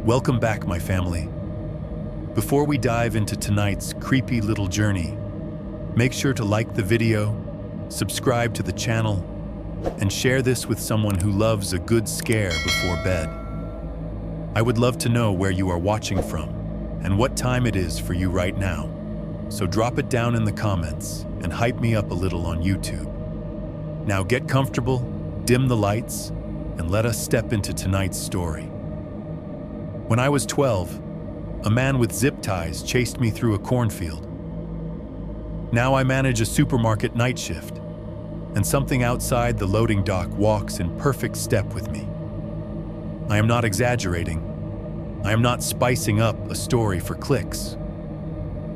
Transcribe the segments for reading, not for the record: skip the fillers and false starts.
Welcome back, my family. Before we dive into tonight's creepy little journey, make sure to like the video, subscribe to the channel, and share this with someone who loves a good scare before bed. I would love to know where you are watching from and what time it is for you right now. So drop it down in the comments and hype me up a little on YouTube. Now get comfortable, dim the lights, and let us step into tonight's story. When I was 12, a man with zip ties chased me through a cornfield. Now I manage a supermarket night shift, and something outside the loading dock walks in perfect step with me. I am not exaggerating. I am not spicing up a story for clicks.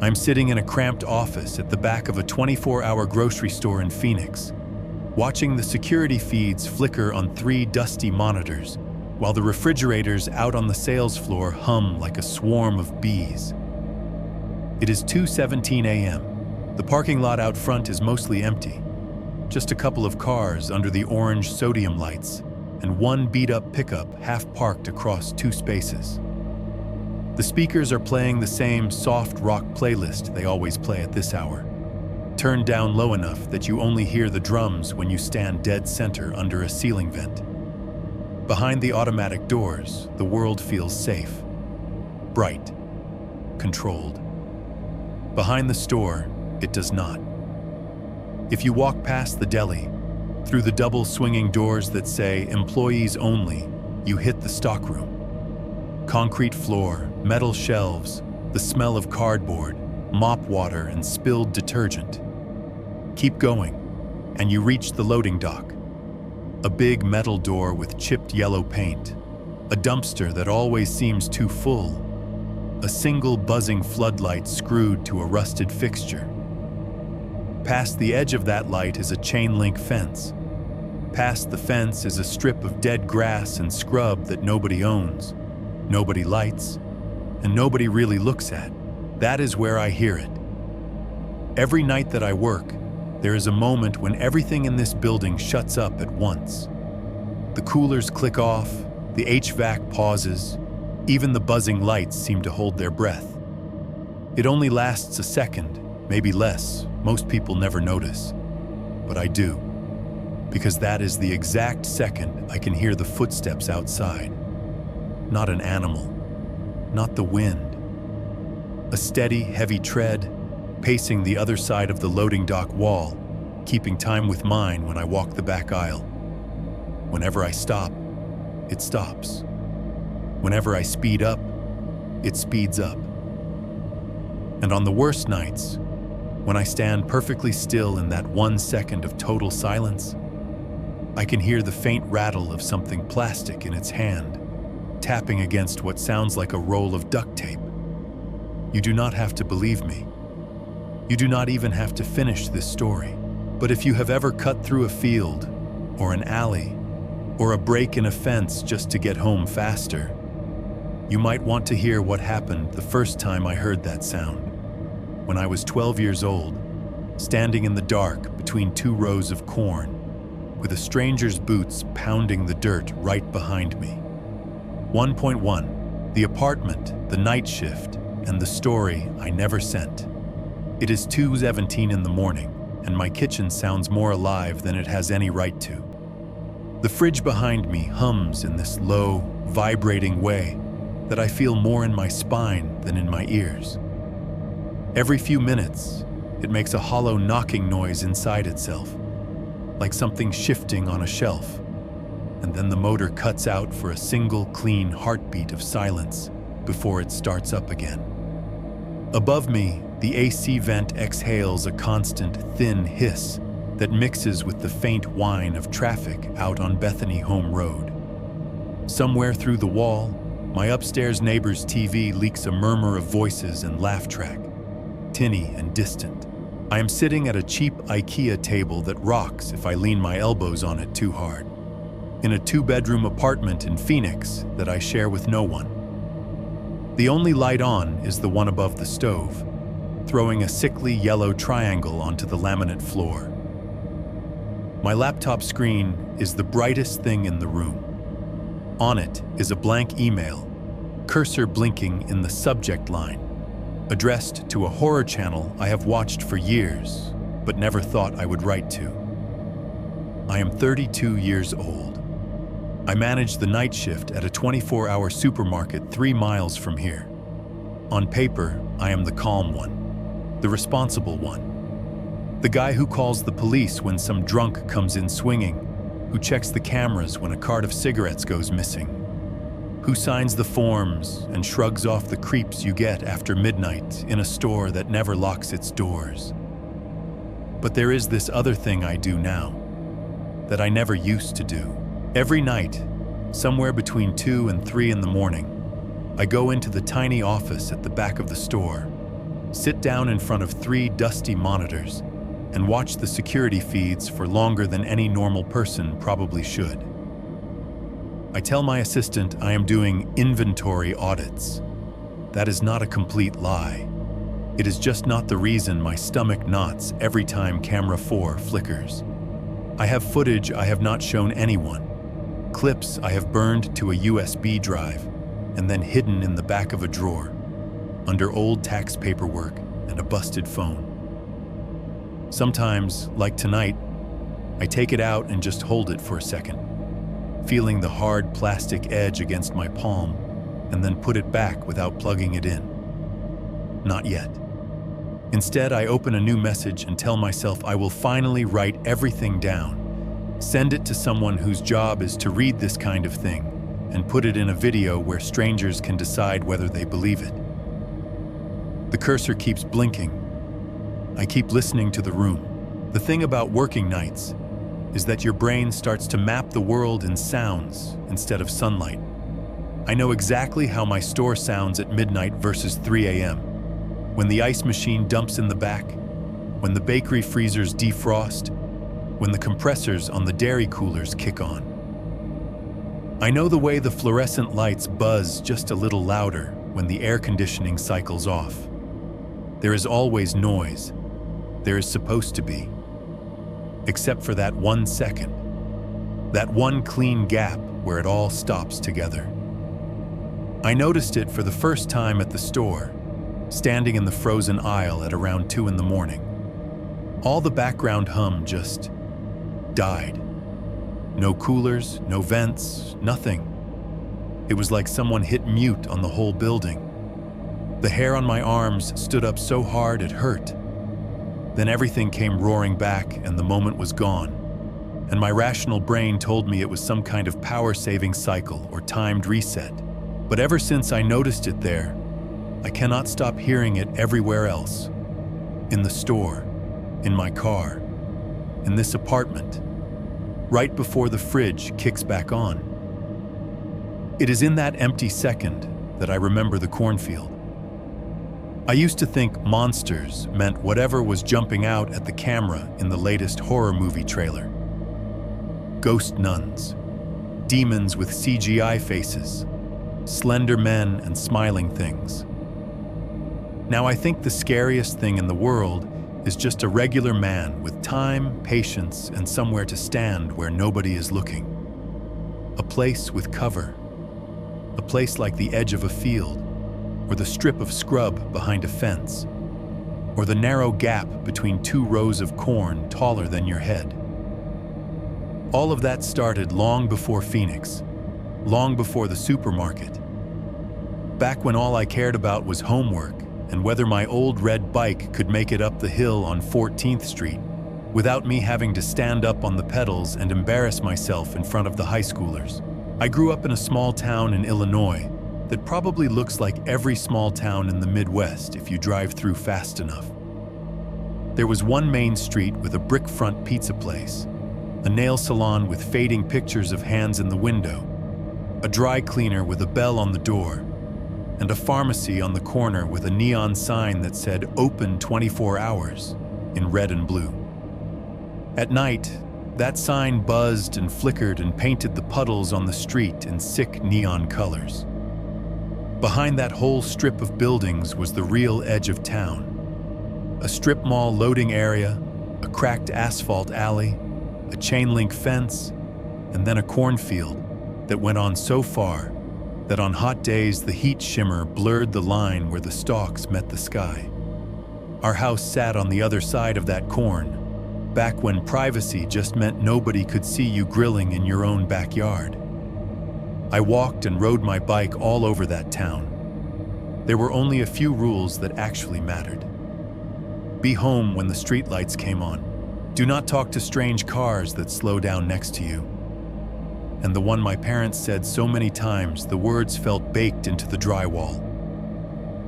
I'm sitting in a cramped office at the back of a 24-hour grocery store in Phoenix, watching the security feeds flicker on 3 dusty monitors, while the refrigerators out on the sales floor hum like a swarm of bees. It is 2:17 a.m. The parking lot out front is mostly empty. Just a couple of cars under the orange sodium lights and one beat-up pickup half-parked across 2 spaces. The speakers are playing the same soft rock playlist they always play at this hour, turned down low enough that you only hear the drums when you stand dead center under a ceiling vent. Behind the automatic doors, the world feels safe, bright, controlled. Behind the store, it does not. If you walk past the deli, through the double swinging doors that say employees only, you hit the stockroom. Concrete floor, metal shelves, the smell of cardboard, mop water, and spilled detergent. Keep going, and you reach the loading dock. A big metal door with chipped yellow paint, a dumpster that always seems too full, a single buzzing floodlight screwed to a rusted fixture. Past the edge of that light is a chain-link fence. Past the fence is a strip of dead grass and scrub that nobody owns, nobody lights, and nobody really looks at. That is where I hear it. Every night that I work, there is a moment when everything in this building shuts up at once. The coolers click off, the HVAC pauses, even the buzzing lights seem to hold their breath. It only lasts a second, maybe less. Most people never notice, but I do, because that is the exact second I can hear the footsteps outside. Not an animal, not the wind. A steady, heavy tread, pacing the other side of the loading dock wall, keeping time with mine when I walk the back aisle. Whenever I stop, it stops. Whenever I speed up, it speeds up. And on the worst nights, when I stand perfectly still in that 1 second of total silence, I can hear the faint rattle of something plastic in its hand, tapping against what sounds like a roll of duct tape. You do not have to believe me. You do not even have to finish this story. But if you have ever cut through a field, or an alley, or a break in a fence just to get home faster, you might want to hear what happened the first time I heard that sound. When I was 12 years old, standing in the dark between 2 rows of corn, with a stranger's boots pounding the dirt right behind me. 1.1. The apartment, the night shift, and the story I never sent. It is 2:17 in the morning, and my kitchen sounds more alive than it has any right to. The fridge behind me hums in this low, vibrating way that I feel more in my spine than in my ears. Every few minutes, it makes a hollow knocking noise inside itself, like something shifting on a shelf, and then the motor cuts out for a single clean heartbeat of silence before it starts up again. Above me, the AC vent exhales a constant, thin hiss that mixes with the faint whine of traffic out on Bethany Home Road. Somewhere through the wall, my upstairs neighbor's TV leaks a murmur of voices and laugh track, tinny and distant. I am sitting at a cheap IKEA table that rocks if I lean my elbows on it too hard, in a 2-bedroom apartment in Phoenix that I share with no one. The only light on is the one above the stove, throwing a sickly yellow triangle onto the laminate floor. My laptop screen is the brightest thing in the room. On it is a blank email, cursor blinking in the subject line, addressed to a horror channel I have watched for years, but never thought I would write to. I am 32 years old. I manage the night shift at a 24-hour supermarket 3 miles from here. On paper, I am the calm one, the responsible one, the guy who calls the police when some drunk comes in swinging, who checks the cameras when a cart of cigarettes goes missing, who signs the forms and shrugs off the creeps you get after midnight in a store that never locks its doors. But there is this other thing I do now that I never used to do. Every night, somewhere between 2 and 3 in the morning, I go into the tiny office at the back of the store, sit down in front of 3 dusty monitors, and watch the security feeds for longer than any normal person probably should. I tell my assistant I am doing inventory audits. That is not a complete lie. It is just not the reason my stomach knots every time camera 4 flickers. I have footage I have not shown anyone, clips I have burned to a USB drive and then hidden in the back of a drawer, under old tax paperwork and a busted phone. Sometimes, like tonight, I take it out and just hold it for a second, feeling the hard plastic edge against my palm, and then put it back without plugging it in. Not yet. Instead, I open a new message and tell myself I will finally write everything down, send it to someone whose job is to read this kind of thing, and put it in a video where strangers can decide whether they believe it. The cursor keeps blinking. I keep listening to the room. The thing about working nights is that your brain starts to map the world in sounds instead of sunlight. I know exactly how my store sounds at midnight versus 3 a.m., when the ice machine dumps in the back, when the bakery freezers defrost, when the compressors on the dairy coolers kick on. I know the way the fluorescent lights buzz just a little louder when the air conditioning cycles off. There is always noise. There is supposed to be. Except for that 1 second. That one clean gap where it all stops together. I noticed it for the first time at the store, standing in the frozen aisle at around 2 in the morning. All the background hum just died. No coolers, no vents, nothing. It was like someone hit mute on the whole building. The hair on my arms stood up so hard it hurt. Then everything came roaring back and the moment was gone. And my rational brain told me it was some kind of power-saving cycle or timed reset. But ever since I noticed it there, I cannot stop hearing it everywhere else. In the store, in my car, in this apartment, right before the fridge kicks back on. It is in that empty second that I remember the cornfield. I used to think monsters meant whatever was jumping out at the camera in the latest horror movie trailer. Ghost nuns, demons with CGI faces, slender men and smiling things. Now I think the scariest thing in the world is just a regular man with time, patience, and somewhere to stand where nobody is looking. A place with cover. A place like the edge of a field, or the strip of scrub behind a fence, or the narrow gap between 2 rows of corn taller than your head. All of that started long before Phoenix, long before the supermarket. Back when all I cared about was homework and whether my old red bike could make it up the hill on 14th Street without me having to stand up on the pedals and embarrass myself in front of the high schoolers. I grew up in a small town in Illinois that probably looks like every small town in the Midwest if you drive through fast enough. There was one main street with a brick front pizza place, a nail salon with fading pictures of hands in the window, a dry cleaner with a bell on the door, and a pharmacy on the corner with a neon sign that said "Open 24 hours" in red and blue. At night, that sign buzzed and flickered and painted the puddles on the street in sick neon colors. Behind that whole strip of buildings was the real edge of town. A strip mall loading area, a cracked asphalt alley, a chain link fence, and then a cornfield that went on so far that on hot days the heat shimmer blurred the line where the stalks met the sky. Our house sat on the other side of that corn, back when privacy just meant nobody could see you grilling in your own backyard. I walked and rode my bike all over that town. There were only a few rules that actually mattered. Be home when the streetlights came on. Do not talk to strange cars that slow down next to you. And the one my parents said so many times, the words felt baked into the drywall.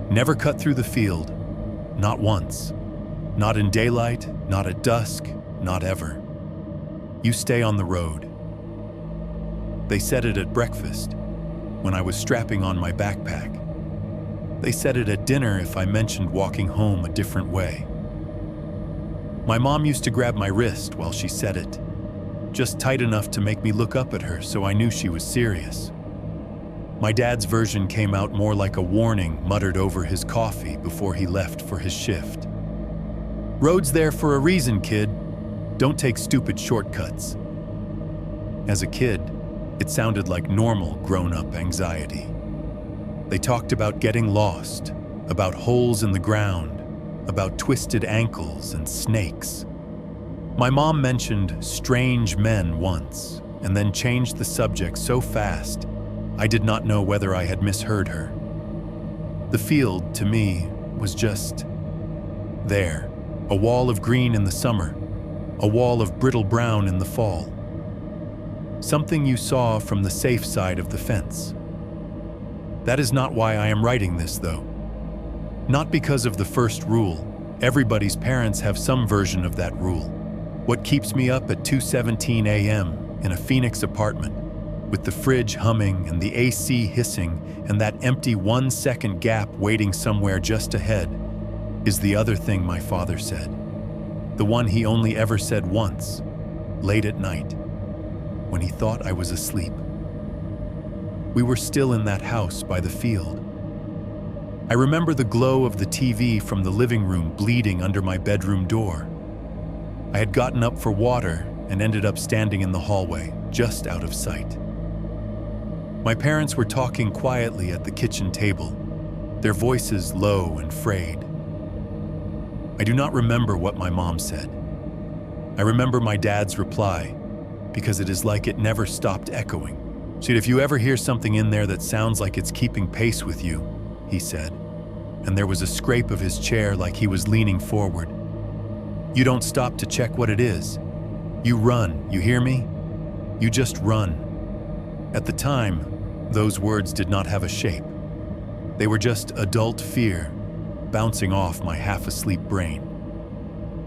Never cut through the field, not once. Not in daylight, not at dusk, not ever. You stay on the road. They said it at breakfast, when I was strapping on my backpack. They said it at dinner if I mentioned walking home a different way. My mom used to grab my wrist while she said it, just tight enough to make me look up at her so I knew she was serious. My dad's version came out more like a warning muttered over his coffee before he left for his shift. Road's there for a reason, kid. Don't take stupid shortcuts. As a kid, it sounded like normal grown-up anxiety. They talked about getting lost, about holes in the ground, about twisted ankles and snakes. My mom mentioned strange men once, and then changed the subject so fast, I did not know whether I had misheard her. The field, to me, was just there. A wall of green in the summer, a wall of brittle brown in the fall. Something you saw from the safe side of the fence. That is not why I am writing this, though. Not because of the first rule. Everybody's parents have some version of that rule. What keeps me up at 2:17 a.m. in a Phoenix apartment, with the fridge humming and the AC hissing and that empty 1-second gap waiting somewhere just ahead, is the other thing my father said. The one he only ever said once, late at night, when he thought I was asleep. We were still in that house by the field. I remember the glow of the TV from the living room bleeding under my bedroom door. I had gotten up for water and ended up standing in the hallway, just out of sight. My parents were talking quietly at the kitchen table, their voices low and frayed. I do not remember what my mom said. I remember my dad's reply, because it is like it never stopped echoing. "See, if you ever hear something in there that sounds like it's keeping pace with you," he said, and there was a scrape of his chair like he was leaning forward. "You don't stop to check what it is. You run, you hear me? You just run." At the time, those words did not have a shape. They were just adult fear bouncing off my half-asleep brain.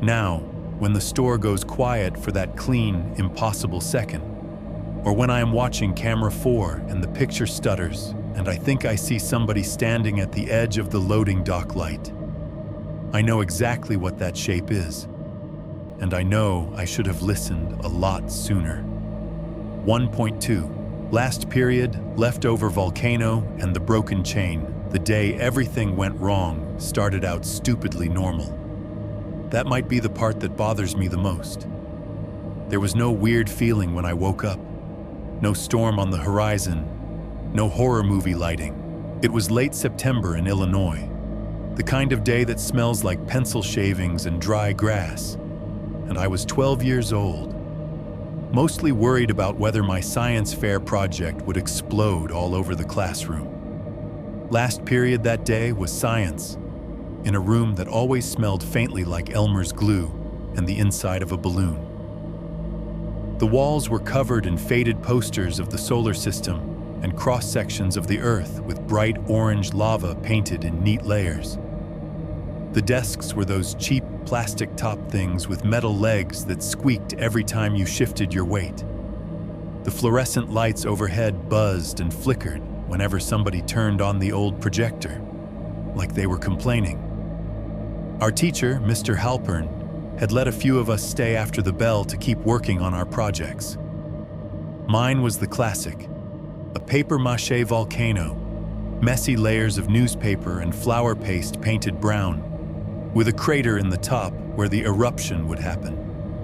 Now, when the store goes quiet for that clean, impossible second, or when I am watching camera 4 and the picture stutters and I think I see somebody standing at the edge of the loading dock light, I know exactly what that shape is, and I know I should have listened a lot sooner. 1.2. Last period, leftover volcano and the broken chain. The day everything went wrong started out stupidly normal. That might be the part that bothers me the most. There was no weird feeling when I woke up. No storm on the horizon. No horror movie lighting. It was late September in Illinois. The kind of day that smells like pencil shavings and dry grass. And I was 12 years old. Mostly worried about whether my science fair project would explode all over the classroom. Last period that day was science, in a room that always smelled faintly like Elmer's glue and the inside of a balloon. The walls were covered in faded posters of the solar system and cross-sections of the Earth with bright orange lava painted in neat layers. The desks were those cheap plastic top things with metal legs that squeaked every time you shifted your weight. The fluorescent lights overhead buzzed and flickered whenever somebody turned on the old projector, like they were complaining. Our teacher, Mr. Halpern, had let a few of us stay after the bell to keep working on our projects. Mine was the classic, a papier-mâché volcano, messy layers of newspaper and flour paste painted brown, with a crater in the top where the eruption would happen.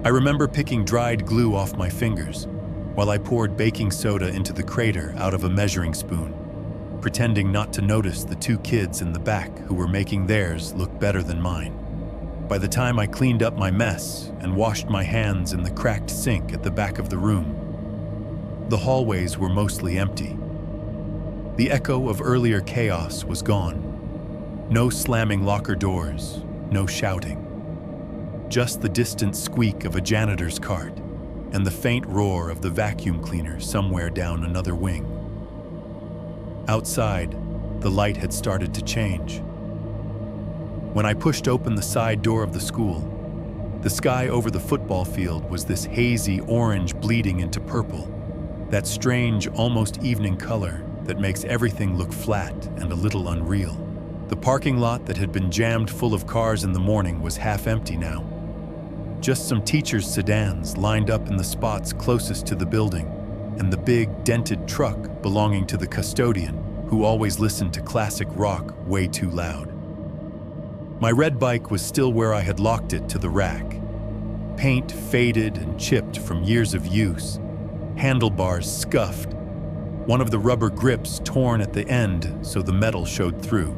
I remember picking dried glue off my fingers while I poured baking soda into the crater out of a measuring spoon. pretending not to notice the two kids in the back who were making theirs look better than mine. By the time I cleaned up my mess and washed my hands in the cracked sink at the back of the room, the hallways were mostly empty. The echo of earlier chaos was gone. No slamming locker doors, no shouting. Just the distant squeak of a janitor's cart and the faint roar of the vacuum cleaner somewhere down another wing. Outside, the light had started to change. When I pushed open the side door of the school, the sky over the football field was this hazy orange bleeding into purple, that strange, almost evening color that makes everything look flat and a little unreal. The parking lot that had been jammed full of cars in the morning was half empty now. Just some teachers' sedans lined up in the spots closest to the building, and the big, dented truck belonging to the custodian, who always listened to classic rock way too loud. My red bike was still where I had locked it to the rack. Paint faded and chipped from years of use, handlebars scuffed, one of the rubber grips torn at the end so the metal showed through.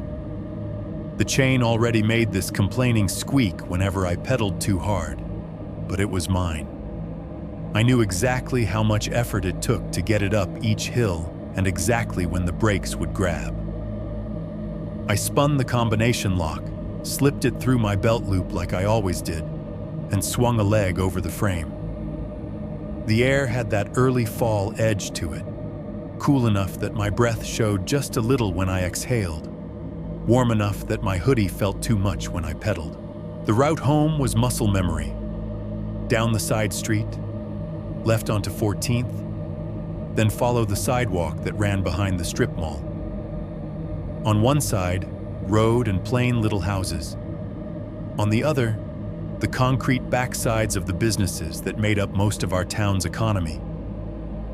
The chain already made this complaining squeak whenever I pedaled too hard, but it was mine. I knew exactly how much effort it took to get it up each hill and exactly when the brakes would grab. I spun the combination lock, slipped it through my belt loop like I always did, and swung a leg over the frame. The air had that early fall edge to it, cool enough that my breath showed just a little when I exhaled, warm enough that my hoodie felt too much when I pedaled. The route home was muscle memory. Down the side street, left onto 14th, then follow the sidewalk that ran behind the strip mall. On one side, road and plain little houses. On the other, the concrete backsides of the businesses that made up most of our town's economy.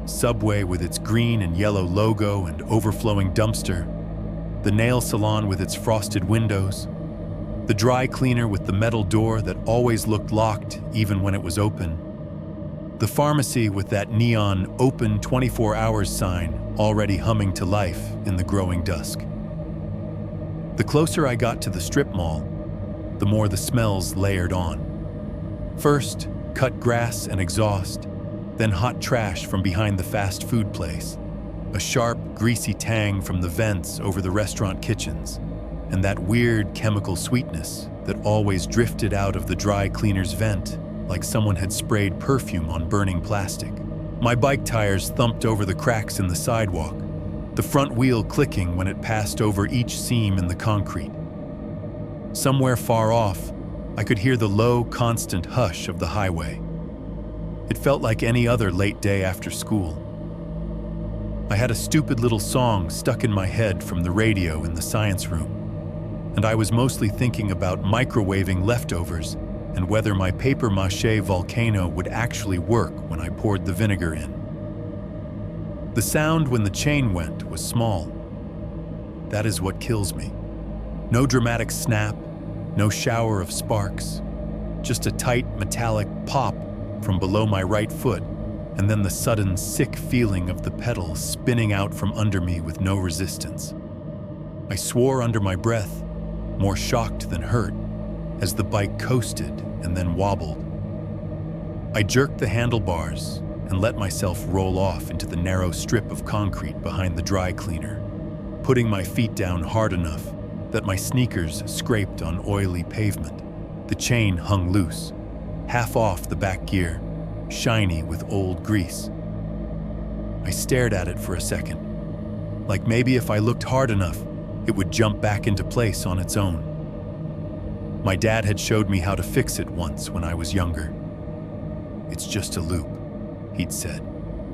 Subway with its green and yellow logo and overflowing dumpster, the nail salon with its frosted windows, the dry cleaner with the metal door that always looked locked even when it was open, the pharmacy with that neon open 24 hours sign already humming to life in the growing dusk. The closer I got to the strip mall, the more the smells layered on. First, cut grass and exhaust, then hot trash from behind the fast food place, a sharp, greasy tang from the vents over the restaurant kitchens, and that weird chemical sweetness that always drifted out of the dry cleaner's vent like someone had sprayed perfume on burning plastic. My bike tires thumped over the cracks in the sidewalk, the front wheel clicking when it passed over each seam in the concrete. Somewhere far off, I could hear the low, constant hush of the highway. It felt like any other late day after school. I had a stupid little song stuck in my head from the radio in the science room, and I was mostly thinking about microwaving leftovers and whether my papier-mâché volcano would actually work when I poured the vinegar in. The sound when the chain went was small. That is what kills me. No dramatic snap, no shower of sparks, just a tight metallic pop from below my right foot, and then the sudden sick feeling of the pedal spinning out from under me with no resistance. I swore under my breath, more shocked than hurt, as the bike coasted and then wobbled. I jerked the handlebars and let myself roll off into the narrow strip of concrete behind the dry cleaner, putting my feet down hard enough that my sneakers scraped on oily pavement. The chain hung loose, half off the back gear, shiny with old grease. I stared at it for a second, like maybe if I looked hard enough, it would jump back into place on its own. My dad had showed me how to fix it once when I was younger. "It's just a loop," he'd said,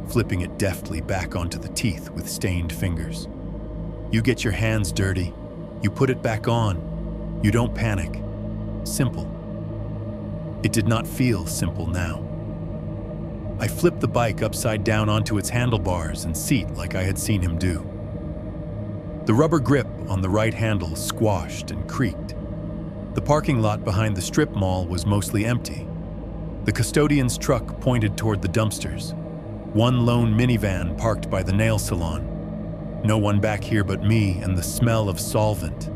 flipping it deftly back onto the teeth with stained fingers. "You get your hands dirty, you put it back on, you don't panic. Simple." It did not feel simple now. I flipped the bike upside down onto its handlebars and seat like I had seen him do. The rubber grip on the right handle squashed and creaked. The parking lot behind the strip mall was mostly empty. The custodian's truck pointed toward the dumpsters. One lone minivan parked by the nail salon. No one back here but me and the smell of solvent.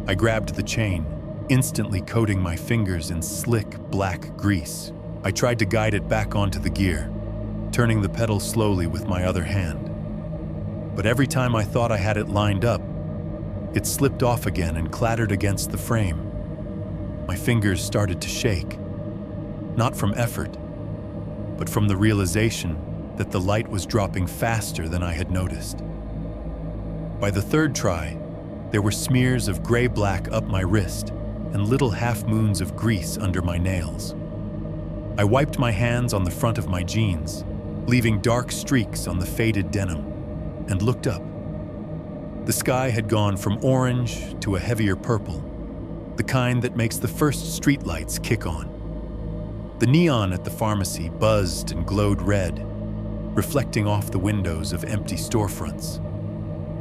I grabbed the chain, instantly coating my fingers in slick, black grease. I tried to guide it back onto the gear, turning the pedal slowly with my other hand. But every time I thought I had it lined up, it slipped off again and clattered against the frame. My fingers started to shake, not from effort, but from the realization that the light was dropping faster than I had noticed. By the third try, there were smears of gray-black up my wrist and little half-moons of grease under my nails. I wiped my hands on the front of my jeans, leaving dark streaks on the faded denim, and looked up. The sky had gone from orange to a heavier purple, the kind that makes the first streetlights kick on. The neon at the pharmacy buzzed and glowed red, reflecting off the windows of empty storefronts.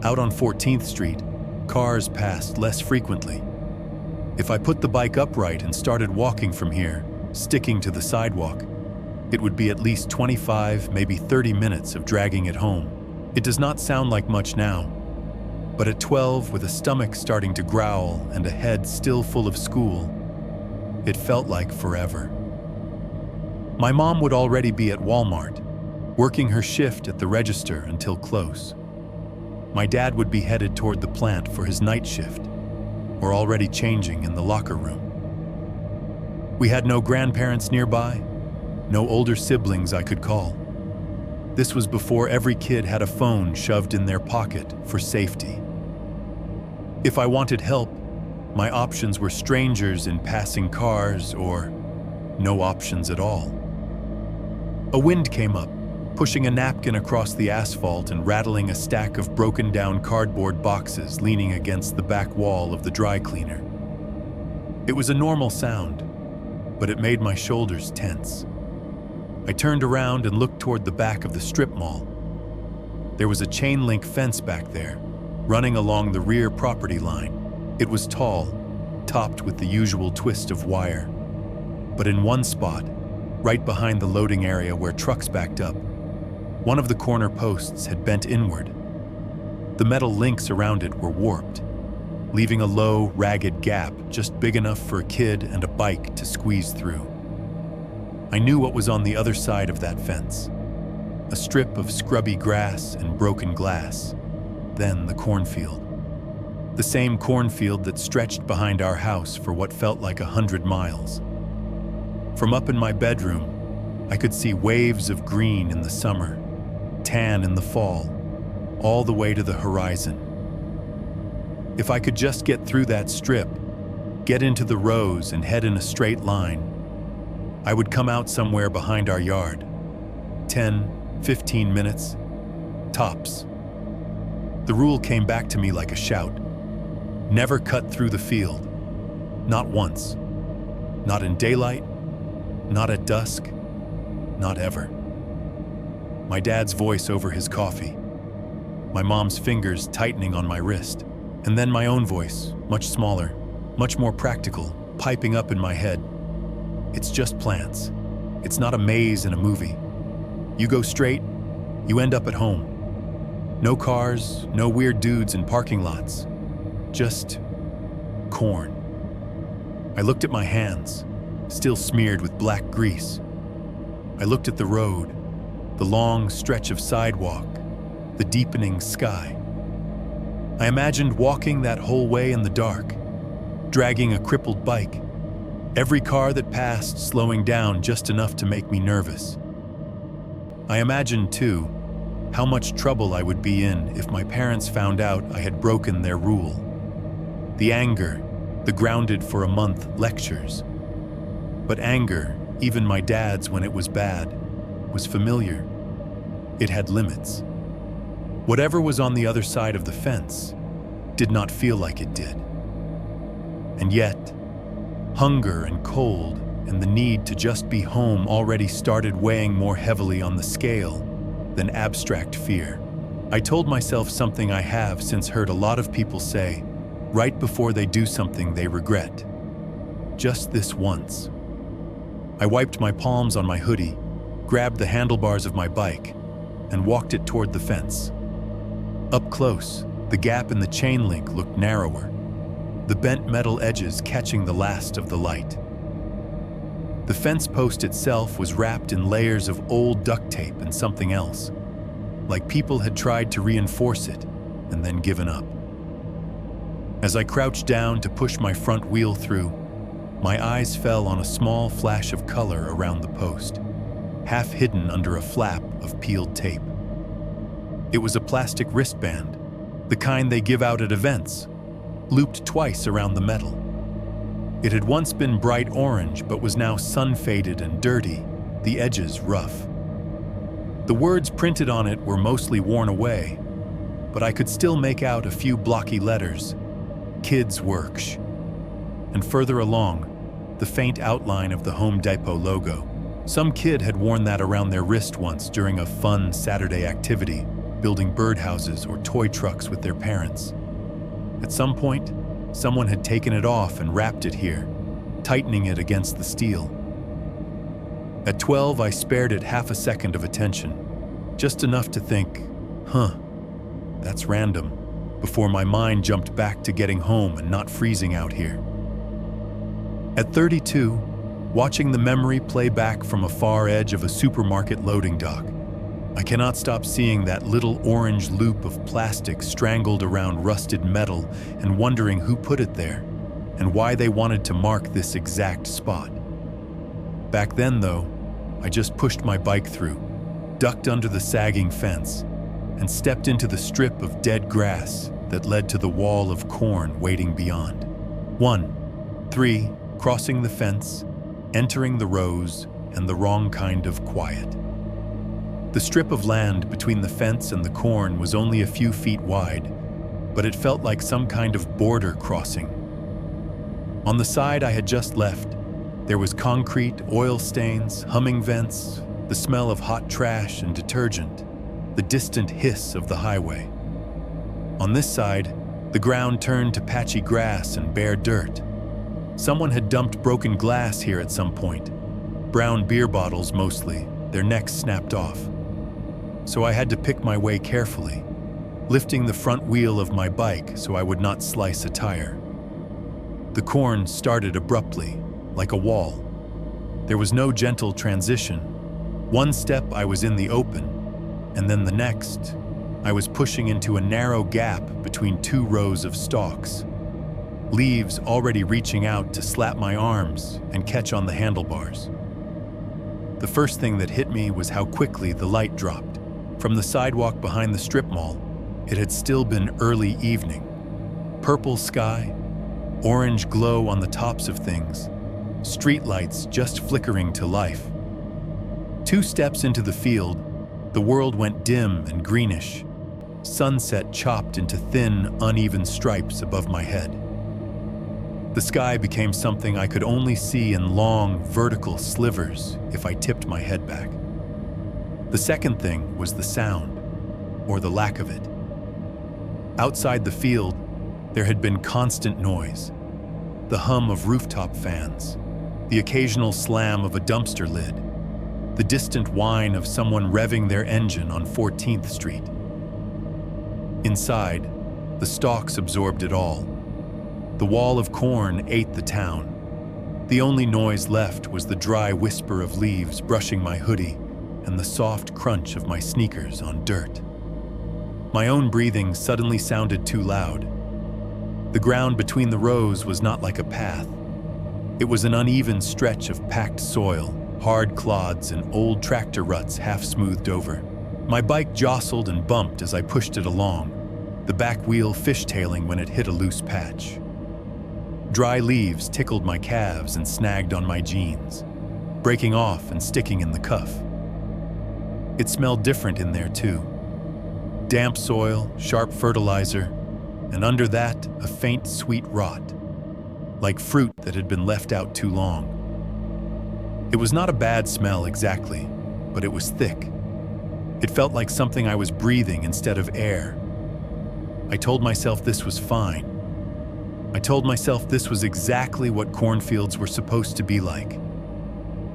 Out on 14th Street, cars passed less frequently. If I put the bike upright and started walking from here, sticking to the sidewalk, it would be at least 25, maybe 30 minutes of dragging it home. It does not sound like much now, but at 12, with a stomach starting to growl and a head still full of school, it felt like forever. My mom would already be at Walmart, working her shift at the register until close. My dad would be headed toward the plant for his night shift, or already changing in the locker room. We had no grandparents nearby, no older siblings I could call. This was before every kid had a phone shoved in their pocket for safety. If I wanted help, my options were strangers in passing cars or no options at all. A wind came up, pushing a napkin across the asphalt and rattling a stack of broken-down cardboard boxes leaning against the back wall of the dry cleaner. It was a normal sound, but it made my shoulders tense. I turned around and looked toward the back of the strip mall. There was a chain-link fence back there, running along the rear property line. It was tall, topped with the usual twist of wire. But in one spot, right behind the loading area where trucks backed up, one of the corner posts had bent inward. The metal links around it were warped, leaving a low, ragged gap just big enough for a kid and a bike to squeeze through. I knew what was on the other side of that fence. A strip of scrubby grass and broken glass. Then the cornfield. The same cornfield that stretched behind our house for what felt like 100 miles. From up in my bedroom, I could see waves of green in the summer, tan in the fall, all the way to the horizon. If I could just get through that strip, get into the rows and head in a straight line, I would come out somewhere behind our yard. 10, 15 minutes, tops. The rule came back to me like a shout. Never cut through the field. Not once. Not in daylight, not at dusk, not ever. My dad's voice over his coffee. My mom's fingers tightening on my wrist. And then my own voice, much smaller, much more practical, piping up in my head. It's just plants. It's not a maze in a movie. You go straight, you end up at home. No cars, no weird dudes in parking lots. Just corn. I looked at my hands, still smeared with black grease. I looked at the road, the long stretch of sidewalk, the deepening sky. I imagined walking that whole way in the dark, dragging a crippled bike, every car that passed slowing down just enough to make me nervous. I imagined, too, how much trouble I would be in if my parents found out I had broken their rule. The anger, the grounded for a month lectures. But anger, even my dad's when it was bad, was familiar. It had limits. Whatever was on the other side of the fence did not feel like it did. And yet, hunger and cold and the need to just be home already started weighing more heavily on the scale than abstract fear. I told myself something I have since heard a lot of people say right before they do something they regret. Just this once. I wiped my palms on my hoodie, grabbed the handlebars of my bike, and walked it toward the fence. Up close, the gap in the chain link looked narrower, the bent metal edges catching the last of the light. The fence post itself was wrapped in layers of old duct tape and something else, like people had tried to reinforce it and then given up. As I crouched down to push my front wheel through, my eyes fell on a small flash of color around the post, half hidden under a flap of peeled tape. It was a plastic wristband, the kind they give out at events, looped twice around the metal. It had once been bright orange, but was now sun-faded and dirty, the edges rough. The words printed on it were mostly worn away, but I could still make out a few blocky letters, Kids Worksh, and further along, the faint outline of the Home Depot logo. Some kid had worn that around their wrist once during a fun Saturday activity, building birdhouses or toy trucks with their parents. At some point, someone had taken it off and wrapped it here, tightening it against the steel. At 12, I spared it half a second of attention, just enough to think, that's random, before my mind jumped back to getting home and not freezing out here. At 32, watching the memory play back from a far edge of a supermarket loading dock, I cannot stop seeing that little orange loop of plastic strangled around rusted metal and wondering who put it there and why they wanted to mark this exact spot. Back then, though, I just pushed my bike through, ducked under the sagging fence, and stepped into the strip of dead grass that led to the wall of corn waiting beyond. 1, 3, crossing the fence, entering the rows, and the wrong kind of quiet. The strip of land between the fence and the corn was only a few feet wide, but it felt like some kind of border crossing. On the side I had just left, there was concrete, oil stains, humming vents, the smell of hot trash and detergent, the distant hiss of the highway. On this side, the ground turned to patchy grass and bare dirt. Someone had dumped broken glass here at some point, brown beer bottles mostly, their necks snapped off. So I had to pick my way carefully, lifting the front wheel of my bike so I would not slice a tire. The corn started abruptly, like a wall. There was no gentle transition. One step I was in the open, and then the next, I was pushing into a narrow gap between two rows of stalks, leaves already reaching out to slap my arms and catch on the handlebars. The first thing that hit me was how quickly the light dropped. From the sidewalk behind the strip mall, it had still been early evening. Purple sky, orange glow on the tops of things, streetlights just flickering to life. 2 steps into the field, the world went dim and greenish. Sunset chopped into thin, uneven stripes above my head. The sky became something I could only see in long, vertical slivers if I tipped my head back. The second thing was the sound, or the lack of it. Outside the field, there had been constant noise. The hum of rooftop fans, the occasional slam of a dumpster lid, the distant whine of someone revving their engine on 14th Street. Inside, the stalks absorbed it all. The wall of corn ate the town. The only noise left was the dry whisper of leaves brushing my hoodie and the soft crunch of my sneakers on dirt. My own breathing suddenly sounded too loud. The ground between the rows was not like a path. It was an uneven stretch of packed soil, hard clods and old tractor ruts half smoothed over. My bike jostled and bumped as I pushed it along, the back wheel fishtailing when it hit a loose patch. Dry leaves tickled my calves and snagged on my jeans, breaking off and sticking in the cuff. It smelled different in there too. Damp soil, sharp fertilizer, and under that, a faint sweet rot, like fruit that had been left out too long. It was not a bad smell exactly, but it was thick. It felt like something I was breathing instead of air. I told myself this was fine. I told myself this was exactly what cornfields were supposed to be like.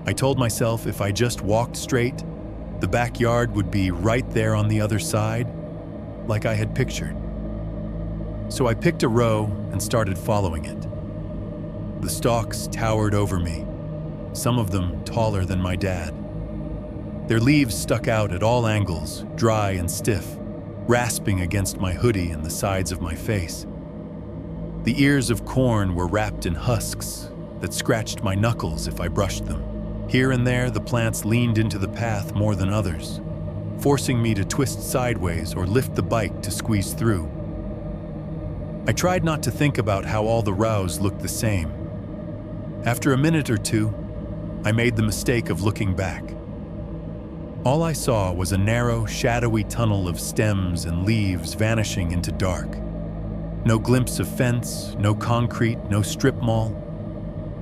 I told myself if I just walked straight, the backyard would be right there on the other side, like I had pictured. So I picked a row and started following it. The stalks towered over me, some of them taller than my dad. Their leaves stuck out at all angles, dry and stiff, rasping against my hoodie and the sides of my face. The ears of corn were wrapped in husks that scratched my knuckles if I brushed them. Here and there, the plants leaned into the path more than others, forcing me to twist sideways or lift the bike to squeeze through. I tried not to think about how all the rows looked the same. After a minute or two, I made the mistake of looking back. All I saw was a narrow, shadowy tunnel of stems and leaves vanishing into dark. No glimpse of fence, no concrete, no strip mall.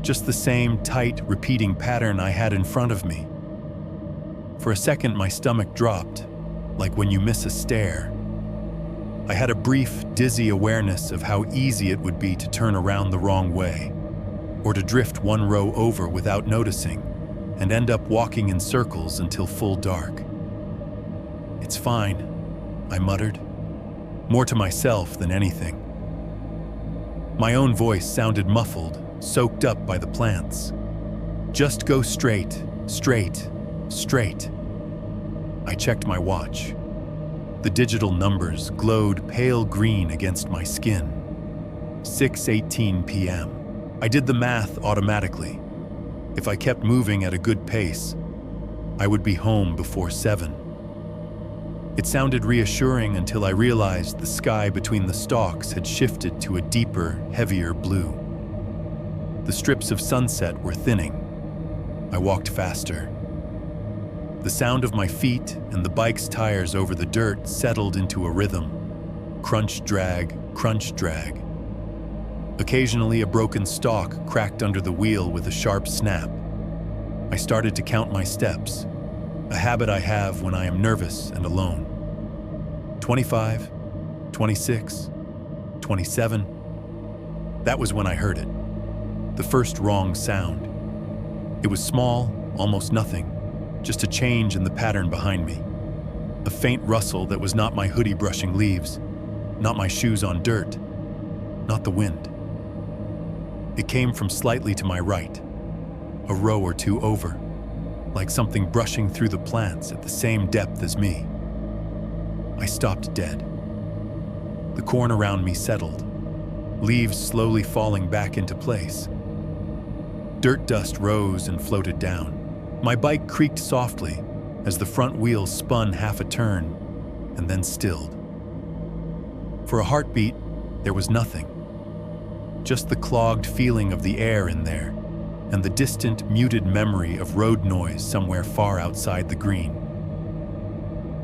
Just the same tight, repeating pattern I had in front of me. For a second, my stomach dropped, like when you miss a stare. I had a brief, dizzy awareness of how easy it would be to turn around the wrong way, or to drift one row over without noticing, and end up walking in circles until full dark. "It's fine," I muttered, more to myself than anything. My own voice sounded muffled, soaked up by the plants. "Just go straight, straight, straight." I checked my watch. The digital numbers glowed pale green against my skin. 6:18 p.m. I did the math automatically. If I kept moving at a good pace, I would be home before 7. It sounded reassuring until I realized the sky between the stalks had shifted to a deeper, heavier blue. The strips of sunset were thinning. I walked faster. The sound of my feet and the bike's tires over the dirt settled into a rhythm. Crunch, drag, crunch, drag. Occasionally, a broken stalk cracked under the wheel with a sharp snap. I started to count my steps, a habit I have when I am nervous and alone. 25, 26, 27. That was when I heard it. The first wrong sound. It was small, almost nothing, just a change in the pattern behind me. A faint rustle that was not my hoodie brushing leaves, not my shoes on dirt, not the wind. It came from slightly to my right, a row or two over, like something brushing through the plants at the same depth as me. I stopped dead. The corn around me settled, leaves slowly falling back into place. Dirt dust rose and floated down. My bike creaked softly as the front wheel spun half a turn and then stilled. For a heartbeat, there was nothing. Just the clogged feeling of the air in there and the distant, muted memory of road noise somewhere far outside the green.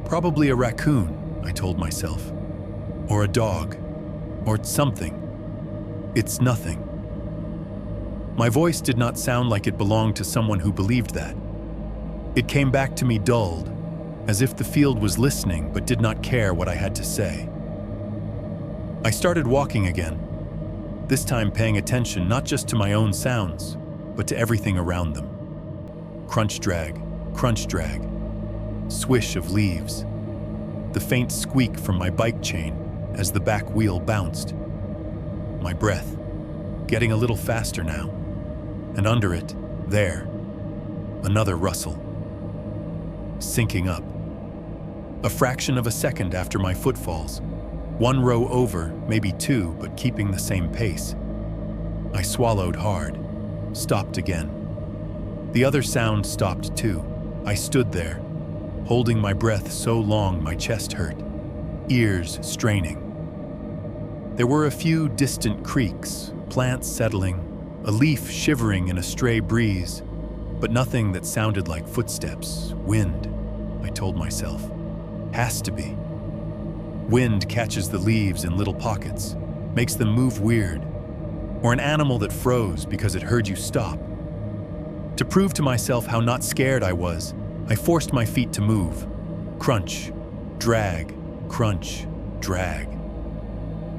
Probably a raccoon, I told myself, or a dog, or something. It's nothing. My voice did not sound like it belonged to someone who believed that. It came back to me dulled, as if the field was listening but did not care what I had to say. I started walking again, this time paying attention not just to my own sounds, but to everything around them. Crunch drag, swish of leaves, the faint squeak from my bike chain as the back wheel bounced. My breath, getting a little faster now, and under it, there, another rustle. Syncing up. A fraction of a second after my footfalls, one row over, maybe two, but keeping the same pace. I swallowed hard, stopped again. The other sound stopped too. I stood there, holding my breath so long my chest hurt, ears straining. There were a few distant creaks, plants settling, a leaf shivering in a stray breeze, but nothing that sounded like footsteps. Wind, I told myself. Has to be. Wind catches the leaves in little pockets, makes them move weird. Or an animal that froze because it heard you stop. To prove to myself how not scared I was, I forced my feet to move. Crunch, drag, crunch, drag.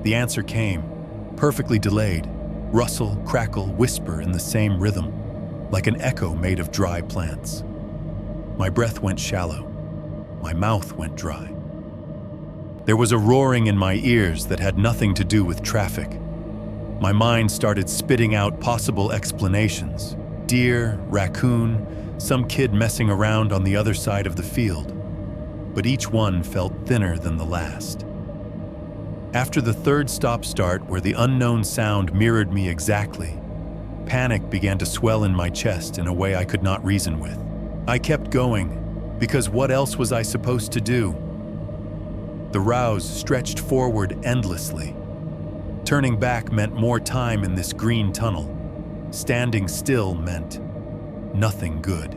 The answer came, perfectly delayed. Rustle, crackle, whisper in the same rhythm, like an echo made of dry plants. My breath went shallow. My mouth went dry. There was a roaring in my ears that had nothing to do with traffic. My mind started spitting out possible explanations. Deer, raccoon, some kid messing around on the other side of the field. But each one felt thinner than the last. After the third stop-start, where the unknown sound mirrored me exactly, panic began to swell in my chest in a way I could not reason with. I kept going, because what else was I supposed to do? The rows stretched forward endlessly. Turning back meant more time in this green tunnel. Standing still meant nothing good.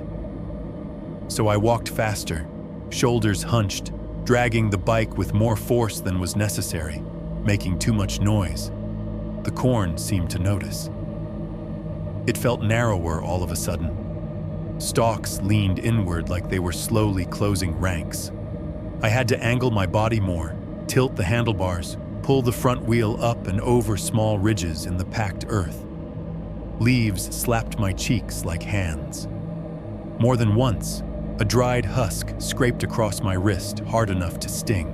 So I walked faster, shoulders hunched, dragging the bike with more force than was necessary, making too much noise. The corn seemed to notice. It felt narrower all of a sudden. Stalks leaned inward like they were slowly closing ranks. I had to angle my body more, tilt the handlebars, pull the front wheel up and over small ridges in the packed earth. Leaves slapped my cheeks like hands. More than once, a dried husk scraped across my wrist hard enough to sting.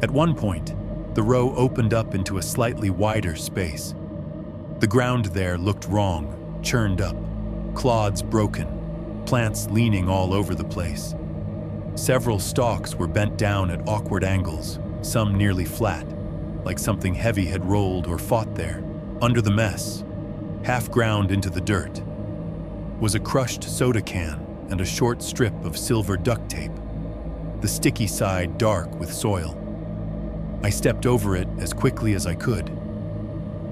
At one point, the row opened up into a slightly wider space. The ground there looked wrong, churned up, clods broken, plants leaning all over the place. Several stalks were bent down at awkward angles, some nearly flat, like something heavy had rolled or fought there. Under the mess, half ground into the dirt, was a crushed soda can and a short strip of silver duct tape, the sticky side dark with soil. I stepped over it as quickly as I could.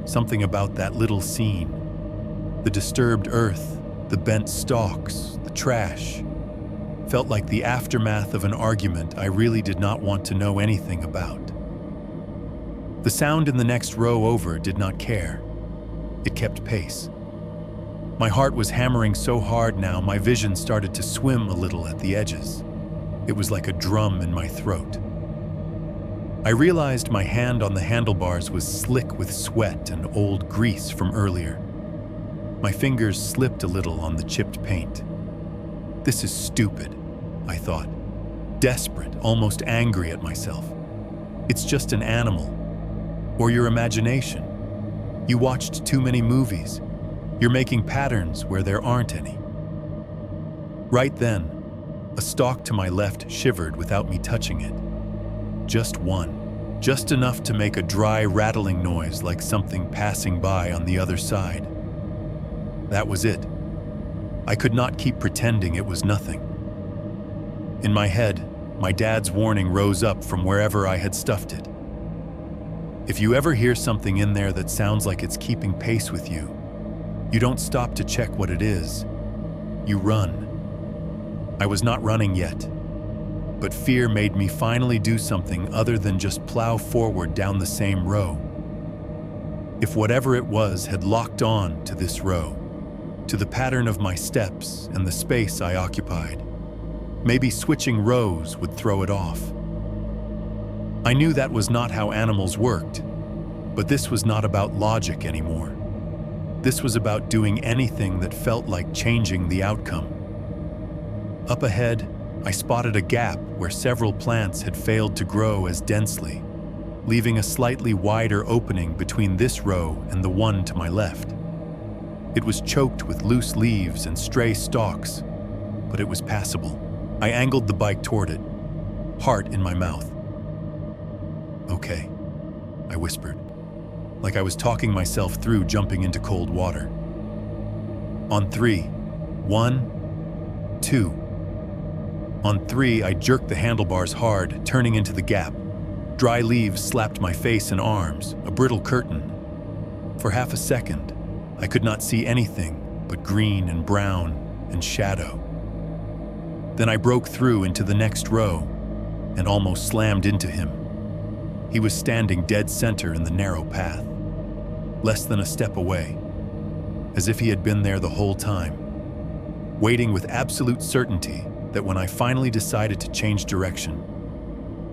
Something about that little scene, the disturbed earth, the bent stalks, the trash, felt like the aftermath of an argument I really did not want to know anything about. The sound in the next row over did not care. It kept pace. My heart was hammering so hard now, my vision started to swim a little at the edges. It was like a drum in my throat. I realized my hand on the handlebars was slick with sweat and old grease from earlier. My fingers slipped a little on the chipped paint. This is stupid, I thought, desperate, almost angry at myself. It's just an animal, or your imagination. You watched too many movies. You're making patterns where there aren't any. Right then, a stalk to my left shivered without me touching it. Just one, just enough to make a dry rattling noise like something passing by on the other side. That was it. I could not keep pretending it was nothing. In my head, my dad's warning rose up from wherever I had stuffed it. If you ever hear something in there that sounds like it's keeping pace with you, you don't stop to check what it is. You run. I was not running yet, but fear made me finally do something other than just plow forward down the same row. If whatever it was had locked on to this row, to the pattern of my steps and the space I occupied, maybe switching rows would throw it off. I knew that was not how animals worked, but this was not about logic anymore. This was about doing anything that felt like changing the outcome. Up ahead, I spotted a gap where several plants had failed to grow as densely, leaving a slightly wider opening between this row and the one to my left. It was choked with loose leaves and stray stalks, but it was passable. I angled the bike toward it, heart in my mouth. "Okay," I whispered, like I was talking myself through jumping into cold water. On 3, 1, 2. On 3, I jerked the handlebars hard, turning into the gap. Dry leaves slapped my face and arms, a brittle curtain. For half a second, I could not see anything but green and brown and shadow. Then I broke through into the next row and almost slammed into him. He was standing dead center in the narrow path, less than a step away, as if he had been there the whole time, waiting with absolute certainty that when I finally decided to change direction,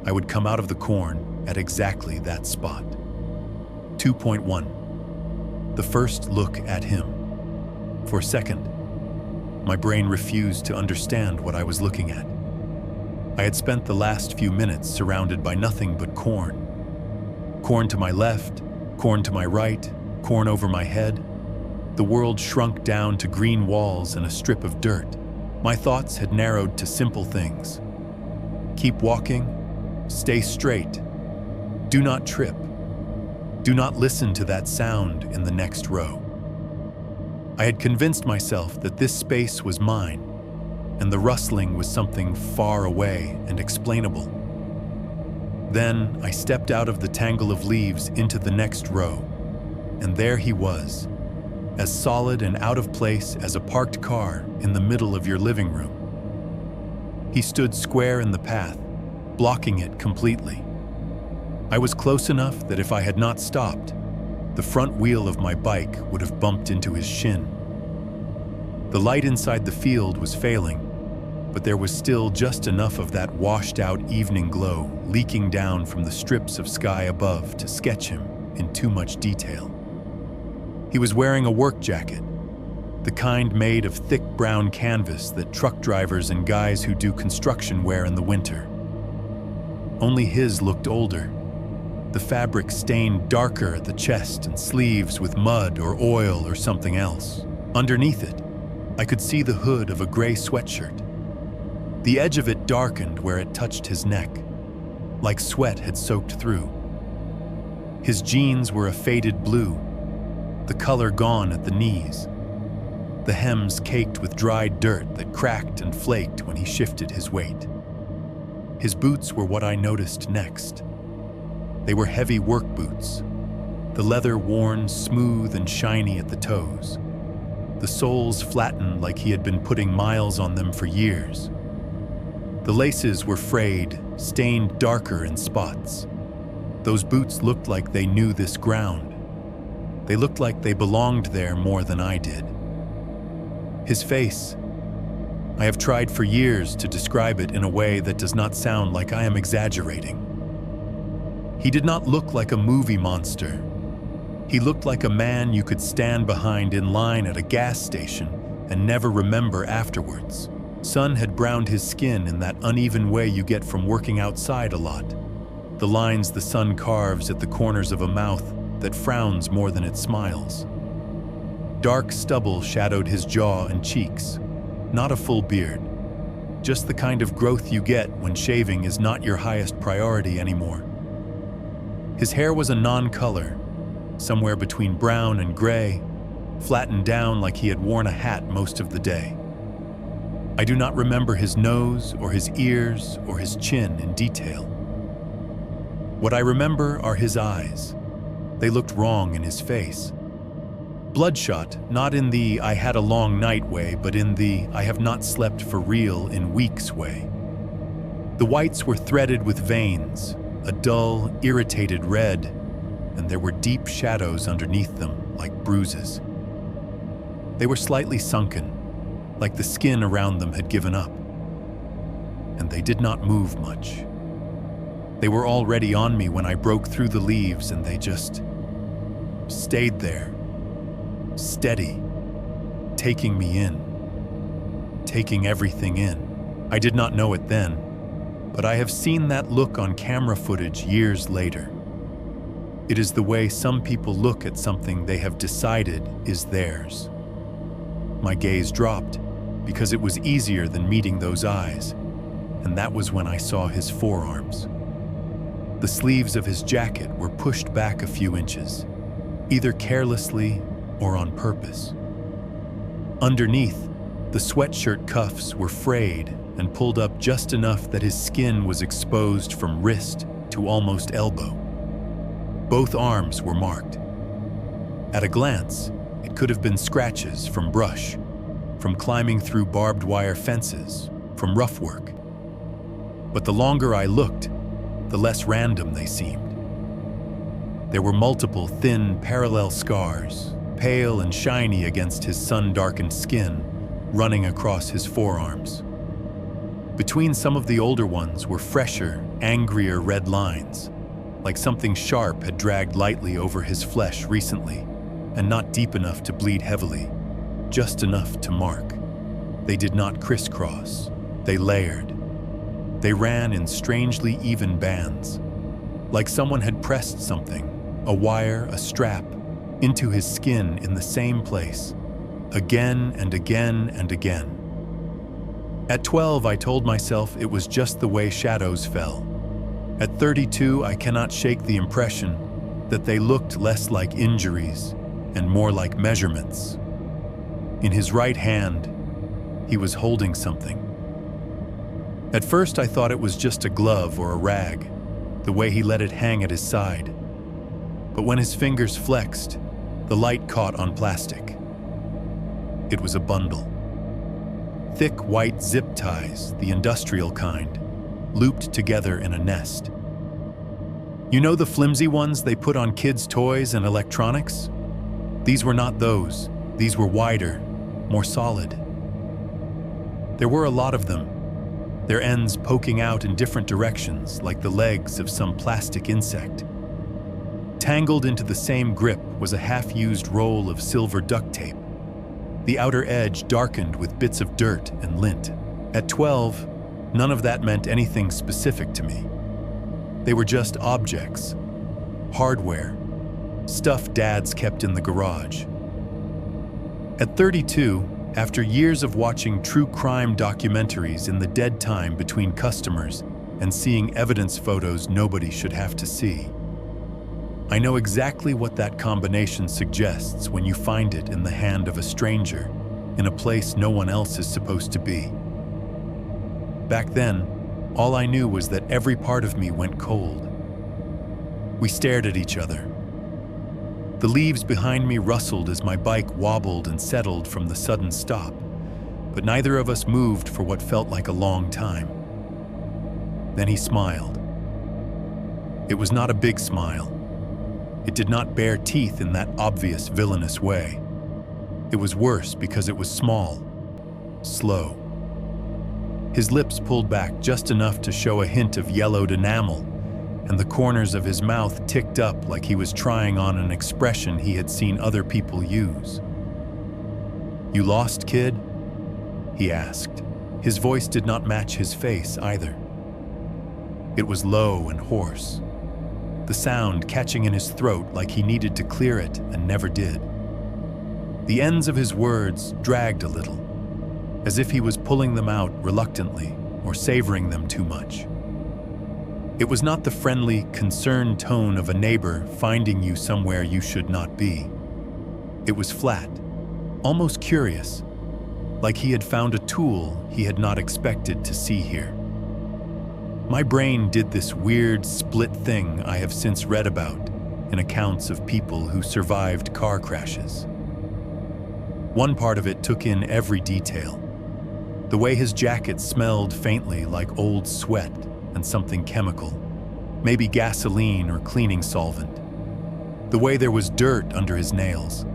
I would come out of the corn at exactly that spot. 2.1. The first look at him. For a second, my brain refused to understand what I was looking at. I had spent the last few minutes surrounded by nothing but corn. Corn to my left, corn to my right, corn over my head. The world shrunk down to green walls and a strip of dirt. My thoughts had narrowed to simple things. Keep walking, stay straight, do not trip, do not listen to that sound in the next row. I had convinced myself that this space was mine, and the rustling was something far away and explainable. Then I stepped out of the tangle of leaves into the next row, and there he was, as solid and out of place as a parked car in the middle of your living room. He stood square in the path, blocking it completely. I was close enough that if I had not stopped, the front wheel of my bike would have bumped into his shin. The light inside the field was failing, but there was still just enough of that washed-out evening glow leaking down from the strips of sky above to sketch him in too much detail. He was wearing a work jacket, the kind made of thick brown canvas that truck drivers and guys who do construction wear in the winter. Only his looked older. The fabric stained darker at the chest and sleeves with mud or oil or something else. Underneath it, I could see the hood of a gray sweatshirt. The edge of it darkened where it touched his neck, like sweat had soaked through. His jeans were a faded blue, the color gone at the knees. The hems caked with dried dirt that cracked and flaked when he shifted his weight. His boots were what I noticed next. They were heavy work boots, the leather worn smooth and shiny at the toes. The soles flattened like he had been putting miles on them for years. The laces were frayed, stained darker in spots. Those boots looked like they knew this ground. They looked like they belonged there more than I did. His face. I have tried for years to describe it in a way that does not sound like I am exaggerating. He did not look like a movie monster. He looked like a man you could stand behind in line at a gas station and never remember afterwards. Sun had browned his skin in that uneven way you get from working outside a lot. The lines the sun carves at the corners of a mouth that frowns more than it smiles. Dark stubble shadowed his jaw and cheeks, not a full beard, just the kind of growth you get when shaving is not your highest priority anymore. His hair was a non-color, somewhere between brown and gray, flattened down like he had worn a hat most of the day. I do not remember his nose or his ears or his chin in detail. What I remember are his eyes. They looked wrong in his face. Bloodshot, not in the I had a long night way, but in the I have not slept for real in weeks way. The whites were threaded with veins, a dull, irritated red, and there were deep shadows underneath them like bruises. They were slightly sunken, like the skin around them had given up. And they did not move much. They were already on me when I broke through the leaves, and they just stayed there, steady, taking me in, taking everything in. I did not know it then, but I have seen that look on camera footage years later. It is the way some people look at something they have decided is theirs. My gaze dropped because it was easier than meeting those eyes, and that was when I saw his forearms. The sleeves of his jacket were pushed back a few inches, either carelessly or on purpose. Underneath, the sweatshirt cuffs were frayed and pulled up just enough that his skin was exposed from wrist to almost elbow. Both arms were marked. At a glance, it could have been scratches from brush, from climbing through barbed wire fences, from rough work. But the longer I looked, the less random they seemed. There were multiple thin, parallel scars, pale and shiny against his sun-darkened skin, running across his forearms. Between some of the older ones were fresher, angrier red lines, like something sharp had dragged lightly over his flesh recently, and not deep enough to bleed heavily, just enough to mark. They did not crisscross, they layered. They ran in strangely even bands, like someone had pressed something, a wire, a strap, into his skin in the same place, again and again and again. At 12, I told myself it was just the way shadows fell. At 32, I cannot shake the impression that they looked less like injuries and more like measurements. In his right hand, he was holding something. At first, I thought it was just a glove or a rag, the way he let it hang at his side. But when his fingers flexed, the light caught on plastic. It was a bundle. Thick white zip ties, the industrial kind, looped together in a nest. You know the flimsy ones they put on kids' toys and electronics? These were not those. These were wider, more solid. There were a lot of them, their ends poking out in different directions like the legs of some plastic insect. Tangled into the same grip was a half-used roll of silver duct tape, the outer edge darkened with bits of dirt and lint. At 12, none of that meant anything specific to me. They were just objects, hardware, stuff dads kept in the garage. At 32, after years of watching true crime documentaries in the dead time between customers and seeing evidence photos nobody should have to see, I know exactly what that combination suggests when you find it in the hand of a stranger, in a place no one else is supposed to be. Back then, all I knew was that every part of me went cold. We stared at each other. The leaves behind me rustled as my bike wobbled and settled from the sudden stop, but neither of us moved for what felt like a long time. Then he smiled. It was not a big smile. It did not bare teeth in that obvious villainous way. It was worse because it was small, slow. His lips pulled back just enough to show a hint of yellowed enamel, and the corners of his mouth ticked up like he was trying on an expression he had seen other people use. "You lost, kid?" he asked. His voice did not match his face either. It was low and hoarse, the sound catching in his throat like he needed to clear it and never did. The ends of his words dragged a little, as if he was pulling them out reluctantly or savoring them too much. It was not the friendly, concerned tone of a neighbor finding you somewhere you should not be. It was flat, almost curious, like he had found a tool he had not expected to see here. My brain did this weird split thing I have since read about in accounts of people who survived car crashes. One part of it took in every detail. The way his jacket smelled faintly like old sweat and something chemical, maybe gasoline or cleaning solvent. The way there was dirt under his nails,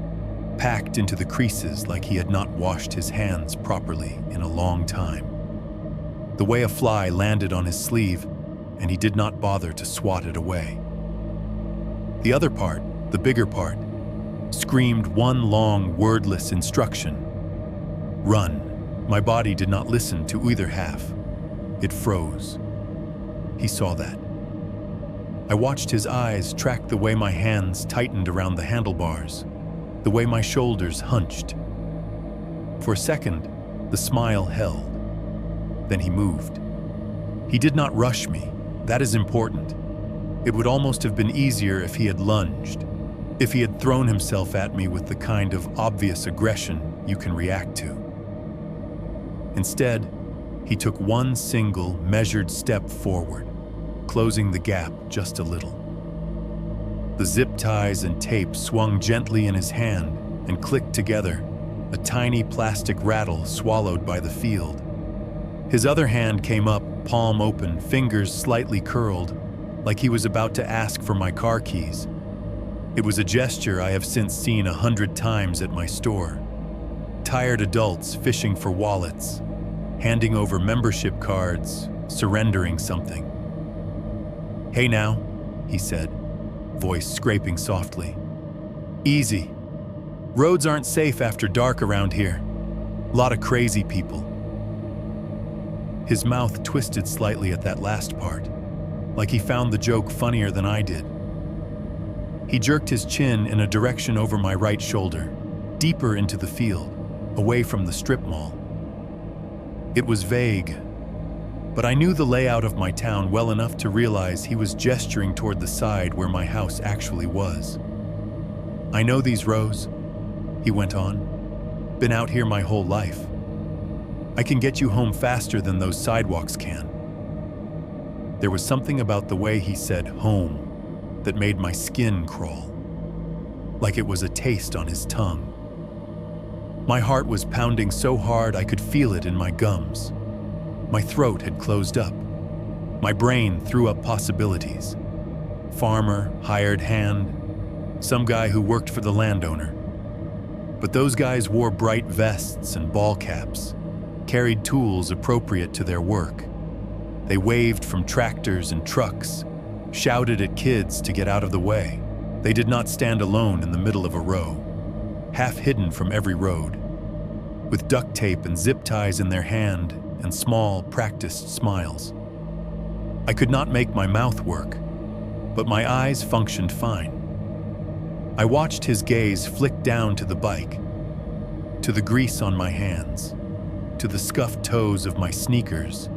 packed into the creases like he had not washed his hands properly in a long time. The way a fly landed on his sleeve and he did not bother to swat it away. The other part, the bigger part, screamed one long, wordless instruction. Run. My body did not listen to either half. It froze. He saw that. I watched his eyes track the way my hands tightened around the handlebars, the way my shoulders hunched. For a second, the smile held. Then he moved. He did not rush me. That is important. It would almost have been easier if he had lunged, if he had thrown himself at me with the kind of obvious aggression you can react to. Instead, he took one single, measured step forward, closing the gap just a little. The zip ties and tape swung gently in his hand and clicked together, a tiny plastic rattle swallowed by the field. His other hand came up, palm open, fingers slightly curled, like he was about to ask for my car keys. It was a gesture I have since seen 100 times at my store. Tired adults fishing for wallets, handing over membership cards, surrendering something. "Hey now," he said, voice scraping softly. "Easy. Roads aren't safe after dark around here. Lot of crazy people." His mouth twisted slightly at that last part, like he found the joke funnier than I did. He jerked his chin in a direction over my right shoulder, deeper into the field, away from the strip mall. It was vague, but I knew the layout of my town well enough to realize he was gesturing toward the side where my house actually was. "I know these rows," he went on. "Been out here my whole life. I can get you home faster than those sidewalks can." There was something about the way he said home that made my skin crawl, like it was a taste on his tongue. My heart was pounding so hard I could feel it in my gums. My throat had closed up. My brain threw up possibilities. Farmer, hired hand, some guy who worked for the landowner. But those guys wore bright vests and ball caps, carried tools appropriate to their work. They waved from tractors and trucks, shouted at kids to get out of the way. They did not stand alone in the middle of a row, half hidden from every road, with duct tape and zip ties in their hand and small, practiced smiles. I could not make my mouth work, but my eyes functioned fine. I watched his gaze flick down to the bike, to the grease on my hands, to the scuffed toes of my sneakers,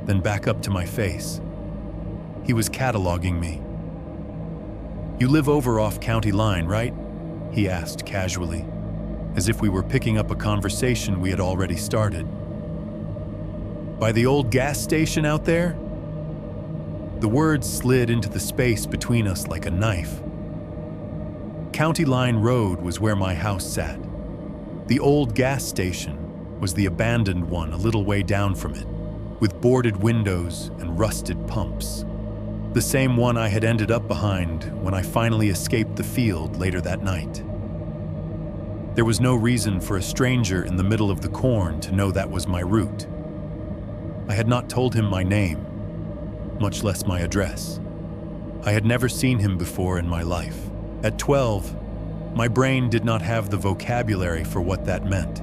then back up to my face. He was cataloging me. "You live over off County Line, right?" he asked casually, as if we were picking up a conversation we had already started. "By the old gas station out there?" The words slid into the space between us like a knife. County Line Road was where my house sat. The old gas station was the abandoned one a little way down from it, with boarded windows and rusted pumps. The same one I had ended up behind when I finally escaped the field later that night. There was no reason for a stranger in the middle of the corn to know that was my route. I had not told him my name, much less my address. I had never seen him before in my life. At 12, my brain did not have the vocabulary for what that meant.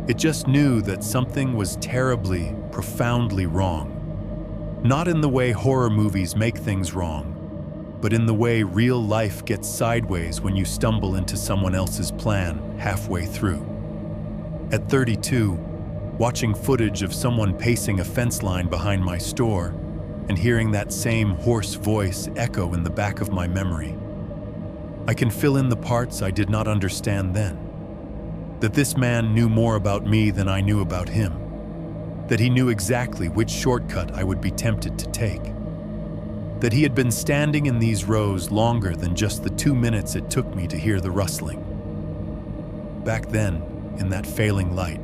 It just knew that something was terribly, profoundly wrong. Not in the way horror movies make things wrong, but in the way real life gets sideways when you stumble into someone else's plan halfway through. At 32, watching footage of someone pacing a fence line behind my store and hearing that same hoarse voice echo in the back of my memory, I can fill in the parts I did not understand then. That this man knew more about me than I knew about him. That he knew exactly which shortcut I would be tempted to take. That he had been standing in these rows longer than just the 2 minutes it took me to hear the rustling. Back then, in that failing light,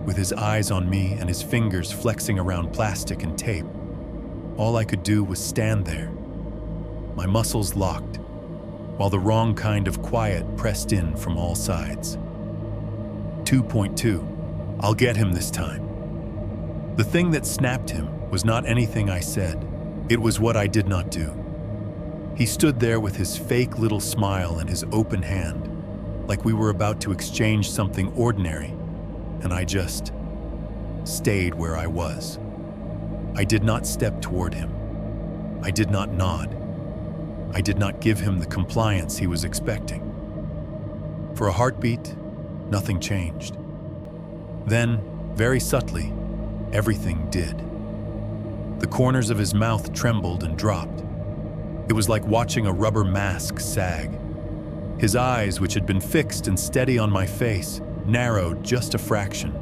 with his eyes on me and his fingers flexing around plastic and tape, all I could do was stand there, my muscles locked, while the wrong kind of quiet pressed in from all sides. 2.2. I'll get him this time. The thing that snapped him was not anything I said. It was what I did not do. He stood there with his fake little smile and his open hand, like we were about to exchange something ordinary, and I just stayed where I was. I did not step toward him. I did not nod. I did not give him the compliance he was expecting. For a heartbeat, nothing changed. Then, very subtly, everything did. The corners of his mouth trembled and dropped. It was like watching a rubber mask sag. His eyes, which had been fixed and steady on my face, narrowed just a fraction.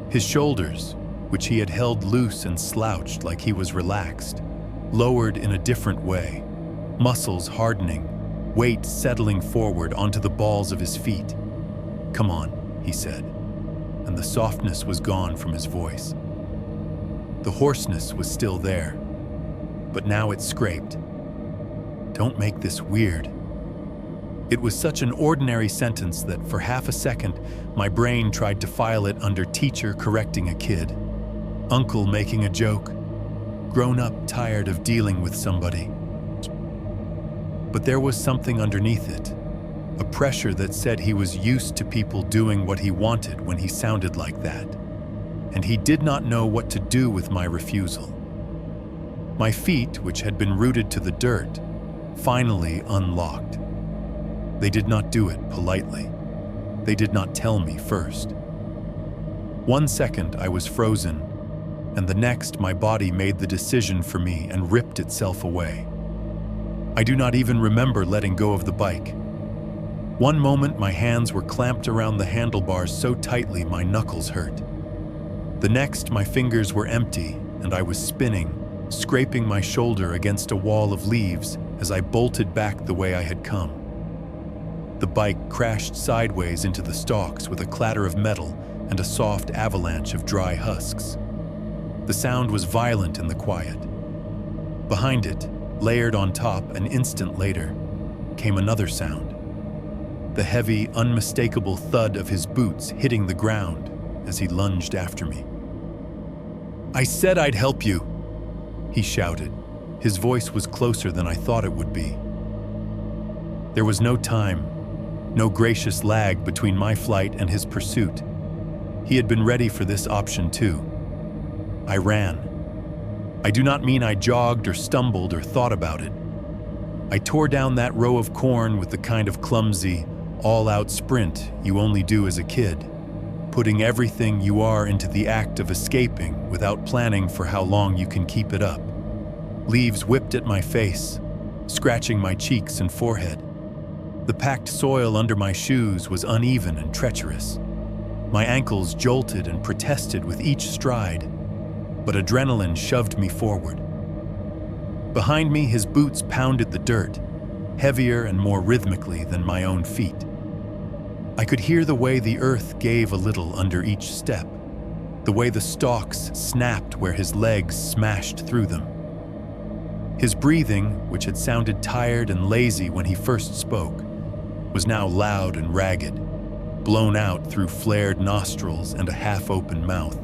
His shoulders, which he had held loose and slouched like he was relaxed, lowered in a different way, muscles hardening, weight settling forward onto the balls of his feet. "Come on," he said, and the softness was gone from his voice. The hoarseness was still there, but now it scraped. "Don't make this weird." It was such an ordinary sentence that for half a second, my brain tried to file it under teacher correcting a kid, uncle making a joke, grown up tired of dealing with somebody. But there was something underneath it, a pressure that said he was used to people doing what he wanted when he sounded like that, and he did not know what to do with my refusal. My feet, which had been rooted to the dirt, finally unlocked. They did not do it politely. They did not tell me first. 1 second I was frozen, and the next my body made the decision for me and ripped itself away. I do not even remember letting go of the bike. One moment my hands were clamped around the handlebars so tightly my knuckles hurt. The next my fingers were empty and I was spinning, scraping my shoulder against a wall of leaves as I bolted back the way I had come. The bike crashed sideways into the stalks with a clatter of metal and a soft avalanche of dry husks. The sound was violent in the quiet. Behind it, layered on top an instant later, came another sound. The heavy, unmistakable thud of his boots hitting the ground as he lunged after me. "I said I'd help you," he shouted. His voice was closer than I thought it would be. There was no time, no gracious lag between my flight and his pursuit. He had been ready for this option too. I ran. I do not mean I jogged or stumbled or thought about it. I tore down that row of corn with the kind of clumsy, all-out sprint you only do as a kid, putting everything you are into the act of escaping without planning for how long you can keep it up. Leaves whipped at my face, scratching my cheeks and forehead. The packed soil under my shoes was uneven and treacherous. My ankles jolted and protested with each stride, but adrenaline shoved me forward. Behind me, his boots pounded the dirt, heavier and more rhythmically than my own feet. I could hear the way the earth gave a little under each step, the way the stalks snapped where his legs smashed through them. His breathing, which had sounded tired and lazy when he first spoke, was now loud and ragged, blown out through flared nostrils and a half-open mouth.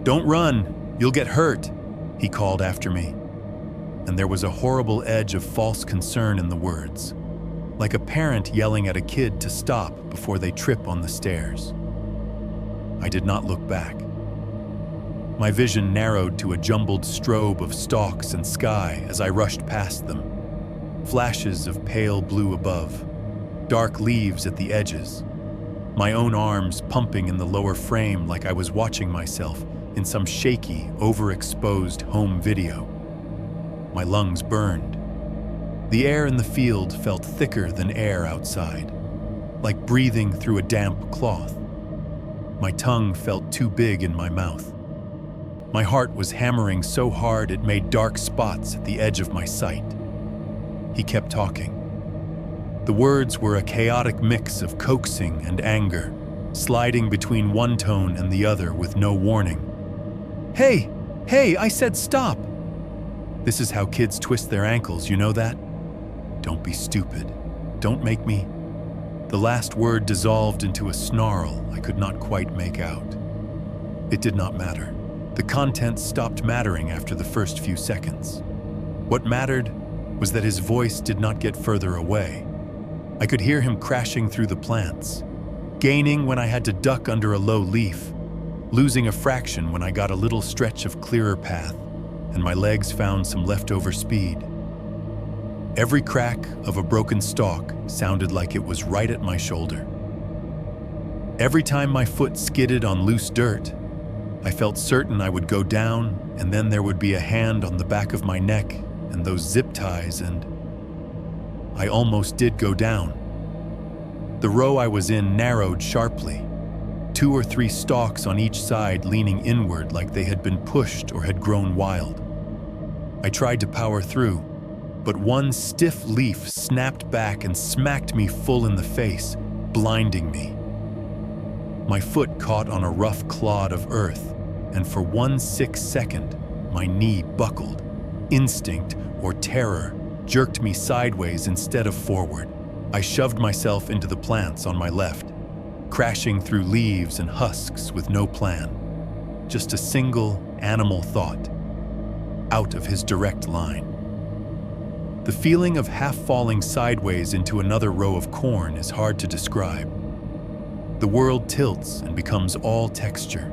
"Don't run, you'll get hurt," he called after me. And there was a horrible edge of false concern in the words, like a parent yelling at a kid to stop before they trip on the stairs. I did not look back. My vision narrowed to a jumbled strobe of stalks and sky as I rushed past them. Flashes of pale blue above, dark leaves at the edges, my own arms pumping in the lower frame like I was watching myself in some shaky, overexposed home video. My lungs burned. The air in the field felt thicker than air outside, like breathing through a damp cloth. My tongue felt too big in my mouth. My heart was hammering so hard it made dark spots at the edge of my sight. He kept talking. The words were a chaotic mix of coaxing and anger, sliding between one tone and the other with no warning. Hey, I said stop! This is how kids twist their ankles, you know that? Don't be stupid. Don't make me. The last word dissolved into a snarl I could not quite make out. It did not matter. The content stopped mattering after the first few seconds. What mattered was that his voice did not get further away. I could hear him crashing through the plants, gaining when I had to duck under a low leaf, losing a fraction when I got a little stretch of clearer path and my legs found some leftover speed. Every crack of a broken stalk sounded like it was right at my shoulder. Every time my foot skidded on loose dirt, I felt certain I would go down, and then there would be a hand on the back of my neck and those zip ties, and I almost did go down. The row I was in narrowed sharply, 2 or 3 stalks on each side leaning inward like they had been pushed or had grown wild. I tried to power through, but one stiff leaf snapped back and smacked me full in the face, blinding me. My foot caught on a rough clod of earth, and for 1 second, my knee buckled. Instinct, or terror, jerked me sideways instead of forward. I shoved myself into the plants on my left, crashing through leaves and husks with no plan. Just a single animal thought, out of his direct line. The feeling of half falling sideways into another row of corn is hard to describe. The world tilts and becomes all texture.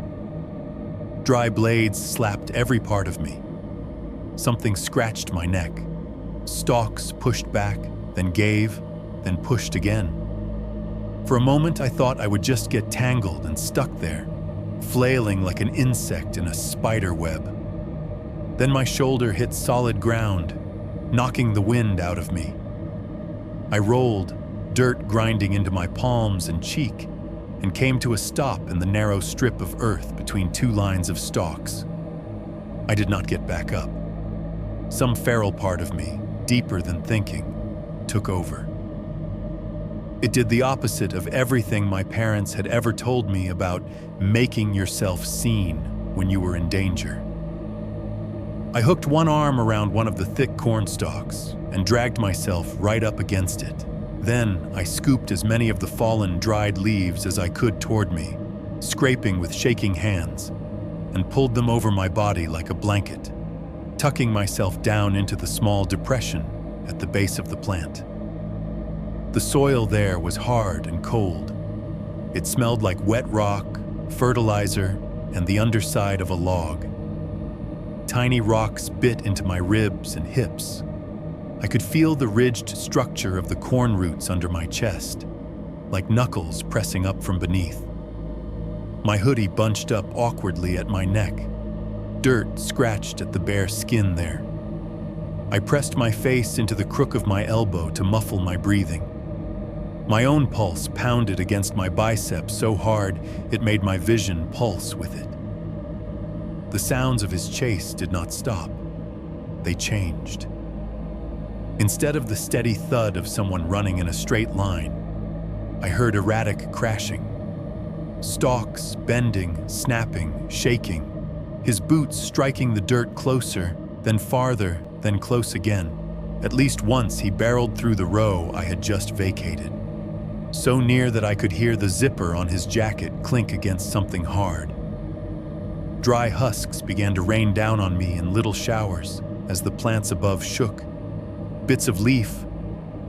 dry blades slapped every part of me. Something scratched my neck. Stalks pushed back, then gave, then pushed again. For a moment, I thought I would just get tangled and stuck there, flailing like an insect in a spider web. Then my shoulder hit solid ground, knocking the wind out of me. I rolled, dirt grinding into my palms and cheek, and came to a stop in the narrow strip of earth between two lines of stalks. I did not get back up. Some feral part of me, deeper than thinking, took over. It did the opposite of everything my parents had ever told me about making yourself seen when you were in danger. I hooked one arm around one of the thick corn stalks and dragged myself right up against it. Then I scooped as many of the fallen, dried leaves as I could toward me, scraping with shaking hands, and pulled them over my body like a blanket, tucking myself down into the small depression at the base of the plant. The soil there was hard and cold. It smelled like wet rock, fertilizer, and the underside of a log. Tiny rocks bit into my ribs and hips. I could feel the ridged structure of the corn roots under my chest, like knuckles pressing up from beneath. My hoodie bunched up awkwardly at my neck. Dirt scratched at the bare skin there. I pressed my face into the crook of my elbow to muffle my breathing. My own pulse pounded against my bicep so hard it made my vision pulse with it. The sounds of his chase did not stop. They changed. Instead of the steady thud of someone running in a straight line, I heard erratic crashing. Stalks bending, snapping, shaking. His boots striking the dirt closer, then farther, then close again. At least once he barreled through the row I had just vacated. So near that I could hear the zipper on his jacket clink against something hard. Dry husks began to rain down on me in little showers as the plants above shook. Bits of leaf,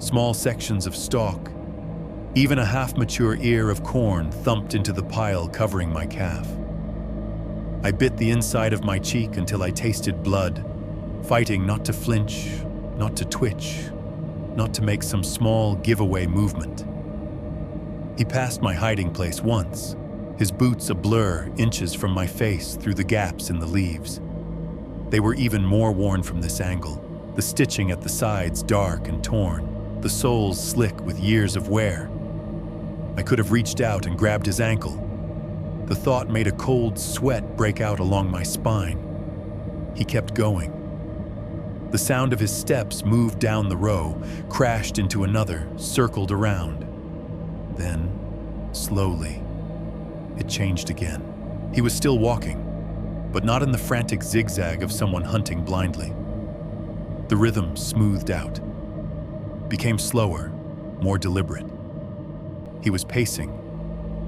small sections of stalk, even a half-mature ear of corn thumped into the pile covering my calf. I bit the inside of my cheek until I tasted blood, fighting not to flinch, not to twitch, not to make some small giveaway movement. He passed my hiding place once, his boots a blur inches from my face through the gaps in the leaves. They were even more worn from this angle, the stitching at the sides dark and torn, the soles slick with years of wear. I could have reached out and grabbed his ankle. The thought made a cold sweat break out along my spine. He kept going. The sound of his steps moved down the row, crashed into another, circled around. Then, slowly, it changed again. He was still walking, but not in the frantic zigzag of someone hunting blindly. The rhythm smoothed out, became slower, more deliberate. He was pacing.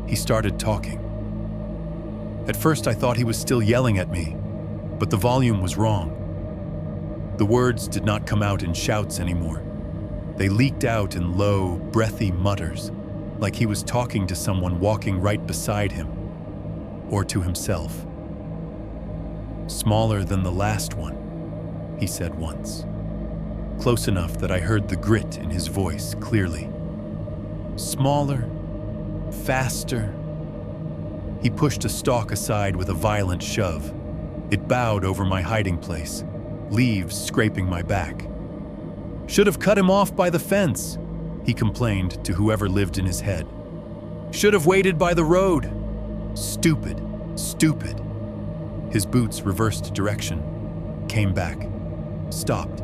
He started talking. At first I thought he was still yelling at me, but the volume was wrong. The words did not come out in shouts anymore. They leaked out in low, breathy mutters, like he was talking to someone walking right beside him, or to himself. "Smaller than the last one," he said once. Close enough that I heard the grit in his voice clearly. Smaller, faster. He pushed a stalk aside with a violent shove. It bowed over my hiding place, leaves scraping my back. "Should have cut him off by the fence," he complained to whoever lived in his head. "Should have waited by the road. Stupid, stupid." His boots reversed direction, came back, stopped.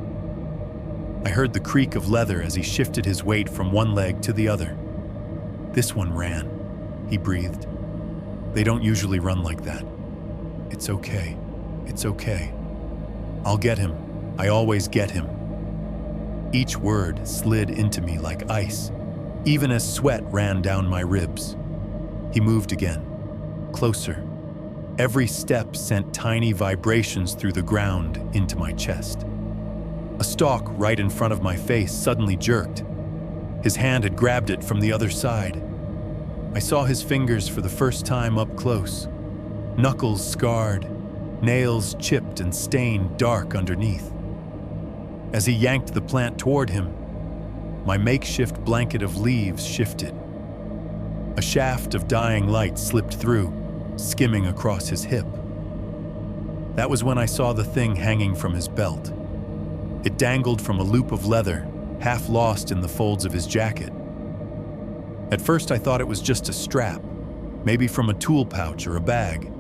I heard the creak of leather as he shifted his weight from one leg to the other. "This one ran," he breathed. "They don't usually run like that. It's okay. It's okay. I'll get him. I always get him." Each word slid into me like ice, even as sweat ran down my ribs. He moved again, closer. Every step sent tiny vibrations through the ground into my chest. A stalk right in front of my face suddenly jerked. His hand had grabbed it from the other side. I saw his fingers for the first time up close, knuckles scarred, nails chipped and stained dark underneath. As he yanked the plant toward him, my makeshift blanket of leaves shifted. A shaft of dying light slipped through, skimming across his hip. That was when I saw the thing hanging from his belt. It dangled from a loop of leather, half lost in the folds of his jacket. At first I thought it was just a strap, maybe from a tool pouch or a bag,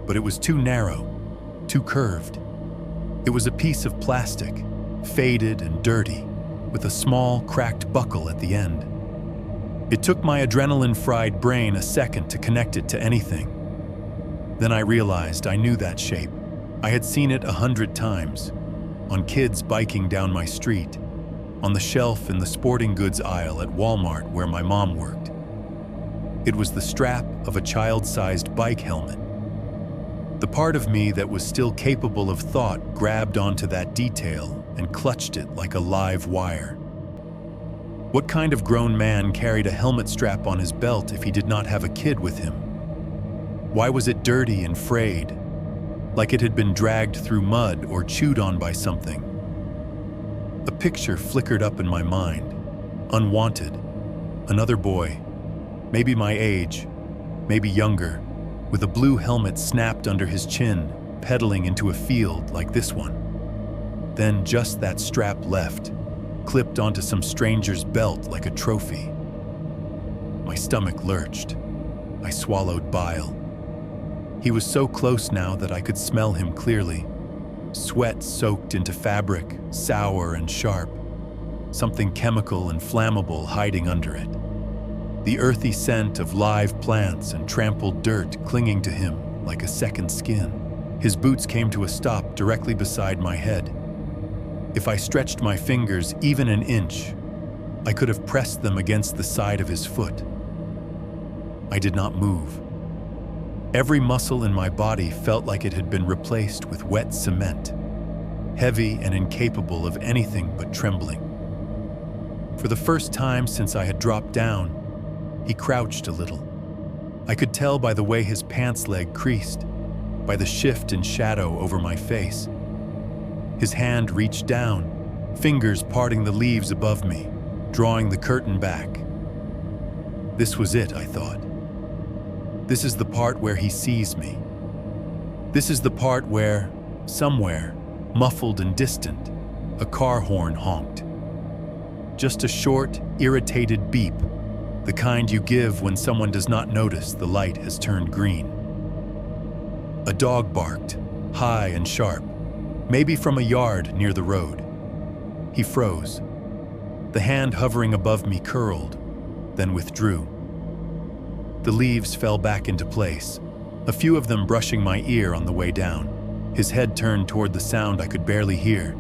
but it was too narrow, too curved. It was a piece of plastic, faded and dirty, with a small, cracked buckle at the end. It took my adrenaline-fried brain a second to connect it to anything. Then I realized I knew that shape. I had seen it 100 times, on kids biking down my street, on the shelf in the sporting goods aisle at Walmart where my mom worked. It was the strap of a child-sized bike helmet. The part of me that was still capable of thought grabbed onto that detail and clutched it like a live wire. What kind of grown man carried a helmet strap on his belt if he did not have a kid with him? Why was it dirty and frayed, like it had been dragged through mud or chewed on by something? A picture flickered up in my mind, unwanted. Another boy, maybe my age, maybe younger, with a blue helmet snapped under his chin, pedaling into a field like this one. Then just that strap left, clipped onto some stranger's belt like a trophy. My stomach lurched. I swallowed bile. He was so close now that I could smell him clearly. Sweat soaked into fabric, sour and sharp. Something chemical and flammable hiding under it. The earthy scent of live plants and trampled dirt clinging to him like a second skin. His boots came to a stop directly beside my head. If I stretched my fingers even an inch, I could have pressed them against the side of his foot. I did not move. Every muscle in my body felt like it had been replaced with wet cement, heavy and incapable of anything but trembling. For the first time since I had dropped down, he crouched a little. I could tell by the way his pants leg creased, by the shift in shadow over my face. His hand reached down, fingers parting the leaves above me, drawing the curtain back. This was it, I thought. This is the part where he sees me. This is the part where, somewhere, muffled and distant, a car horn honked. Just a short, irritated beep, the kind you give when someone does not notice the light has turned green. A dog barked, high and sharp, maybe from a yard near the road. He froze. The hand hovering above me curled, then withdrew. The leaves fell back into place, a few of them brushing my ear on the way down. His head turned toward the sound I could barely hear.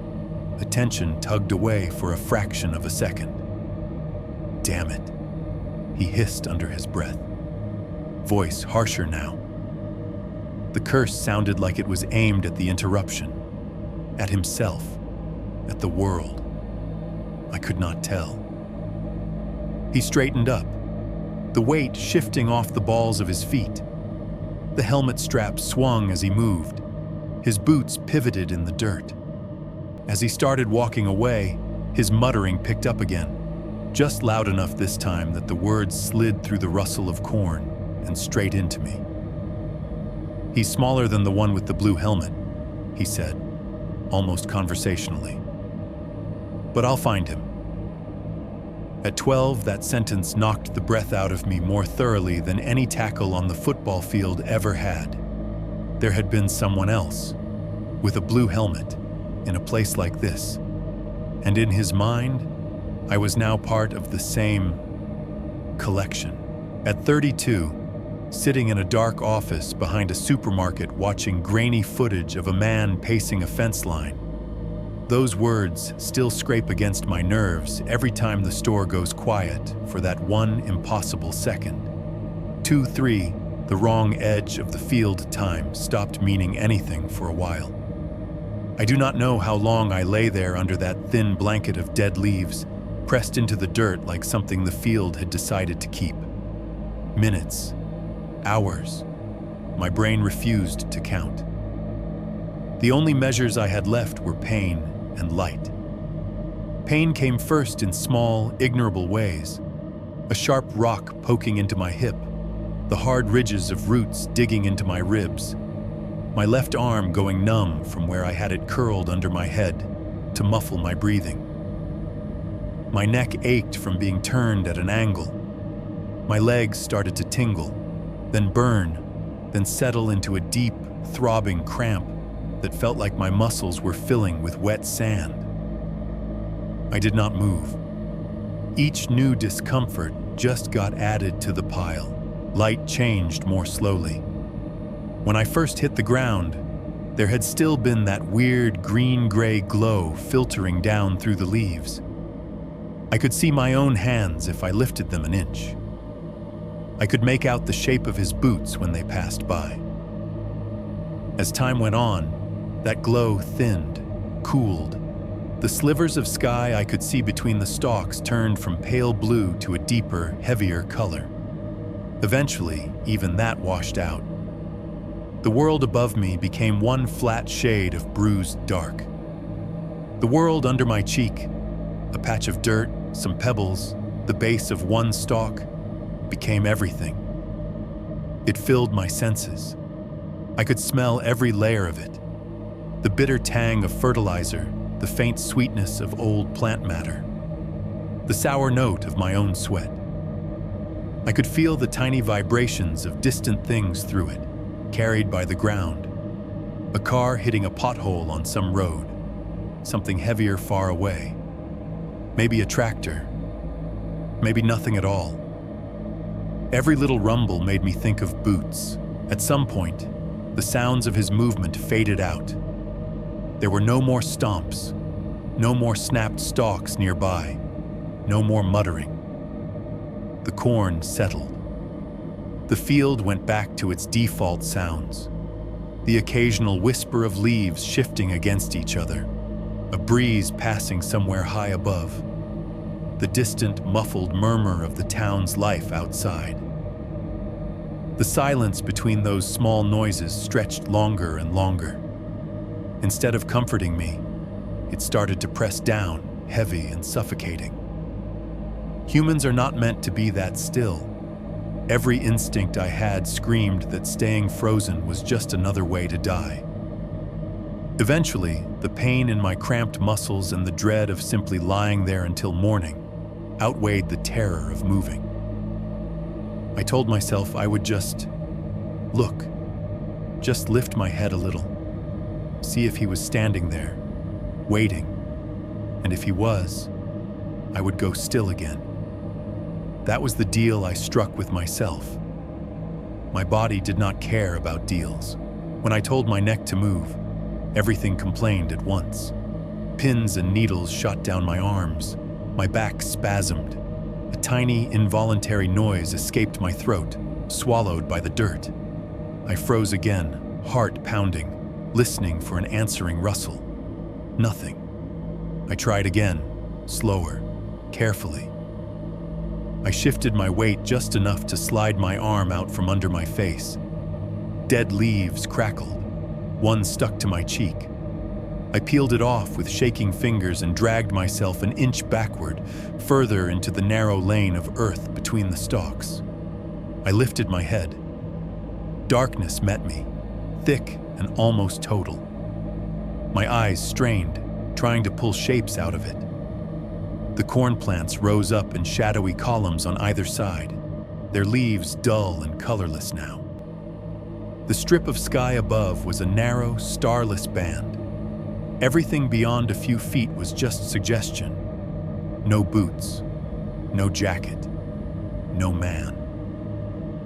Attention tugged away for a fraction of a second. Damn it, he hissed under his breath. Voice harsher now. The curse sounded like it was aimed at the interruption, at himself, at the world. I could not tell. He straightened up, the weight shifting off the balls of his feet. The helmet strap swung as he moved. His boots pivoted in the dirt. As he started walking away, his muttering picked up again, just loud enough this time that the words slid through the rustle of corn and straight into me. He's smaller than the one with the blue helmet, he said, almost conversationally. But I'll find him. At 12, that sentence knocked the breath out of me more thoroughly than any tackle on the football field ever had. There had been someone else, with a blue helmet, in a place like this. And in his mind, I was now part of the same collection. At 32, sitting in a dark office behind a supermarket watching grainy footage of a man pacing a fence line, those words still scrape against my nerves every time the store goes quiet for that one impossible second. 2-3, the wrong edge of the field time stopped meaning anything for a while. I do not know how long I lay there under that thin blanket of dead leaves, pressed into the dirt like something the field had decided to keep. Minutes, hours. My brain refused to count. The only measures I had left were pain and light. Pain came first in small, ignorable ways. A sharp rock poking into my hip, the hard ridges of roots digging into my ribs, my left arm going numb from where I had it curled under my head to muffle my breathing. My neck ached from being turned at an angle. My legs started to tingle, then burn, then settle into a deep, throbbing cramp that felt like my muscles were filling with wet sand. I did not move. Each new discomfort just got added to the pile. Light changed more slowly. When I first hit the ground, there had still been that weird green-gray glow filtering down through the leaves. I could see my own hands if I lifted them an inch. I could make out the shape of his boots when they passed by. As time went on, that glow thinned, cooled. The slivers of sky I could see between the stalks turned from pale blue to a deeper, heavier color. Eventually, even that washed out. The world above me became one flat shade of bruised dark. The world under my cheek, a patch of dirt, some pebbles, the base of one stalk, became everything. It filled my senses. I could smell every layer of it. The bitter tang of fertilizer, the faint sweetness of old plant matter, the sour note of my own sweat. I could feel the tiny vibrations of distant things through it, carried by the ground. A car hitting a pothole on some road, something heavier far away. Maybe a tractor, maybe nothing at all. Every little rumble made me think of boots. At some point, the sounds of his movement faded out. There were no more stomps, no more snapped stalks nearby, no more muttering. The corn settled. The field went back to its default sounds. The occasional whisper of leaves shifting against each other, a breeze passing somewhere high above, the distant, muffled murmur of the town's life outside. The silence between those small noises stretched longer and longer. Instead of comforting me, it started to press down, heavy and suffocating. Humans are not meant to be that still. Every instinct I had screamed that staying frozen was just another way to die. Eventually, the pain in my cramped muscles and the dread of simply lying there until morning outweighed the terror of moving. I told myself I would just look, just lift my head a little, see if he was standing there, waiting, and if he was, I would go still again. That was the deal I struck with myself. My body did not care about deals. When I told my neck to move, everything complained at once. Pins and needles shot down my arms. My back spasmed. A tiny, involuntary noise escaped my throat, swallowed by the dirt. I froze again, heart pounding, listening for an answering rustle. Nothing. I tried again, slower, carefully. I shifted my weight just enough to slide my arm out from under my face. Dead leaves crackled. One stuck to my cheek. I peeled it off with shaking fingers and dragged myself an inch backward, further into the narrow lane of earth between the stalks. I lifted my head. Darkness met me, thick and almost total. My eyes strained, trying to pull shapes out of it. The corn plants rose up in shadowy columns on either side, their leaves dull and colorless now. The strip of sky above was a narrow, starless band. Everything beyond a few feet was just suggestion. No boots, no jacket, no man.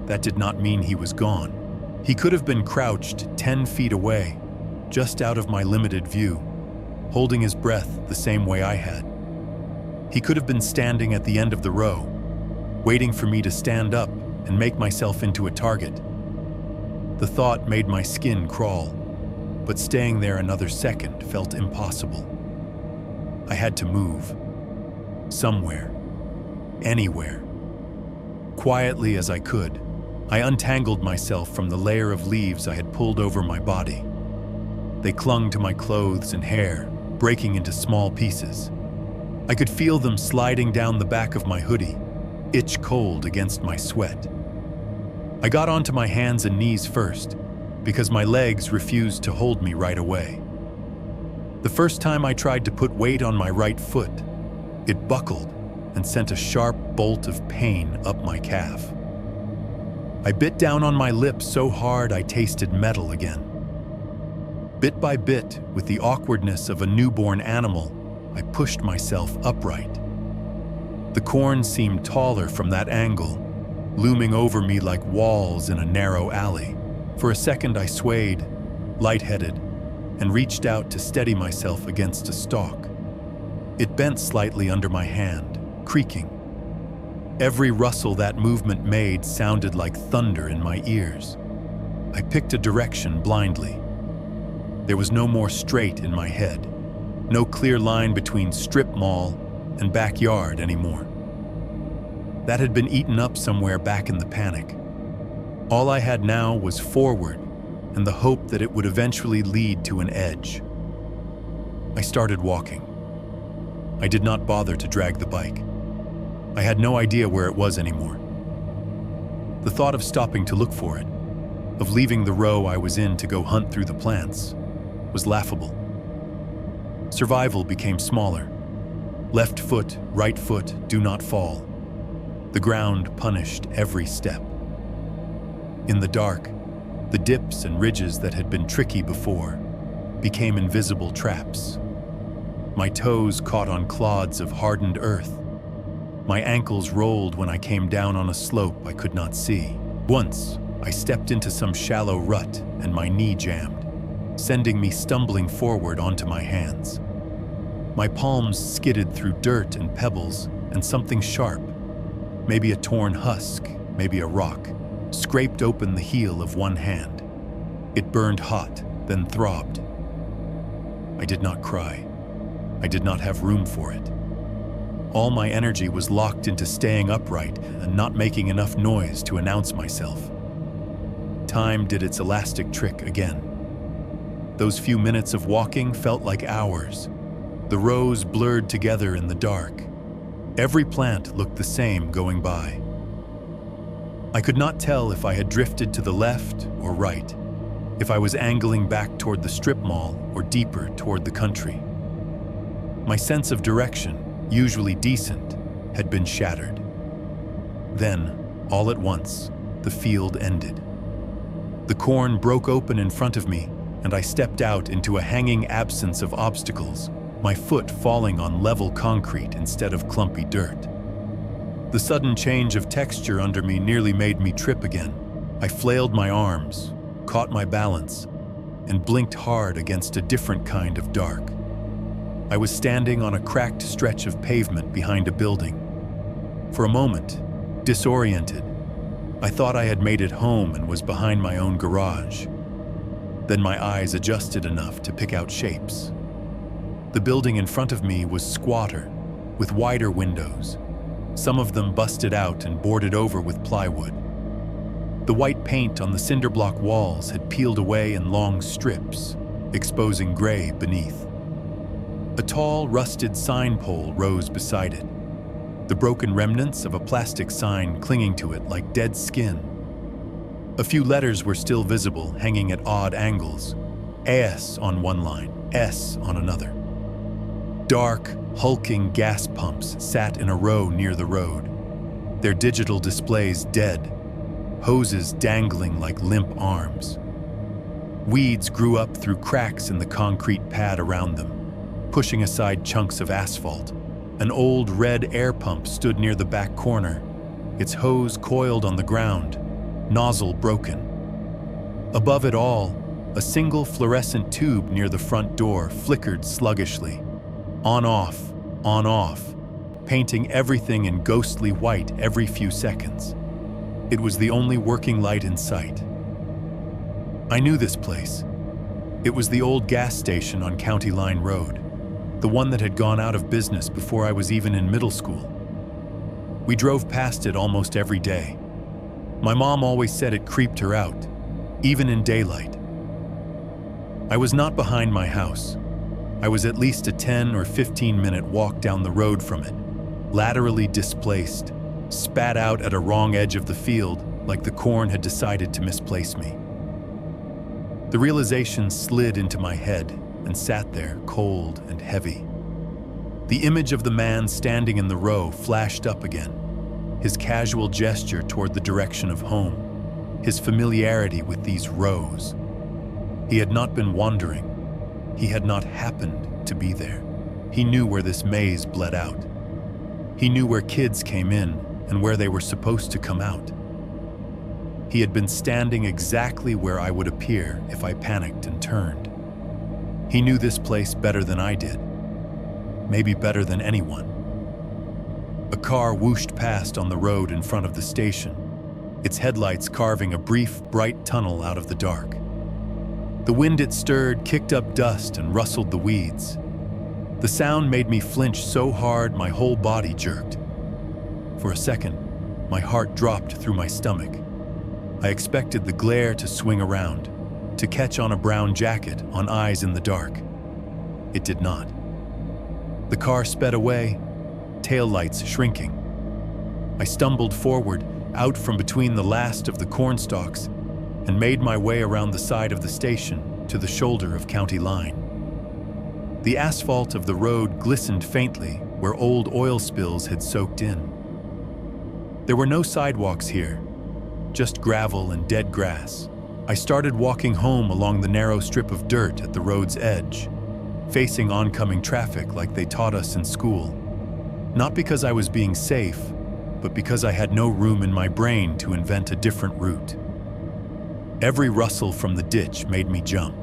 That did not mean he was gone. He could have been crouched 10 feet away, just out of my limited view, holding his breath the same way I had. He could have been standing at the end of the row, waiting for me to stand up and make myself into a target. The thought made my skin crawl, but staying there another second felt impossible. I had to move. Somewhere. Anywhere. Quietly as I could, I untangled myself from the layer of leaves I had pulled over my body. They clung to my clothes and hair, breaking into small pieces. I could feel them sliding down the back of my hoodie, itch cold against my sweat. I got onto my hands and knees first, because my legs refused to hold me right away. The first time I tried to put weight on my right foot, it buckled and sent a sharp bolt of pain up my calf. I bit down on my lips so hard I tasted metal again. Bit by bit, with the awkwardness of a newborn animal, I pushed myself upright. The corn seemed taller from that angle, looming over me like walls in a narrow alley. For a second I swayed, lightheaded, and reached out to steady myself against a stalk. It bent slightly under my hand, creaking. Every rustle that movement made sounded like thunder in my ears. I picked a direction blindly. There was no more straight in my head, no clear line between strip mall and backyard anymore. That had been eaten up somewhere back in the panic. All I had now was forward and the hope that it would eventually lead to an edge. I started walking. I did not bother to drag the bike. I had no idea where it was anymore. The thought of stopping to look for it, of leaving the row I was in to go hunt through the plants, was laughable. Survival became smaller. Left foot, right foot, do not fall. The ground punished every step. In the dark, the dips and ridges that had been tricky before became invisible traps. My toes caught on clods of hardened earth. My ankles rolled when I came down on a slope I could not see. Once, I stepped into some shallow rut and my knee jammed, sending me stumbling forward onto my hands. My palms skidded through dirt and pebbles, and something sharp, maybe a torn husk, maybe a rock, scraped open the heel of one hand. It burned hot, then throbbed. I did not cry. I did not have room for it. All my energy was locked into staying upright and not making enough noise to announce myself. Time did its elastic trick again. Those few minutes of walking felt like hours. The rows blurred together in the dark. Every plant looked the same going by. I could not tell if I had drifted to the left or right, if I was angling back toward the strip mall or deeper toward the country. My sense of direction, usually decent, had been shattered. Then, all at once, the field ended. The corn broke open in front of me, and I stepped out into a hanging absence of obstacles, my foot falling on level concrete instead of clumpy dirt. The sudden change of texture under me nearly made me trip again. I flailed my arms, caught my balance, and blinked hard against a different kind of dark. I was standing on a cracked stretch of pavement behind a building. For a moment, disoriented, I thought I had made it home and was behind my own garage. Then my eyes adjusted enough to pick out shapes. The building in front of me was squatter, with wider windows, some of them busted out and boarded over with plywood. The white paint on the cinder block walls had peeled away in long strips, exposing gray beneath. A tall, rusted sign pole rose beside it, the broken remnants of a plastic sign clinging to it like dead skin. A few letters were still visible, hanging at odd angles, AS on one line, S on another. Dark, hulking gas pumps sat in a row near the road, their digital displays dead, hoses dangling like limp arms. Weeds grew up through cracks in the concrete pad around them, pushing aside chunks of asphalt. An old red air pump stood near the back corner, its hose coiled on the ground, nozzle broken. Above it all, a single fluorescent tube near the front door flickered sluggishly. On off, painting everything in ghostly white every few seconds. It was the only working light in sight. I knew this place. It was the old gas station on County Line Road, the one that had gone out of business before I was even in middle school. We drove past it almost every day. My mom always said it creeped her out, even in daylight. I was not behind my house. I was at least a 10 or 15-minute walk down the road from it, laterally displaced, spat out at a wrong edge of the field like the corn had decided to misplace me. The realization slid into my head and sat there cold and heavy. The image of the man standing in the row flashed up again, his casual gesture toward the direction of home, his familiarity with these rows. He had not been wandering. He had not happened to be there. He knew where this maze bled out. He knew where kids came in and where they were supposed to come out. He had been standing exactly where I would appear if I panicked and turned. He knew this place better than I did, maybe better than anyone. A car whooshed past on the road in front of the station, its headlights carving a brief, bright tunnel out of the dark. The wind it stirred kicked up dust and rustled the weeds. The sound made me flinch so hard my whole body jerked. For a second, my heart dropped through my stomach. I expected the glare to swing around, to catch on a brown jacket, on eyes in the dark. It did not. The car sped away, taillights shrinking. I stumbled forward, out from between the last of the corn stalks, and made my way around the side of the station to the shoulder of County Line. The asphalt of the road glistened faintly where old oil spills had soaked in. There were no sidewalks here, just gravel and dead grass. I started walking home along the narrow strip of dirt at the road's edge, facing oncoming traffic like they taught us in school. Not because I was being safe, but because I had no room in my brain to invent a different route. Every rustle from the ditch made me jump.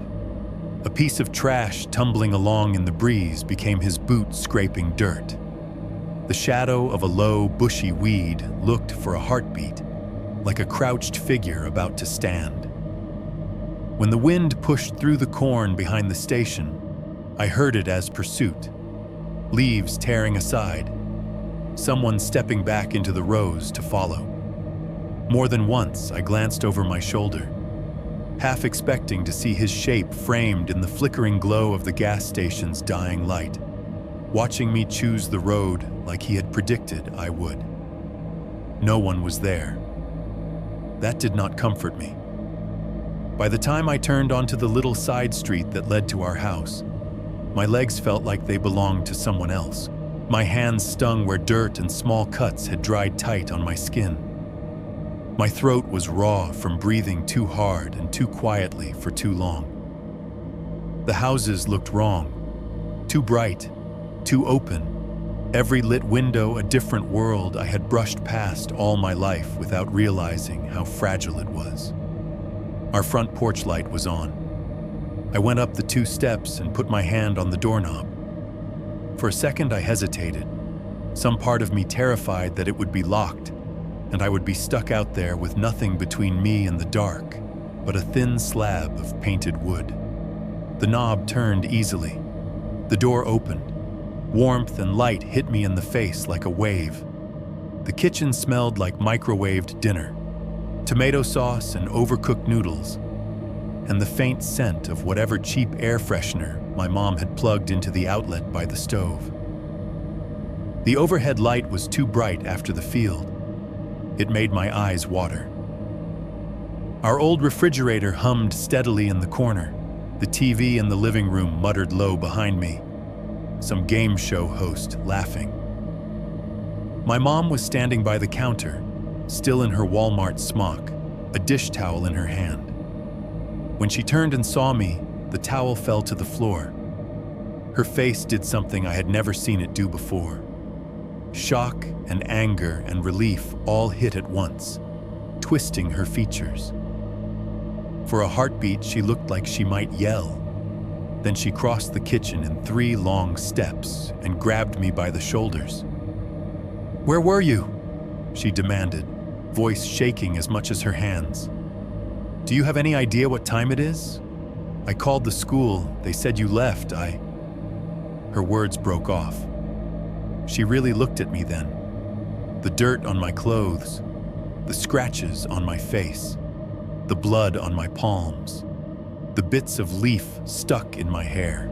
A piece of trash tumbling along in the breeze became his boot scraping dirt. The shadow of a low, bushy weed looked for a heartbeat, like a crouched figure about to stand. When the wind pushed through the corn behind the station, I heard it as pursuit. Leaves tearing aside, someone stepping back into the rows to follow. More than once, I glanced over my shoulder, half expecting to see his shape framed in the flickering glow of the gas station's dying light, watching me choose the road like he had predicted I would. No one was there. That did not comfort me. By the time I turned onto the little side street that led to our house, my legs felt like they belonged to someone else. My hands stung where dirt and small cuts had dried tight on my skin. My throat was raw from breathing too hard and too quietly for too long. The houses looked wrong, too bright, too open. Every lit window a different world I had brushed past all my life without realizing how fragile it was. Our front porch light was on. I went up the 2 steps and put my hand on the doorknob. For a second I hesitated, some part of me terrified that it would be locked, and I would be stuck out there with nothing between me and the dark but a thin slab of painted wood. The knob turned easily. The door opened. Warmth and light hit me in the face like a wave. The kitchen smelled like microwaved dinner, tomato sauce and overcooked noodles, and the faint scent of whatever cheap air freshener my mom had plugged into the outlet by the stove. The overhead light was too bright after the field. It made my eyes water. Our old refrigerator hummed steadily in the corner. The TV in the living room muttered low behind me, some game show host laughing. My mom was standing by the counter, still in her Walmart smock, a dish towel in her hand. When she turned and saw me, the towel fell to the floor. Her face did something I had never seen it do before. Shock and anger and relief all hit at once, twisting her features. For a heartbeat, she looked like she might yell. Then she crossed the kitchen in 3 long steps and grabbed me by the shoulders. "Where were you?" she demanded, voice shaking as much as her hands. "Do you have any idea what time it is? I called the school. They said you left. Her words broke off. She really looked at me then. The dirt on my clothes, the scratches on my face, the blood on my palms. the bits of leaf stuck in my hair.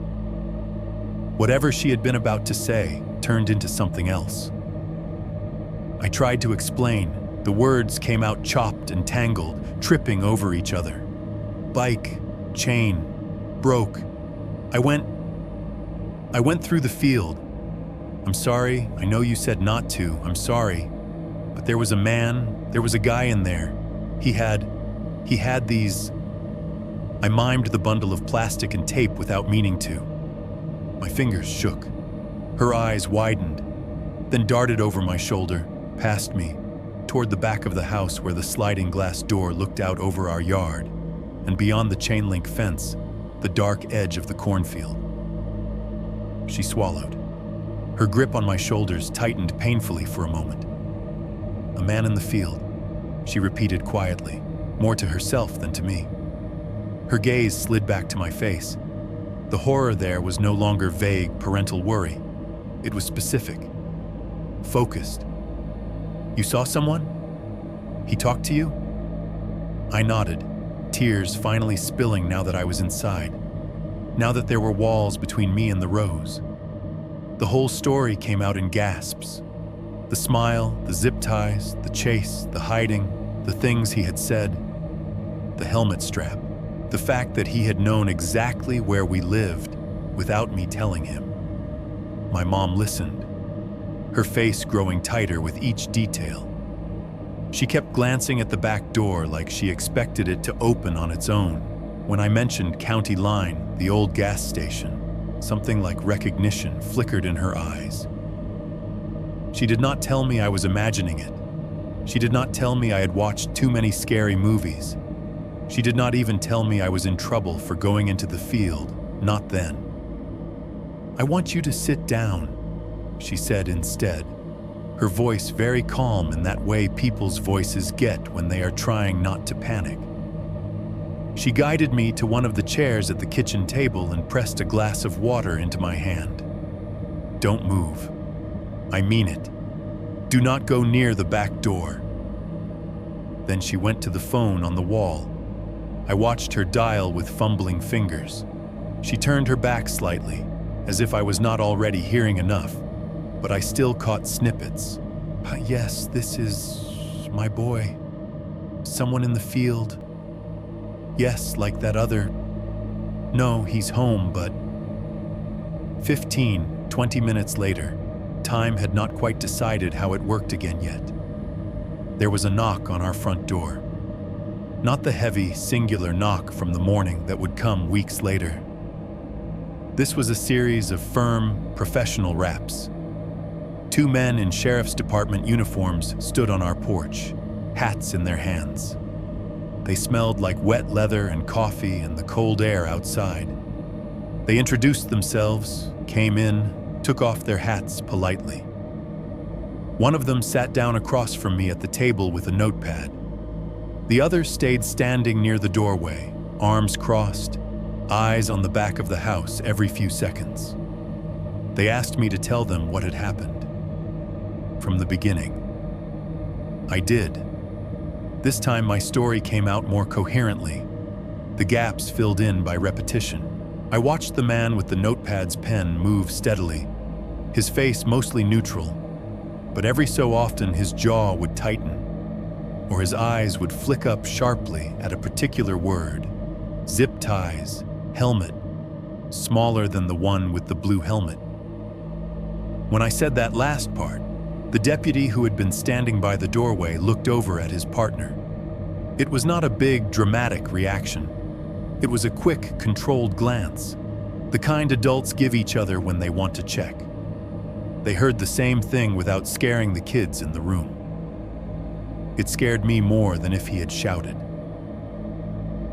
Whatever she had been about to say turned into something else. I tried to explain. The words came out chopped and tangled, tripping over each other. Bike, chain, broke. I went through the field. I'm sorry, I know you said not to, I'm sorry. But there was a guy in there. He had these. I mimed the bundle of plastic and tape without meaning to. My fingers shook. Her eyes widened, then darted over my shoulder, past me, toward the back of the house where the sliding glass door looked out over our yard, and beyond the chain-link fence, the dark edge of the cornfield. She swallowed. Her grip on my shoulders tightened painfully for a moment. A man in the field, she repeated quietly, more to herself than to me. Her gaze slid back to my face. The horror there was no longer vague parental worry. It was specific, focused. You saw someone? He talked to you? I nodded, tears finally spilling now that I was inside, now that there were walls between me and the rose. The whole story came out in gasps. The smile, the zip ties, the chase, the hiding, the things he had said, the helmet strap, the fact that he had known exactly where we lived without me telling him. My mom listened, her face growing tighter with each detail. She kept glancing at the back door like she expected it to open on its own. When I mentioned County Line, the old gas station, something like recognition flickered in her eyes. She did not tell me I was imagining it. She did not tell me I had watched too many scary movies. She did not even tell me I was in trouble for going into the field, not then. I want you to sit down, she said instead, her voice very calm in that way people's voices get when they are trying not to panic. She guided me to one of the chairs at the kitchen table and pressed a glass of water into my hand. Don't move. I mean it. Do not go near the back door. Then she went to the phone on the wall. I watched her dial with fumbling fingers. She turned her back slightly, as if I was not already hearing enough, but I still caught snippets. Yes, this is my boy. Someone in the field. Yes, like that other. No, he's home, but 20 minutes later, time had not quite decided how it worked again yet. There was a knock on our front door. Not the heavy, singular knock from the morning that would come weeks later. This was a series of firm, professional raps. 2 men in sheriff's department uniforms stood on our porch, hats in their hands. They smelled like wet leather and coffee and the cold air outside. They introduced themselves, came in, took off their hats politely. One of them sat down across from me at the table with a notepad. The other stayed standing near the doorway, arms crossed, eyes on the back of the house every few seconds. They asked me to tell them what had happened. From the beginning. I did. This time my story came out more coherently, the gaps filled in by repetition. I watched the man with the notepad's pen move steadily, his face mostly neutral, but every so often his jaw would tighten, or his eyes would flick up sharply at a particular word. Zip ties, helmet, smaller than the one with the blue helmet. When I said that last part, the deputy who had been standing by the doorway looked over at his partner. It was not a big, dramatic reaction. It was a quick, controlled glance, the kind adults give each other when they want to check. They heard the same thing without scaring the kids in the room. It scared me more than if he had shouted.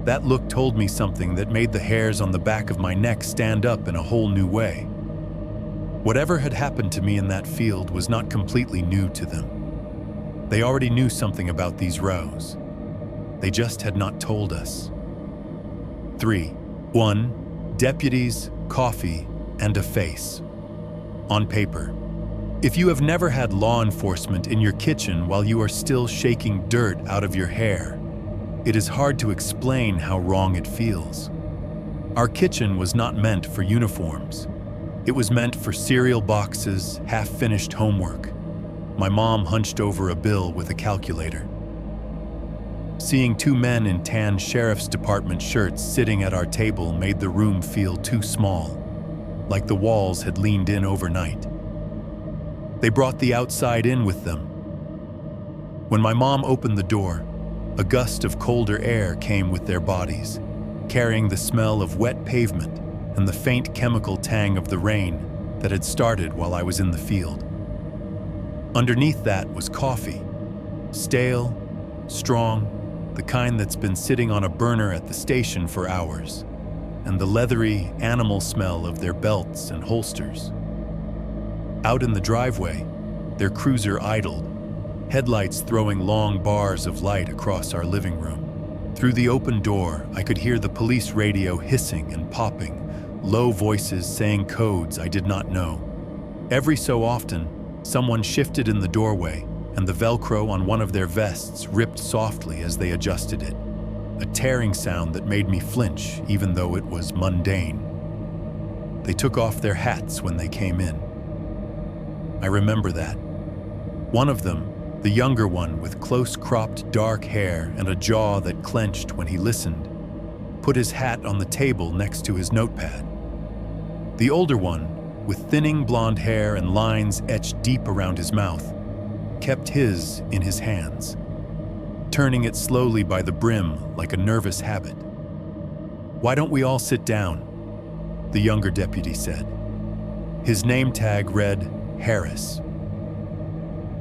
That look told me something that made the hairs on the back of my neck stand up in a whole new way. Whatever had happened to me in that field was not completely new to them. They already knew something about these rows. They just had not told us. 3. 1. Deputies, coffee, and a face. On paper. If you have never had law enforcement in your kitchen while you are still shaking dirt out of your hair, it is hard to explain how wrong it feels. Our kitchen was not meant for uniforms. It was meant for cereal boxes, half-finished homework. My mom hunched over a bill with a calculator. Seeing two men in tan sheriff's department shirts sitting at our table made the room feel too small, like the walls had leaned in overnight. They brought the outside in with them. When my mom opened the door, a gust of colder air came with their bodies, carrying the smell of wet pavement and the faint chemical tang of the rain that had started while I was in the field. Underneath that was coffee, stale, strong, the kind that's been sitting on a burner at the station for hours, and the leathery animal smell of their belts and holsters. Out in the driveway, their cruiser idled, headlights throwing long bars of light across our living room. Through the open door, I could hear the police radio hissing and popping, low voices saying codes I did not know. Every so often, someone shifted in the doorway, and the Velcro on one of their vests ripped softly as they adjusted it, a tearing sound that made me flinch even though it was mundane. They took off their hats when they came in. I remember that. One of them, the younger one with close-cropped dark hair and a jaw that clenched when he listened, put his hat on the table next to his notepad. The older one, with thinning blonde hair and lines etched deep around his mouth, kept his in his hands, turning it slowly by the brim like a nervous habit. "Why don't we all sit down?" the younger deputy said. His name tag read Harris.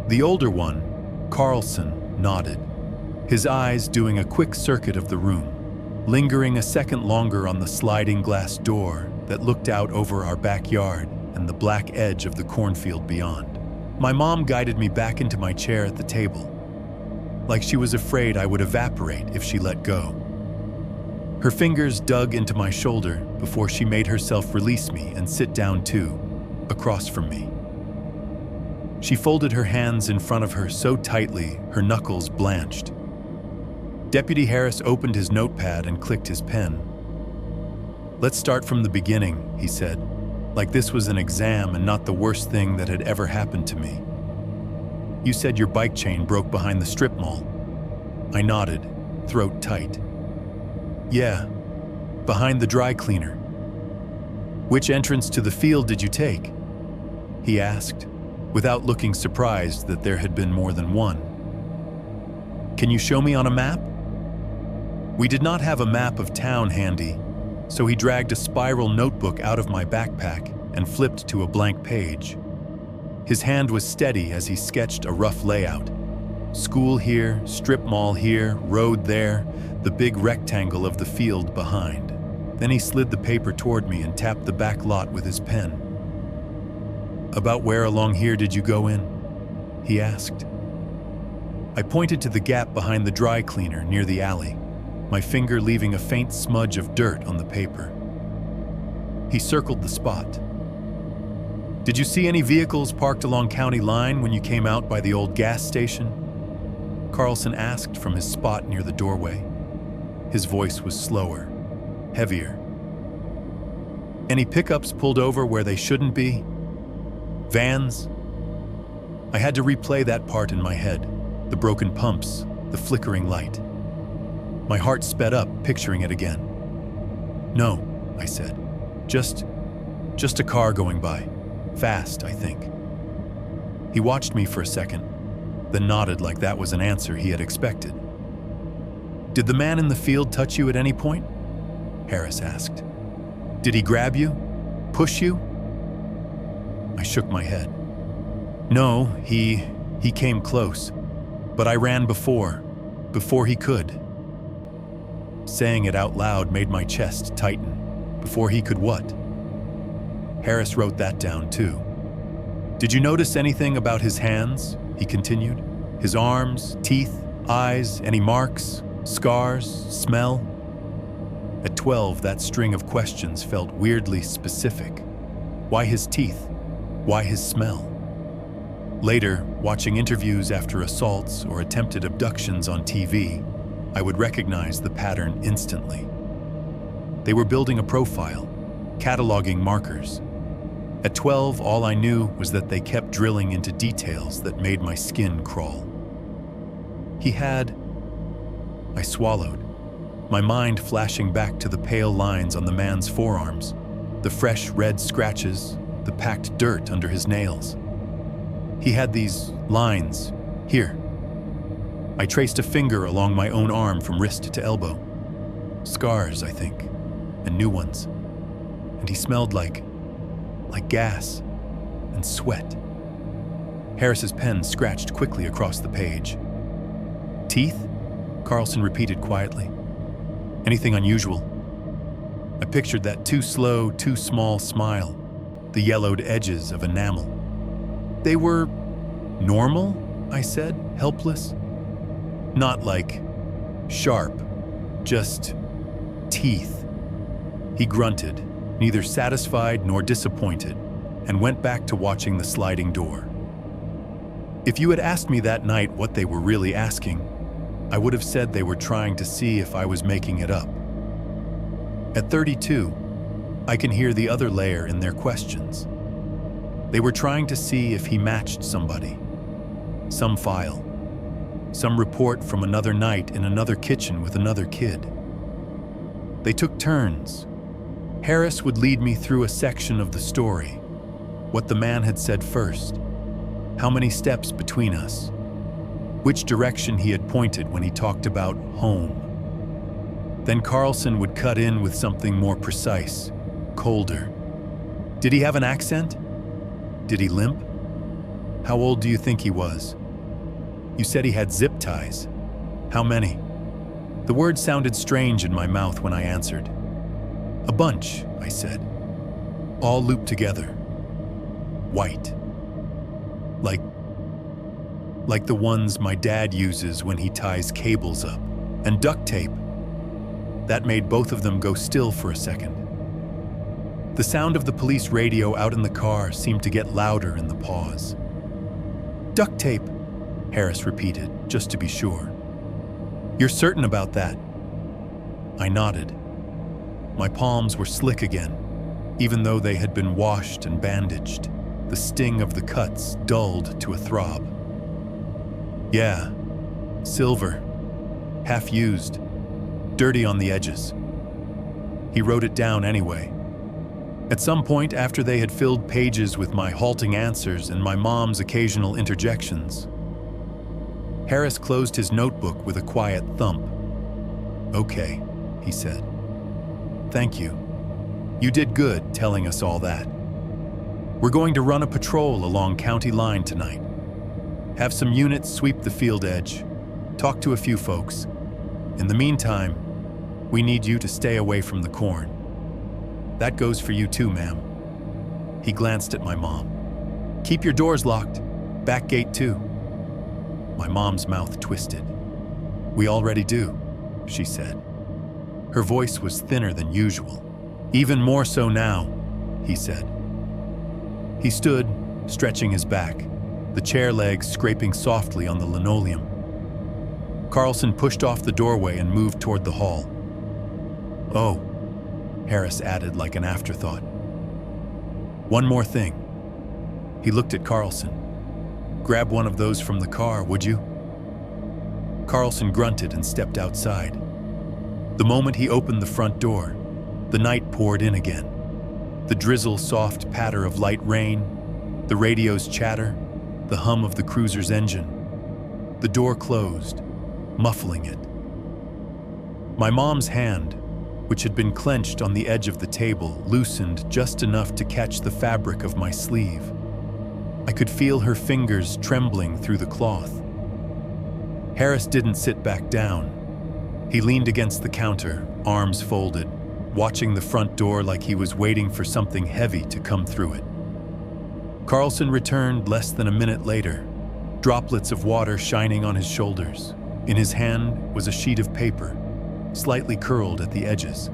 The older one, Carlson, nodded, his eyes doing a quick circuit of the room, lingering a second longer on the sliding glass door that looked out over our backyard and the black edge of the cornfield beyond. My mom guided me back into my chair at the table, like she was afraid I would evaporate if she let go. Her fingers dug into my shoulder before she made herself release me and sit down too, across from me. She folded her hands in front of her so tightly her knuckles blanched. Deputy Harris opened his notepad and clicked his pen. "Let's start from the beginning," he said, like this was an exam and not the worst thing that had ever happened to me. "You said your bike chain broke behind the strip mall." I nodded, throat tight. "Yeah, behind the dry cleaner." "Which entrance to the field did you take?" he asked, without looking surprised that there had been more than one. "Can you show me on a map?" We did not have a map of town handy, so he dragged a spiral notebook out of my backpack and flipped to a blank page. His hand was steady as he sketched a rough layout. School here, strip mall here, road there, the big rectangle of the field behind. Then he slid the paper toward me and tapped the back lot with his pen. "About where along here did you go in?" he asked. I pointed to the gap behind the dry cleaner near the alley, my finger leaving a faint smudge of dirt on the paper. He circled the spot. "Did you see any vehicles parked along County Line when you came out by the old gas station?" Carlson asked from his spot near the doorway. His voice was slower, heavier. "Any pickups pulled over where they shouldn't be? Vans?" I had to replay that part in my head, the broken pumps, the flickering light. My heart sped up, picturing it again. "No," I said. Just a car going by. Fast, I think." He watched me for a second, then nodded like that was an answer he had expected. "Did the man in the field touch you at any point?" Harris asked. "Did he grab you? Push you?" I shook my head. "No, he came close, but I ran before he could." Saying it out loud made my chest tighten. Before he could what? Harris wrote that down too. "Did you notice anything about his hands?" he continued. "His arms, teeth, eyes, any marks, scars, smell?" At 12, that string of questions felt weirdly specific. Why his teeth? Why his smell? Later, watching interviews after assaults or attempted abductions on TV, I would recognize the pattern instantly. They were building a profile, cataloging markers. At 12, all I knew was that they kept drilling into details that made my skin crawl. I swallowed, my mind flashing back to the pale lines on the man's forearms, the fresh red scratches, the packed dirt under his nails. He had these lines, here. I traced a finger along my own arm from wrist to elbow. Scars, I think, and new ones. And he smelled like gas and sweat. Harris's pen scratched quickly across the page. Teeth? Carlson repeated quietly. Anything unusual? I pictured that too slow, too small smile, the yellowed edges of enamel. They were normal, I said, helpless. Not like sharp, just teeth. He grunted, neither satisfied nor disappointed, and went back to watching the sliding door. If you had asked me that night what they were really asking, I would have said they were trying to see if I was making it up. At 32, I can hear the other layer in their questions. They were trying to see if he matched somebody, some file, some report from another night in another kitchen with another kid. They took turns. Harris would lead me through a section of the story, what the man had said first, how many steps between us, which direction he had pointed when he talked about home. Then Carlson would cut in with something more precise, colder. Did he have an accent? Did he limp? How old do you think he was? You said he had zip ties. How many? The word sounded strange in my mouth when I answered. A bunch, I said. All looped together. White. Like the ones my dad uses when he ties cables up. And duct tape. That made both of them go still for a second. The sound of the police radio out in the car seemed to get louder in the pause. Duct tape, Harris repeated, just to be sure. You're certain about that? I nodded. My palms were slick again, even though they had been washed and bandaged, the sting of the cuts dulled to a throb. Yeah, silver, half used, dirty on the edges. He wrote it down anyway. At some point after they had filled pages with my halting answers and my mom's occasional interjections, Harris closed his notebook with a quiet thump. Okay, he said. Thank you. You did good telling us all that. We're going to run a patrol along county line tonight. Have some units sweep the field edge. Talk to a few folks. In the meantime, we need you to stay away from the corn. That goes for you too, ma'am. He glanced at my mom. Keep your doors locked. Back gate too. My mom's mouth twisted. We already do, she said. Her voice was thinner than usual. Even more so now, he said. He stood, stretching his back, the chair legs scraping softly on the linoleum. Carlson pushed off the doorway and moved toward the hall. Oh, Harris added like an afterthought. One more thing. He looked at Carlson. Grab one of those from the car, would you? Carlson grunted and stepped outside. The moment he opened the front door, the night poured in again. The drizzle soft patter of light rain, the radio's chatter, the hum of the cruiser's engine. The door closed, muffling it. My mom's hand, which had been clenched on the edge of the table, loosened just enough to catch the fabric of my sleeve. I could feel her fingers trembling through the cloth. Harris didn't sit back down. He leaned against the counter, arms folded, watching the front door like he was waiting for something heavy to come through it. Carlson returned less than a minute later, droplets of water shining on his shoulders. In his hand was a sheet of paper, slightly curled at the edges.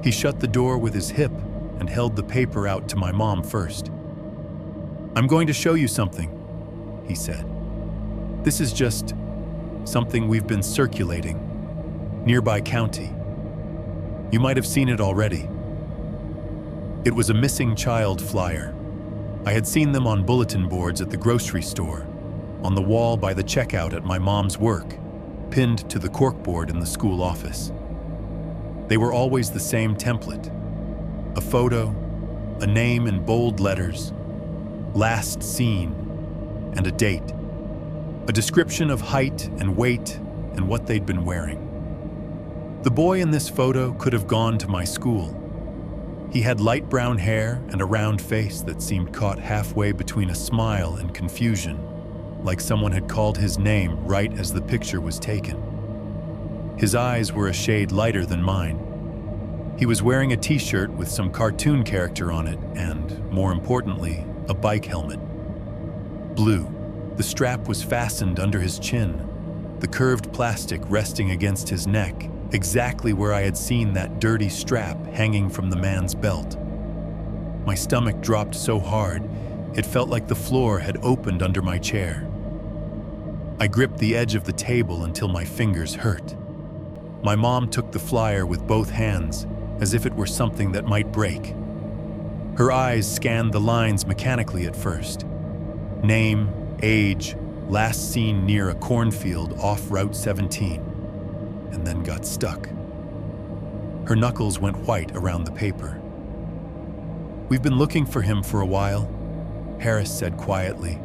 He shut the door with his hip and held the paper out to my mom first. I'm going to show you something, he said. This is just something we've been circulating. Nearby county. You might have seen it already. It was a missing child flyer. I had seen them on bulletin boards at the grocery store, on the wall by the checkout at my mom's work, pinned to the corkboard in the school office. They were always the same template: a photo, a name in bold letters, last seen, and a date. A description of height and weight and what they'd been wearing. The boy in this photo could have gone to my school. He had light brown hair and a round face that seemed caught halfway between a smile and confusion, like someone had called his name right as the picture was taken. His eyes were a shade lighter than mine. He was wearing a t-shirt with some cartoon character on it and, more importantly, a bike helmet. Blue. The strap was fastened under his chin, the curved plastic resting against his neck, exactly where I had seen that dirty strap hanging from the man's belt. My stomach dropped so hard, it felt like the floor had opened under my chair. I gripped the edge of the table until my fingers hurt. My mom took the flyer with both hands, as if it were something that might break. Her eyes scanned the lines mechanically at first. Name, age, last seen near a cornfield off Route 17, and then got stuck. Her knuckles went white around the paper. "We've been looking for him for a while," Harris said quietly,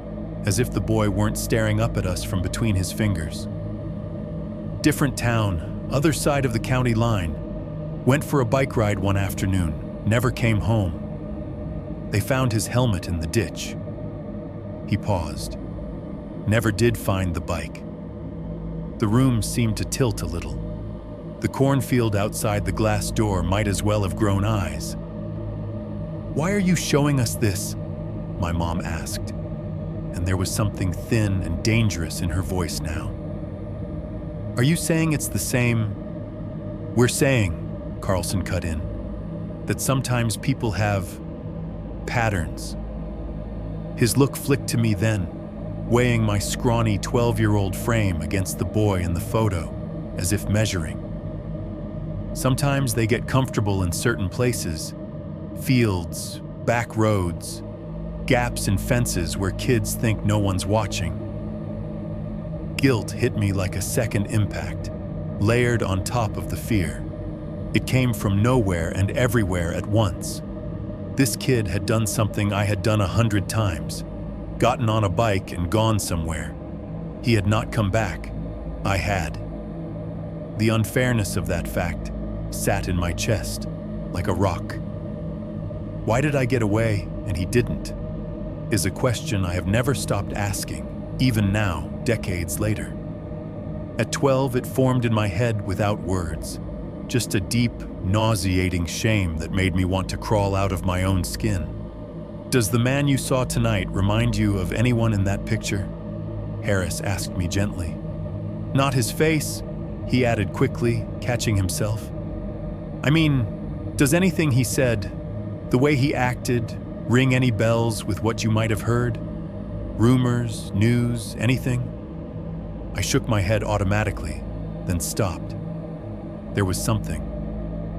as if the boy weren't staring up at us from between his fingers. "Different town, other side of the county line. Went for a bike ride one afternoon, never came home. They found his helmet in the ditch." He paused. "Never did find the bike." The room seemed to tilt a little. The cornfield outside the glass door might as well have grown eyes. "Why are you showing us this?" my mom asked, and there was something thin and dangerous in her voice now. "Are you saying it's the same?" "We're saying," Carlson cut in, "that sometimes people have patterns." His look flicked to me then, weighing my scrawny 12-year-old frame against the boy in the photo, as if measuring. "Sometimes they get comfortable in certain places, fields, back roads, gaps in fences where kids think no one's watching." Guilt hit me like a second impact, layered on top of the fear. It came from nowhere and everywhere at once. This kid had done something I had done 100 times, gotten on a bike and gone somewhere. He had not come back. I had. The unfairness of that fact sat in my chest like a rock. Why did I get away and he didn't? Is a question I have never stopped asking, even now, decades later. At 12, it formed in my head without words, just a deep, nauseating shame that made me want to crawl out of my own skin. "Does the man you saw tonight remind you of anyone in that picture?" Harris asked me gently. "Not his face," he added quickly, catching himself. "I mean, does anything he said, the way he acted, ring any bells with what you might have heard? Rumors, news, anything?" I shook my head automatically, then stopped. There was something.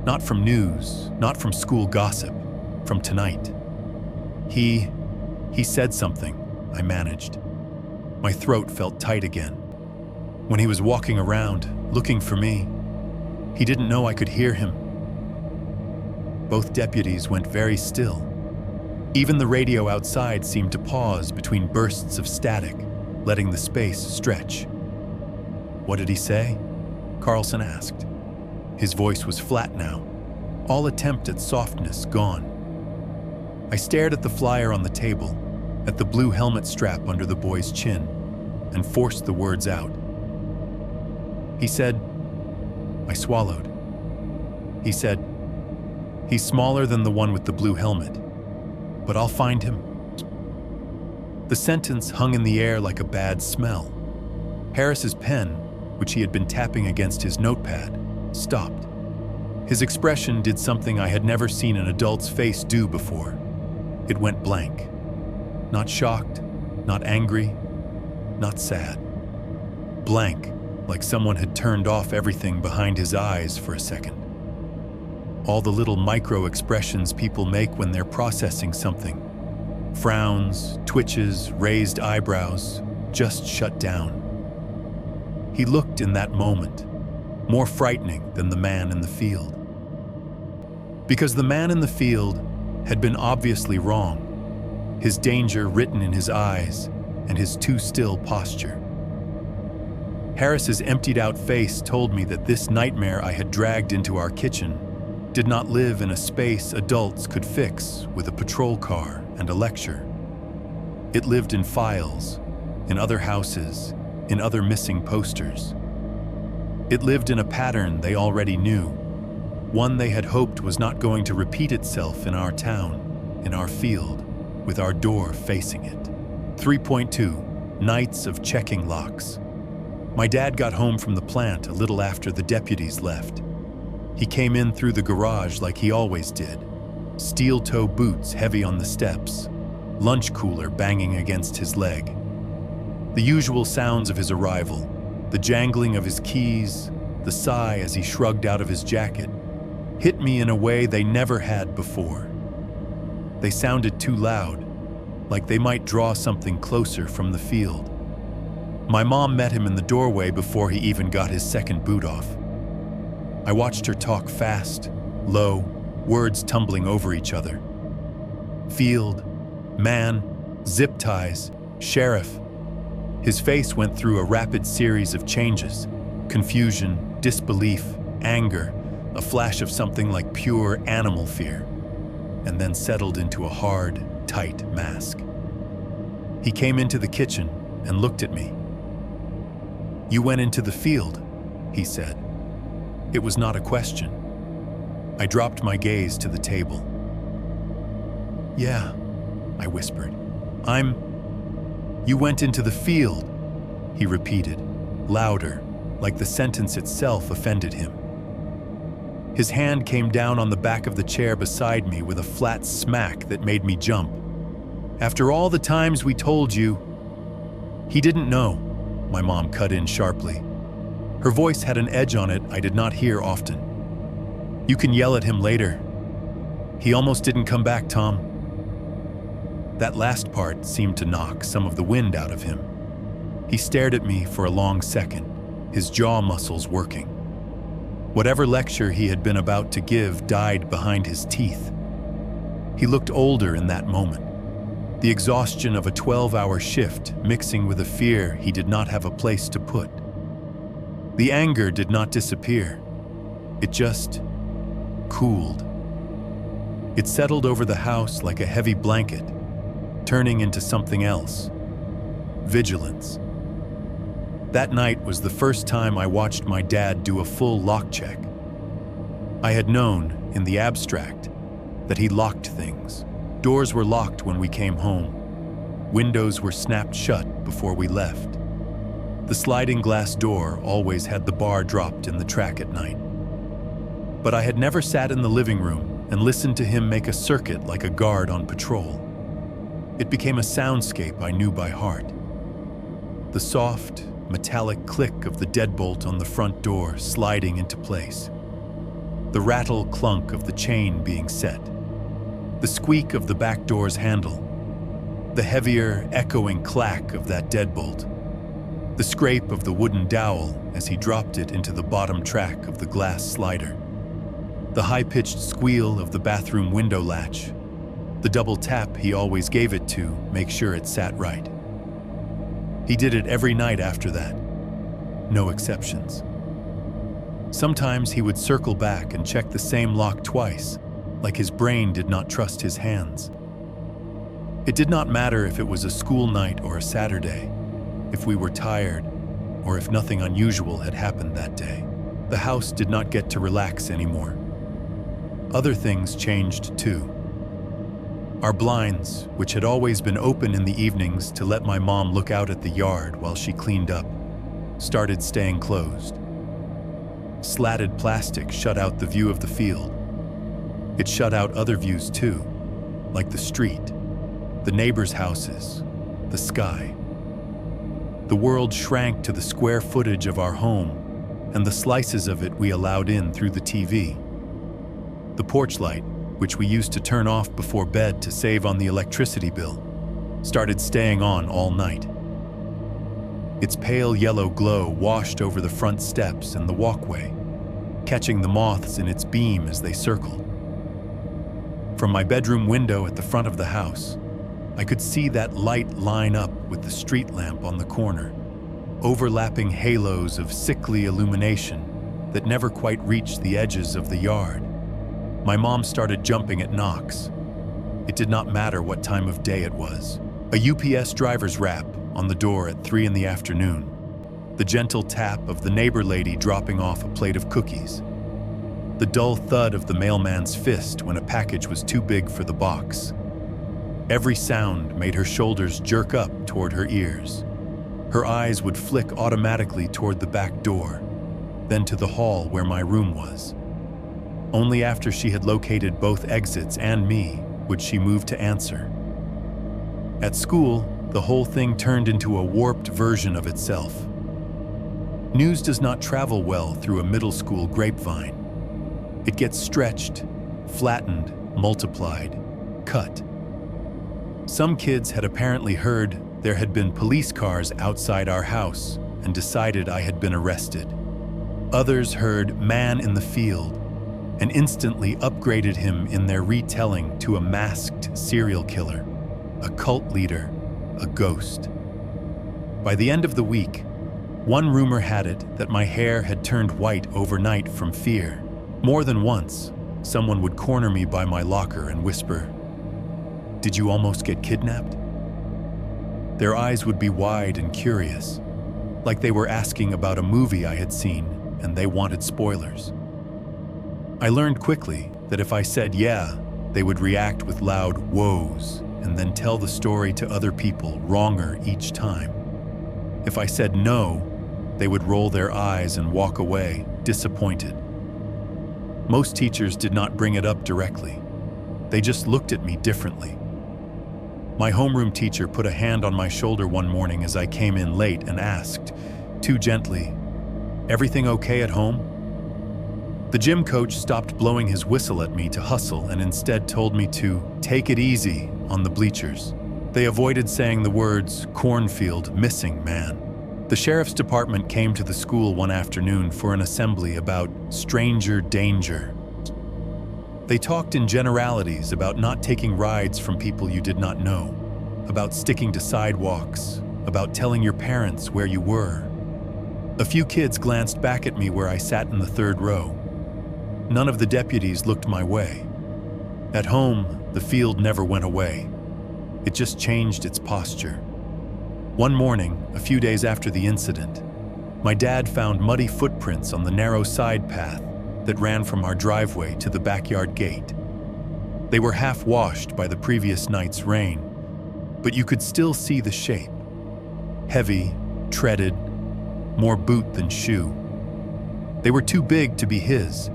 Not from news, not from school gossip, from tonight. He said something, I managed. My throat felt tight again. When he was walking around, looking for me, he didn't know I could hear him. Both deputies went very still. Even the radio outside seemed to pause between bursts of static, letting the space stretch. "What did he say?" Carlson asked. His voice was flat now, all attempt at softness gone. I stared at the flyer on the table, at the blue helmet strap under the boy's chin, and forced the words out. He said, I swallowed. He said, "He's smaller than the one with the blue helmet, but I'll find him." The sentence hung in the air like a bad smell. Harris's pen, which he had been tapping against his notepad, stopped. His expression did something I had never seen an adult's face do before. It went blank. Not shocked, not angry, not sad. Blank, like someone had turned off everything behind his eyes for a second. All the little micro expressions people make when they're processing something. Frowns, twitches, raised eyebrows, just shut down. He looked in that moment more frightening than the man in the field. Because the man in the field had been obviously wrong, his danger written in his eyes and his too still posture. Harris's emptied-out face told me that this nightmare I had dragged into our kitchen did not live in a space adults could fix with a patrol car and a lecture. It lived in files, in other houses, in other missing posters. It lived in a pattern they already knew, one they had hoped was not going to repeat itself in our town, in our field, with our door facing it. 3.2 Nights of Checking Locks. My dad got home from the plant a little after the deputies left. He came in through the garage like he always did, steel-toe boots heavy on the steps, lunch cooler banging against his leg. The usual sounds of his arrival, the jangling of his keys, the sigh as he shrugged out of his jacket, hit me in a way they never had before. They sounded too loud, like they might draw something closer from the field. My mom met him in the doorway before he even got his second boot off. I watched her talk fast, low, words tumbling over each other. Field, man, zip ties, sheriff. His face went through a rapid series of changes: confusion, disbelief, anger, a flash of something like pure animal fear, and then settled into a hard, tight mask. He came into the kitchen and looked at me. "You went into the field," he said. It was not a question. I dropped my gaze to the table. "Yeah," I whispered. You went into the field," he repeated, louder, like the sentence itself offended him. His hand came down on the back of the chair beside me with a flat smack that made me jump. "After all the times we told you—" "He didn't know," my mom cut in sharply. Her voice had an edge on it I did not hear often. "You can yell at him later. He almost didn't come back, Tom." That last part seemed to knock some of the wind out of him. He stared at me for a long second, his jaw muscles working. Whatever lecture he had been about to give died behind his teeth. He looked older in that moment, the exhaustion of a 12-hour shift mixing with a fear he did not have a place to put. The anger did not disappear. It just cooled. It settled over the house like a heavy blanket, turning into something else: vigilance. That night was the first time I watched my dad do a full lock check. I had known, in the abstract, that he locked things. Doors were locked when we came home. Windows were snapped shut before we left. The sliding glass door always had the bar dropped in the track at night. But I had never sat in the living room and listened to him make a circuit like a guard on patrol. It became a soundscape I knew by heart. The soft, metallic click of the deadbolt on the front door sliding into place. The rattle clunk of the chain being set. The squeak of the back door's handle. The heavier, echoing clack of that deadbolt. The scrape of the wooden dowel as he dropped it into the bottom track of the glass slider. The high-pitched squeal of the bathroom window latch. The double tap he always gave it to make sure it sat right. He did it every night after that. No exceptions. Sometimes he would circle back and check the same lock twice, like his brain did not trust his hands. It did not matter if it was a school night or a Saturday, if we were tired, or if nothing unusual had happened that day. The house did not get to relax anymore. Other things changed too. Our blinds, which had always been open in the evenings to let my mom look out at the yard while she cleaned up, started staying closed. Slatted plastic shut out the view of the field. It shut out other views too, like the street, the neighbors' houses, the sky. The world shrank to the square footage of our home and the slices of it we allowed in through the TV. The porch light, which we used to turn off before bed to save on the electricity bill, started staying on all night. Its pale yellow glow washed over the front steps and the walkway, catching the moths in its beam as they circled. From my bedroom window at the front of the house, I could see that light line up with the street lamp on the corner, overlapping halos of sickly illumination that never quite reached the edges of the yard. My mom started jumping at knocks. It did not matter what time of day it was. A UPS driver's rap on the door at 3 in the afternoon, the gentle tap of the neighbor lady dropping off a plate of cookies, the dull thud of the mailman's fist when a package was too big for the box. Every sound made her shoulders jerk up toward her ears. Her eyes would flick automatically toward the back door, then to the hall where my room was. Only after she had located both exits and me would she move to answer. At school, the whole thing turned into a warped version of itself. News does not travel well through a middle school grapevine. It gets stretched, flattened, multiplied, cut. Some kids had apparently heard there had been police cars outside our house and decided I had been arrested. Others heard "man in the field" and instantly upgraded him in their retelling to a masked serial killer, a cult leader, a ghost. By the end of the week, one rumor had it that my hair had turned white overnight from fear. More than once, someone would corner me by my locker and whisper, "Did you almost get kidnapped?" Their eyes would be wide and curious, like they were asking about a movie I had seen and they wanted spoilers. I learned quickly that if I said yeah, they would react with loud whoas and then tell the story to other people wronger each time. If I said no, they would roll their eyes and walk away, disappointed. Most teachers did not bring it up directly. They just looked at me differently. My homeroom teacher put a hand on my shoulder one morning as I came in late and asked, too gently, "Everything okay at home?" The gym coach stopped blowing his whistle at me to hustle and instead told me to take it easy on the bleachers. They avoided saying the words "Cornfield, missing man." The sheriff's department came to the school one afternoon for an assembly about stranger danger. They talked in generalities about not taking rides from people you did not know, about sticking to sidewalks, about telling your parents where you were. A few kids glanced back at me where I sat in the third row. None of the deputies looked my way. At home, the field never went away. It just changed its posture. One morning, a few days after the incident, my dad found muddy footprints on the narrow side path that ran from our driveway to the backyard gate. They were half washed by the previous night's rain, but you could still see the shape. Heavy, treaded, more boot than shoe. They were too big to be his.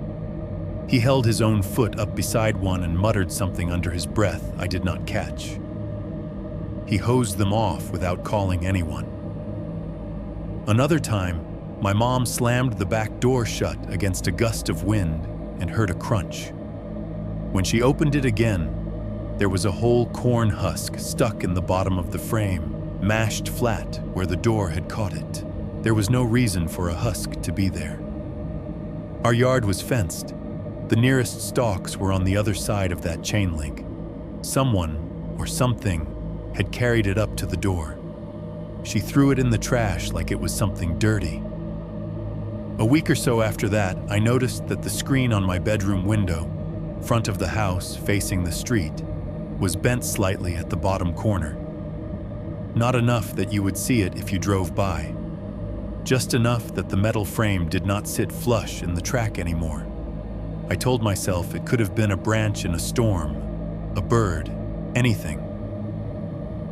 He held his own foot up beside one and muttered something under his breath I did not catch. He hosed them off without calling anyone. Another time, my mom slammed the back door shut against a gust of wind and heard a crunch. When she opened it again, there was a whole corn husk stuck in the bottom of the frame, mashed flat where the door had caught it. There was no reason for a husk to be there. Our yard was fenced. The nearest stalks were on the other side of that chain link. Someone, or something, had carried it up to the door. She threw it in the trash like it was something dirty. A week or so after that, I noticed that the screen on my bedroom window, front of the house facing the street, was bent slightly at the bottom corner. Not enough that you would see it if you drove by. Just enough that the metal frame did not sit flush in the track anymore. I told myself it could have been a branch in a storm, a bird, anything.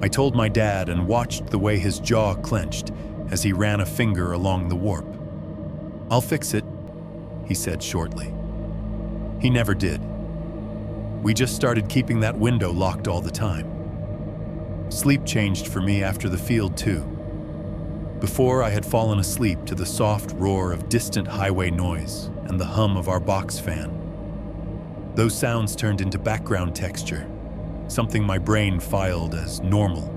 I told my dad and watched the way his jaw clenched as he ran a finger along the warp. "I'll fix it," he said shortly. He never did. We just started keeping that window locked all the time. Sleep changed for me after the field too. Before, I had fallen asleep to the soft roar of distant highway noise and the hum of our box fan. Those sounds turned into background texture, something my brain filed as normal.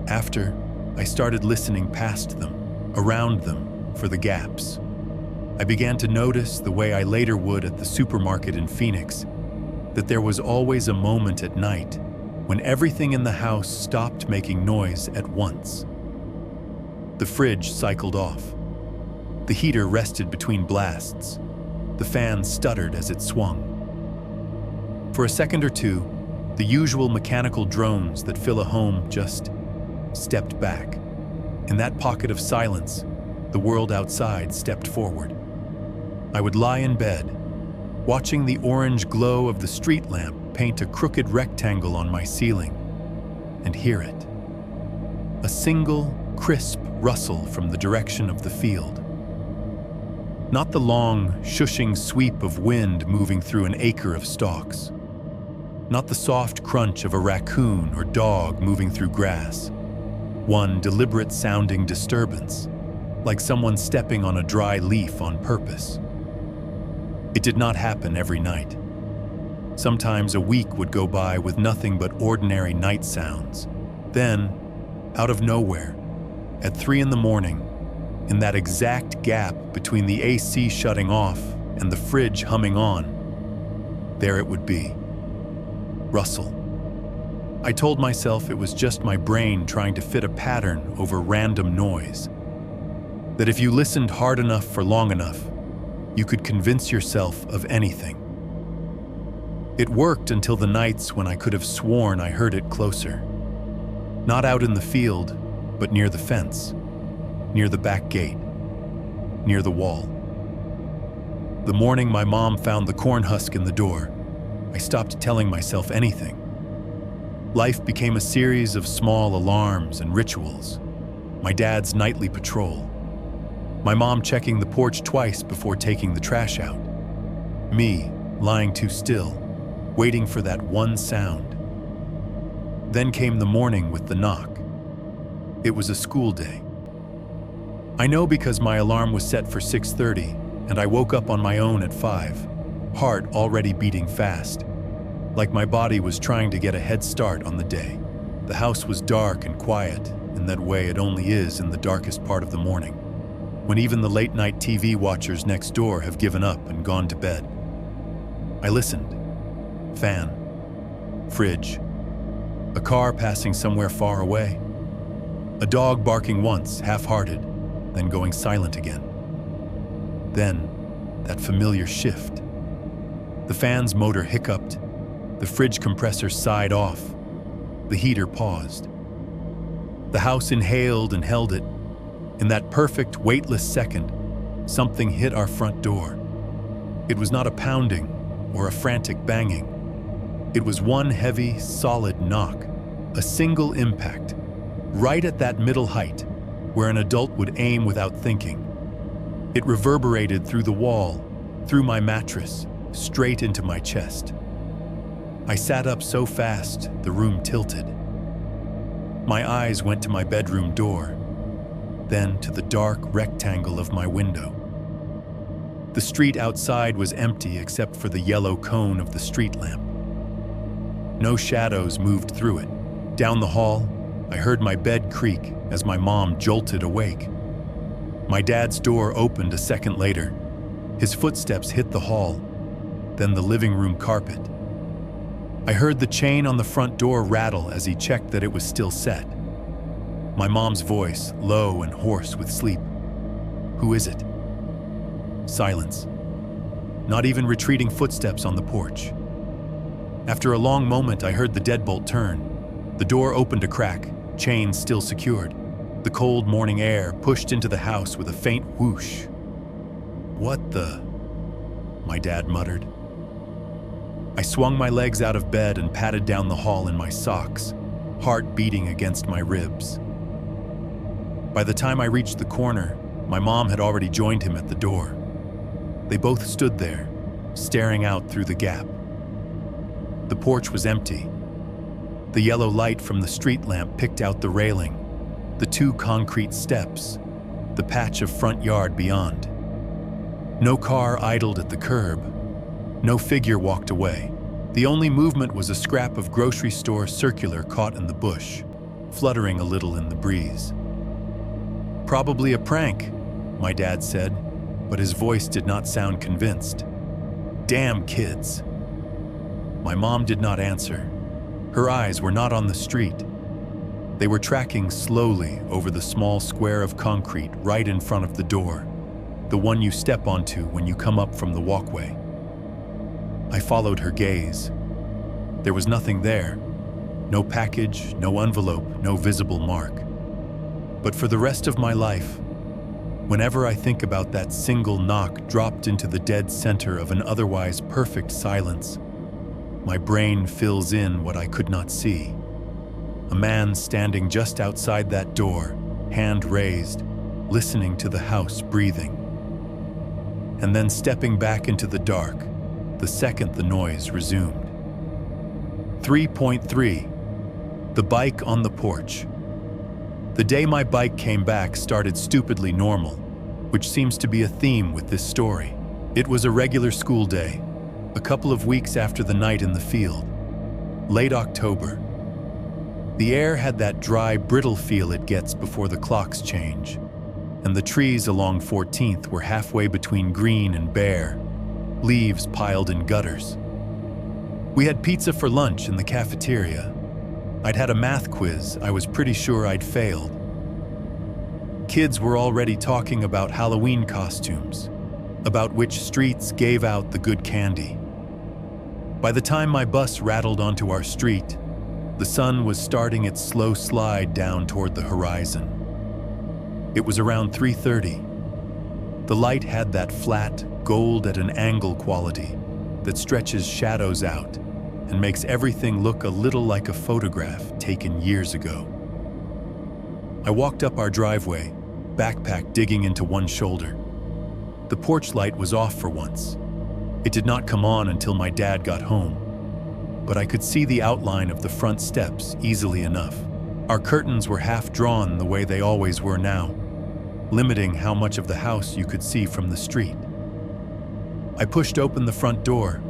After, I started listening past them, around them, for the gaps. I began to notice, the way I later would at the supermarket in Phoenix, that there was always a moment at night when everything in the house stopped making noise at once. The fridge cycled off. The heater rested between blasts. The fan stuttered as it swung. For a second or two, the usual mechanical drones that fill a home just stepped back. In that pocket of silence, the world outside stepped forward. I would lie in bed, watching the orange glow of the street lamp paint a crooked rectangle on my ceiling, and hear it. A single, crisp rustle from the direction of the field. Not the long, shushing sweep of wind moving through an acre of stalks. Not the soft crunch of a raccoon or dog moving through grass. One deliberate-sounding disturbance, like someone stepping on a dry leaf on purpose. It did not happen every night. Sometimes a week would go by with nothing but ordinary night sounds. Then, out of nowhere, at 3 a.m, in that exact gap between the AC shutting off and the fridge humming on, there it would be. Rustle. I told myself it was just my brain trying to fit a pattern over random noise. That if you listened hard enough for long enough, you could convince yourself of anything. It worked until the nights when I could have sworn I heard it closer. Not out in the field, but near the fence, near the back gate, near the wall. The morning my mom found the corn husk in the door, I stopped telling myself anything. Life became a series of small alarms and rituals. My dad's nightly patrol. My mom checking the porch twice before taking the trash out. Me lying too still, waiting for that one sound. Then came the morning with the knock. It was a school day. I know because my alarm was set for 6:30, and I woke up on my own at 5, heart already beating fast, like my body was trying to get a head start on the day. The house was dark and quiet, in that way it only is in the darkest part of the morning, when even the late-night TV watchers next door have given up and gone to bed. I listened. Fan. Fridge. A car passing somewhere far away. A dog barking once, half-hearted, then going silent again. Then, that familiar shift. The fan's motor hiccuped. The fridge compressor sighed off. The heater paused. The house inhaled and held it. In that perfect, weightless second, something hit our front door. It was not a pounding or a frantic banging. It was one heavy, solid knock, a single impact, right at that middle height, where an adult would aim without thinking. It reverberated through the wall, through my mattress, straight into my chest. I sat up so fast, the room tilted. My eyes went to my bedroom door, then to the dark rectangle of my window. The street outside was empty except for the yellow cone of the street lamp. No shadows moved through it. Down the hall, I heard my bed creak as my mom jolted awake. My dad's door opened a second later. His footsteps hit the hall, then the living room carpet. I heard the chain on the front door rattle as he checked that it was still set. My mom's voice, low and hoarse with sleep. "Who is it?" Silence. Not even retreating footsteps on the porch. After a long moment, I heard the deadbolt turn. The door opened a crack, chain still secured. The cold morning air pushed into the house with a faint whoosh. "What the?" my dad muttered. I swung my legs out of bed and padded down the hall in my socks, heart beating against my ribs. By the time I reached the corner, my mom had already joined him at the door. They both stood there, staring out through the gap. The porch was empty. The yellow light from the street lamp picked out the railing, the 2 concrete steps, the patch of front yard beyond. No car idled at the curb. No figure walked away. The only movement was a scrap of grocery store circular caught in the bush, fluttering a little in the breeze. "Probably a prank," my dad said, but his voice did not sound convinced. "Damn kids." My mom did not answer. Her eyes were not on the street. They were tracking slowly over the small square of concrete right in front of the door, the one you step onto when you come up from the walkway. I followed her gaze. There was nothing there. No package, no envelope, no visible mark. But for the rest of my life, whenever I think about that single knock dropped into the dead center of an otherwise perfect silence, my brain fills in what I could not see. A man standing just outside that door, hand raised, listening to the house breathing. And then stepping back into the dark, the second the noise resumed. 3.3. The bike on the porch. The day my bike came back started stupidly normal, which seems to be a theme with this story. It was a regular school day, a couple of weeks after the night in the field. Late October. The air had that dry, brittle feel it gets before the clocks change, and the trees along 14th were halfway between green and bare, leaves piled in gutters. We had pizza for lunch in the cafeteria. I'd had a math quiz I was pretty sure I'd failed. Kids were already talking about Halloween costumes, about which streets gave out the good candy. By the time my bus rattled onto our street, the sun was starting its slow slide down toward the horizon. It was around 3:30. The light had that flat, gold at an angle quality that stretches shadows out and makes everything look a little like a photograph taken years ago. I walked up our driveway, backpack digging into one shoulder. The porch light was off for once. It did not come on until my dad got home, but I could see the outline of the front steps easily enough. Our curtains were half drawn the way they always were now, limiting how much of the house you could see from the street. I pushed open the front door,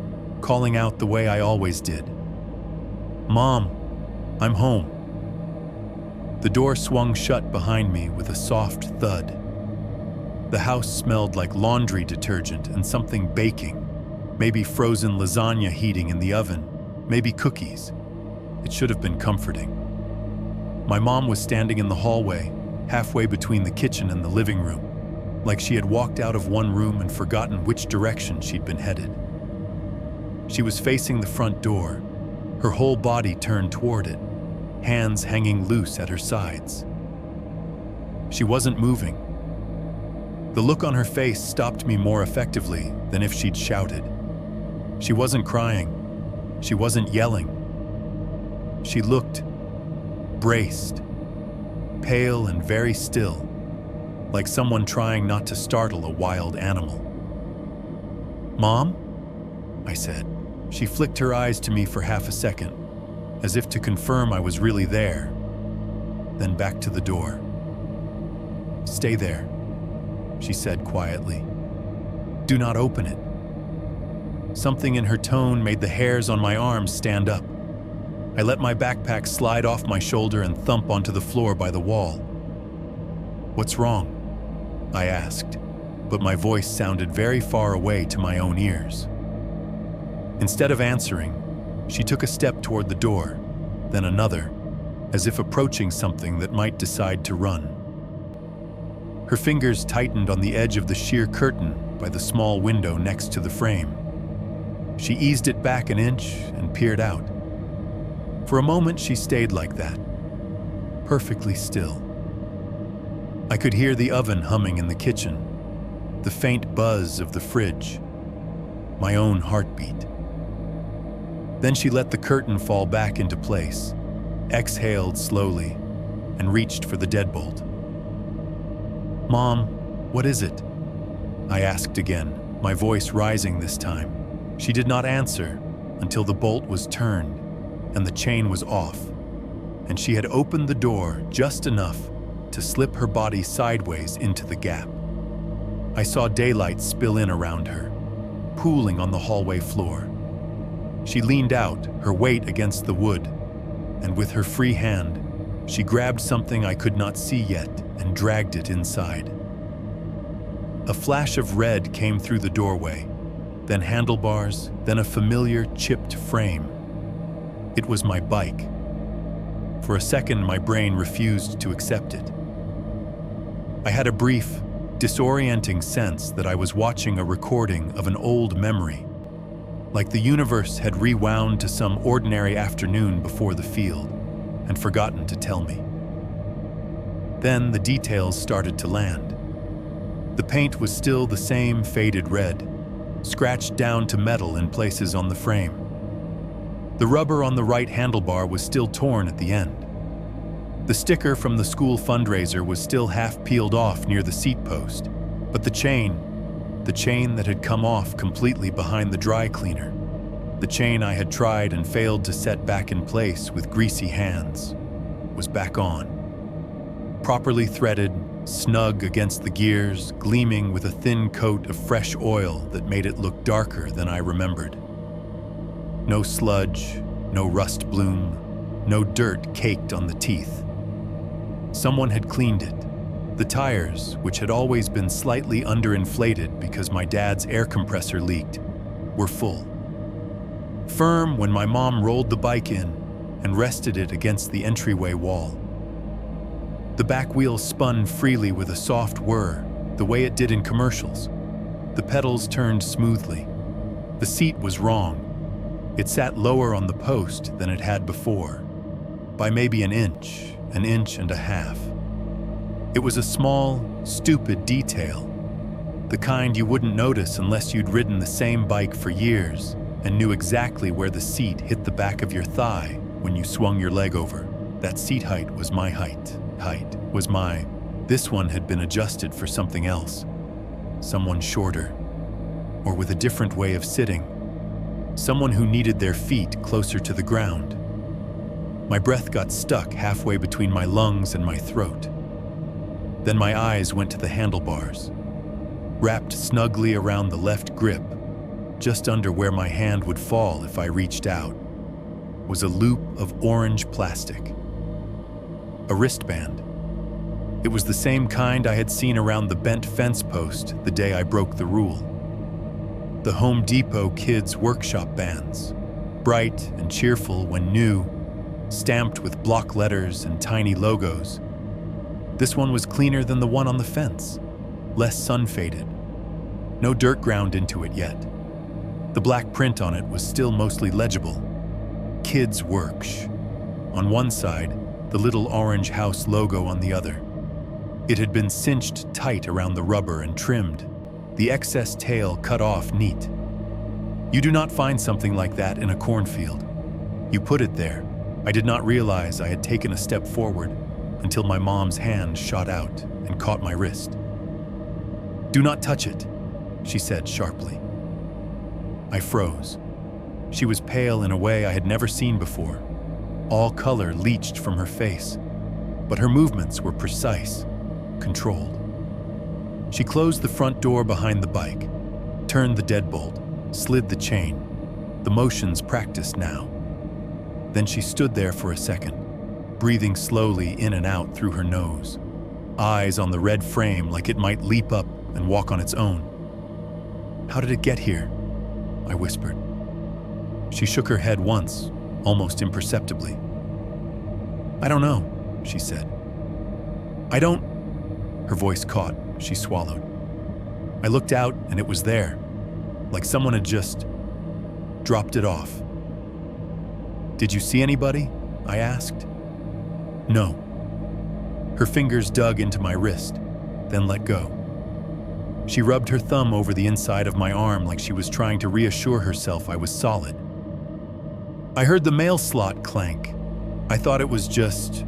calling out the way I always did. "Mom, I'm home." The door swung shut behind me with a soft thud. The house smelled like laundry detergent and something baking, maybe frozen lasagna heating in the oven, maybe cookies. It should have been comforting. My mom was standing in the hallway, halfway between the kitchen and the living room, like she had walked out of one room and forgotten which direction she'd been headed. She was facing the front door, her whole body turned toward it, hands hanging loose at her sides. She wasn't moving. The look on her face stopped me more effectively than if she'd shouted. She wasn't crying. She wasn't yelling. She looked braced, pale and very still, like someone trying not to startle a wild animal. "Mom?" I said. She flicked her eyes to me for half a second, as if to confirm I was really there, then back to the door. "Stay there," she said quietly. "Do not open it." Something in her tone made the hairs on my arms stand up. I let my backpack slide off my shoulder and thump onto the floor by the wall. "What's wrong?" I asked, but my voice sounded very far away to my own ears. Instead of answering, she took a step toward the door, then another, as if approaching something that might decide to run. Her fingers tightened on the edge of the sheer curtain by the small window next to the frame. She eased it back an inch and peered out. For a moment, she stayed like that, perfectly still. I could hear the oven humming in the kitchen, the faint buzz of the fridge, my own heartbeat. Then she let the curtain fall back into place, exhaled slowly, and reached for the deadbolt. "Mom, what is it?" I asked again, my voice rising this time. She did not answer until the bolt was turned and the chain was off, and she had opened the door just enough to slip her body sideways into the gap. I saw daylight spill in around her, pooling on the hallway floor. She leaned out, her weight against the wood, and with her free hand, she grabbed something I could not see yet and dragged it inside. A flash of red came through the doorway, then handlebars, then a familiar chipped frame. It was my bike. For a second, my brain refused to accept it. I had a brief, disorienting sense that I was watching a recording of an old memory, like the universe had rewound to some ordinary afternoon before the field and forgotten to tell me. Then the details started to land. The paint was still the same faded red, scratched down to metal in places on the frame. The rubber on the right handlebar was still torn at the end. The sticker from the school fundraiser was still half peeled off near the seat post, but the chain that had come off completely behind the dry cleaner, the chain I had tried and failed to set back in place with greasy hands, was back on. Properly threaded, snug against the gears, gleaming with a thin coat of fresh oil that made it look darker than I remembered. No sludge, no rust bloom, no dirt caked on the teeth. Someone had cleaned it. The tires, which had always been slightly underinflated because my dad's air compressor leaked, were full. Firm when my mom rolled the bike in and rested it against the entryway wall. The back wheel spun freely with a soft whir, the way it did in commercials. The pedals turned smoothly. The seat was wrong. It sat lower on the post than it had before, by maybe an inch and a half. It was a small, stupid detail, the kind you wouldn't notice unless you'd ridden the same bike for years and knew exactly where the seat hit the back of your thigh when you swung your leg over. That seat height was my height. This one had been adjusted for something else. Someone shorter, or with a different way of sitting. Someone who needed their feet closer to the ground. My breath got stuck halfway between my lungs and my throat. Then my eyes went to the handlebars. Wrapped snugly around the left grip, just under where my hand would fall if I reached out, was a loop of orange plastic. A wristband. It was the same kind I had seen around the bent fence post the day I broke the rule. The Home Depot kids' workshop bands, bright and cheerful when new, stamped with block letters and tiny logos. This one was cleaner than the one on the fence, less sun-faded. No dirt ground into it yet. The black print on it was still mostly legible. Kids' Worksh. On one side, the little orange house logo on the other. It had been cinched tight around the rubber and trimmed, the excess tail cut off neat. You do not find something like that in a cornfield. You put it there. I did not realize I had taken a step forward until my mom's hand shot out and caught my wrist. "Do not touch it," she said sharply. I froze. She was pale in a way I had never seen before. All color leached from her face, but her movements were precise, controlled. She closed the front door behind the bike, turned the deadbolt, slid the chain, the motions practiced now. Then she stood there for a second, breathing slowly in and out through her nose, eyes on the red frame like it might leap up and walk on its own. "How did it get here?" I whispered. She shook her head once, almost imperceptibly. "I don't know," she said. "I don't..." Her voice caught. She swallowed. I looked out and it was there, like someone had just dropped it off. "Did you see anybody?" I asked. "No." Her fingers dug into my wrist, then let go. She rubbed her thumb over the inside of my arm like she was trying to reassure herself I was solid. I heard the mail slot clank. I thought it was just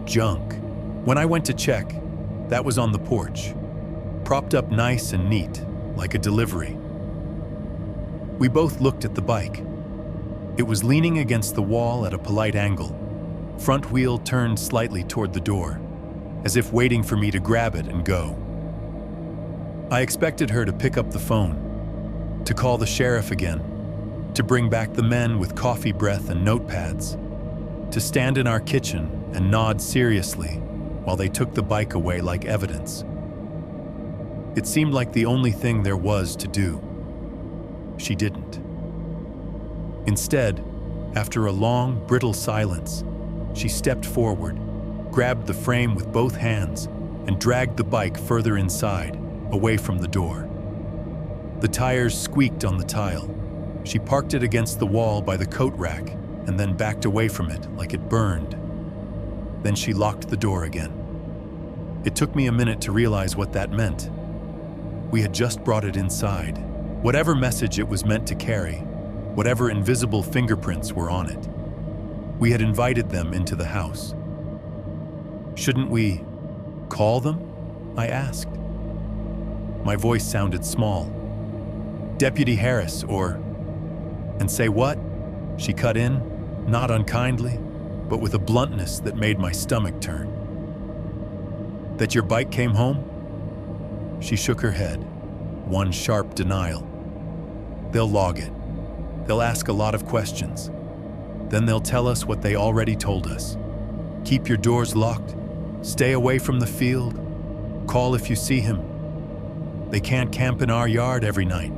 junk. When I went to check, that was on the porch, propped up nice and neat, like a delivery. We both looked at the bike. It was leaning against the wall at a polite angle, front wheel turned slightly toward the door, as if waiting for me to grab it and go. I expected her to pick up the phone, to call the sheriff again, to bring back the men with coffee breath and notepads, to stand in our kitchen and nod seriously while they took the bike away like evidence. It seemed like the only thing there was to do. She didn't. Instead, after a long, brittle silence, she stepped forward, grabbed the frame with both hands, and dragged the bike further inside, away from the door. The tires squeaked on the tile. She parked it against the wall by the coat rack and then backed away from it like it burned. Then she locked the door again. It took me a minute to realize what that meant. We had just brought it inside. Whatever message it was meant to carry, whatever invisible fingerprints were on it, we had invited them into the house. Shouldn't we call them? I asked. My voice sounded small. Deputy Harris, or... And say what? She cut in, not unkindly, but with a bluntness that made my stomach turn. That your bike came home? She shook her head, one sharp denial. They'll log it. They'll ask a lot of questions. Then they'll tell us what they already told us. Keep your doors locked. Stay away from the field. Call if you see him. They can't camp in our yard every night.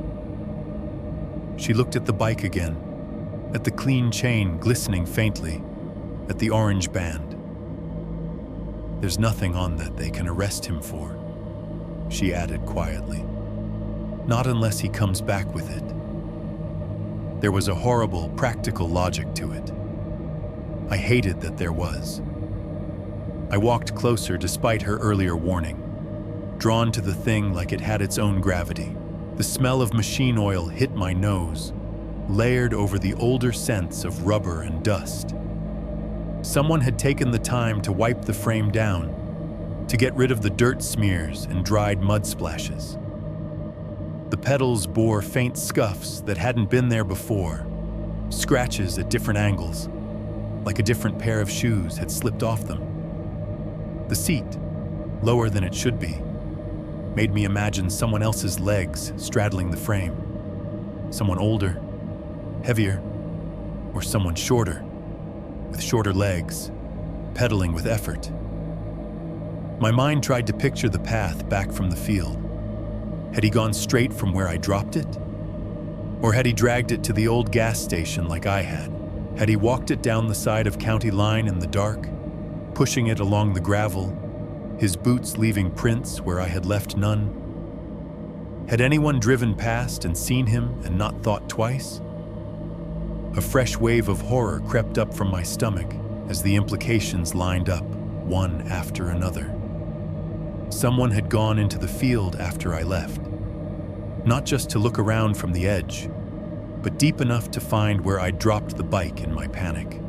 She looked at the bike again, at the clean chain glistening faintly, at the orange band. There's nothing on that they can arrest him for, she added quietly. Not unless he comes back with it. There was a horrible, practical logic to it. I hated that there was. I walked closer despite her earlier warning, drawn to the thing like it had its own gravity. The smell of machine oil hit my nose, layered over the older scents of rubber and dust. Someone had taken the time to wipe the frame down, to get rid of the dirt smears and dried mud splashes. The pedals bore faint scuffs that hadn't been there before, scratches at different angles, like a different pair of shoes had slipped off them. The seat, lower than it should be, made me imagine someone else's legs straddling the frame. Someone older, heavier, or someone shorter, with shorter legs, pedaling with effort. My mind tried to picture the path back from the field. Had he gone straight from where I dropped it? Or had he dragged it to the old gas station like I had? Had he walked it down the side of County Line in the dark, pushing it along the gravel, his boots leaving prints where I had left none? Had anyone driven past and seen him and not thought twice? A fresh wave of horror crept up from my stomach as the implications lined up, one after another. Someone had gone into the field after I left, not just to look around from the edge, but deep enough to find where I'd dropped the bike in my panic.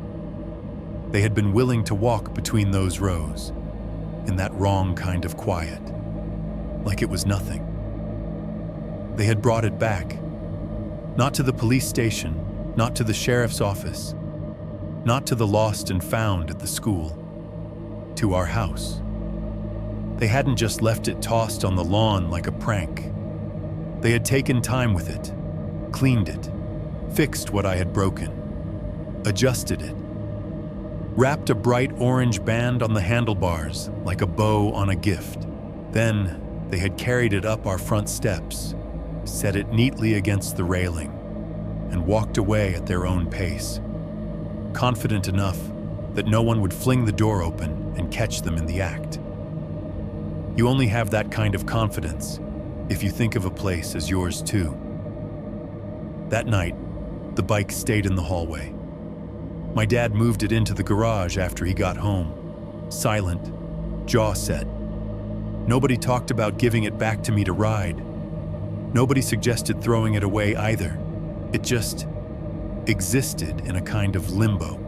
They had been willing to walk between those rows, in that wrong kind of quiet, like it was nothing. They had brought it back, not to the police station, not to the sheriff's office, not to the lost and found at the school, to our house. They hadn't just left it tossed on the lawn like a prank. They had taken time with it, cleaned it, fixed what I had broken, adjusted it, wrapped a bright orange band on the handlebars like a bow on a gift. Then they had carried it up our front steps, set it neatly against the railing, and walked away at their own pace, confident enough that no one would fling the door open and catch them in the act. You only have that kind of confidence if you think of a place as yours too. That night, the bike stayed in the hallway. My dad moved it into the garage after he got home, silent, jaw set. Nobody talked about giving it back to me to ride. Nobody suggested throwing it away either. It just existed in a kind of limbo,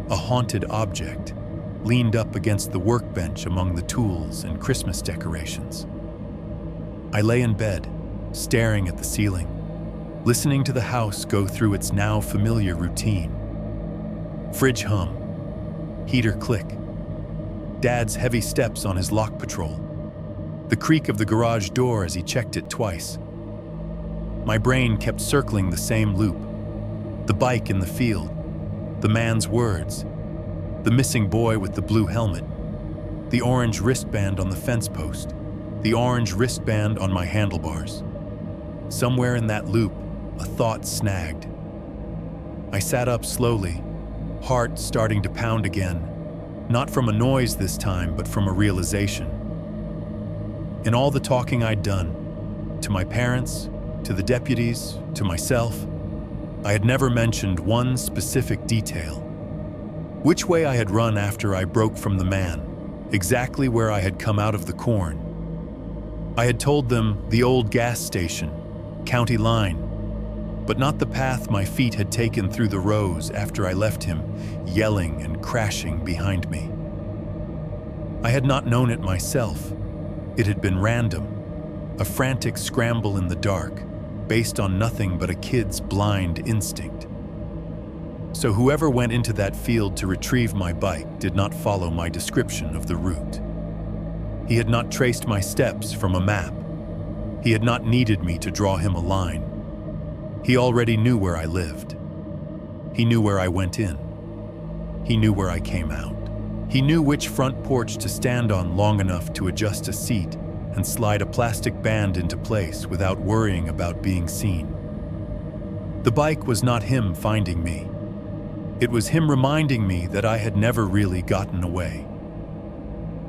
a haunted object, leaned up against the workbench among the tools and Christmas decorations. I lay in bed, staring at the ceiling, listening to the house go through its now familiar routine. Fridge hum, heater click, Dad's heavy steps on his lock patrol, the creak of the garage door as he checked it twice. My brain kept circling the same loop. The bike in the field, the man's words, the missing boy with the blue helmet, the orange wristband on the fence post, the orange wristband on my handlebars. Somewhere in that loop, a thought snagged. I sat up slowly, heart starting to pound again, not from a noise this time, but from a realization. In all the talking I'd done, to my parents, to the deputies, to myself, I had never mentioned one specific detail. Which way I had run after I broke from the man, exactly where I had come out of the corn. I had told them the old gas station, county line, but not the path my feet had taken through the rows after I left him, yelling and crashing behind me. I had not known it myself. It had been random, a frantic scramble in the dark, based on nothing but a kid's blind instinct. So whoever went into that field to retrieve my bike did not follow my description of the route. He had not traced my steps from a map. He had not needed me to draw him a line. He already knew where I lived. He knew where I went in. He knew where I came out. He knew which front porch to stand on long enough to adjust a seat and slide a plastic band into place without worrying about being seen. The bike was not him finding me. It was him reminding me that I had never really gotten away.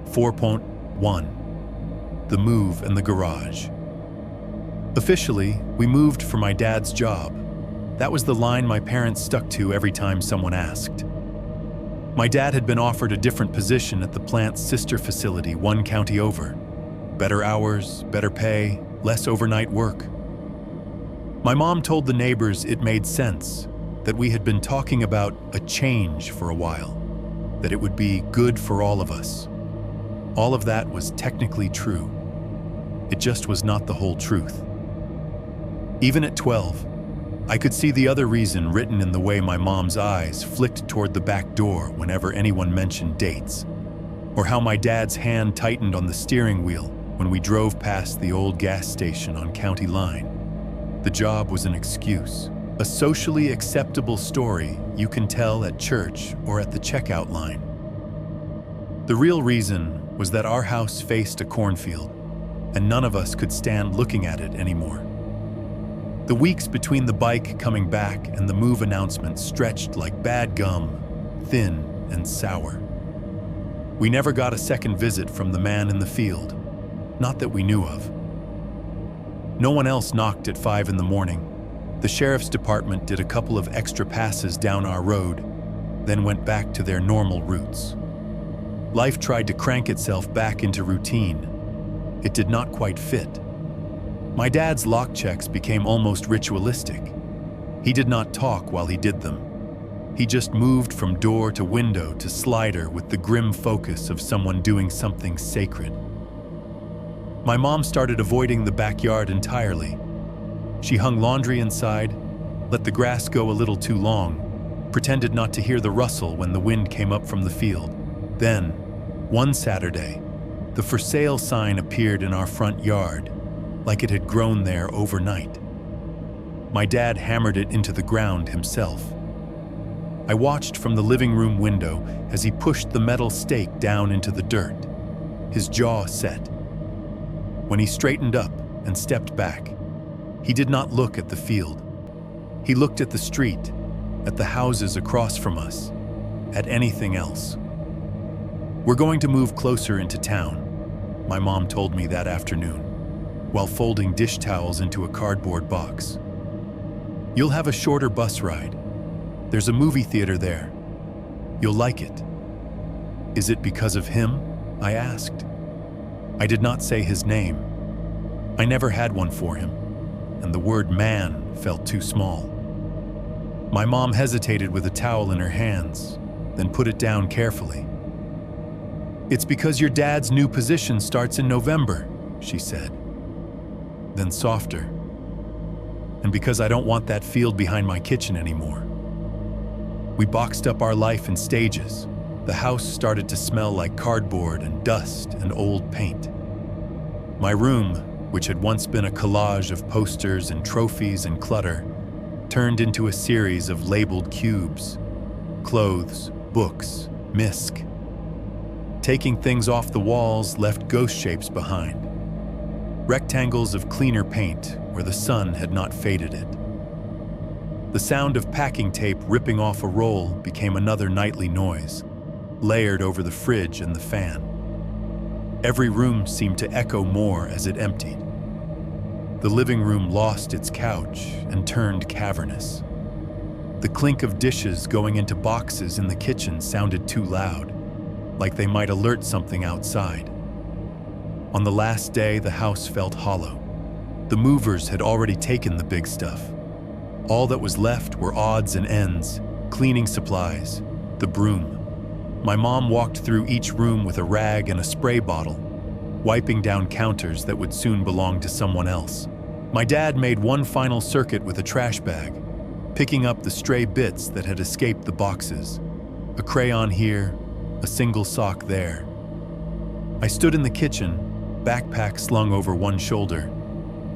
4.1. The move and the garage. Officially, we moved for my dad's job. That was the line my parents stuck to every time someone asked. My dad had been offered a different position at the plant's sister facility 1 county over. Better hours, better pay, less overnight work. My mom told the neighbors it made sense, that we had been talking about a change for a while, that it would be good for all of us. All of that was technically true. It just was not the whole truth. Even at 12, I could see the other reason written in the way my mom's eyes flicked toward the back door whenever anyone mentioned dates, or how my dad's hand tightened on the steering wheel when we drove past the old gas station on County Line. The job was an excuse, a socially acceptable story you can tell at church or at the checkout line. The real reason was that our house faced a cornfield, and none of us could stand looking at it anymore. The weeks between the bike coming back and the move announcement stretched like bad gum, thin and sour. We never got a second visit from the man in the field, not that we knew of. No one else knocked at 5 in the morning. The sheriff's department did a couple of extra passes down our road, then went back to their normal routes. Life tried to crank itself back into routine. It did not quite fit. My dad's lock checks became almost ritualistic. He did not talk while he did them. He just moved from door to window to slider with the grim focus of someone doing something sacred. My mom started avoiding the backyard entirely. She hung laundry inside, let the grass go a little too long, pretended not to hear the rustle when the wind came up from the field. Then, one Saturday, the for sale sign appeared in our front yard, like it had grown there overnight. My dad hammered it into the ground himself. I watched from the living room window as he pushed the metal stake down into the dirt, his jaw set. When he straightened up and stepped back, he did not look at the field. He looked at the street, at the houses across from us, at anything else. "We're going to move closer into town," my mom told me that afternoon, while folding dish towels into a cardboard box. "You'll have a shorter bus ride. There's a movie theater there. You'll like it." "Is it because of him?" I asked. I did not say his name. I never had one for him, and the word man felt too small. My mom hesitated with a towel in her hands, then put it down carefully. "It's because your dad's new position starts in November," she said. Then softer. "And because I don't want that field behind my kitchen anymore." We boxed up our life in stages. The house started to smell like cardboard and dust and old paint. My room, which had once been a collage of posters and trophies and clutter, turned into a series of labeled cubes: clothes, books, misc. Taking things off the walls left ghost shapes behind, rectangles of cleaner paint where the sun had not faded it. The sound of packing tape ripping off a roll became another nightly noise, layered over the fridge and the fan. Every room seemed to echo more as it emptied. The living room lost its couch and turned cavernous. The clink of dishes going into boxes in the kitchen sounded too loud, like they might alert something outside. On the last day, the house felt hollow. The movers had already taken the big stuff. All that was left were odds and ends, cleaning supplies, the broom. My mom walked through each room with a rag and a spray bottle, wiping down counters that would soon belong to someone else. My dad made one final circuit with a trash bag, picking up the stray bits that had escaped the boxes. A crayon here, a single sock there. I stood in the kitchen, backpack slung over one shoulder,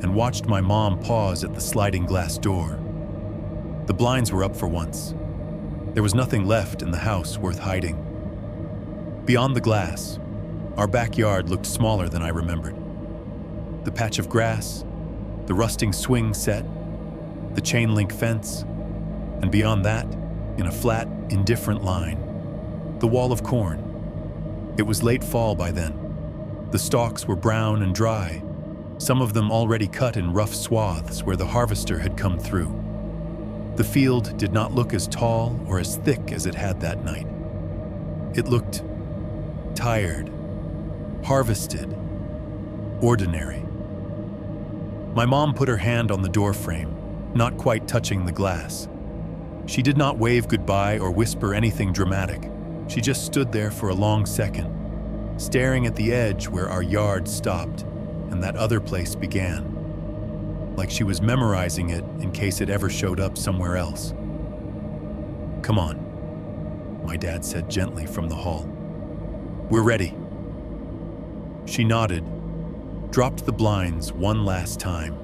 and watched my mom pause at the sliding glass door. The blinds were up for once. There was nothing left in the house worth hiding. Beyond the glass, our backyard looked smaller than I remembered. The patch of grass, the rusting swing set, the chain link fence, and beyond that, in a flat, indifferent line, the wall of corn. It was late fall by then. The stalks were brown and dry, some of them already cut in rough swaths where the harvester had come through. The field did not look as tall or as thick as it had that night. It looked tired, harvested, ordinary. My mom put her hand on the door frame, not quite touching the glass. She did not wave goodbye or whisper anything dramatic. She just stood there for a long second, staring at the edge where our yard stopped and that other place began, like she was memorizing it in case it ever showed up somewhere else. "Come on," my dad said gently from the hall. "We're ready." She nodded, dropped the blinds one last time,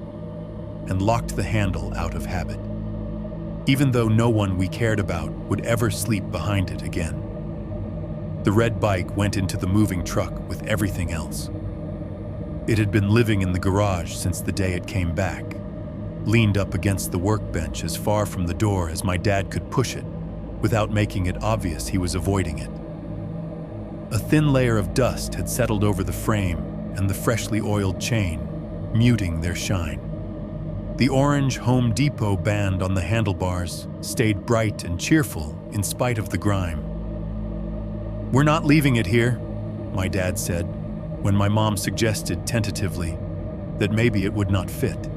and locked the handle out of habit, even though no one we cared about would ever sleep behind it again. The red bike went into the moving truck with everything else. It had been living in the garage since the day it came back, leaned up against the workbench as far from the door as my dad could push it, without making it obvious he was avoiding it. A thin layer of dust had settled over the frame and the freshly oiled chain, muting their shine. The orange Home Depot band on the handlebars stayed bright and cheerful in spite of the grime. "We're not leaving it here," my dad said, when my mom suggested tentatively that maybe it would not fit.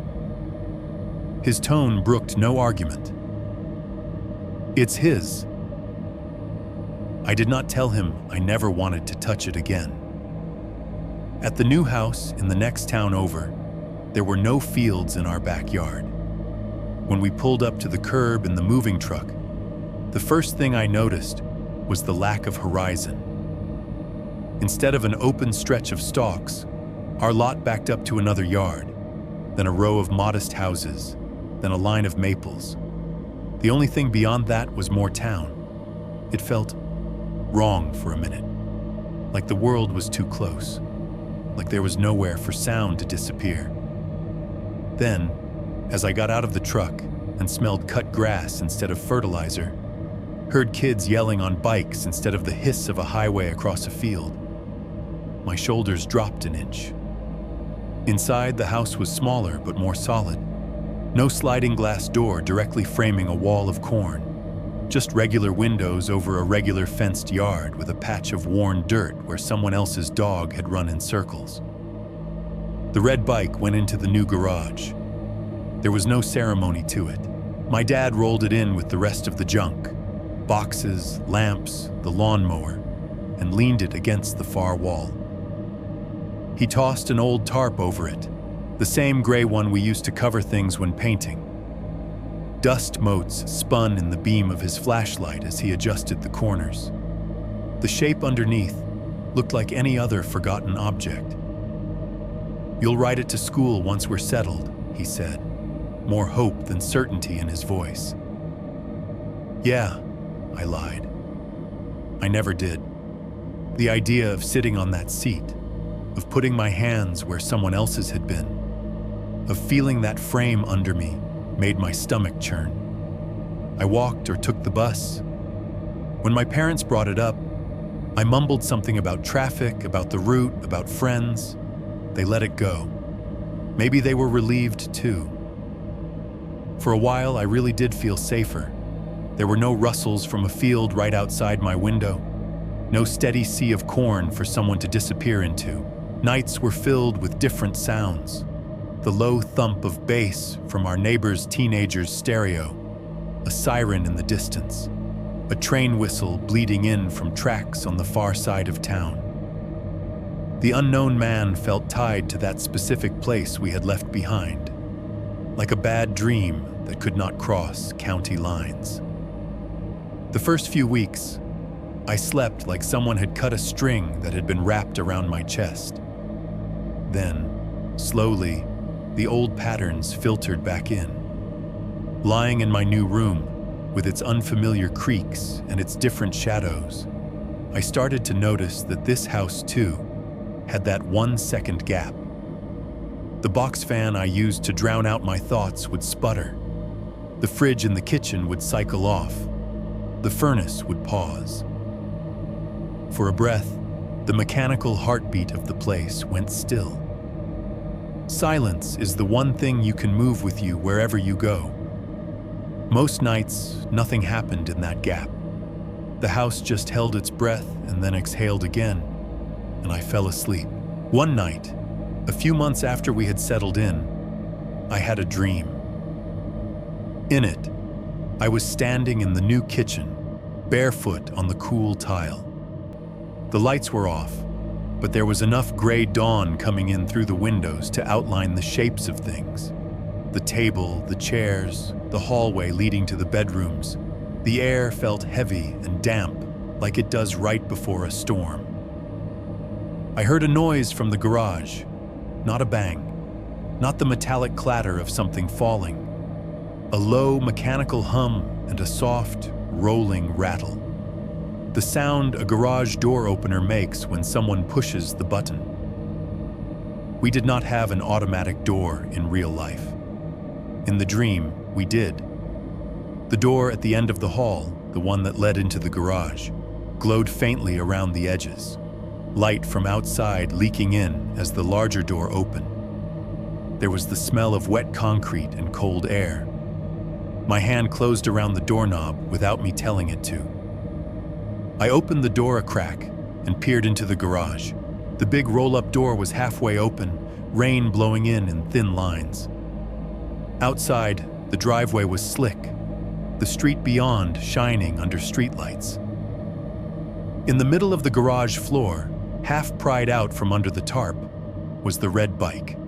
His tone brooked no argument. "It's his." I did not tell him I never wanted to touch it again. At the new house in the next town over, there were no fields in our backyard. When we pulled up to the curb in the moving truck, the first thing I noticed was the lack of horizon. Instead of an open stretch of stalks, our lot backed up to another yard, then a row of modest houses, then a line of maples. The only thing beyond that was more town. It felt wrong for a minute, like the world was too close, like there was nowhere for sound to disappear. Then, as I got out of the truck and smelled cut grass instead of fertilizer, heard kids yelling on bikes instead of the hiss of a highway across a field, my shoulders dropped an inch. Inside, the house was smaller but more solid. No sliding glass door directly framing a wall of corn, just regular windows over a regular fenced yard with a patch of worn dirt where someone else's dog had run in circles. The red bike went into the new garage. There was no ceremony to it. My dad rolled it in with the rest of the junk, boxes, lamps, the lawnmower, and leaned it against the far wall. He tossed an old tarp over it, the same gray one we used to cover things when painting. Dust motes spun in the beam of his flashlight as he adjusted the corners. The shape underneath looked like any other forgotten object. "You'll ride it to school once we're settled," he said, more hope than certainty in his voice. "Yeah," I lied. I never did. The idea of sitting on that seat, of putting my hands where someone else's had been, of feeling that frame under me, made my stomach churn. I walked or took the bus. When my parents brought it up, I mumbled something about traffic, about the route, about friends. They let it go. Maybe they were relieved too. For a while, I really did feel safer. There were no rustles from a field right outside my window, no steady sea of corn for someone to disappear into. Nights were filled with different sounds. The low thump of bass from our neighbor's teenager's stereo, a siren in the distance, a train whistle bleeding in from tracks on the far side of town. The unknown man felt tied to that specific place we had left behind, like a bad dream that could not cross county lines. The first few weeks, I slept like someone had cut a string that had been wrapped around my chest. Then, slowly, the old patterns filtered back in. Lying in my new room, with its unfamiliar creaks and its different shadows, I started to notice that this house, too, had that 1-second gap. The box fan I used to drown out my thoughts would sputter. The fridge in the kitchen would cycle off. The furnace would pause. For a breath, the mechanical heartbeat of the place went still. Silence is the one thing you can move with you wherever you go. Most nights, nothing happened in that gap. The house just held its breath and then exhaled again, and I fell asleep. One night, a few months after we had settled in, I had a dream. In it, I was standing in the new kitchen, barefoot on the cool tile. The lights were off, but there was enough gray dawn coming in through the windows to outline the shapes of things. The table, the chairs, the hallway leading to the bedrooms. The air felt heavy and damp, like it does right before a storm. I heard a noise from the garage, not a bang, not the metallic clatter of something falling. A low mechanical hum and a soft, rolling rattle. The sound a garage door opener makes when someone pushes the button. We did not have an automatic door in real life. In the dream, we did. The door at the end of the hall, the one that led into the garage, glowed faintly around the edges, light from outside leaking in as the larger door opened. There was the smell of wet concrete and cold air. My hand closed around the doorknob without me telling it to. I opened the door a crack and peered into the garage. The big roll-up door was halfway open, rain blowing in thin lines. Outside, the driveway was slick, the street beyond shining under streetlights. In the middle of the garage floor, half pried out from under the tarp, was the red bike.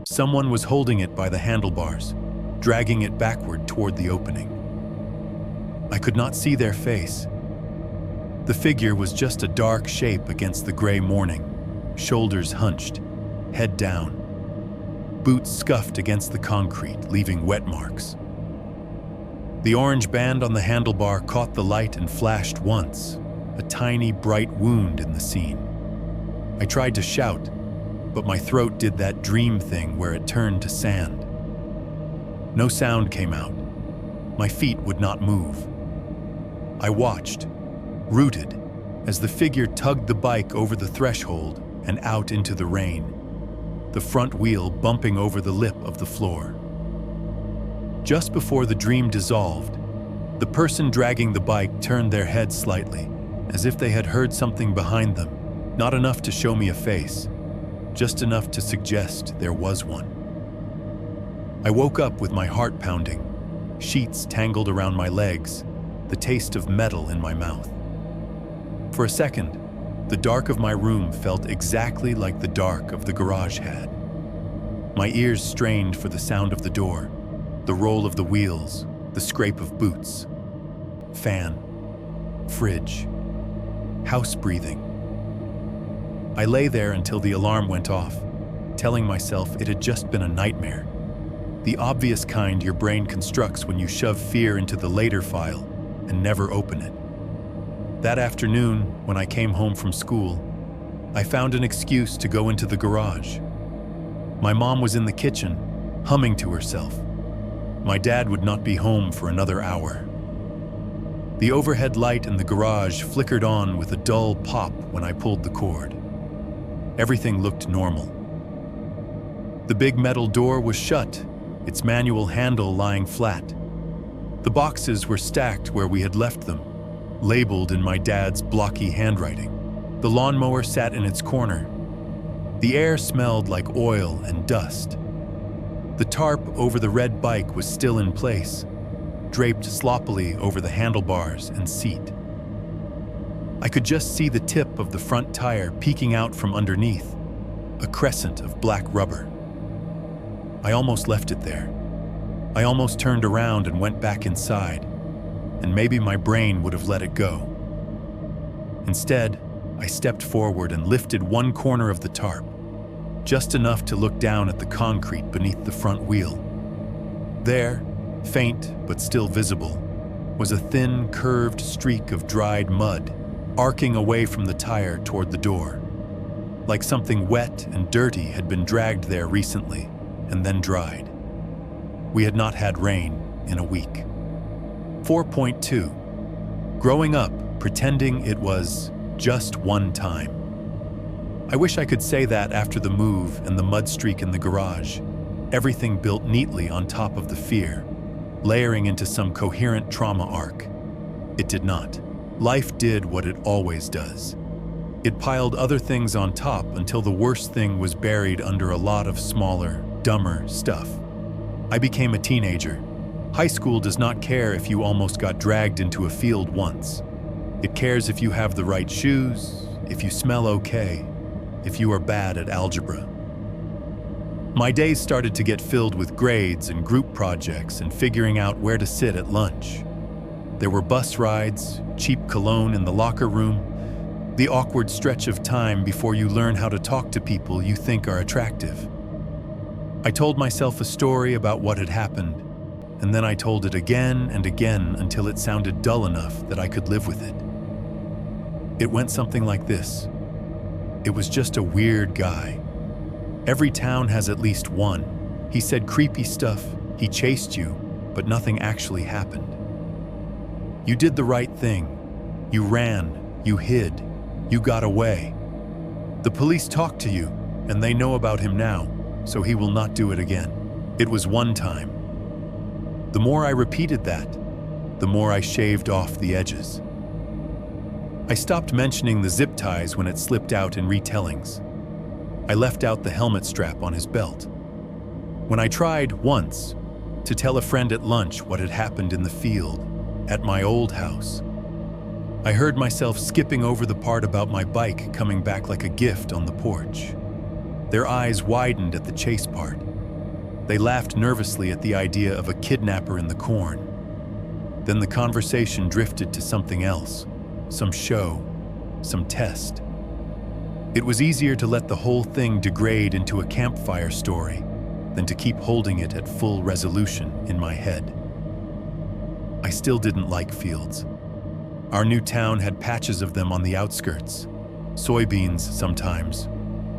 Someone was holding it by the handlebars, dragging it backward toward the opening. I could not see their face. The figure was just a dark shape against the gray morning, shoulders hunched, head down. Boots scuffed against the concrete, leaving wet marks. The orange band on the handlebar caught the light and flashed once, a tiny, bright wound in the scene. I tried to shout, but my throat did that dream thing where it turned to sand. No sound came out. My feet would not move. I watched, rooted, as the figure tugged the bike over the threshold and out into the rain, the front wheel bumping over the lip of the floor. Just before the dream dissolved, the person dragging the bike turned their head slightly, as if they had heard something behind them, not enough to show me a face, just enough to suggest there was one. I woke up with my heart pounding, sheets tangled around my legs, the taste of metal in my mouth. For a second, the dark of my room felt exactly like the dark of the garage had. My ears strained for the sound of the door, the roll of the wheels, the scrape of boots. Fan, fridge, house breathing. I lay there until the alarm went off, telling myself it had just been a nightmare. The obvious kind your brain constructs when you shove fear into the later file and never open it. That afternoon, when I came home from school, I found an excuse to go into the garage. My mom was in the kitchen, humming to herself. My dad would not be home for another hour. The overhead light in the garage flickered on with a dull pop when I pulled the cord. Everything looked normal. The big metal door was shut, its manual handle lying flat. The boxes were stacked where we had left them, labeled in my dad's blocky handwriting. The lawnmower sat in its corner. The air smelled like oil and dust. The tarp over the red bike was still in place, draped sloppily over the handlebars and seat. I could just see the tip of the front tire peeking out from underneath, a crescent of black rubber. I almost left it there. I almost turned around and went back inside, and maybe my brain would have let it go. Instead, I stepped forward and lifted one corner of the tarp, just enough to look down at the concrete beneath the front wheel. There, faint but still visible, was a thin, curved streak of dried mud, arcing away from the tire toward the door, like something wet and dirty had been dragged there recently and then dried. We had not had rain in a week. 4.2. Growing up, pretending it was just one time. I wish I could say that after the move and the mud streak in the garage, everything built neatly on top of the fear, layering into some coherent trauma arc. It did not. Life did what it always does. It piled other things on top until the worst thing was buried under a lot of smaller, dumber stuff. I became a teenager. High school does not care if you almost got dragged into a field once. It cares if you have the right shoes, if you smell okay, if you are bad at algebra. My days started to get filled with grades and group projects and figuring out where to sit at lunch. There were bus rides, cheap cologne in the locker room, the awkward stretch of time before you learn how to talk to people you think are attractive. I told myself a story about what had happened, and then I told it again and again until it sounded dull enough that I could live with it. It went something like this. It was just a weird guy. Every town has at least one. He said creepy stuff, he chased you, but nothing actually happened. You did the right thing. You ran, you hid, you got away. The police talked to you, and they know about him now, so he will not do it again. It was one time. The more I repeated that, the more I shaved off the edges. I stopped mentioning the zip ties when it slipped out in retellings. I left out the helmet strap on his belt. When I tried, once, to tell a friend at lunch what had happened in the field, at my old house, I heard myself skipping over the part about my bike coming back like a gift on the porch. Their eyes widened at the chase part. They laughed nervously at the idea of a kidnapper in the corn. Then the conversation drifted to something else, some show, some test. It was easier to let the whole thing degrade into a campfire story than to keep holding it at full resolution in my head. I still didn't like fields. Our new town had patches of them on the outskirts, soybeans sometimes,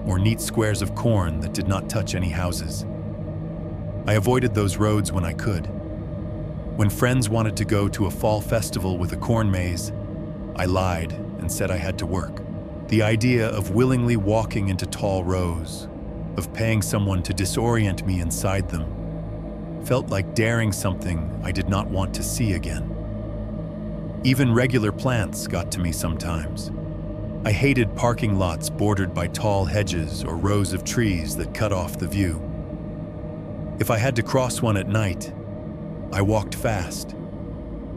or neat squares of corn that did not touch any houses. I avoided those roads when I could. When friends wanted to go to a fall festival with a corn maze, I lied and said I had to work. The idea of willingly walking into tall rows, of paying someone to disorient me inside them, felt like daring something I did not want to see again. Even regular plants got to me sometimes. I hated parking lots bordered by tall hedges or rows of trees that cut off the view. If I had to cross one at night, I walked fast,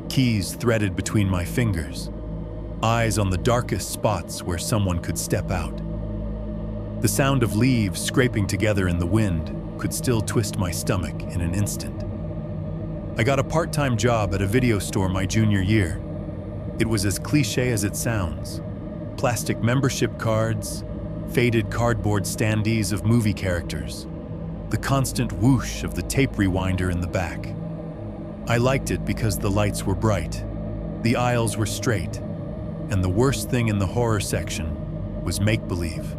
keys threaded between my fingers, eyes on the darkest spots where someone could step out. The sound of leaves scraping together in the wind could still twist my stomach in an instant. I got a part-time job at a video store my junior year. It was as cliché as it sounds. Plastic membership cards, faded cardboard standees of movie characters, the constant whoosh of the tape rewinder in the back. I liked it because the lights were bright, the aisles were straight, and the worst thing in the horror section was make-believe.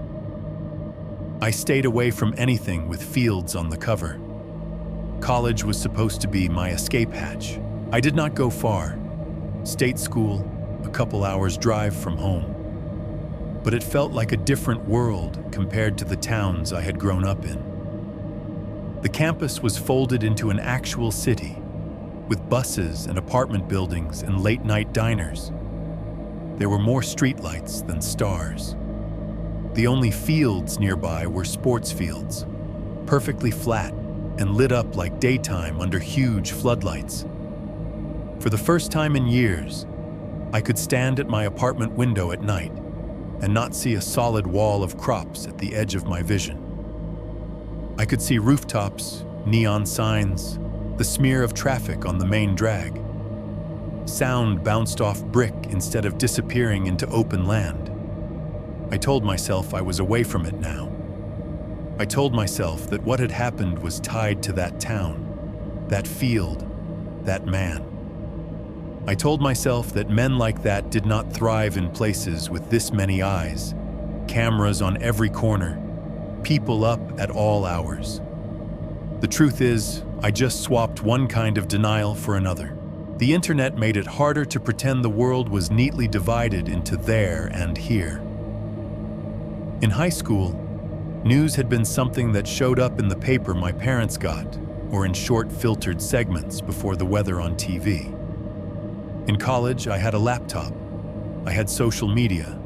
I stayed away from anything with fields on the cover. College was supposed to be my escape hatch. I did not go far. State school, a couple hours drive from home. But it felt like a different world compared to the towns I had grown up in. The campus was folded into an actual city, with buses and apartment buildings and late-night diners. There were more streetlights than stars. The only fields nearby were sports fields, perfectly flat and lit up like daytime under huge floodlights. For the first time in years, I could stand at my apartment window at night and not see a solid wall of crops at the edge of my vision. I could see rooftops, neon signs, the smear of traffic on the main drag. Sound bounced off brick instead of disappearing into open land. I told myself I was away from it now. I told myself that what had happened was tied to that town, that field, that man. I told myself that men like that did not thrive in places with this many eyes, cameras on every corner, people up at all hours. The truth is, I just swapped one kind of denial for another. The internet made it harder to pretend the world was neatly divided into there and here. In high school, news had been something that showed up in the paper my parents got, or in short filtered segments before the weather on TV. In college, I had a laptop. I had social media.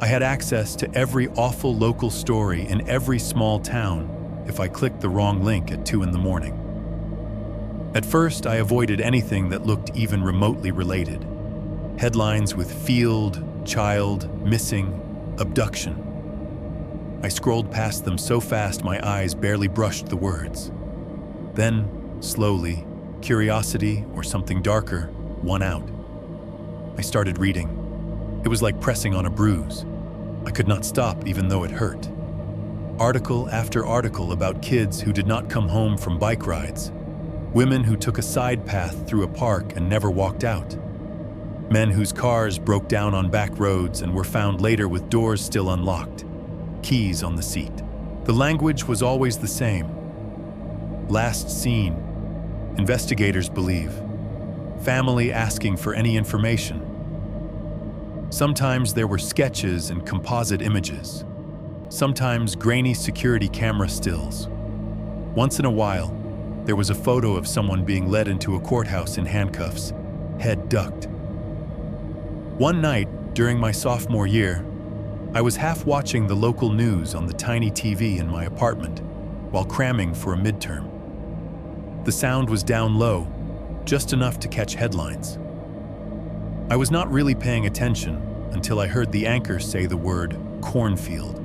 I had access to every awful local story in every small town if I clicked the wrong link at 2 a.m. At first, I avoided anything that looked even remotely related. Headlines with field, child, missing, abduction. I scrolled past them so fast my eyes barely brushed the words. Then, slowly, curiosity or something darker won out. I started reading. It was like pressing on a bruise. I could not stop even though it hurt. Article after article about kids who did not come home from bike rides, women who took a side path through a park and never walked out, men whose cars broke down on back roads and were found later with doors still unlocked, keys on the seat. The language was always the same. Last seen, investigators believe. Family asking for any information. Sometimes there were sketches and composite images. Sometimes grainy security camera stills. Once in a while, there was a photo of someone being led into a courthouse in handcuffs, head ducked. One night, during my sophomore year, I was half watching the local news on the tiny TV in my apartment while cramming for a midterm. The sound was down low, just enough to catch headlines. I was not really paying attention until I heard the anchor say the word Cornfield.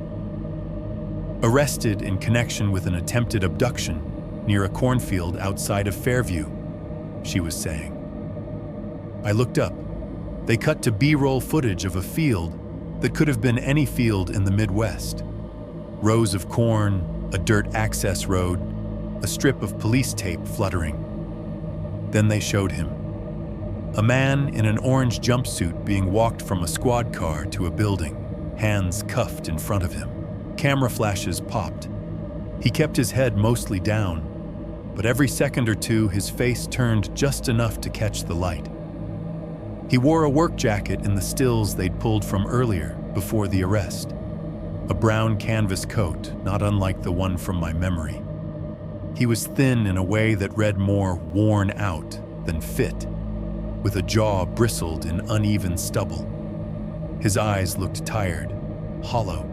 Arrested in connection with an attempted abduction near a cornfield outside of Fairview, she was saying. I looked up. They cut to B-roll footage of a field that could have been any field in the Midwest. Rows of corn, a dirt access road, a strip of police tape fluttering. Then they showed him. A man in an orange jumpsuit being walked from a squad car to a building, hands cuffed in front of him. Camera flashes popped. He kept his head mostly down, but every second or two his face turned just enough to catch the light. He wore a work jacket in the stills they'd pulled from earlier, before the arrest. A brown canvas coat, not unlike the one from my memory. He was thin in a way that read more worn out than fit, with a jaw bristled in uneven stubble. His eyes looked tired, hollow.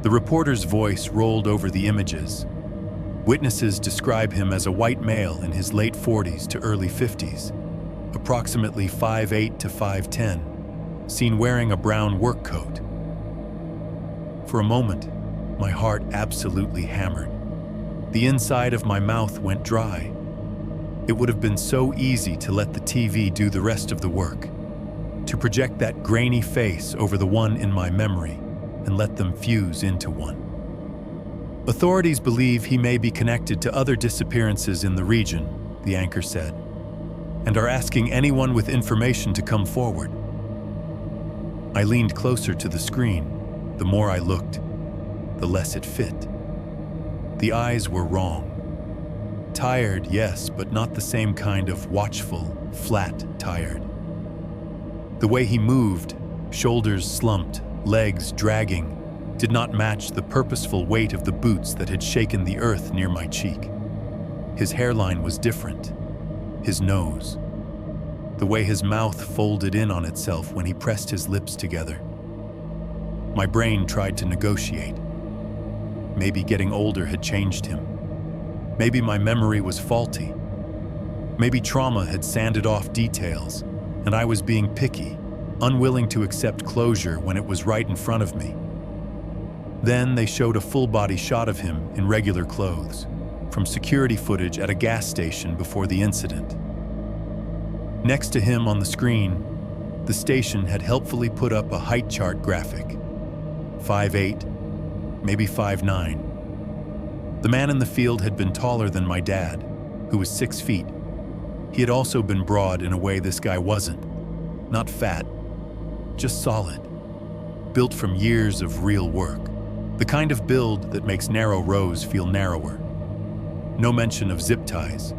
The reporter's voice rolled over the images. Witnesses describe him as a white male in his late 40s to early 50s, approximately 5'8" to 5'10", seen wearing a brown work coat. For a moment, my heart absolutely hammered. The inside of my mouth went dry. It would have been so easy to let the TV do the rest of the work, to project that grainy face over the one in my memory, and let them fuse into one. Authorities believe he may be connected to other disappearances in the region, the anchor said, and are asking anyone with information to come forward. I leaned closer to the screen. The more I looked, the less it fit. The eyes were wrong. Tired, yes, but not the same kind of watchful, flat tired. The way he moved, shoulders slumped, legs dragging, did not match the purposeful weight of the boots that had shaken the earth near my cheek. His hairline was different. His nose. The way his mouth folded in on itself when he pressed his lips together. My brain tried to negotiate. Maybe getting older had changed him. Maybe my memory was faulty. Maybe trauma had sanded off details, and I was being picky, unwilling to accept closure when it was right in front of me. Then they showed a full-body shot of him in regular clothes, from security footage at a gas station before the incident. Next to him on the screen, the station had helpfully put up a height chart graphic. 5'8", maybe 5'9". The man in the field had been taller than my dad, who was 6 feet. He had also been broad in a way this guy wasn't. Not fat, just solid. Built from years of real work. The kind of build that makes narrow rows feel narrower. No mention of zip ties.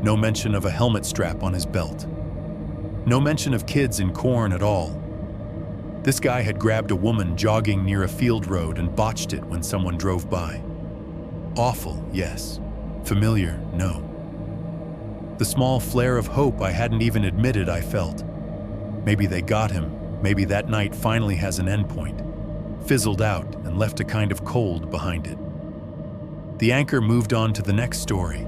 No mention of a helmet strap on his belt. No mention of kids in corn at all. This guy had grabbed a woman jogging near a field road and botched it when someone drove by. Awful, yes. Familiar, no. The small flare of hope I hadn't even admitted I felt. Maybe they got him. Maybe that night finally has an endpoint. Fizzled out and left a kind of cold behind it. The anchor moved on to the next story.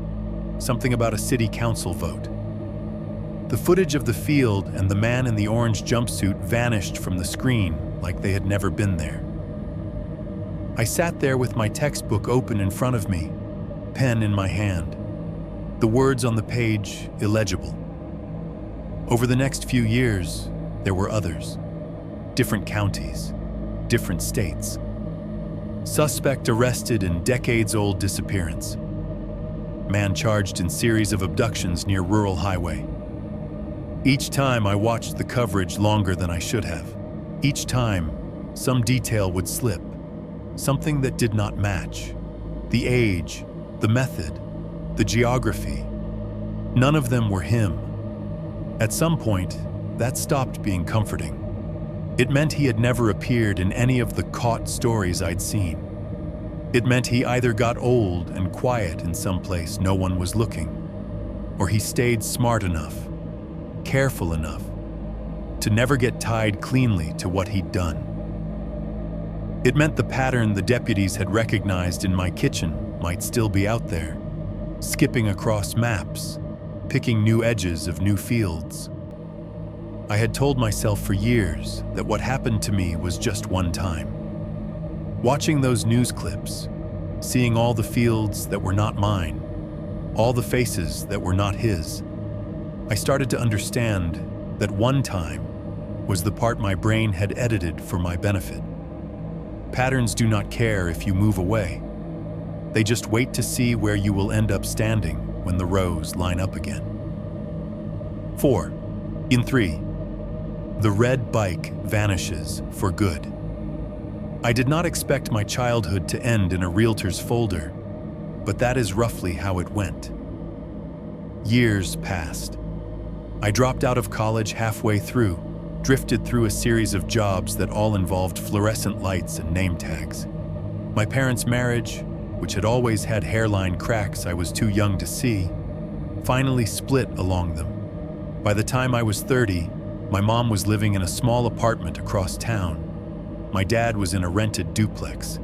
Something about a city council vote. The footage of the field and the man in the orange jumpsuit vanished from the screen like they had never been there. I sat there with my textbook open in front of me, pen in my hand. The words on the page illegible. Over the next few years, there were others. Different counties, different states. Suspect arrested in decades-old disappearance. Man charged in series of abductions near rural highway. Each time I watched the coverage longer than I should have. Each time, some detail would slip. Something that did not match. The age, the method, the geography. None of them were him. At some point, that stopped being comforting. It meant he had never appeared in any of the caught stories I'd seen. It meant he either got old and quiet in some place no one was looking, or he stayed smart enough, careful enough, to never get tied cleanly to what he'd done. It meant the pattern the deputies had recognized in my kitchen might still be out there, skipping across maps, picking new edges of new fields. I had told myself for years that what happened to me was just one time. Watching those news clips, seeing all the fields that were not mine, all the faces that were not his, I started to understand that one time was the part my brain had edited for my benefit. Patterns do not care if you move away. They just wait to see where you will end up standing when the rows line up again. 4. In 3. The red bike vanishes for good. I did not expect my childhood to end in a realtor's folder, but that is roughly how it went. Years passed. I dropped out of college halfway through, drifted through a series of jobs that all involved fluorescent lights and name tags. My parents' marriage, which had always had hairline cracks I was too young to see, finally split along them. By the time I was 30, my mom was living in a small apartment across town. My dad was in a rented duplex,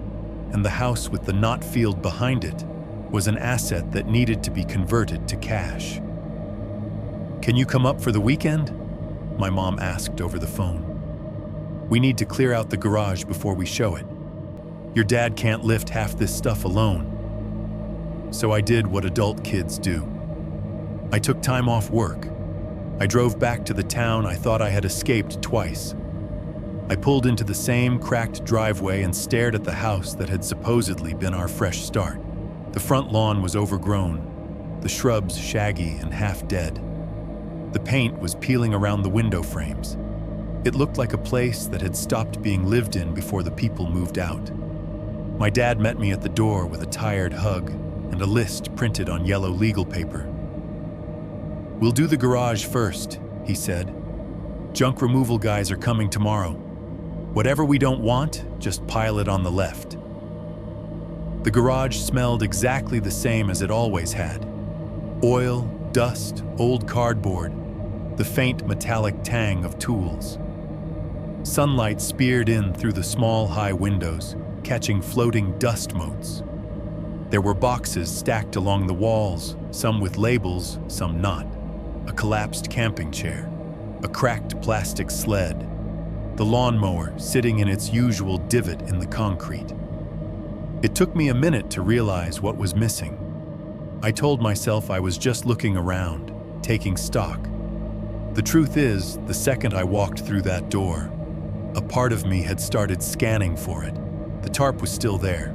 and the house with the not field behind it was an asset that needed to be converted to cash. "Can you come up for the weekend?" my mom asked over the phone. "We need to clear out the garage before we show it. Your dad can't lift half this stuff alone." So I did what adult kids do. I took time off work. I drove back to the town I thought I had escaped twice. I pulled into the same cracked driveway and stared at the house that had supposedly been our fresh start. The front lawn was overgrown, the shrubs shaggy and half dead. The paint was peeling around the window frames. It looked like a place that had stopped being lived in before the people moved out. My dad met me at the door with a tired hug and a list printed on yellow legal paper. "We'll do the garage first," he said. "Junk removal guys are coming tomorrow. Whatever we don't want, just pile it on the left." The garage smelled exactly the same as it always had. Oil, dust, old cardboard, the faint metallic tang of tools. Sunlight speared in through the small, high windows, catching floating dust motes. There were boxes stacked along the walls, some with labels, some not. A collapsed camping chair, a cracked plastic sled, the lawnmower sitting in its usual divot in the concrete. It took me a minute to realize what was missing. I told myself I was just looking around, taking stock. The truth is, the second I walked through that door, a part of me had started scanning for it. The tarp was still there,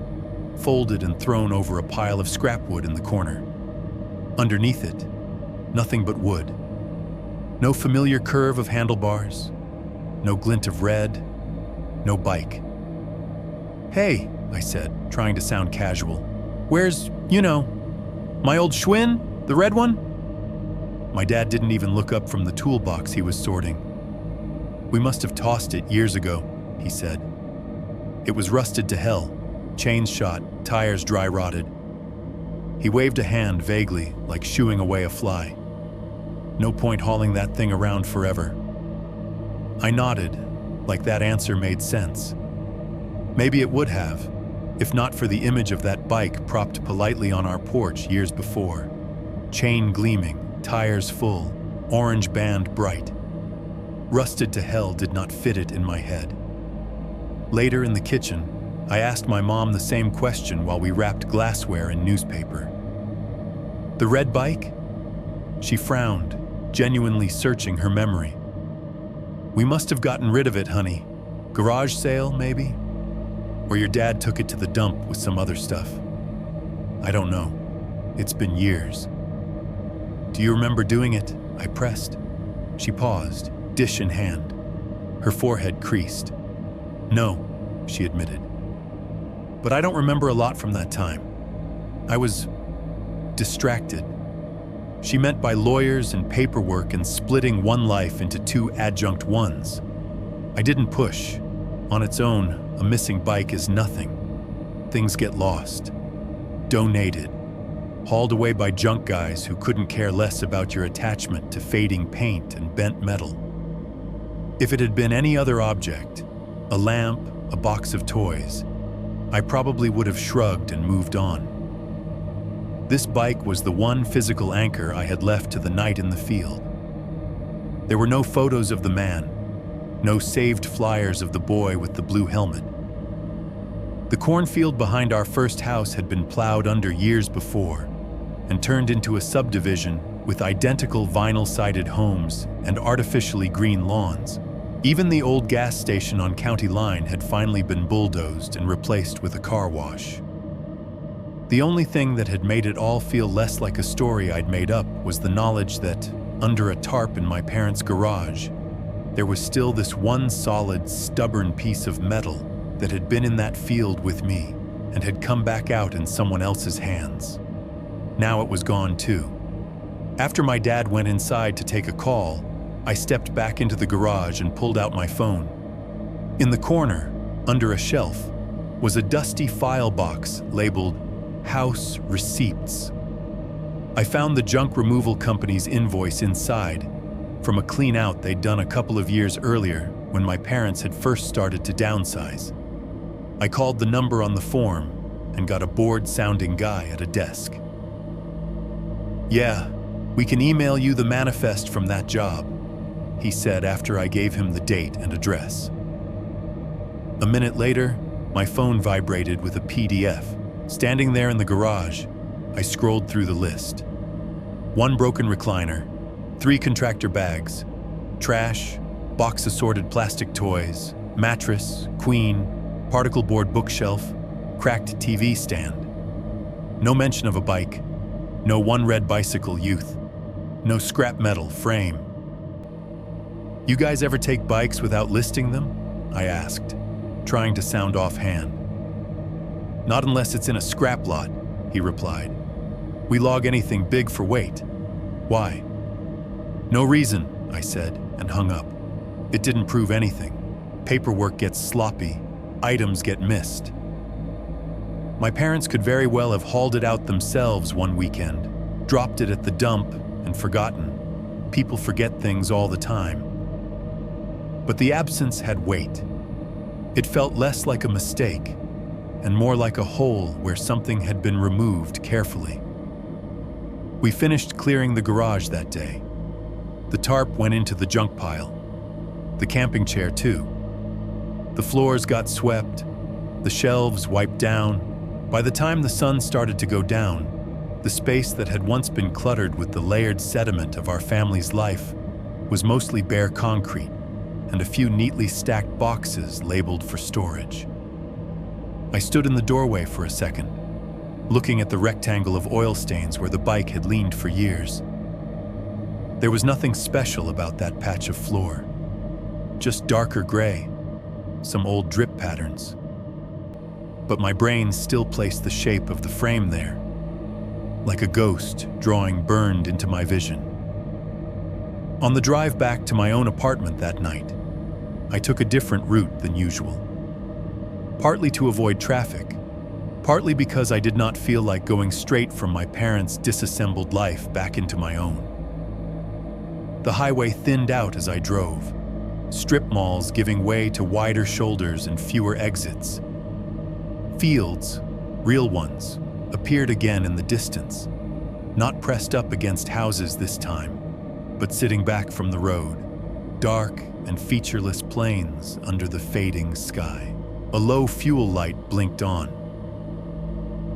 folded and thrown over a pile of scrap wood in the corner. Underneath it, nothing but wood. No familiar curve of handlebars, no glint of red, no bike. "Hey," I said, trying to sound casual. "Where's, my old Schwinn, the red one?" My dad didn't even look up from the toolbox he was sorting. "We must have tossed it years ago," he said. "It was rusted to hell, chains shot, tires dry rotted." He waved a hand vaguely, like shooing away a fly. "No point hauling that thing around forever." I nodded, like that answer made sense. Maybe it would have, if not for the image of that bike propped politely on our porch years before. Chain gleaming, tires full, orange band bright. Rusted to hell did not fit it in my head. Later in the kitchen, I asked my mom the same question while we wrapped glassware in newspaper. "The red bike?" She frowned, genuinely searching her memory. "We must have gotten rid of it, honey. Garage sale, maybe? Or your dad took it to the dump with some other stuff. I don't know. It's been years." "Do you remember doing it?" I pressed. She paused, dish in hand. Her forehead creased. "No," she admitted. "But I don't remember a lot from that time. I was distracted." She meant by lawyers and paperwork and splitting one life into two adjunct ones. I didn't push. On its own, a missing bike is nothing. Things get lost, donated, hauled away by junk guys who couldn't care less about your attachment to fading paint and bent metal. If it had been any other object, a lamp, a box of toys, I probably would have shrugged and moved on. This bike was the one physical anchor I had left to the night in the field. There were no photos of the man, no saved flyers of the boy with the blue helmet. The cornfield behind our first house had been plowed under years before and turned into a subdivision with identical vinyl-sided homes and artificially green lawns. Even the old gas station on County Line had finally been bulldozed and replaced with a car wash. The only thing that had made it all feel less like a story I'd made up was the knowledge that, under a tarp in my parents' garage, there was still this one solid, stubborn piece of metal that had been in that field with me and had come back out in someone else's hands. Now it was gone too. After my dad went inside to take a call, I stepped back into the garage and pulled out my phone. In the corner, under a shelf, was a dusty file box labeled House Receipts. I found the junk removal company's invoice inside, from a clean out they'd done a couple of years earlier when my parents had first started to downsize. I called the number on the form and got a bored-sounding guy at a desk. "Yeah, we can email you the manifest from that job," he said after I gave him the date and address. A minute later, my phone vibrated with a PDF. Standing there in the garage, I scrolled through the list. 1 broken recliner, 3 contractor bags, trash, box assorted plastic toys, Mattress, queen, particle board bookshelf, cracked TV stand. No mention of a bike, no one red bicycle youth, no scrap metal frame. "You guys ever take bikes without listing them?" I asked, trying to sound offhand. "Not unless it's in a scrap lot," he replied. "We log anything big for weight." "Why?" "No reason," I said, and hung up. It didn't prove anything. Paperwork gets sloppy, items get missed. My parents could very well have hauled it out themselves one weekend, dropped it at the dump, and forgotten. People forget things all the time. But the absence had weight. It felt less like a mistake, and more like a hole where something had been removed carefully. We finished clearing the garage that day. The tarp went into the junk pile. The camping chair, too. The floors got swept, the shelves wiped down. By the time the sun started to go down, the space that had once been cluttered with the layered sediment of our family's life was mostly bare concrete and a few neatly stacked boxes labeled for storage. I stood in the doorway for a second, looking at the rectangle of oil stains where the bike had leaned for years. There was nothing special about that patch of floor, just darker gray, some old drip patterns. But my brain still placed the shape of the frame there, like a ghost drawing burned into my vision. On the drive back to my own apartment that night, I took a different route than usual. Partly to avoid traffic, partly because I did not feel like going straight from my parents' disassembled life back into my own. The highway thinned out as I drove, strip malls giving way to wider shoulders and fewer exits. Fields, real ones, appeared again in the distance, not pressed up against houses this time, but sitting back from the road, dark and featureless plains under the fading sky. A low fuel light blinked on.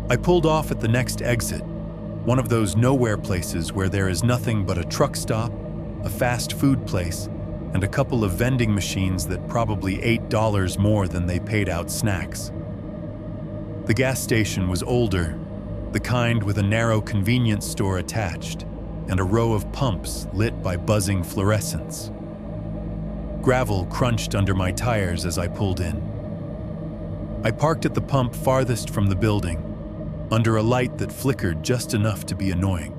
I pulled off at the next exit, one of those nowhere places where there is nothing but a truck stop, a fast food place, and a couple of vending machines that probably $8 more than they paid out snacks. The gas station was older, the kind with a narrow convenience store attached, and a row of pumps lit by buzzing fluorescents. Gravel crunched under my tires as I pulled in. I parked at the pump farthest from the building, under a light that flickered just enough to be annoying.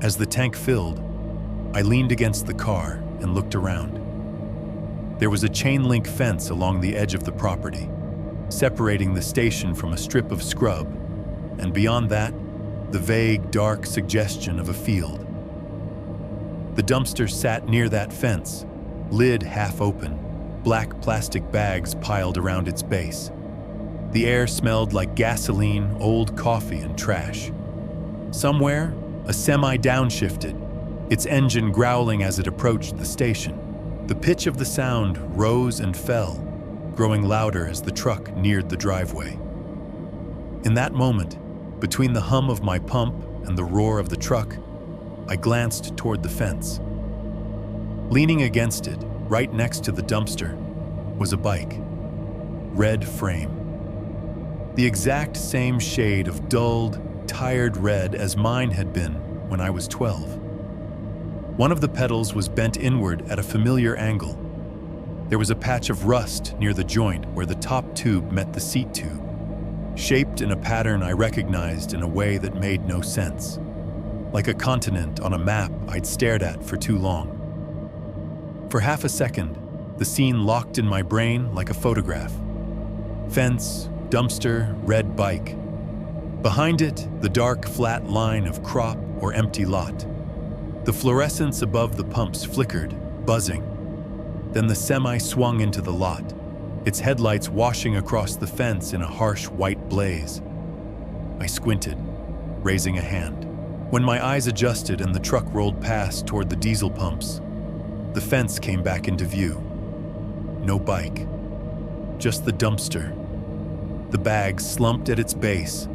As the tank filled, I leaned against the car and looked around. There was a chain-link fence along the edge of the property, separating the station from a strip of scrub, and beyond that, the vague, dark suggestion of a field. The dumpster sat near that fence, lid half open, black plastic bags piled around its base. The air smelled like gasoline, old coffee, and trash. Somewhere, a semi downshifted, its engine growling as it approached the station. The pitch of the sound rose and fell, growing louder as the truck neared the driveway. In that moment, between the hum of my pump and the roar of the truck, I glanced toward the fence. Leaning against it, right next to the dumpster, was a bike. Red frame. The exact same shade of dulled, tired red as mine had been when I was 12. One of the pedals was bent inward at a familiar angle. There was a patch of rust near the joint where the top tube met the seat tube, shaped in a pattern I recognized in a way that made no sense, like a continent on a map I'd stared at for too long. For half a second, the scene locked in my brain like a photograph. Fence, dumpster, red bike. Behind it, the dark, flat line of crop or empty lot. The fluorescence above the pumps flickered, buzzing. Then the semi swung into the lot, its headlights washing across the fence in a harsh white blaze. I squinted, raising a hand. When my eyes adjusted and the truck rolled past toward the diesel pumps, the fence came back into view. No bike, just the dumpster. The bag slumped at its base,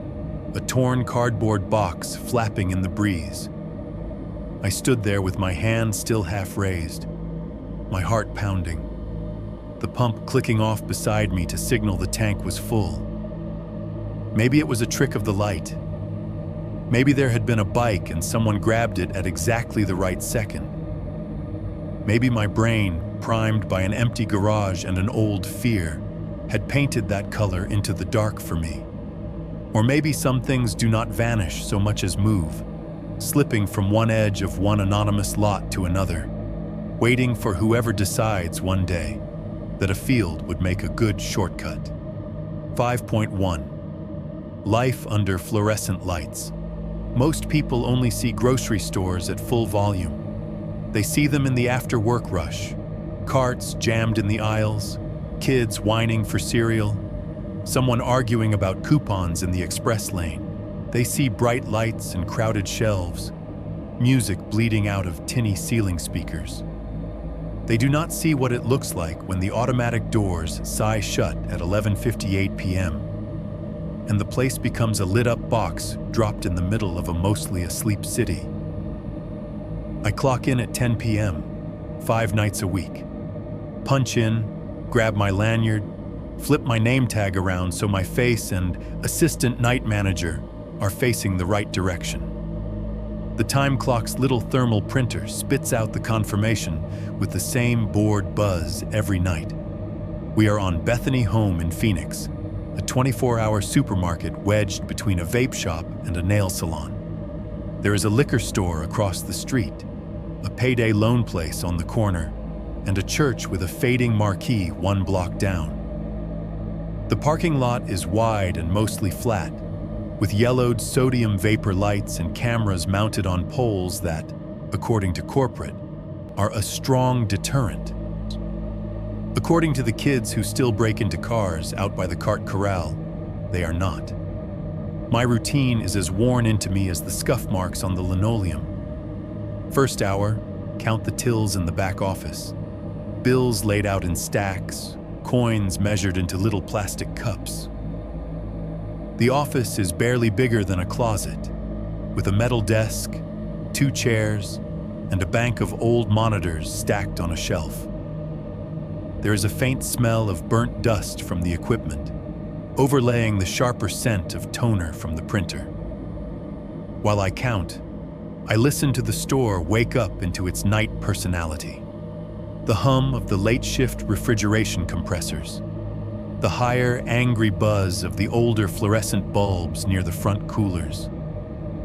a torn cardboard box flapping in the breeze. I stood there with my hand still half raised, my heart pounding. the pump clicking off beside me to signal the tank was full. Maybe it was a trick of the light. Maybe there had been a bike and someone grabbed it at exactly the right second. Maybe my brain, primed by an empty garage and an old fear, had painted that color into the dark for me. Or maybe some things do not vanish so much as move, slipping from one edge of one anonymous lot to another, waiting for whoever decides one day that a field would make a good shortcut. 5.1. Life under fluorescent lights. Most people only see grocery stores at full volume. They see them in the after-work rush, carts jammed in the aisles, kids whining for cereal, someone arguing about coupons in the express lane. They see bright lights and crowded shelves, music bleeding out of tinny ceiling speakers. They do not see what it looks like when the automatic doors sigh shut at 11:58 p.m. and the place becomes a lit-up box dropped in the middle of a mostly asleep city. I clock in at 10 p.m., 5 nights a week. Punch in, grab my lanyard, flip my name tag around so my face and assistant night manager are facing the right direction. The time clock's little thermal printer spits out the confirmation with the same bored buzz every night. We are on Bethany Home in Phoenix, a 24-hour supermarket wedged between a vape shop and a nail salon. There is a liquor store across the street, a payday loan place on the corner, and a church with a fading marquee one block down. The parking lot is wide and mostly flat, with yellowed sodium vapor lights and cameras mounted on poles that, according to corporate, are a strong deterrent. According to the kids who still break into cars out by the cart corral, they are not. My routine is as worn into me as the scuff marks on the linoleum. First hour, count the tills in the back office. Bills laid out in stacks, coins measured into little plastic cups. The office is barely bigger than a closet, with a metal desk, 2 chairs, and a bank of old monitors stacked on a shelf. There is a faint smell of burnt dust from the equipment, overlaying the sharper scent of toner from the printer. While I count, I listen to the store wake up into its night personality. The hum of the late shift refrigeration compressors, the higher, angry buzz of the older fluorescent bulbs near the front coolers,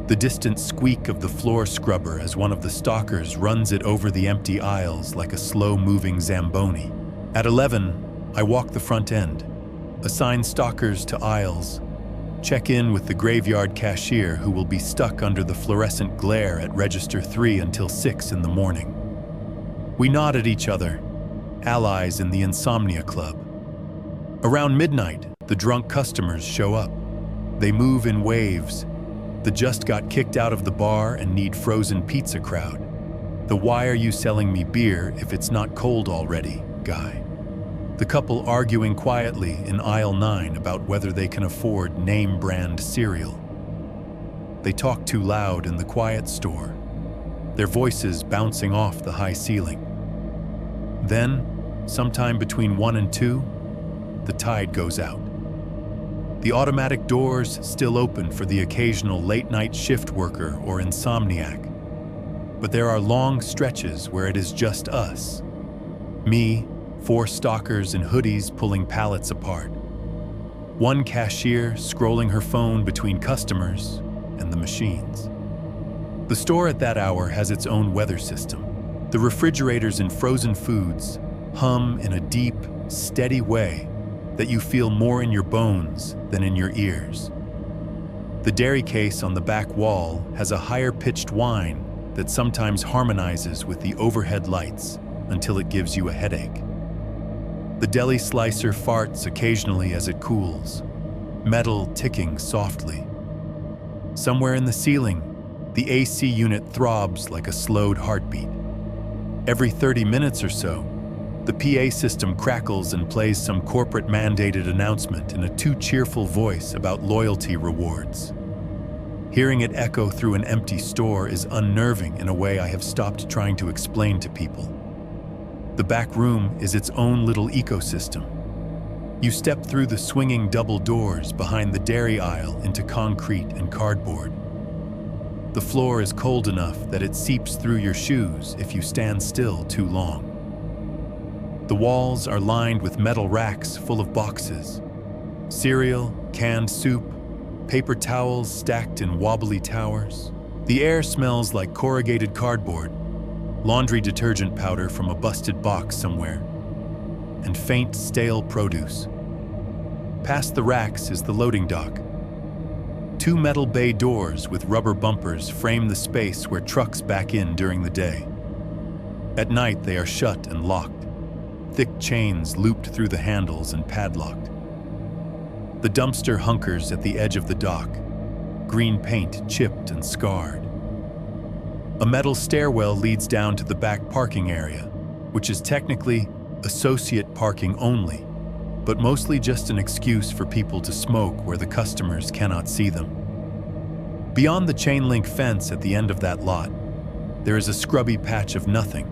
the distant squeak of the floor scrubber as one of the stalkers runs it over the empty aisles like a slow-moving Zamboni. At 11, I walk the front end, assign stalkers to aisles, check in with the graveyard cashier who will be stuck under the fluorescent glare at register 3 until 6 in the morning. We nod at each other, allies in the insomnia club. Around midnight, the drunk customers show up. They move in waves. The just got kicked out of the bar and need frozen pizza crowd. The why are you selling me beer if it's not cold already guy. The couple arguing quietly in aisle 9 about whether they can afford name-brand cereal. They talk too loud in the quiet store, their voices bouncing off the high ceiling. Then, sometime between 1 and 2, the tide goes out. The automatic doors still open for the occasional late-night shift worker or insomniac, but there are long stretches where it is just us. Me, 4 stalkers in hoodies pulling pallets apart. One cashier scrolling her phone between customers and the machines. The store at that hour has its own weather system. The refrigerators in frozen foods hum in a deep, steady way that you feel more in your bones than in your ears. The dairy case on the back wall has a higher-pitched whine that sometimes harmonizes with the overhead lights until it gives you a headache. The deli slicer farts occasionally as it cools, metal ticking softly. Somewhere in the ceiling, the AC unit throbs like a slowed heartbeat. Every 30 minutes or so, the PA system crackles and plays some corporate-mandated announcement in a too cheerful voice about loyalty rewards. Hearing it echo through an empty store is unnerving in a way I have stopped trying to explain to people. The back room is its own little ecosystem. You step through the swinging double doors behind the dairy aisle into concrete and cardboard. The floor is cold enough that it seeps through your shoes if you stand still too long. The walls are lined with metal racks full of boxes. Cereal, canned soup, paper towels stacked in wobbly towers. The air smells like corrugated cardboard, laundry detergent powder from a busted box somewhere, and faint, stale produce. Past the racks is the loading dock. Two metal bay doors with rubber bumpers frame the space where trucks back in during the day. At night, they are shut and locked, thick chains looped through the handles and padlocked. The dumpster hunkers at the edge of the dock, green paint chipped and scarred. A metal stairwell leads down to the back parking area, which is technically associate parking only, but mostly just an excuse for people to smoke where the customers cannot see them. Beyond the chain-link fence at the end of that lot, there is a scrubby patch of nothing.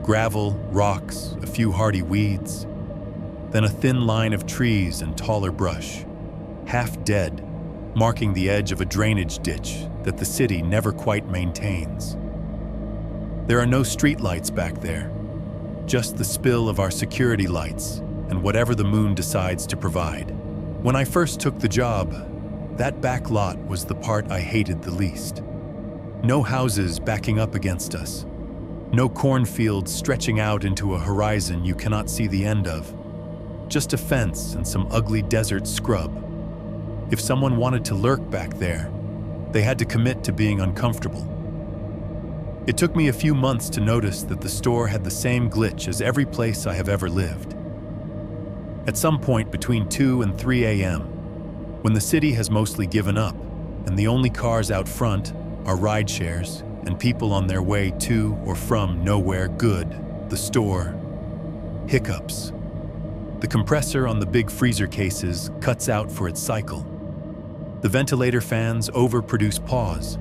Gravel, rocks, a few hardy weeds, then a thin line of trees and taller brush, half dead, marking the edge of a drainage ditch that the city never quite maintains. There are no streetlights back there, just the spill of our security lights and whatever the moon decides to provide. When I first took the job, that back lot was the part I hated the least. No houses backing up against us. No cornfields stretching out into a horizon you cannot see the end of. Just a fence and some ugly desert scrub. If someone wanted to lurk back there, they had to commit to being uncomfortable. It took me a few months to notice that the store had the same glitch as every place I have ever lived. At some point between 2 and 3 a.m., when the city has mostly given up and the only cars out front are ride shares and people on their way to or from nowhere good, the store, hiccups. The compressor on the big freezer cases cuts out for its cycle. The ventilator fans overproduce pause.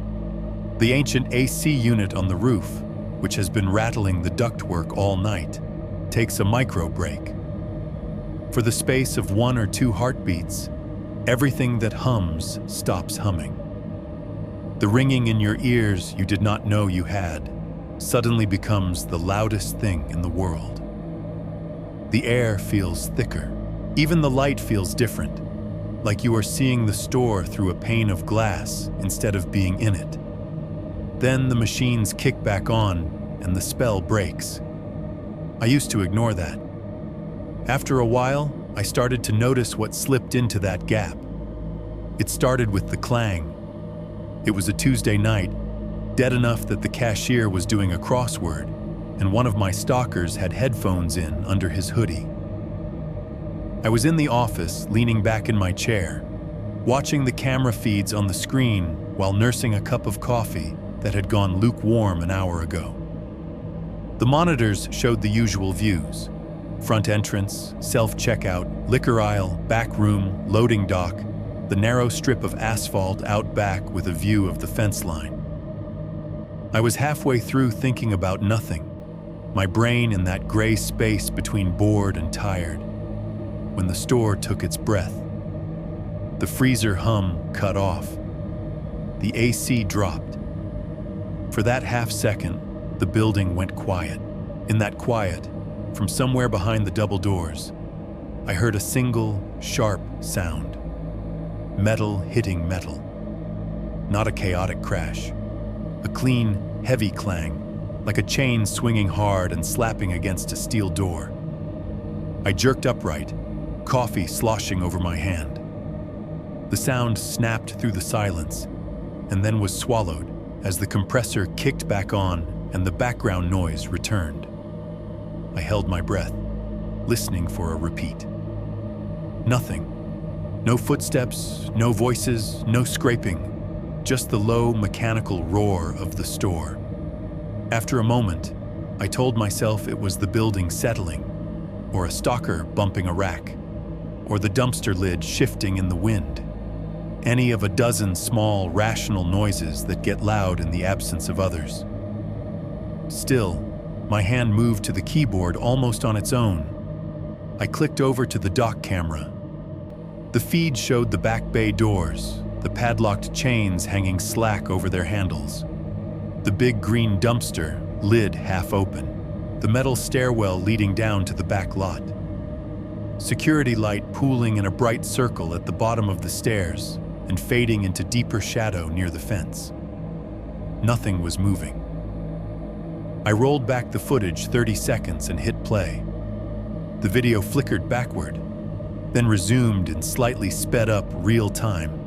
The ancient AC unit on the roof, which has been rattling the ductwork all night, takes a micro break. For the space of 1 or 2 heartbeats, everything that hums stops humming. The ringing in your ears you did not know you had suddenly becomes the loudest thing in the world. The air feels thicker. Even the light feels different, like you are seeing the store through a pane of glass instead of being in it. Then the machines kick back on and the spell breaks. I used to ignore that. After a while, I started to notice what slipped into that gap. It started with the clang. It was a Tuesday night, dead enough that the cashier was doing a crossword, and one of my stalkers had headphones in under his hoodie. I was in the office, leaning back in my chair, watching the camera feeds on the screen while nursing a cup of coffee that had gone lukewarm an hour ago. The monitors showed the usual views: front entrance, self-checkout, liquor aisle, back room, loading dock, the narrow strip of asphalt out back with a view of the fence line. I was halfway through thinking about nothing, my brain in that gray space between bored and tired, when the store took its breath. The freezer hum cut off. The AC dropped. For that half second, the building went quiet. In that quiet, from somewhere behind the double doors, I heard a single, sharp sound. Metal hitting metal. Not a chaotic crash. A clean, heavy clang, like a chain swinging hard and slapping against a steel door. I jerked upright, coffee sloshing over my hand. The sound snapped through the silence, and then was swallowed as the compressor kicked back on and the background noise returned. I held my breath, listening for a repeat. Nothing. No footsteps, no voices, no scraping, just the low mechanical roar of the store. After a moment, I told myself it was the building settling, or a stalker bumping a rack, or the dumpster lid shifting in the wind. Any of a dozen small, rational noises that get loud in the absence of others. Still, My hand moved to the keyboard almost on its own. I clicked over to the dock camera. The feed showed the back bay doors, the padlocked chains hanging slack over their handles. The big green dumpster, lid half open. The metal stairwell leading down to the back lot. Security light pooling in a bright circle at the bottom of the stairs and fading into deeper shadow near the fence. Nothing was moving. I rolled back the footage 30 seconds and hit play. The video flickered backward, then resumed in slightly sped up real time.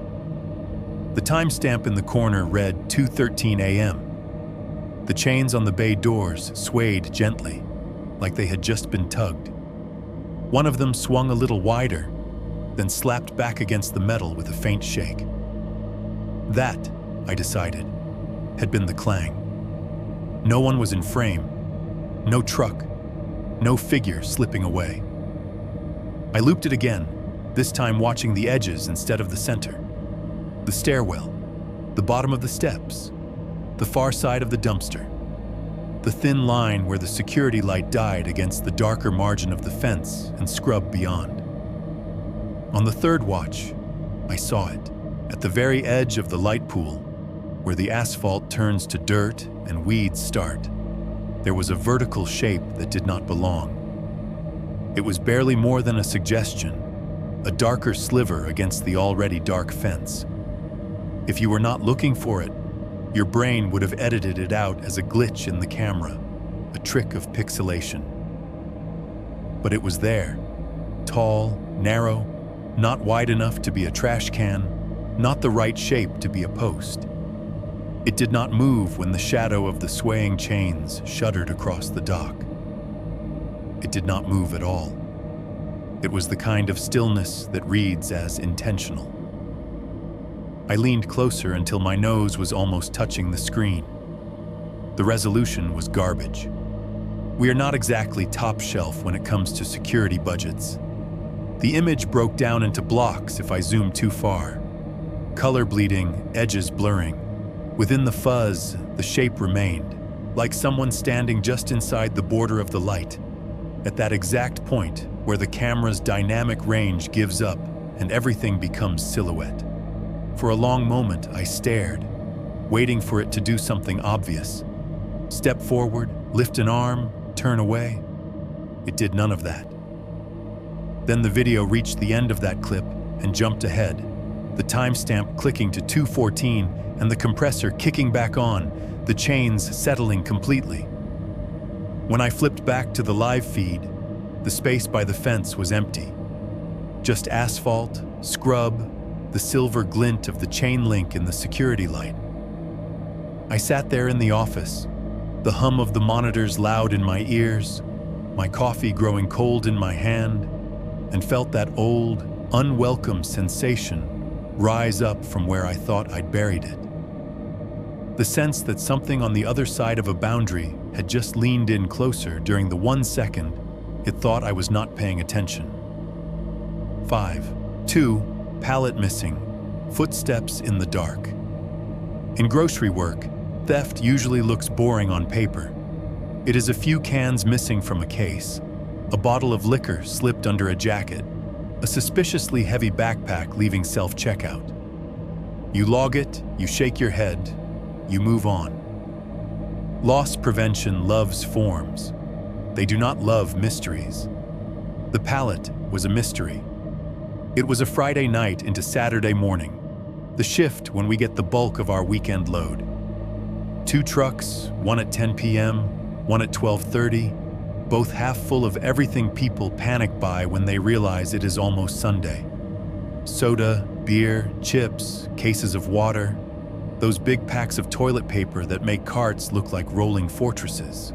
The timestamp in the corner read 2:13 a.m. The chains on the bay doors swayed gently, like they had just been tugged. One of them swung a little wider, then slapped back against the metal with a faint shake. That, I decided, had been the clang. No one was in frame, no truck, no figure slipping away. I looped it again, this time watching the edges instead of the center. The stairwell, the bottom of the steps, the far side of the dumpster, the thin line where the security light died against the darker margin of the fence and scrub beyond. On the third watch, I saw it, at the very edge of the light pool, where the asphalt turns to dirt and weeds start. There was a vertical shape that did not belong. It was barely more than a suggestion, a darker sliver against the already dark fence. If you were not looking for it, your brain would have edited it out as a glitch in the camera, a trick of pixelation. But it was there, tall, narrow, not wide enough to be a trash can, not the right shape to be a post. It did not move when the shadow of the swaying chains shuddered across the dock. It did not move at all. It was the kind of stillness that reads as intentional. I leaned closer until my nose was almost touching the screen. The resolution was garbage. We are not exactly top shelf when it comes to security budgets. The image broke down into blocks if I zoomed too far. Color bleeding, edges blurring. Within the fuzz, the shape remained, like someone standing just inside the border of the light, at that exact point where the camera's dynamic range gives up and everything becomes silhouette. For a long moment, I stared, waiting for it to do something obvious. Step forward, lift an arm, turn away. It did none of that. Then the video reached the end of that clip and jumped ahead, the timestamp clicking to 2:14 and the compressor kicking back on, the chains settling completely. When I flipped back to the live feed, the space by the fence was empty. Just asphalt, scrub, the silver glint of the chain link in the security light. I sat there in the office, the hum of the monitors loud in my ears, my coffee growing cold in my hand, and felt that old, unwelcome sensation rise up from where I thought I'd buried it. The sense that something on the other side of a boundary had just leaned in closer during the 1 second it thought I was not paying attention. 5. 2. Pallet missing. Footsteps in the dark. In grocery work, theft usually looks boring on paper. It is a few cans missing from a case, a bottle of liquor slipped under a jacket, a suspiciously heavy backpack leaving self-checkout. You log it, you shake your head, you move on. Loss prevention loves forms. They do not love mysteries. The pallet was a mystery. It was a Friday night into Saturday morning, the shift when we get the bulk of our weekend load. 2 trucks, one at 10 p.m., one at 12:30, both half full of everything people panic buy when they realize it is almost Sunday. Soda, beer, chips, cases of water, those big packs of toilet paper that make carts look like rolling fortresses.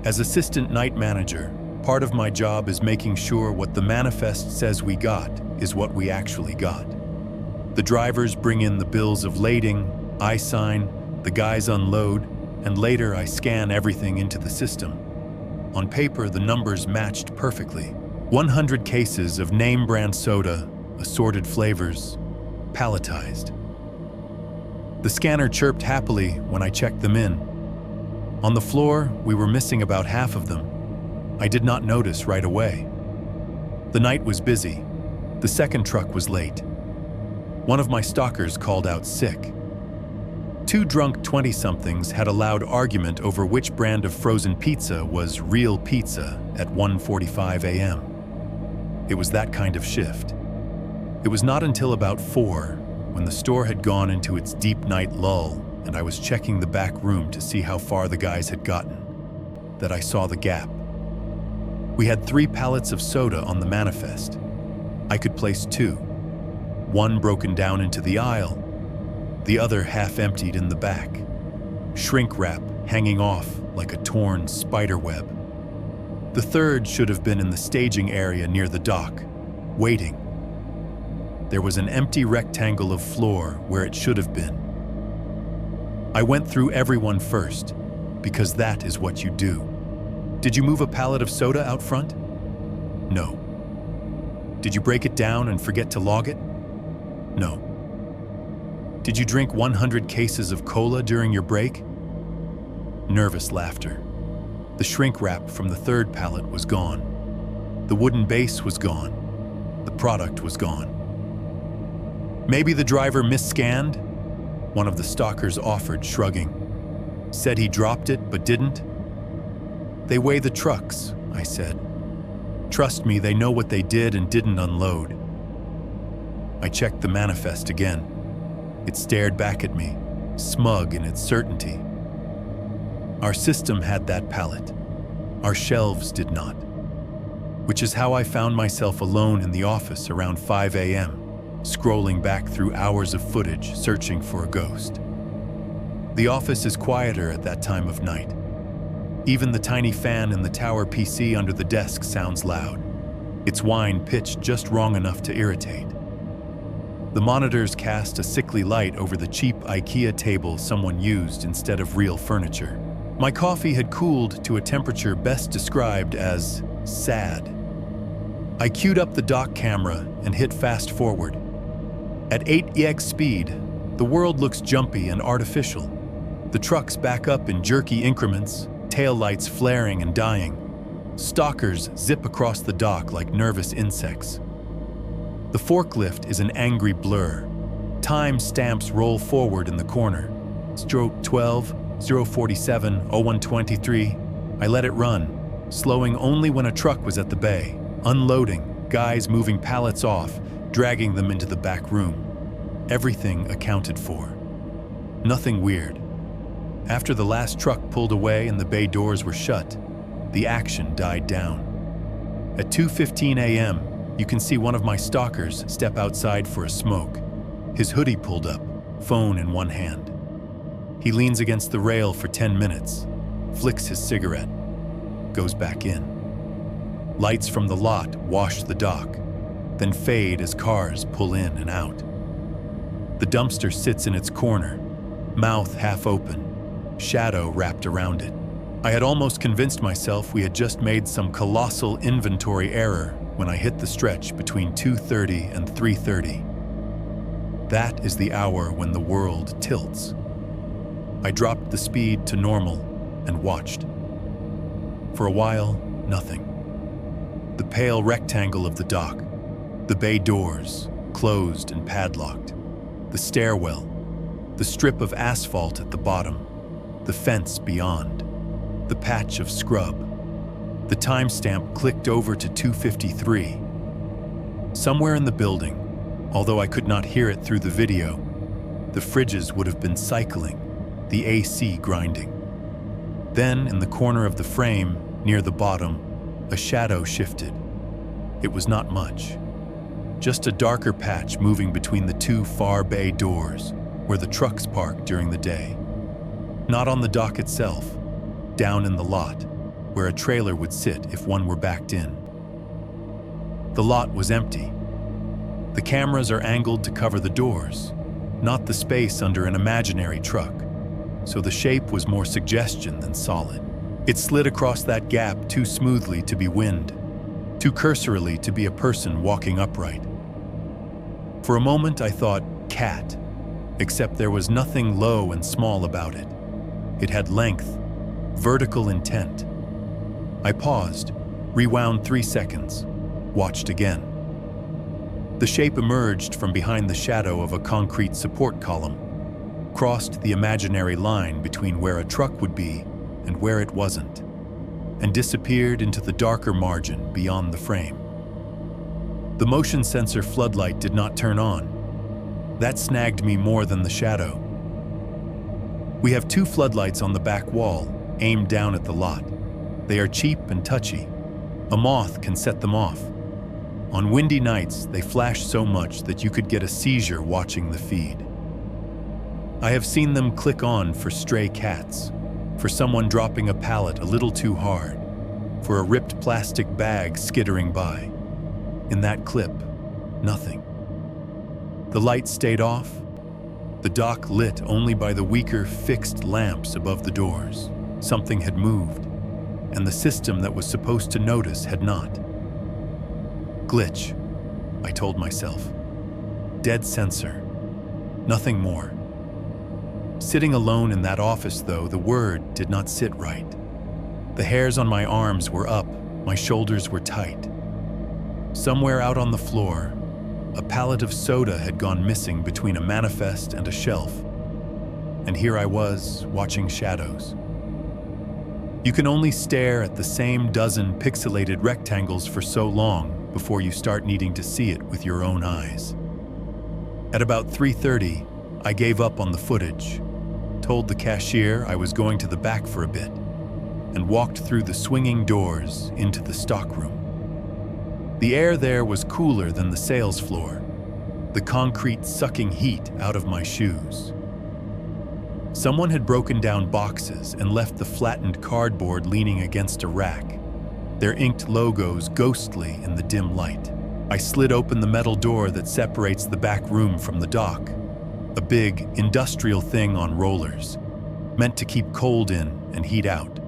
As assistant night manager, part of my job is making sure what the manifest says we got is what we actually got. The drivers bring in the bills of lading, I sign, the guys unload, and later I scan everything into the system. On paper, the numbers matched perfectly. 100 cases of name-brand soda, assorted flavors, palletized. The scanner chirped happily when I checked them in. On the floor, we were missing about half of them. I did not notice right away. The night was busy. The second truck was late. One of my stalkers called out sick. Two drunk 20-somethings had a loud argument over which brand of frozen pizza was real pizza at 1:45 a.m. It was that kind of shift. It was not until about 4, when the store had gone into its deep night lull and I was checking the back room to see how far the guys had gotten, that I saw the gap. We had 3 pallets of soda on the manifest. I could place 2. One broken down into the aisle, the other half emptied in the back. Shrink wrap hanging off like a torn spider web. The third should have been in the staging area near the dock, waiting. There was an empty rectangle of floor where it should have been. I went through everyone first, because that is what you do. Did you move a pallet of soda out front? No. Did you break it down and forget to log it? No. Did you drink 100 cases of cola during your break? Nervous laughter. The shrink wrap from the third pallet was gone. The wooden base was gone. The product was gone. Maybe the driver misscanned? One of the stalkers offered, shrugging. Said he dropped it, but didn't. They weigh the trucks, I said. Trust me, they know what they did and didn't unload. I checked the manifest again. It stared back at me, smug in its certainty. Our system had that pallet. Our shelves did not. Which is how I found myself alone in the office around 5 a.m., scrolling back through hours of footage searching for a ghost. The office is quieter at that time of night. Even the tiny fan in the tower PC under the desk sounds loud, its whine pitched just wrong enough to irritate. The monitors cast a sickly light over the cheap IKEA table someone used instead of real furniture. My coffee had cooled to a temperature best described as sad. I queued up the dock camera and hit fast forward. At 8x speed, the world looks jumpy and artificial. The trucks back up in jerky increments, taillights flaring and dying. Stalkers zip across the dock like nervous insects. The forklift is an angry blur. Time stamps roll forward in the corner. Stroke 12, 047, 0123. I let it run, slowing only when a truck was at the bay, unloading, guys moving pallets off, dragging them into the back room. Everything accounted for. Nothing weird. After the last truck pulled away and the bay doors were shut, the action died down. At 2:15 a.m., you can see one of my stalkers step outside for a smoke, his hoodie pulled up, phone in one hand. He leans against the rail for 10 minutes, flicks his cigarette, goes back in. Lights from the lot wash the dock, then fade as cars pull in and out. The dumpster sits in its corner, mouth half open, shadow wrapped around it. I had almost convinced myself we had just made some colossal inventory error when I hit the stretch between 2:30 and 3:30. That is the hour when the world tilts. I dropped the speed to normal and watched. For a while, nothing. The pale rectangle of the dock, the bay doors, closed and padlocked, the stairwell, the strip of asphalt at the bottom, the fence beyond, the patch of scrub. The timestamp clicked over to 2:53. Somewhere in the building, although I could not hear it through the video, the fridges would have been cycling, the AC grinding. Then, in the corner of the frame, near the bottom, a shadow shifted. It was not much. Just a darker patch moving between the two far bay doors, where the trucks park during the day. Not on the dock itself, down in the lot, where a trailer would sit if one were backed in. The lot was empty. The cameras are angled to cover the doors, not the space under an imaginary truck, so the shape was more suggestion than solid. It slid across that gap too smoothly to be wind, too cursorily to be a person walking upright. For a moment I thought, cat, except there was nothing low and small about it. It had length, vertical intent. I paused, rewound 3 seconds, watched again. The shape emerged from behind the shadow of a concrete support column, crossed the imaginary line between where a truck would be and where it wasn't, and disappeared into the darker margin beyond the frame. The motion sensor floodlight did not turn on. That snagged me more than the shadow. We have 2 floodlights on the back wall, aimed down at the lot. They are cheap and touchy. A moth can set them off. On windy nights, they flash so much that you could get a seizure watching the feed. I have seen them click on for stray cats, for someone dropping a pallet a little too hard, for a ripped plastic bag skittering by. In that clip, nothing. The light stayed off, the dock lit only by the weaker, fixed lamps above the doors. Something had moved, and the system that was supposed to notice had not. Glitch, I told myself. Dead sensor. Nothing more. Sitting alone in that office, though, the word did not sit right. The hairs on my arms were up, my shoulders were tight. Somewhere out on the floor, a pallet of soda had gone missing between a manifest and a shelf. And here I was, watching shadows. You can only stare at the same dozen pixelated rectangles for so long before you start needing to see it with your own eyes. At about 3:30, I gave up on the footage, told the cashier I was going to the back for a bit, and walked through the swinging doors into the stockroom. The air there was cooler than the sales floor, the concrete sucking heat out of my shoes. Someone had broken down boxes and left the flattened cardboard leaning against a rack, their inked logos ghostly in the dim light. I slid open the metal door that separates the back room from the dock, a big, industrial thing on rollers, meant to keep cold in and heat out.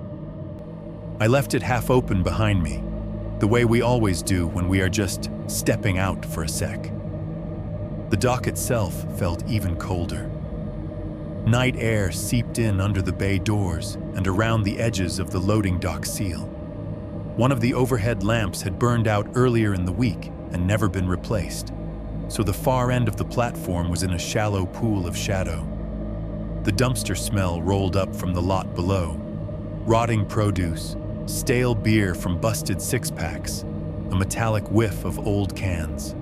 I left it half open behind me, the way we always do when we are just stepping out for a sec. The dock itself felt even colder. Night air seeped in under the bay doors and around the edges of the loading dock seal. One of the overhead lamps had burned out earlier in the week and never been replaced, so the far end of the platform was in a shallow pool of shadow. The dumpster smell rolled up from the lot below. Rotting produce, stale beer from busted six-packs, a metallic whiff of old cans.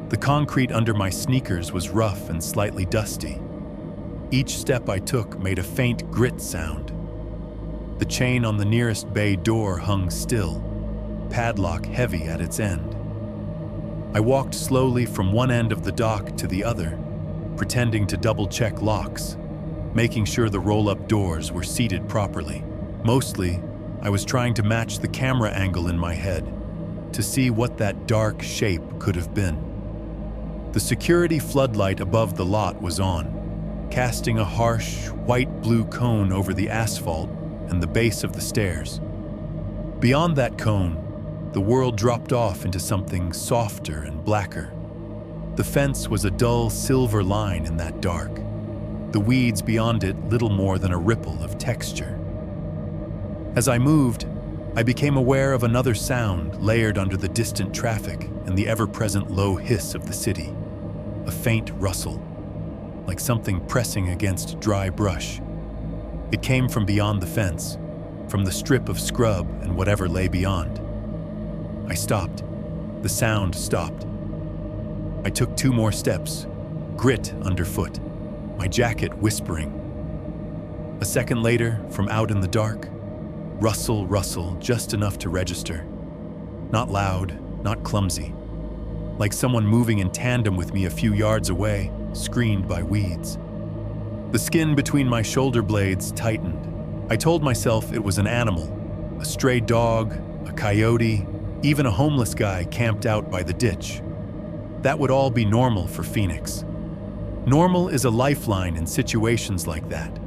The concrete under my sneakers was rough and slightly dusty. Each step I took made a faint grit sound. The chain on the nearest bay door hung still, padlock heavy at its end. I walked slowly from one end of the dock to the other, pretending to double-check locks, making sure the roll-up doors were seated properly. Mostly, I was trying to match the camera angle in my head to see what that dark shape could have been. The security floodlight above the lot was on, casting a harsh, white-blue cone over the asphalt and the base of the stairs. Beyond that cone, the world dropped off into something softer and blacker. The fence was a dull silver line in that dark, the weeds beyond it little more than a ripple of texture. As I moved, I became aware of another sound layered under the distant traffic and the ever-present low hiss of the city. A faint rustle, like something pressing against dry brush. It came from beyond the fence, from the strip of scrub and whatever lay beyond. I stopped. The sound stopped. I took 2 more steps, grit underfoot, my jacket whispering. A second later, from out in the dark, rustle, rustle, just enough to register. Not loud, not clumsy. Like someone moving in tandem with me a few yards away, screened by weeds. The skin between my shoulder blades tightened. I told myself it was an animal, a stray dog, a coyote, even a homeless guy camped out by the ditch. That would all be normal for Phoenix. Normal is a lifeline in situations like that.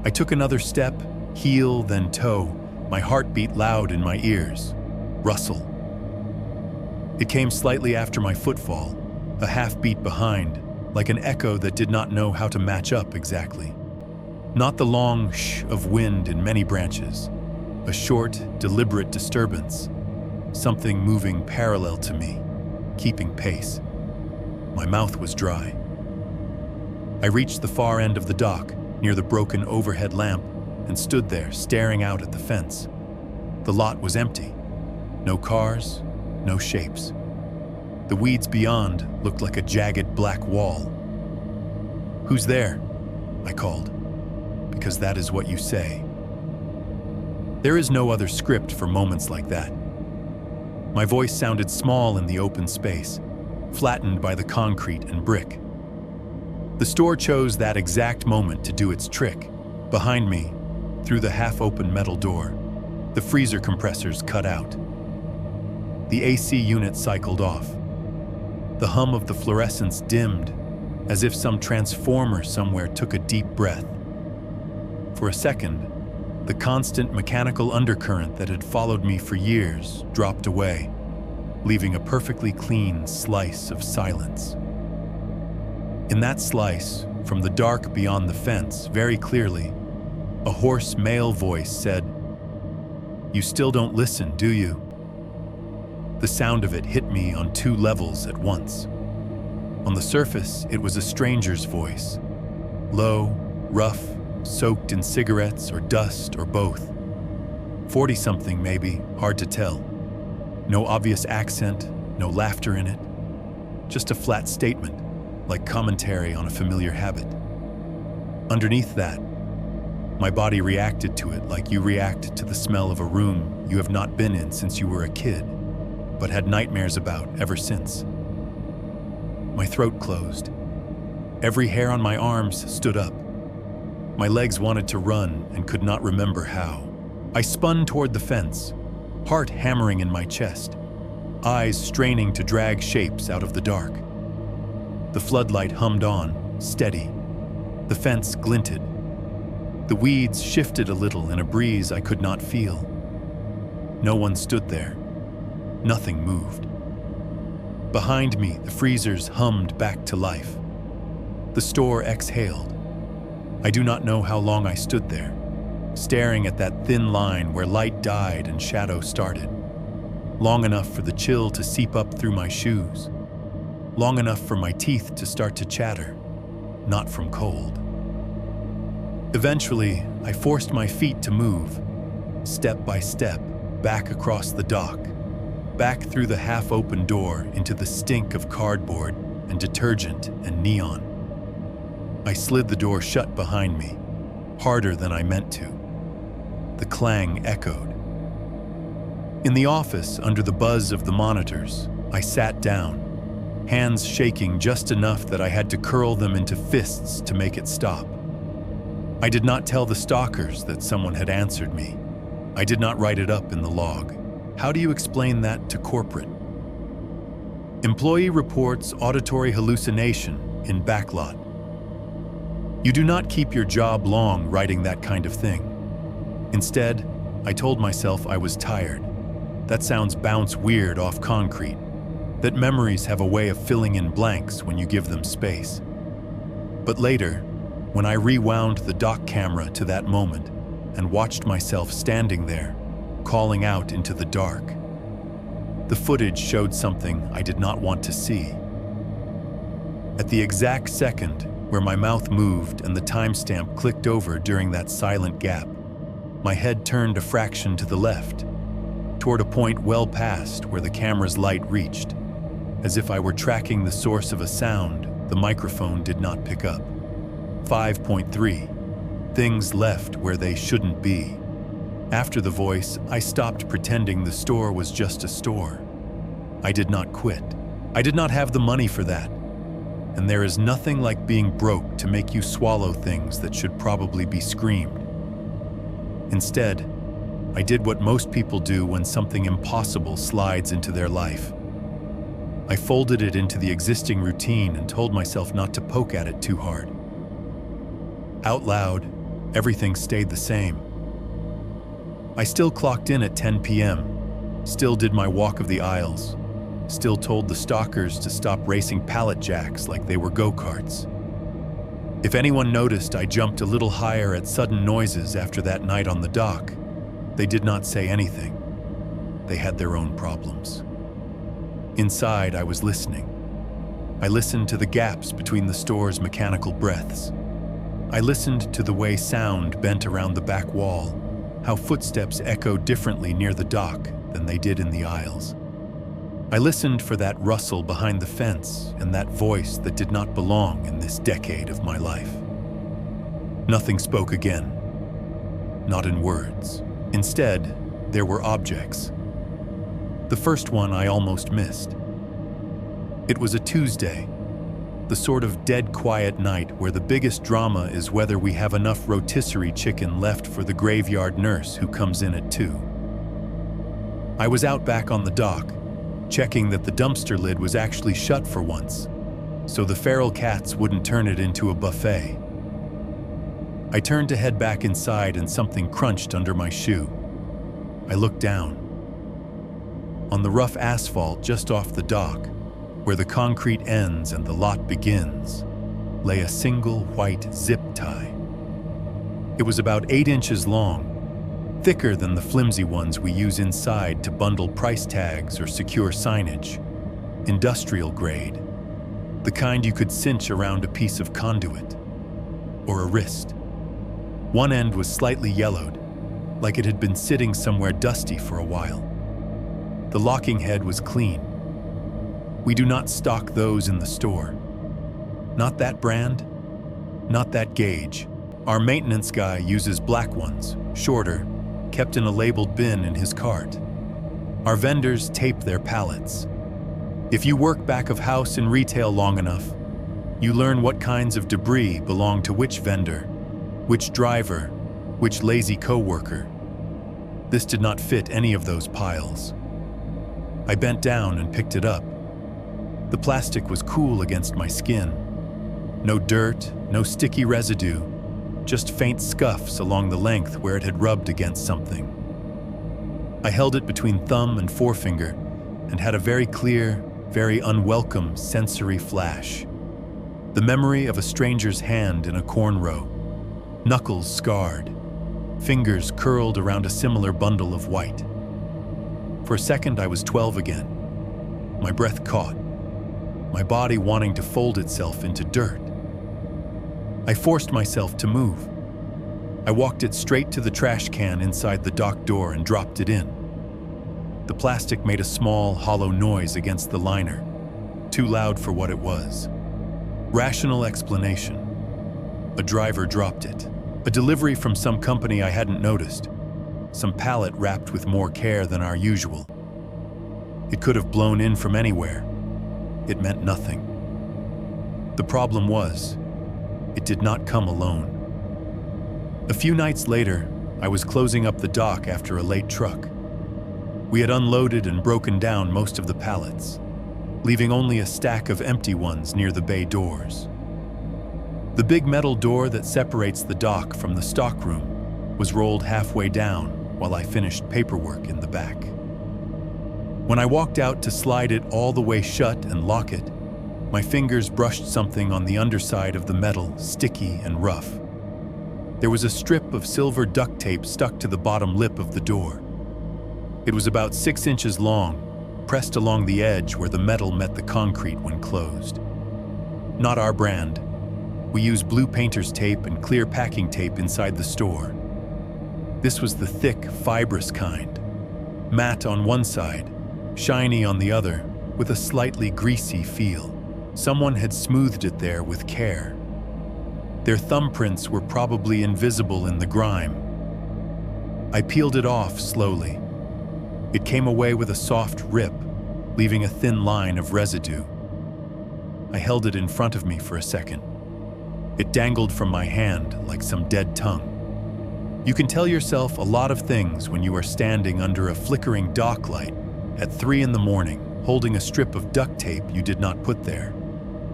I took another step, heel, then toe, my heartbeat loud in my ears. Rustle. It came slightly after my footfall, a half beat behind, like an echo that did not know how to match up exactly. Not the long shh of wind in many branches, a short, deliberate disturbance, something moving parallel to me, keeping pace. My mouth was dry. I reached the far end of the dock, near the broken overhead lamp, and stood there, staring out at the fence. The lot was empty. No cars, no shapes. The weeds beyond looked like a jagged black wall. "Who's there?" I called, because that is what you say. There is no other script for moments like that. My voice sounded small in the open space, flattened by the concrete and brick. The store chose that exact moment to do its trick. Behind me, through the half-open metal door, the freezer compressors cut out. The AC unit cycled off. The hum of the fluorescence dimmed, as if some transformer somewhere took a deep breath. For a second, the constant mechanical undercurrent that had followed me for years dropped away, leaving a perfectly clean slice of silence. In that slice, from the dark beyond the fence, very clearly, a hoarse male voice said, "You still don't listen, do you?" The sound of it hit me on two levels at once. On the surface, it was a stranger's voice, low, rough, soaked in cigarettes or dust or both. 40-something maybe, hard to tell. No obvious accent, no laughter in it. Just a flat statement, like commentary on a familiar habit. Underneath that, my body reacted to it like you react to the smell of a room you have not been in since you were a kid, but had nightmares about ever since. My throat closed. Every hair on my arms stood up. My legs wanted to run and could not remember how. I spun toward the fence, heart hammering in my chest, eyes straining to drag shapes out of the dark. The floodlight hummed on, steady. The fence glinted. The weeds shifted a little in a breeze I could not feel. No one stood there. Nothing moved. Behind me, the freezers hummed back to life. The store exhaled. I do not know how long I stood there, staring at that thin line where light died and shadow started. Long enough for the chill to seep up through my shoes. Long enough for my teeth to start to chatter, not from cold. Eventually, I forced my feet to move, step by step, back across the dock, back through the half-open door into the stink of cardboard and detergent and neon. I slid the door shut behind me, harder than I meant to. The clang echoed. In the office, under the buzz of the monitors, I sat down, hands shaking just enough that I had to curl them into fists to make it stop. I did not tell the stalkers that someone had answered me. I did not write it up in the log. How do you explain that to corporate? Employee reports auditory hallucination in backlot. You do not keep your job long writing that kind of thing. Instead, I told myself I was tired. That sounds bounce weird off concrete. That memories have a way of filling in blanks when you give them space. But later, when I rewound the dock camera to that moment and watched myself standing there, calling out into the dark, the footage showed something I did not want to see. At the exact second where my mouth moved and the timestamp clicked over during that silent gap, my head turned a fraction to the left, toward a point well past where the camera's light reached. As if I were tracking the source of a sound the microphone did not pick up. 5.3. Things left where they shouldn't be. After the voice, I stopped pretending the store was just a store. I did not quit. I did not have the money for that. And there is nothing like being broke to make you swallow things that should probably be screamed. Instead, I did what most people do when something impossible slides into their life. I folded it into the existing routine and told myself not to poke at it too hard. Out loud, everything stayed the same. I still clocked in at 10 p.m., still did my walk of the aisles, still told the stalkers to stop racing pallet jacks like they were go-karts. If anyone noticed I jumped a little higher at sudden noises after that night on the dock, they did not say anything. They had their own problems. Inside, I was listening. I listened to the gaps between the store's mechanical breaths. I listened to the way sound bent around the back wall, how footsteps echoed differently near the dock than they did in the aisles. I listened for that rustle behind the fence and that voice that did not belong in this decade of my life. Nothing spoke again, not in words. Instead, there were objects. The first one I almost missed. It was a Tuesday, the sort of dead quiet night where the biggest drama is whether we have enough rotisserie chicken left for the graveyard nurse who comes in at 2. I was out back on the dock, checking that the dumpster lid was actually shut for once, so the feral cats wouldn't turn it into a buffet. I turned to head back inside and something crunched under my shoe. I looked down. On the rough asphalt just off the dock, where the concrete ends and the lot begins, lay a single white zip tie. It was about 8 inches long, thicker than the flimsy ones we use inside to bundle price tags or secure signage, industrial grade, the kind you could cinch around a piece of conduit or a wrist. One end was slightly yellowed, like it had been sitting somewhere dusty for a while. The locking head was clean. We do not stock those in the store. Not that brand, not that gauge. Our maintenance guy uses black ones, shorter, kept in a labeled bin in his cart. Our vendors tape their pallets. If you work back of house in retail long enough, you learn what kinds of debris belong to which vendor, which driver, which lazy coworker. This did not fit any of those piles. I bent down and picked it up. The plastic was cool against my skin. No dirt, no sticky residue, just faint scuffs along the length where it had rubbed against something. I held it between thumb and forefinger and had a very clear, very unwelcome sensory flash. The memory of a stranger's hand in a cornrow, knuckles scarred, fingers curled around a similar bundle of white. For a second, I was 12 again. My breath caught, my body wanting to fold itself into dirt. I forced myself to move. I walked it straight to the trash can inside the dock door and dropped it in. The plastic made a small, hollow noise against the liner, too loud for what it was. Rational explanation. A driver dropped it. A delivery from some company I hadn't noticed. Some pallet wrapped with more care than our usual. It could have blown in from anywhere. It meant nothing. The problem was, it did not come alone. A few nights later, I was closing up the dock after a late truck. We had unloaded and broken down most of the pallets, leaving only a stack of empty ones near the bay doors. The big metal door that separates the dock from the stockroom was rolled halfway down while I finished paperwork in the back. When I walked out to slide it all the way shut and lock it, my fingers brushed something on the underside of the metal, sticky and rough. There was a strip of silver duct tape stuck to the bottom lip of the door. It was about 6 inches long, pressed along the edge where the metal met the concrete when closed. Not our brand. We use blue painter's tape and clear packing tape inside the store. This was the thick, fibrous kind, matte on one side, shiny on the other, with a slightly greasy feel. Someone had smoothed it there with care. Their thumbprints were probably invisible in the grime. I peeled it off slowly. It came away with a soft rip, leaving a thin line of residue. I held it in front of me for a second. It dangled from my hand like some dead tongue. You can tell yourself a lot of things when you are standing under a flickering dock light at 3 in the morning, holding a strip of duct tape you did not put there.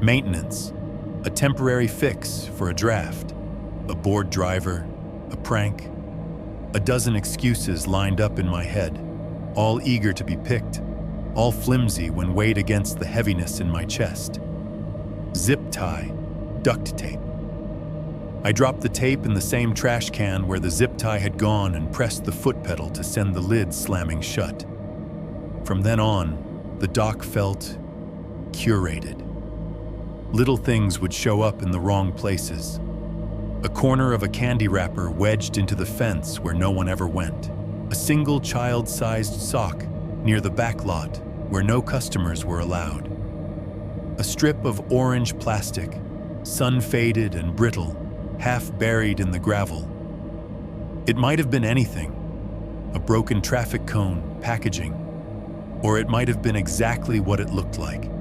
Maintenance, a temporary fix for a draft, a bored driver, a prank. A dozen excuses lined up in my head, all eager to be picked, all flimsy when weighed against the heaviness in my chest. Zip tie, duct tape, I dropped the tape in the same trash can where the zip tie had gone and pressed the foot pedal to send the lid slamming shut. From then on, the dock felt curated. Little things would show up in the wrong places. A corner of a candy wrapper wedged into the fence where no one ever went. A single child-sized sock near the back lot where no customers were allowed. A strip of orange plastic, sun-faded and brittle, half buried in the gravel. It might have been anything, a broken traffic cone, packaging, or it might have been exactly what it looked like,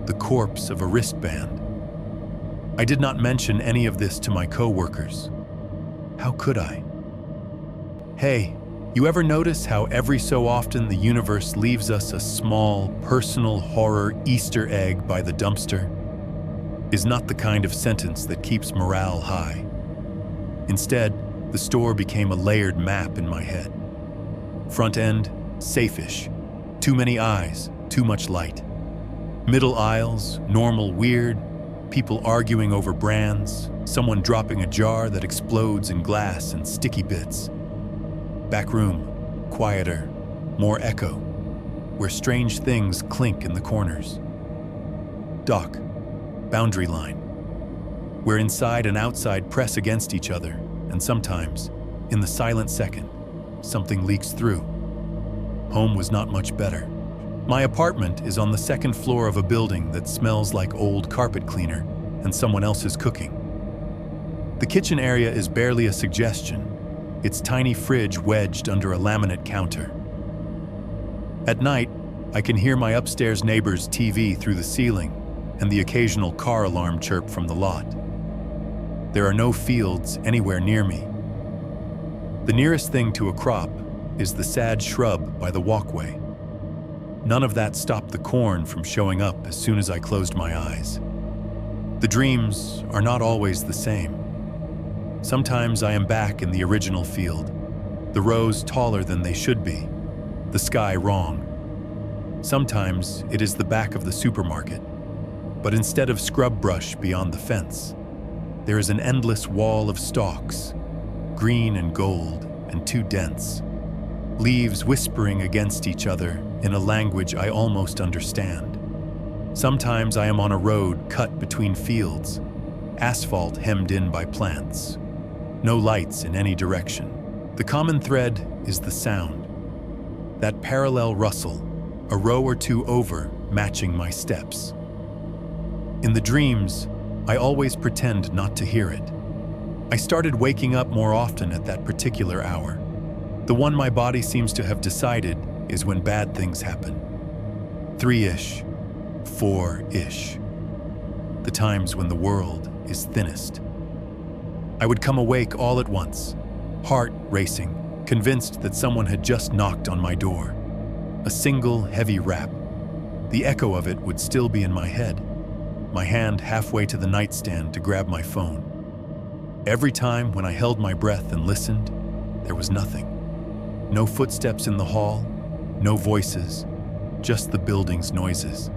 the corpse of a wristband. I did not mention any of this to my co-workers. How could I? Hey, you ever notice how every so often the universe leaves us a small, personal horror Easter egg by the dumpster? Is not the kind of sentence that keeps morale high. Instead, the store became a layered map in my head. Front end, safe-ish. Too many eyes, too much light. Middle aisles, normal weird. People arguing over brands. Someone dropping a jar that explodes in glass and sticky bits. Back room, quieter, more echo, where strange things clink in the corners. Dock, boundary line, where inside and outside press against each other, and sometimes, in the silent second, something leaks through. Home was not much better. My apartment is on the second floor of a building that smells like old carpet cleaner and someone else's cooking. The kitchen area is barely a suggestion, its tiny fridge wedged under a laminate counter. At night, I can hear my upstairs neighbor's TV through the ceiling and the occasional car alarm chirp from the lot. There are no fields anywhere near me. The nearest thing to a crop is the sad shrub by the walkway. None of that stopped the corn from showing up as soon as I closed my eyes. The dreams are not always the same. Sometimes I am back in the original field, the rows taller than they should be, the sky wrong. Sometimes it is the back of the supermarket, but instead of scrub brush beyond the fence, there is an endless wall of stalks, green and gold and too dense, leaves whispering against each other in a language I almost understand. Sometimes I am on a road cut between fields, asphalt hemmed in by plants. No lights in any direction. The common thread is the sound. That parallel rustle, a row or two over, matching my steps. In the dreams, I always pretend not to hear it. I started waking up more often at that particular hour. The one my body seems to have decided is when bad things happen. 3-ish, 4-ish. The times when the world is thinnest. I would come awake all at once, heart racing, convinced that someone had just knocked on my door. A single heavy rap. The echo of it would still be in my head, my hand halfway to the nightstand to grab my phone. Every time when I held my breath and listened, there was nothing. No footsteps in the hall, no voices, just the building's noises,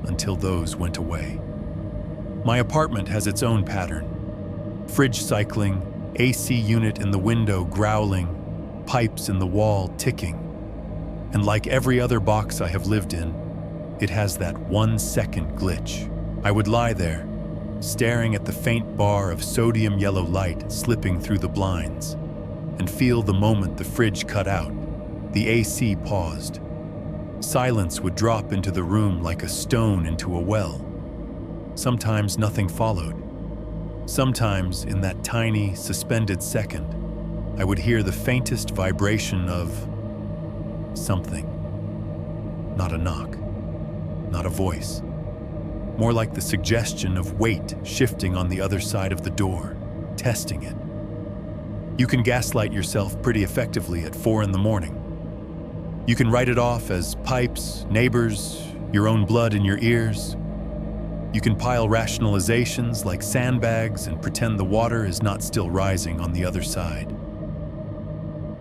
until those went away. My apartment has its own pattern. Fridge cycling, AC unit in the window growling, pipes in the wall ticking. And like every other box I have lived in, it has that 1-second glitch. I would lie there, staring at the faint bar of sodium yellow light slipping through the blinds, and feel the moment the fridge cut out, the AC paused. Silence would drop into the room like a stone into a well. Sometimes nothing followed. Sometimes, in that tiny, suspended second, I would hear the faintest vibration of something. Not a knock, not a voice. More like the suggestion of weight shifting on the other side of the door, testing it. You can gaslight yourself pretty effectively at 4 a.m. You can write it off as pipes, neighbors, your own blood in your ears. You can pile rationalizations like sandbags and pretend the water is not still rising on the other side.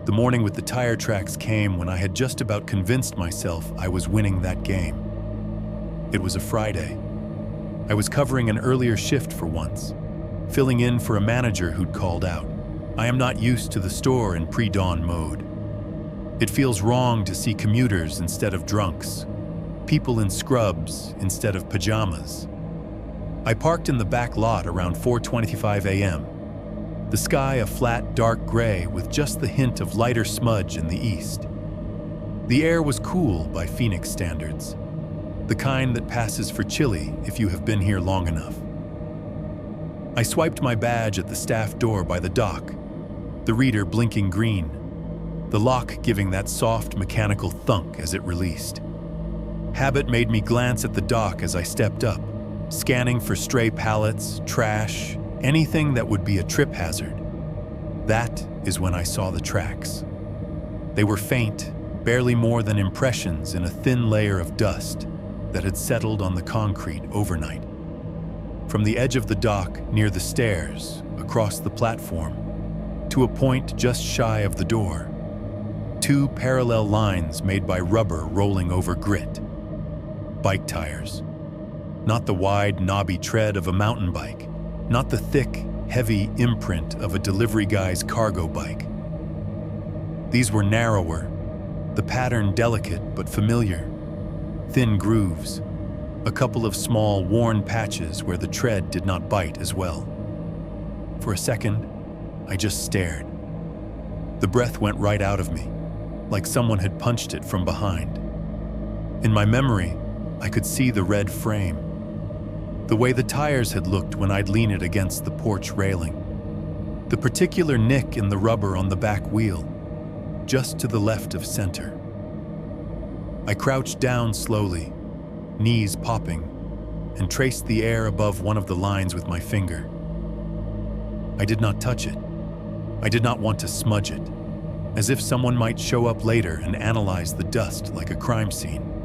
The morning with the tire tracks came when I had just about convinced myself I was winning that game. It was a Friday. I was covering an earlier shift for once, filling in for a manager who'd called out. I am not used to the store in pre-dawn mode. It feels wrong to see commuters instead of drunks, people in scrubs instead of pajamas. I parked in the back lot around 4:25 a.m. The sky a flat, dark gray with just the hint of lighter smudge in the east. The air was cool by Phoenix standards, the kind that passes for chilly if you have been here long enough. I swiped my badge at the staff door by the dock, the reader blinking green, the lock giving that soft mechanical thunk as it released. Habit made me glance at the dock as I stepped up, scanning for stray pallets, trash, anything that would be a trip hazard. That is when I saw the tracks. They were faint, barely more than impressions in a thin layer of dust that had settled on the concrete overnight. From the edge of the dock near the stairs, across the platform, to a point just shy of the door, two parallel lines made by rubber rolling over grit. Bike tires. Not the wide, knobby tread of a mountain bike, not the thick, heavy imprint of a delivery guy's cargo bike. These were narrower, the pattern delicate but familiar. Thin grooves, a couple of small, worn patches where the tread did not bite as well. For a second, I just stared. The breath went right out of me, like someone had punched it from behind. In my memory, I could see the red frame, the way the tires had looked when I'd lean it against the porch railing, the particular nick in the rubber on the back wheel, just to the left of center. I crouched down slowly, knees popping, and traced the air above one of the lines with my finger. I did not touch it. I did not want to smudge it, as if someone might show up later and analyze the dust like a crime scene.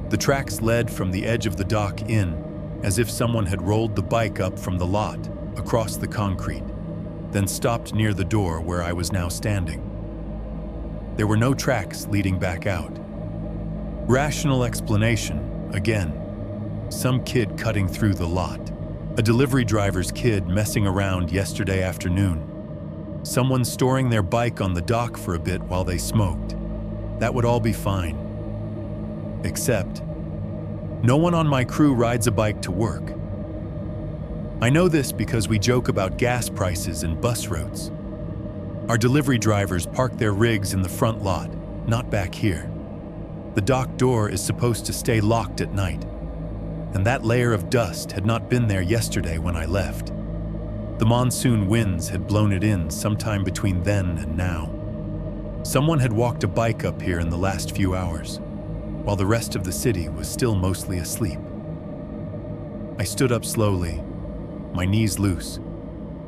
The tracks led from the edge of the dock in, as if someone had rolled the bike up from the lot, across the concrete, then stopped near the door where I was now standing. There were no tracks leading back out. Rational explanation, again. Some kid cutting through the lot. A delivery driver's kid messing around yesterday afternoon. Someone storing their bike on the dock for a bit while they smoked. That would all be fine. Except, no one on my crew rides a bike to work. I know this because we joke about gas prices and bus routes. Our delivery drivers park their rigs in the front lot, not back here. The dock door is supposed to stay locked at night, and that layer of dust had not been there yesterday when I left. The monsoon winds had blown it in sometime between then and now. Someone had walked a bike up here in the last few hours, while the rest of the city was still mostly asleep. I stood up slowly, my knees loose,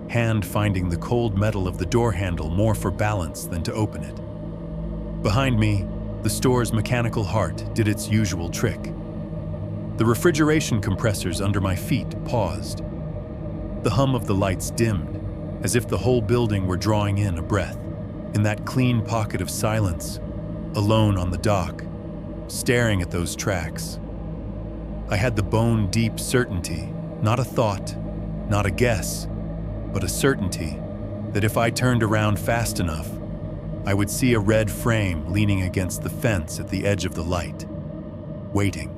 hand finding the cold metal of the door handle more for balance than to open it. Behind me, the store's mechanical heart did its usual trick. The refrigeration compressors under my feet paused. The hum of the lights dimmed, as if the whole building were drawing in a breath. In that clean pocket of silence, alone on the dock, staring at those tracks. I had the bone-deep certainty, not a thought, not a guess, but a certainty that if I turned around fast enough, I would see a red frame leaning against the fence at the edge of the light, waiting.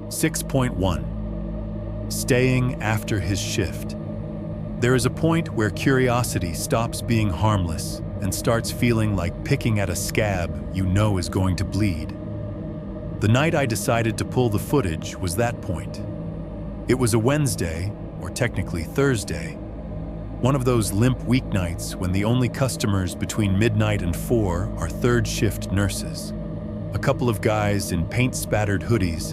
6.1. Staying after his shift. There is a point where curiosity stops being harmless and starts feeling like picking at a scab you know is going to bleed. The night I decided to pull the footage was that point. It was a Wednesday, or technically Thursday, one of those limp weeknights when the only customers between midnight and 4 are third-shift nurses. A couple of guys in paint-spattered hoodies,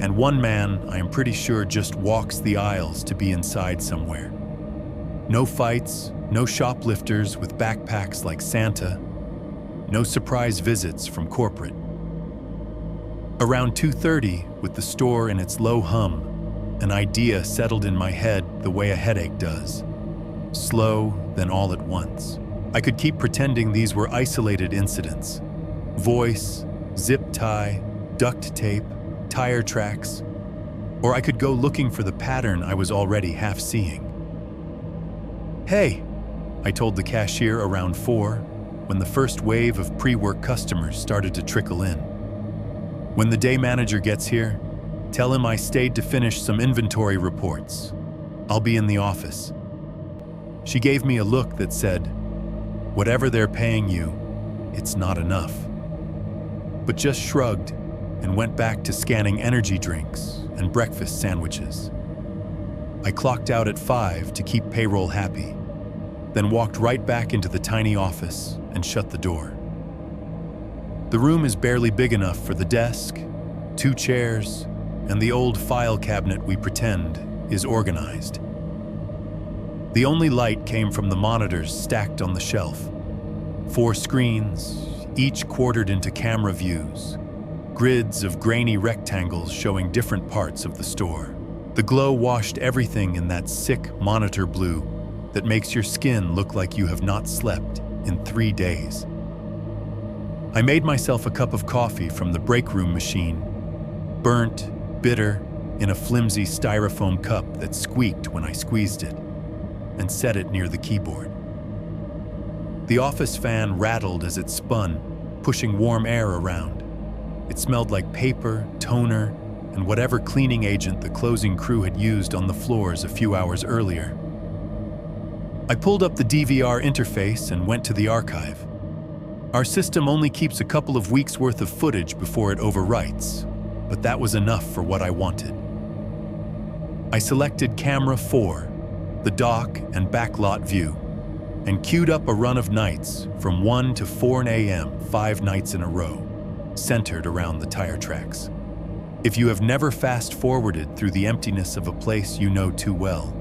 and one man I am pretty sure just walks the aisles to be inside somewhere. No fights, no shoplifters with backpacks like Santa, no surprise visits from corporate. Around 2:30, with the store in its low hum, an idea settled in my head the way a headache does. Slow, then all at once. I could keep pretending these were isolated incidents. Voice, zip tie, duct tape, tire tracks. Or I could go looking for the pattern I was already half seeing. "Hey," I told the cashier around 4, when the first wave of pre-work customers started to trickle in. "When the day manager gets here, tell him I stayed to finish some inventory reports. I'll be in the office." She gave me a look that said, "Whatever they're paying you, it's not enough," but just shrugged and went back to scanning energy drinks and breakfast sandwiches. I clocked out at 5 to keep payroll happy, then walked right back into the tiny office and shut the door. The room is barely big enough for the desk, 2 chairs, and the old file cabinet we pretend is organized. The only light came from the monitors stacked on the shelf. 4 screens, each quartered into camera views, grids of grainy rectangles showing different parts of the store. The glow washed everything in that sick monitor blue that makes your skin look like you have not slept in 3 days. I made myself a cup of coffee from the break room machine, burnt, bitter, in a flimsy styrofoam cup that squeaked when I squeezed it, and set it near the keyboard. The office fan rattled as it spun, pushing warm air around. It smelled like paper, toner, and whatever cleaning agent the closing crew had used on the floors a few hours earlier. I pulled up the DVR interface and went to the archive. Our system only keeps a couple of weeks' worth of footage before it overwrites, but that was enough for what I wanted. I selected camera 4, the dock and backlot view, and queued up a run of nights from 1 to 4 a.m. 5 nights in a row, centered around the tire tracks. If you have never fast-forwarded through the emptiness of a place you know too well,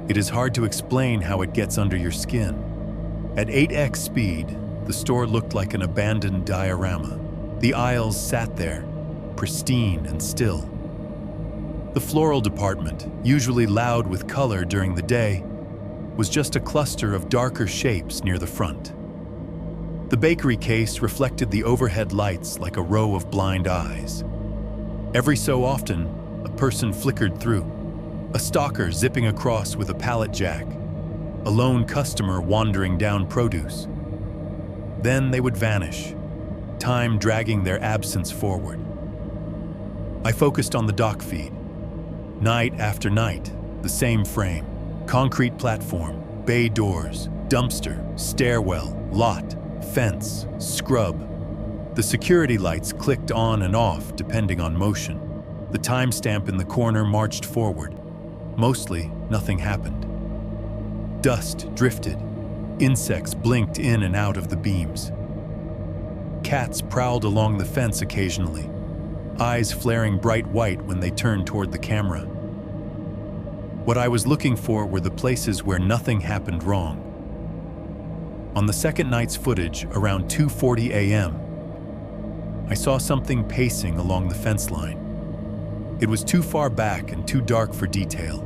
it is hard to explain how it gets under your skin. At 8x speed, the store looked like an abandoned diorama. The aisles sat there, pristine and still. The floral department, usually loud with color during the day, was just a cluster of darker shapes near the front. The bakery case reflected the overhead lights like a row of blind eyes. Every so often, a person flickered through, a stalker zipping across with a pallet jack, a lone customer wandering down produce. Then they would vanish, time dragging their absence forward. I focused on the dock feed. Night after night, the same frame. Concrete platform, bay doors, dumpster, stairwell, lot, fence, scrub. The security lights clicked on and off depending on motion. The timestamp in the corner marched forward. Mostly, nothing happened. Dust drifted. Insects blinked in and out of the beams. Cats prowled along the fence occasionally, eyes flaring bright white when they turned toward the camera. What I was looking for were the places where nothing happened wrong. On the second night's footage, around 2:40 a.m., I saw something pacing along the fence line. It was too far back and too dark for detail.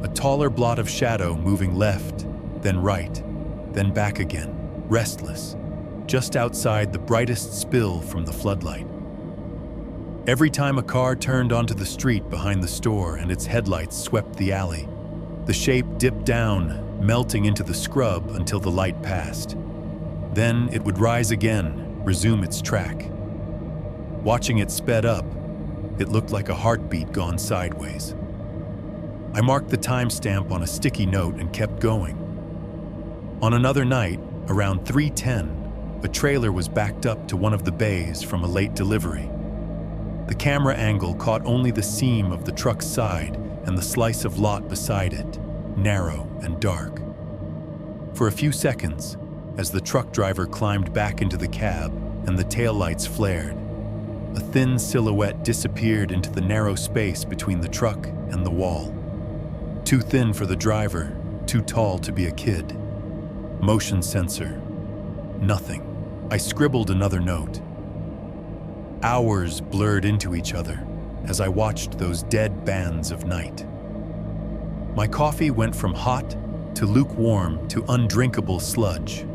A taller blot of shadow moving left, then right, then back again, restless, just outside the brightest spill from the floodlight. Every time a car turned onto the street behind the store and its headlights swept the alley, the shape dipped down, melting into the scrub until the light passed. Then it would rise again, resume its track. Watching it sped up, it looked like a heartbeat gone sideways. I marked the timestamp on a sticky note and kept going. On another night, around 3:10, a trailer was backed up to one of the bays from a late delivery. The camera angle caught only the seam of the truck's side and the slice of lot beside it, narrow and dark. For a few seconds, as the truck driver climbed back into the cab and the taillights flared, a thin silhouette disappeared into the narrow space between the truck and the wall. Too thin for the driver, too tall to be a kid. Motion sensor. Nothing. I scribbled another note. Hours blurred into each other as I watched those dead bands of night. My coffee went from hot to lukewarm to undrinkable sludge.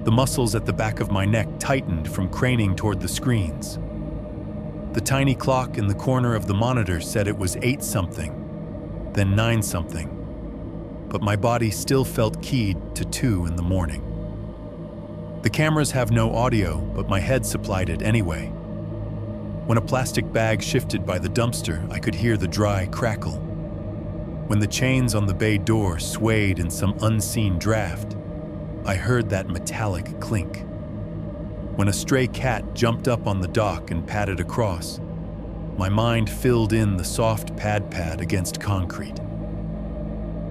The muscles at the back of my neck tightened from craning toward the screens. The tiny clock in the corner of the monitor said it was 8-something, then 9-something. but my body still felt keyed to 2 in the morning. The cameras have no audio, but my head supplied it anyway. When a plastic bag shifted by the dumpster, I could hear the dry crackle. When the chains on the bay door swayed in some unseen draft, I heard that metallic clink. When a stray cat jumped up on the dock and padded across, my mind filled in the soft pad against concrete.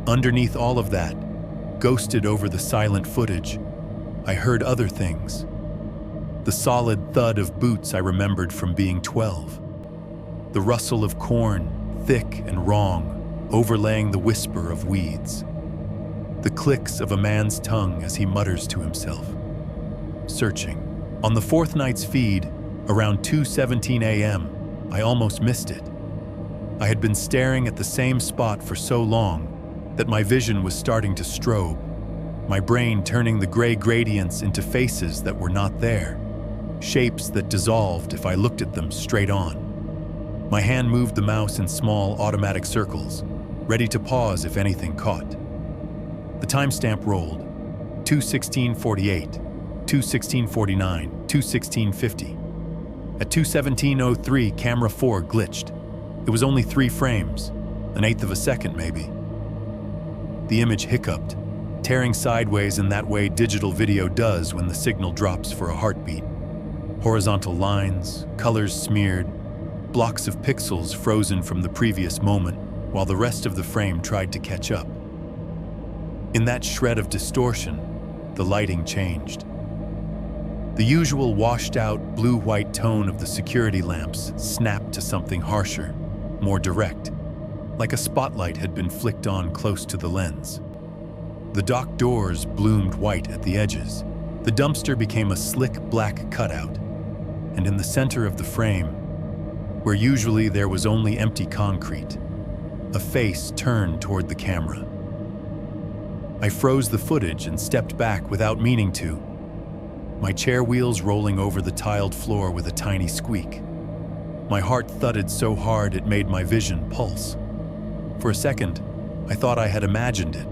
Underneath all of that, ghosted over the silent footage, I heard other things. The solid thud of boots I remembered from being 12. The rustle of corn, thick and wrong, overlaying the whisper of weeds. The clicks of a man's tongue as he mutters to himself. Searching. On the 4th night's feed, around 2:17 a.m., I almost missed it. I had been staring at the same spot for so long that my vision was starting to strobe, my brain turning the gray gradients into faces that were not there, shapes that dissolved if I looked at them straight on. My hand moved the mouse in small automatic circles, ready to pause if anything caught. The timestamp rolled: 2:16:48, 2:16:49, 2:16:50. At 2:17:03, camera 4 glitched. It was only 3 frames, an eighth of a second maybe. The image hiccuped, tearing sideways in that way digital video does when the signal drops for a heartbeat. Horizontal lines, colors smeared, blocks of pixels frozen from the previous moment, while the rest of the frame tried to catch up. In that shred of distortion, the lighting changed. The usual washed-out blue-white tone of the security lamps snapped to something harsher, more direct, like a spotlight had been flicked on close to the lens. The dock doors bloomed white at the edges. The dumpster became a slick black cutout, and in the center of the frame, where usually there was only empty concrete, a face turned toward the camera. I froze the footage and stepped back without meaning to, my chair wheels rolling over the tiled floor with a tiny squeak. My heart thudded so hard it made my vision pulse. For a second, I thought I had imagined it.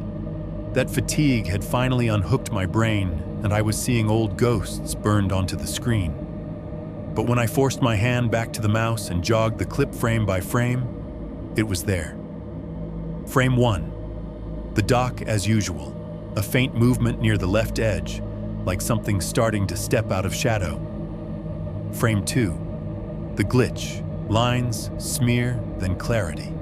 That fatigue had finally unhooked my brain, and I was seeing old ghosts burned onto the screen. But when I forced my hand back to the mouse and jogged the clip frame by frame, it was there. Frame 1. The dock as usual, a faint movement near the left edge, like something starting to step out of shadow. Frame 2. The glitch, lines, smear, then clarity.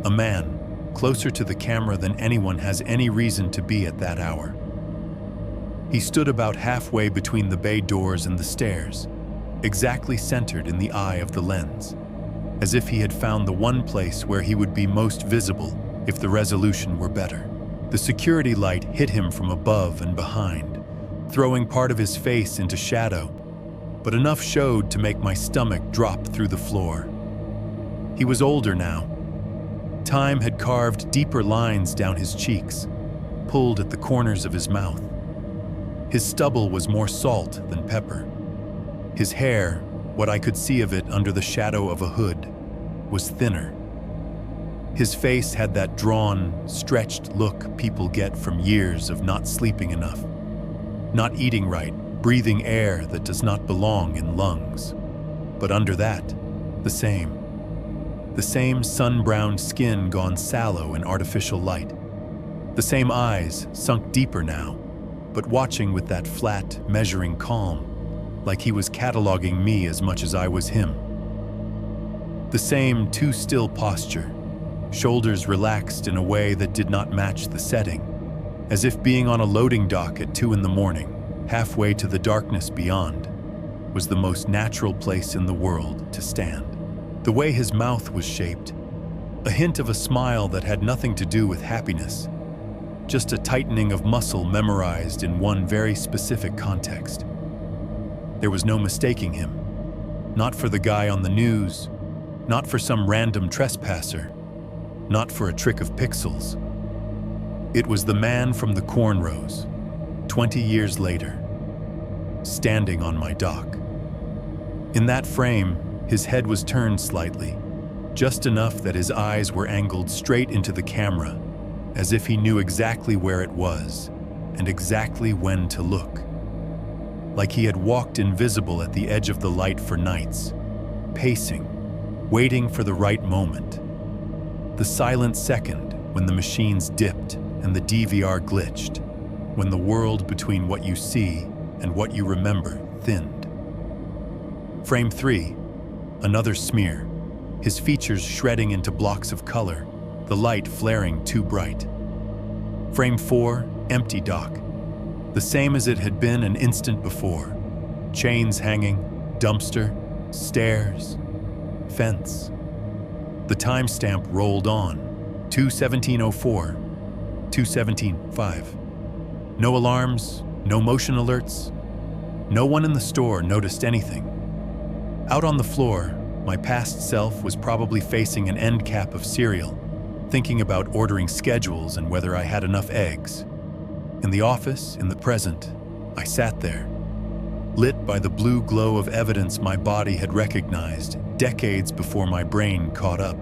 A man, closer to the camera than anyone has any reason to be at that hour. He stood about halfway between the bay doors and the stairs, exactly centered in the eye of the lens, as if he had found the one place where he would be most visible if the resolution were better. The security light hit him from above and behind, throwing part of his face into shadow, but enough showed to make my stomach drop through the floor. He was older now. Time had carved deeper lines down his cheeks, pulled at the corners of his mouth. His stubble was more salt than pepper. His hair, what I could see of it under the shadow of a hood, was thinner. His face had that drawn, stretched look people get from years of not sleeping enough, not eating right, breathing air that does not belong in lungs. But under that, the same sun-browned skin gone sallow in artificial light. The same eyes, sunk deeper now, but watching with that flat, measuring calm, like he was cataloging me as much as I was him. The same too still posture, shoulders relaxed in a way that did not match the setting, as if being on a loading dock at 2 in the morning, halfway to the darkness beyond, was the most natural place in the world to stand. The way his mouth was shaped, a hint of a smile that had nothing to do with happiness, just a tightening of muscle memorized in one very specific context. There was no mistaking him, not for the guy on the news, not for some random trespasser, not for a trick of pixels. It was the man from the cornrows, 20 years later, standing on my dock. In that frame, his head was turned slightly, just enough that his eyes were angled straight into the camera, as if he knew exactly where it was and exactly when to look. Like he had walked invisible at the edge of the light for nights, pacing, waiting for the right moment. The silent second when the machines dipped and the DVR glitched, when the world between what you see and what you remember thinned. Frame 3, another smear, his features shredding into blocks of color, the light flaring too bright. Frame 4, empty dock, the same as it had been an instant before. Chains hanging, dumpster, stairs, fence. The timestamp rolled on, 2:17:04, 2:17:05. No alarms, no motion alerts. No one in the store noticed anything. Out on the floor, my past self was probably facing an end cap of cereal, thinking about ordering schedules and whether I had enough eggs. In the office, in the present, I sat there, lit by the blue glow of evidence my body had recognized decades before my brain caught up,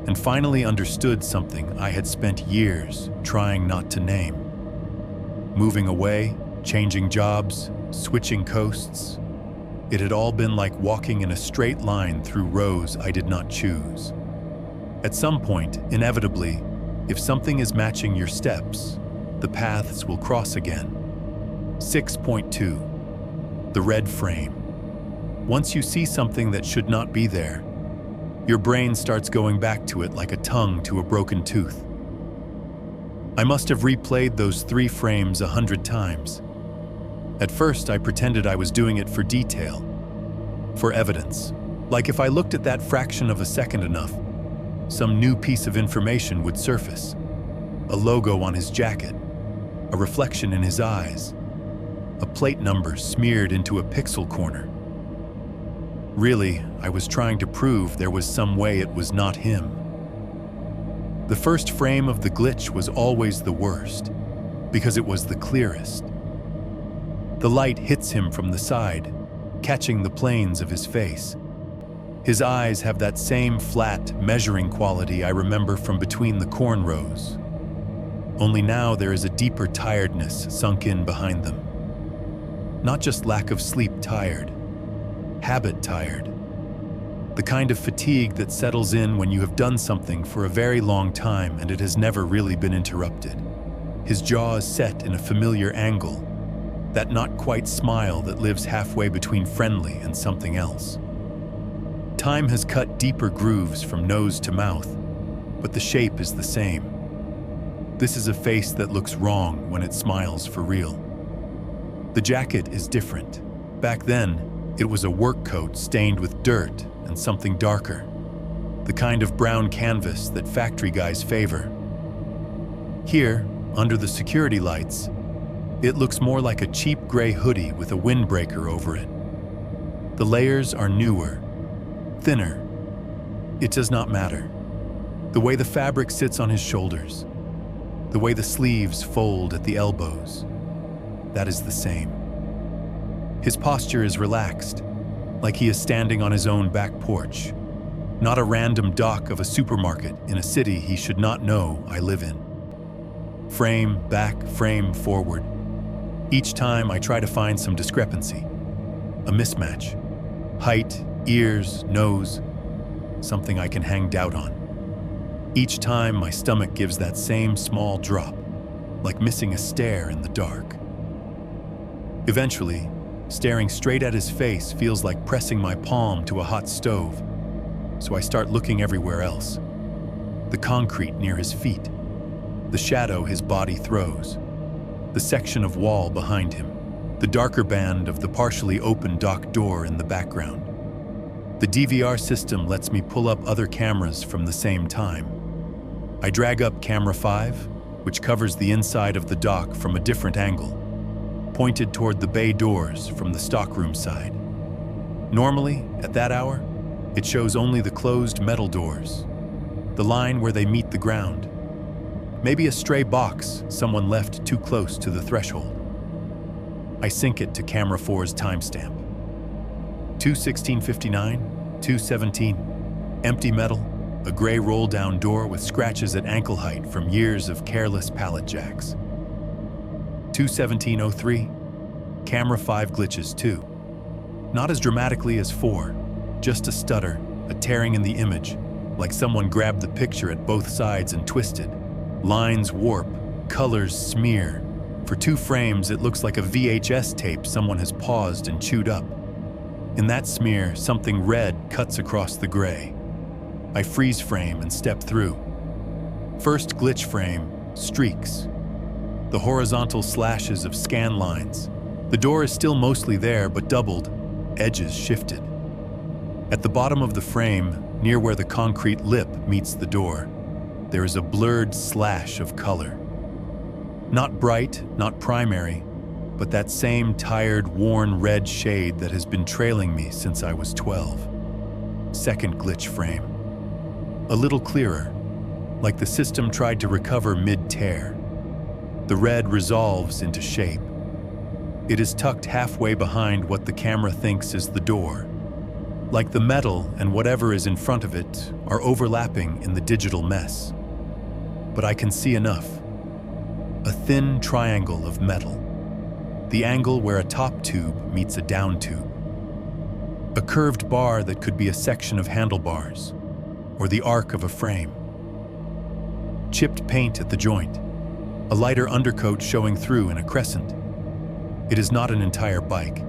and finally understood something I had spent years trying not to name. Moving away, changing jobs, switching coasts, it had all been like walking in a straight line through rows I did not choose. At some point, inevitably, if something is matching your steps, the paths will cross again. 6.2. The red frame. Once you see something that should not be there, your brain starts going back to it like a tongue to a broken tooth. I must have replayed those 3 frames 100 times. At first, I pretended I was doing it for detail, for evidence. Like if I looked at that fraction of a second enough, some new piece of information would surface. A logo on his jacket, a reflection in his eyes, a plate number smeared into a pixel corner. Really, I was trying to prove there was some way it was not him. The first frame of the glitch was always the worst, because it was the clearest. The light hits him from the side, catching the planes of his face. His eyes have that same flat, measuring quality I remember from between the corn rows. Only now there is a deeper tiredness sunk in behind them. Not just lack of sleep tired, habit tired. The kind of fatigue that settles in when you have done something for a very long time and it has never really been interrupted. His jaw is set in a familiar angle, that not quite smile that lives halfway between friendly and something else. Time has cut deeper grooves from nose to mouth, but the shape is the same. This is a face that looks wrong when it smiles for real. The jacket is different. Back then, it was a work coat stained with dirt and something darker, the kind of brown canvas that factory guys favor. Here, under the security lights, it looks more like a cheap gray hoodie with a windbreaker over it. The layers are newer, thinner. It does not matter. The way the fabric sits on his shoulders, the way the sleeves fold at the elbows, that is the same. His posture is relaxed, like he is standing on his own back porch, not a random dock of a supermarket in a city he should not know I live in. Frame back, frame forward. Each time I try to find some discrepancy, a mismatch. Height, ears, nose, something I can hang doubt on. Each time my stomach gives that same small drop, like missing a stair in the dark. Eventually, staring straight at his face feels like pressing my palm to a hot stove, so I start looking everywhere else. The concrete near his feet, the shadow his body throws, the section of wall behind him, the darker band of the partially open dock door in the background. The DVR system lets me pull up other cameras from the same time. I drag up camera 5, which covers the inside of the dock from a different angle, pointed toward the bay doors from the stockroom side. Normally, at that hour, it shows only the closed metal doors, the line where they meet the ground. Maybe a stray box someone left too close to the threshold. I sync it to camera 4's timestamp. 2:16:59, 2:17, empty metal, a gray roll-down door with scratches at ankle height from years of careless pallet jacks. 21703, camera 5 glitches 2. Not as dramatically as 4, just a stutter, a tearing in the image, like someone grabbed the picture at both sides and twisted. Lines warp, colors smear. For 2 frames, it looks like a VHS tape someone has paused and chewed up. In that smear, something red cuts across the gray. I freeze frame and step through. First glitch frame, streaks. The horizontal slashes of scan lines. The door is still mostly there, but doubled, edges shifted. At the bottom of the frame, near where the concrete lip meets the door, there is a blurred slash of color. Not bright, not primary, but that same tired, worn red shade that has been trailing me since I was 12. Second glitch frame. A little clearer, like the system tried to recover mid-tear. The red resolves into shape. It is tucked halfway behind what the camera thinks is the door. Like the metal and whatever is in front of it are overlapping in the digital mess. But I can see enough. A thin triangle of metal. The angle where a top tube meets a down tube. A curved bar that could be a section of handlebars, or the arc of a frame. Chipped paint at the joint. A lighter undercoat showing through in a crescent. It is not an entire bike.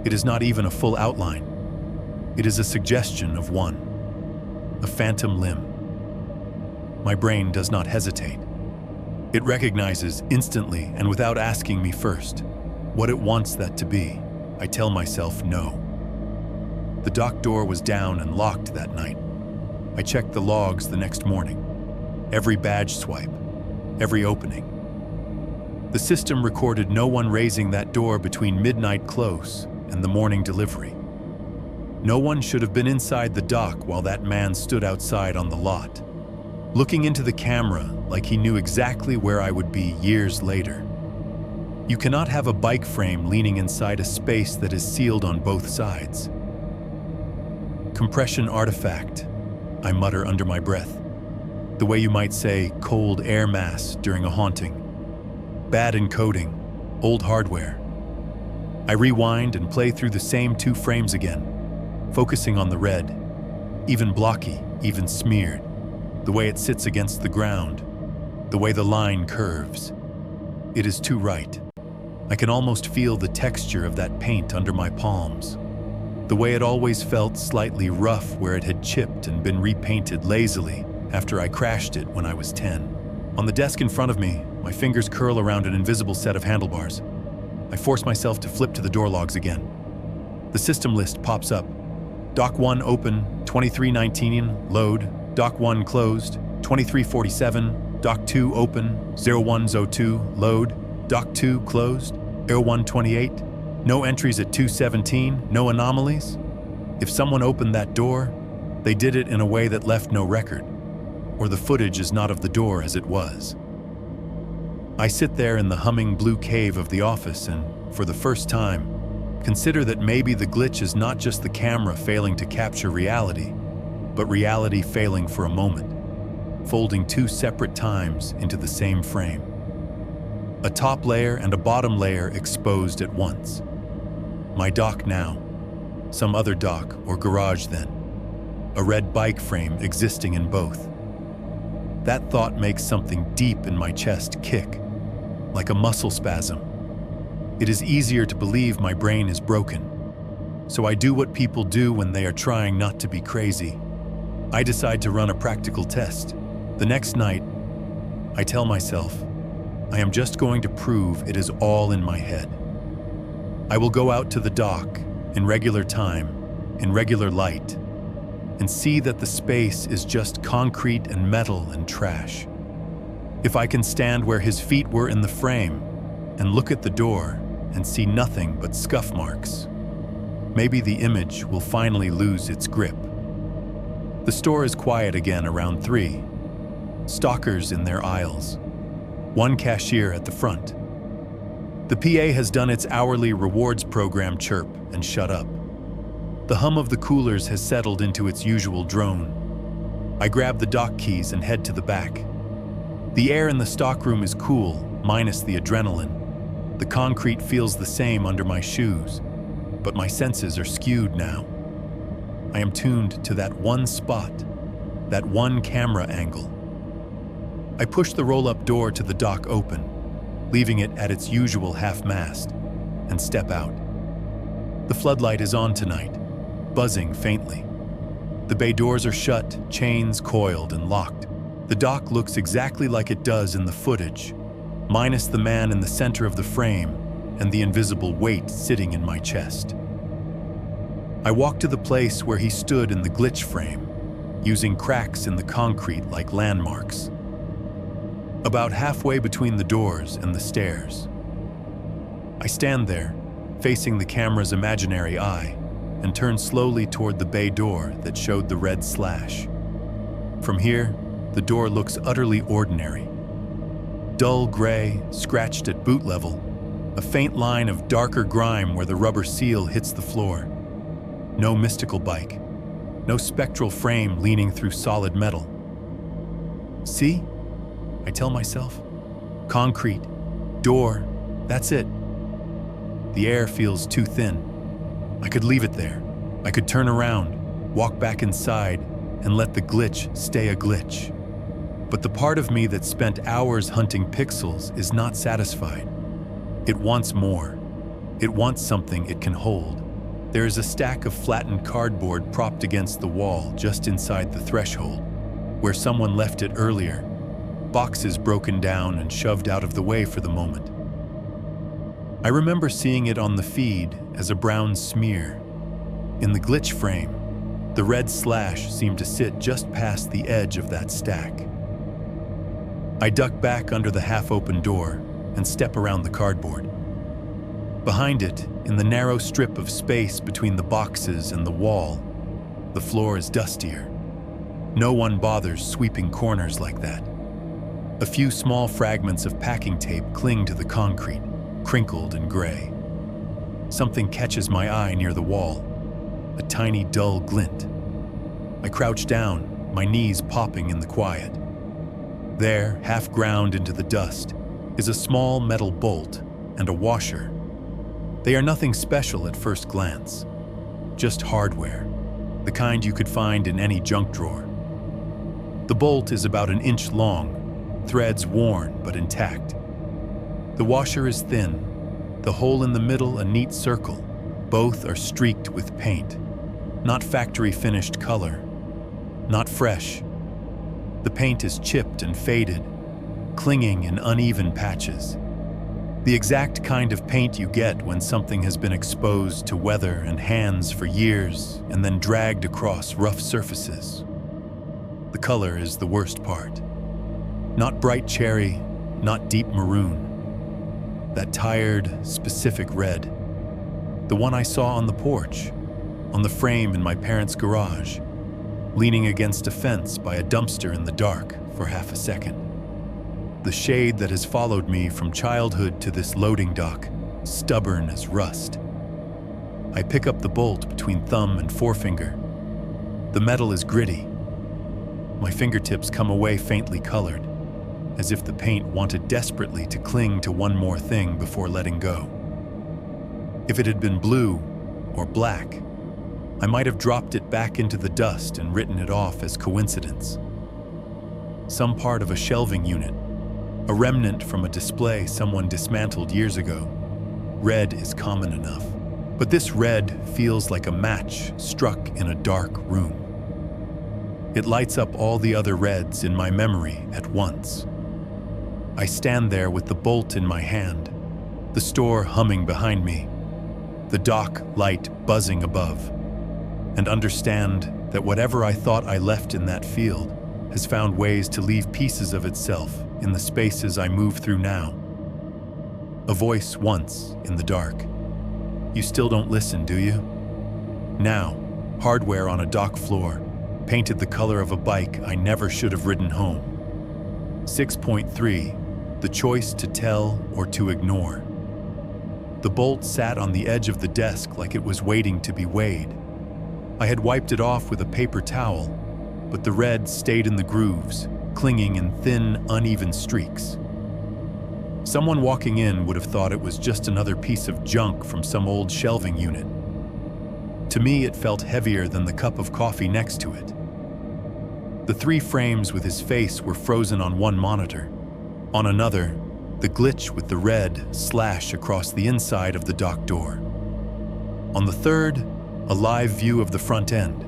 It is not even a full outline. It is a suggestion of one. A phantom limb. My brain does not hesitate. It recognizes instantly and without asking me first what it wants that to be. I tell myself no. The dock door was down and locked that night. I checked the logs the next morning. Every badge swipe, every opening. The system recorded no one raising that door between midnight close and the morning delivery. No one should have been inside the dock while that man stood outside on the lot, looking into the camera like he knew exactly where I would be years later. You cannot have a bike frame leaning inside a space that is sealed on both sides. Compression artifact, I mutter under my breath. The way you might say cold air mass during a haunting. Bad encoding, old hardware. I rewind and play through the same 2 frames again, focusing on the red, even blocky, even smeared, the way it sits against the ground, the way the line curves. It is too right. I can almost feel the texture of that paint under my palms, the way it always felt slightly rough where it had chipped and been repainted lazily after I crashed it when I was 10. On the desk in front of me, my fingers curl around an invisible set of handlebars. I force myself to flip to the door logs again. The system list pops up. Dock 1 open, 2319, load. Dock 1 closed, 2347. Dock 2 open, 0102, load. Dock 2 closed, 0128. No entries at 217, no anomalies. If someone opened that door, they did it in a way that left no record, or the footage is not of the door as it was. I sit there in the humming blue cave of the office and, for the first time, consider that maybe the glitch is not just the camera failing to capture reality, but reality failing for a moment, folding 2 separate times into the same frame. A top layer and a bottom layer exposed at once. My dock now, some other dock or garage then, a red bike frame existing in both. That thought makes something deep in my chest kick, like a muscle spasm. It is easier to believe my brain is broken, so I do what people do when they are trying not to be crazy. I decide to run a practical test. The next night, I tell myself, I am just going to prove it is all in my head. I will go out to the dock in regular time, in regular light, and see that the space is just concrete and metal and trash. If I can stand where his feet were in the frame and look at the door and see nothing but scuff marks, maybe the image will finally lose its grip. The store is quiet again around 3. Stalkers in their aisles. 1 cashier at the front. The PA has done its hourly rewards program chirp and shut up. The hum of the coolers has settled into its usual drone. I grab the dock keys and head to the back. The air in the stockroom is cool, minus the adrenaline. The concrete feels the same under my shoes, but my senses are skewed now. I am tuned to that one spot, that one camera angle. I push the roll-up door to the dock open, leaving it at its usual half-mast, and step out. The floodlight is on tonight, buzzing faintly. The bay doors are shut, chains coiled and locked. The dock looks exactly like it does in the footage, minus the man in the center of the frame and the invisible weight sitting in my chest. I walk to the place where he stood in the glitch frame, using cracks in the concrete like landmarks. About halfway between the doors and the stairs. I stand there, facing the camera's imaginary eye, and turn slowly toward the bay door that showed the red slash. From here, the door looks utterly ordinary. Dull gray, scratched at boot level, a faint line of darker grime where the rubber seal hits the floor. No mystical bike, no spectral frame leaning through solid metal. See? I tell myself. Concrete, door, that's it. The air feels too thin. I could leave it there. I could turn around, walk back inside, and let the glitch stay a glitch. But the part of me that spent hours hunting pixels is not satisfied. It wants more. It wants something it can hold. There is a stack of flattened cardboard propped against the wall just inside the threshold, where someone left it earlier, boxes broken down and shoved out of the way for the moment. I remember seeing it on the feed as a brown smear. In the glitch frame, the red slash seemed to sit just past the edge of that stack. I duck back under the half-open door and step around the cardboard. Behind it, in the narrow strip of space between the boxes and the wall, the floor is dustier. No one bothers sweeping corners like that. A few small fragments of packing tape cling to the concrete, crinkled and gray. Something catches my eye near the wall, a tiny dull glint. I crouch down, my knees popping in the quiet. There, half ground into the dust, is a small metal bolt and a washer. They are nothing special at first glance, just hardware, the kind you could find in any junk drawer. The bolt is about an inch long, threads worn but intact. The washer is thin, the hole in the middle a neat circle. Both are streaked with paint, not factory-finished color, not fresh. The paint is chipped and faded, clinging in uneven patches. The exact kind of paint you get when something has been exposed to weather and hands for years and then dragged across rough surfaces. The color is the worst part. Not bright cherry, not deep maroon. That tired, specific red. The one I saw on the porch, on the frame in my parents' garage, leaning against a fence by a dumpster in the dark for half a second. The shade that has followed me from childhood to this loading dock, stubborn as rust. I pick up the bolt between thumb and forefinger. The metal is gritty. My fingertips come away faintly colored, as if the paint wanted desperately to cling to one more thing before letting go. If it had been blue or black, I might have dropped it back into the dust and written it off as coincidence. Some part of a shelving unit, a remnant from a display someone dismantled years ago. Red is common enough, but this red feels like a match struck in a dark room. It lights up all the other reds in my memory at once. I stand there with the bolt in my hand, the store humming behind me, the dock light buzzing above, and understand that whatever I thought I left in that field has found ways to leave pieces of itself in the spaces I move through now. A voice once in the dark. You still don't listen, do you? Now, hardware on a dock floor, painted the color of a bike I never should have ridden home. 6.3, the choice to tell or to ignore. The bolt sat on the edge of the desk like it was waiting to be weighed. I had wiped it off with a paper towel, but the red stayed in the grooves, clinging in thin, uneven streaks. Someone walking in would have thought it was just another piece of junk from some old shelving unit. To me, it felt heavier than the cup of coffee next to it. The 3 frames with his face were frozen on one monitor. On another, the glitch with the red slash across the inside of the dock door. On the third, a live view of the front end.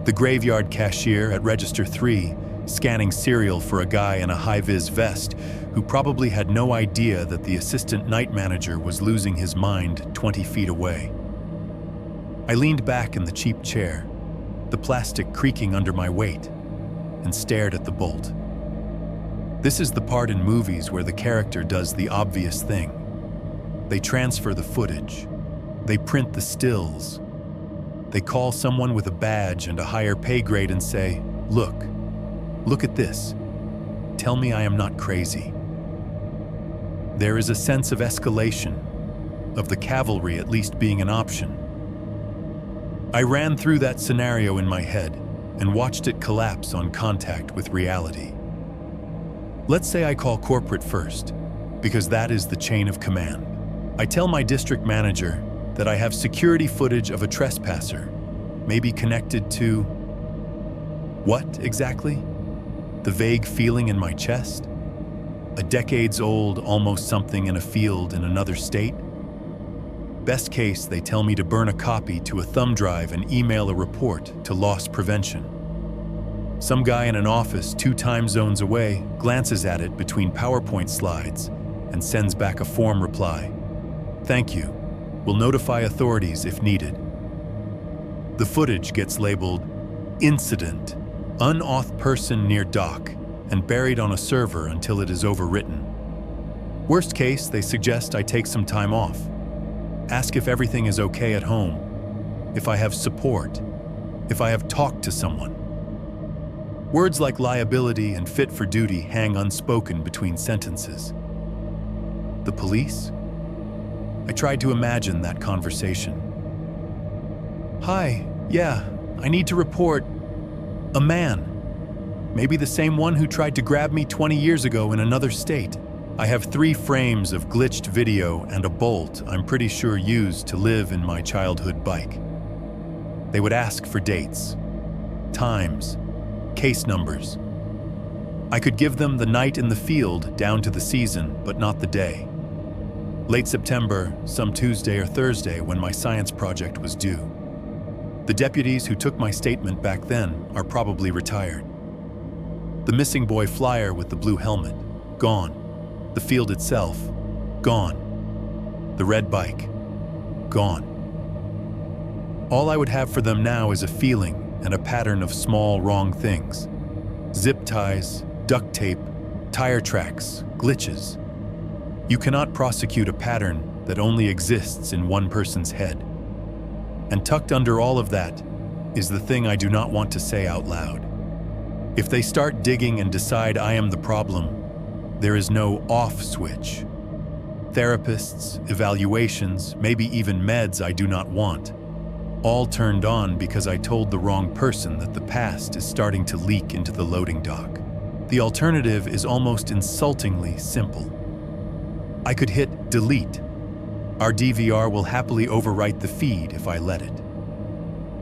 The graveyard cashier at Register 3 scanning cereal for a guy in a high-vis vest who probably had no idea that the assistant night manager was losing his mind 20 feet away. I leaned back in the cheap chair, the plastic creaking under my weight, and stared at the bolt. This is the part in movies where the character does the obvious thing. They transfer the footage. They print the stills. They call someone with a badge and a higher pay grade and say, Look at this. Tell me I am not crazy." There is a sense of escalation, of the cavalry at least being an option. I ran through that scenario in my head and watched it collapse on contact with reality. Let's say I call corporate first, because that is the chain of command. I tell my district manager that I have security footage of a trespasser, maybe connected to... what exactly? The vague feeling in my chest? A decades-old almost something in a field in another state? Best case, they tell me to burn a copy to a thumb drive and email a report to loss prevention. Some guy in an office 2 time zones away glances at it between PowerPoint slides and sends back a form reply. "Thank you. We'll notify authorities if needed." The footage gets labeled Incident, Unauth Person Near Dock, and buried on a server until it is overwritten. Worst case, they suggest I take some time off. Ask if everything is okay at home, if I have support, if I have talked to someone. Words like liability and fit for duty hang unspoken between sentences. The police? I tried to imagine that conversation. "Hi, yeah, I need to report a man. Maybe the same one who tried to grab me 20 years ago in another state. I have 3 frames of glitched video and a bolt I'm pretty sure used to live in my childhood bike." They would ask for dates, times, case numbers. I could give them the night in the field down to the season, but not the day. Late September, some Tuesday or Thursday when my science project was due. The deputies who took my statement back then are probably retired. The missing boy flyer with the blue helmet, gone. The field itself, gone. The red bike, gone. All I would have for them now is a feeling and a pattern of small wrong things. Zip ties, duct tape, tire tracks, glitches. You cannot prosecute a pattern that only exists in one person's head. And tucked under all of that is the thing I do not want to say out loud. If they start digging and decide I am the problem, there is no off switch. Therapists, evaluations, maybe even meds I do not want, all turned on because I told the wrong person that the past is starting to leak into the loading dock. The alternative is almost insultingly simple. I could hit delete. Our DVR will happily overwrite the feed if I let it.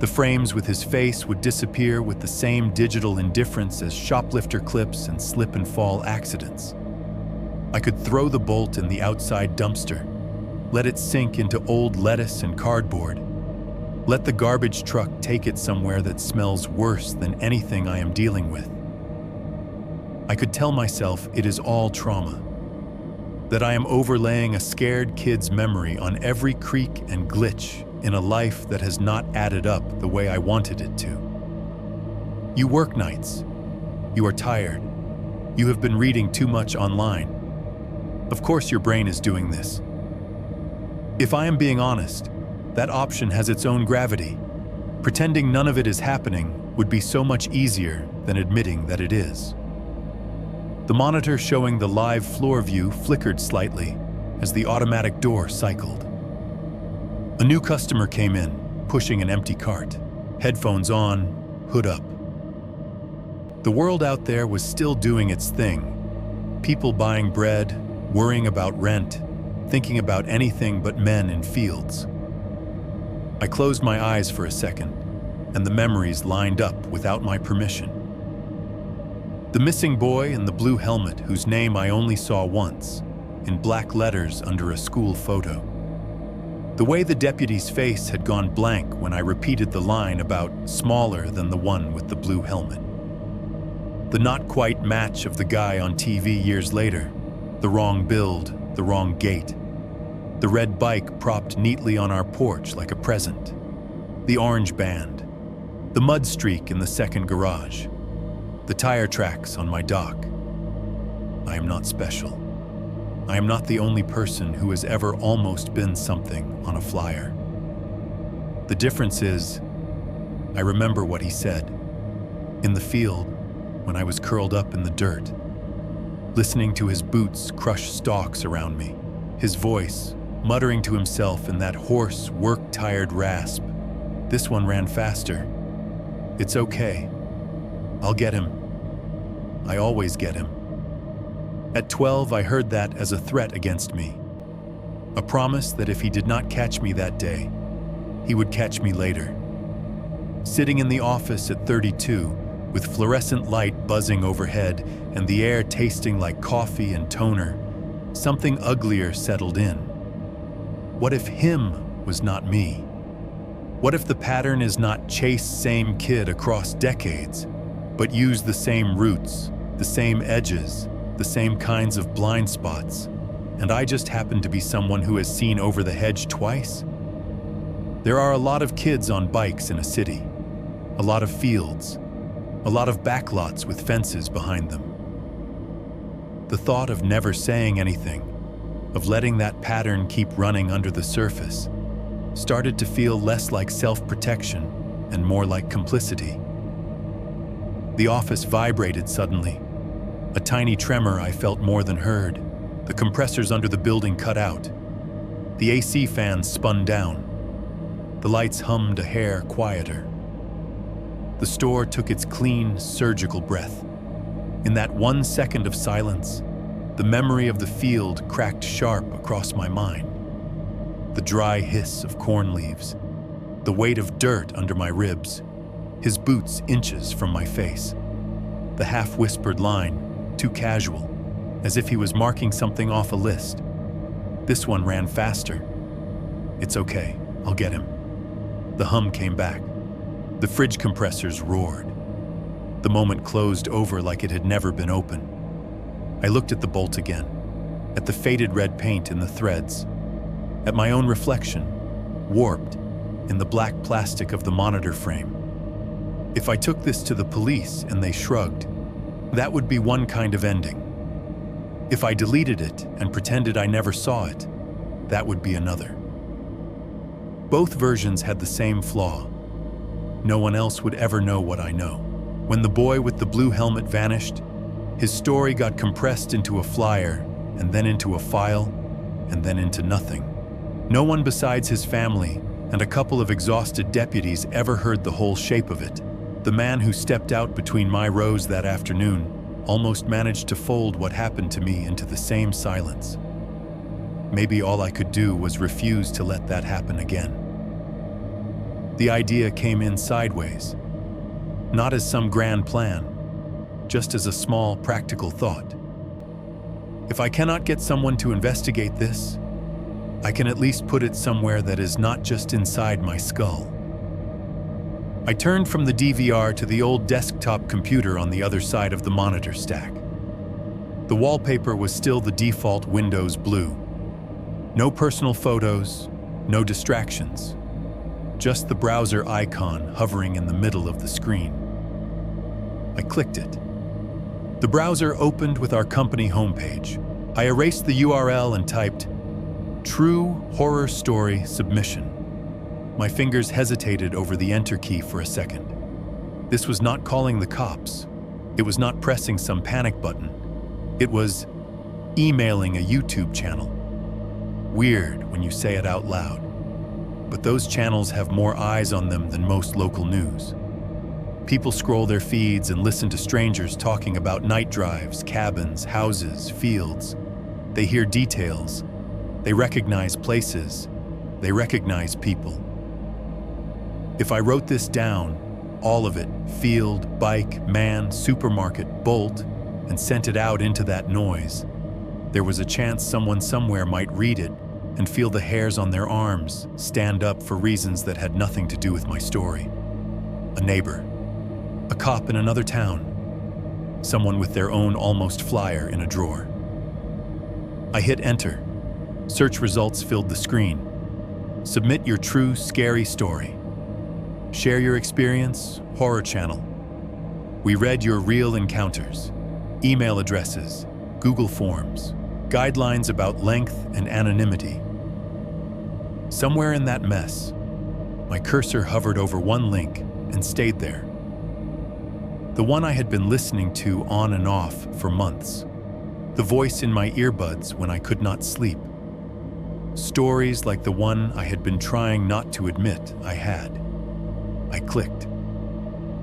The frames with his face would disappear with the same digital indifference as shoplifter clips and slip and fall accidents. I could throw the bolt in the outside dumpster, let it sink into old lettuce and cardboard, let the garbage truck take it somewhere that smells worse than anything I am dealing with. I could tell myself it is all trauma, that I am overlaying a scared kid's memory on every creak and glitch in a life that has not added up the way I wanted it to. You work nights. You are tired. You have been reading too much online. Of course your brain is doing this. If I am being honest, that option has its own gravity. Pretending none of it is happening would be so much easier than admitting that it is. The monitor showing the live floor view flickered slightly as the automatic door cycled. A new customer came in, pushing an empty cart, headphones on, hood up. The world out there was still doing its thing. People buying bread, worrying about rent, thinking about anything but men in fields. I closed my eyes for a second, and the memories lined up without my permission. The missing boy in the blue helmet, whose name I only saw once, in black letters under a school photo. The way the deputy's face had gone blank when I repeated the line about smaller than the one with the blue helmet. The not quite match of the guy on TV years later, the wrong build, the wrong gait. The red bike propped neatly on our porch like a present. The orange band. The mud streak in the second garage. The tire tracks on my dock. I am not special. I am not the only person who has ever almost been something on a flyer. The difference is, I remember what he said. In the field, when I was curled up in the dirt, listening to his boots crush stalks around me, his voice muttering to himself in that hoarse, work-tired rasp. This one ran faster. It's okay. I'll get him. I always get him. At 12, I heard that as a threat against me. A promise that if he did not catch me that day, he would catch me later. Sitting in the office at 32, with fluorescent light buzzing overhead and the air tasting like coffee and toner, something uglier settled in. What if him was not me? What if the pattern is not chase same kid across decades, but use the same roots, the same edges, the same kinds of blind spots, and I just happen to be someone who has seen over the hedge twice? There are a lot of kids on bikes in a city, a lot of fields, a lot of backlots with fences behind them. The thought of never saying anything, of letting that pattern keep running under the surface, started to feel less like self-protection and more like complicity. The office vibrated suddenly. A tiny tremor I felt more than heard. The compressors under the building cut out. The AC fans spun down. The lights hummed a hair quieter. The store took its clean, surgical breath. In that 1 second of silence, the memory of the field cracked sharp across my mind. The dry hiss of corn leaves, the weight of dirt under my ribs, his boots inches from my face. The half-whispered line, too casual, as if he was marking something off a list. This one ran faster. It's okay, I'll get him. The hum came back. The fridge compressors roared. The moment closed over like it had never been open. I looked at the bolt again, at the faded red paint in the threads, at my own reflection, warped in the black plastic of the monitor frame. If I took this to the police and they shrugged, that would be one kind of ending. If I deleted it and pretended I never saw it, that would be another. Both versions had the same flaw. No one else would ever know what I know. When the boy with the blue helmet vanished, his story got compressed into a flyer, and then into a file, and then into nothing. No one besides his family and a couple of exhausted deputies ever heard the whole shape of it. The man who stepped out between my rows that afternoon almost managed to fold what happened to me into the same silence. Maybe all I could do was refuse to let that happen again. The idea came in sideways, not as some grand plan, just as a small, practical thought. If I cannot get someone to investigate this, I can at least put it somewhere that is not just inside my skull. I turned from the DVR to the old desktop computer on the other side of the monitor stack. The wallpaper was still the default Windows blue. No personal photos, no distractions. Just the browser icon hovering in the middle of the screen. I clicked it. The browser opened with our company homepage. I erased the URL and typed, "True Horror Story Submission." My fingers hesitated over the enter key for a second. This was not calling the cops. It was not pressing some panic button. It was emailing a YouTube channel. Weird when you say it out loud, but those channels have more eyes on them than most local news. People scroll their feeds and listen to strangers talking about night drives, cabins, houses, fields. They hear details. They recognize places. They recognize people. If I wrote this down, all of it, field, bike, man, supermarket, bolt, and sent it out into that noise, there was a chance someone somewhere might read it and feel the hairs on their arms stand up for reasons that had nothing to do with my story. A neighbor, a cop in another town, someone with their own almost flyer in a drawer. I hit enter. Search results filled the screen. Submit your true, scary story. Share your experience, Horror Channel. We read your real encounters, email addresses, Google Forms, guidelines about length and anonymity. Somewhere in that mess, my cursor hovered over one link and stayed there. The one I had been listening to on and off for months. The voice in my earbuds when I could not sleep. Stories like the one I had been trying not to admit I had. I clicked.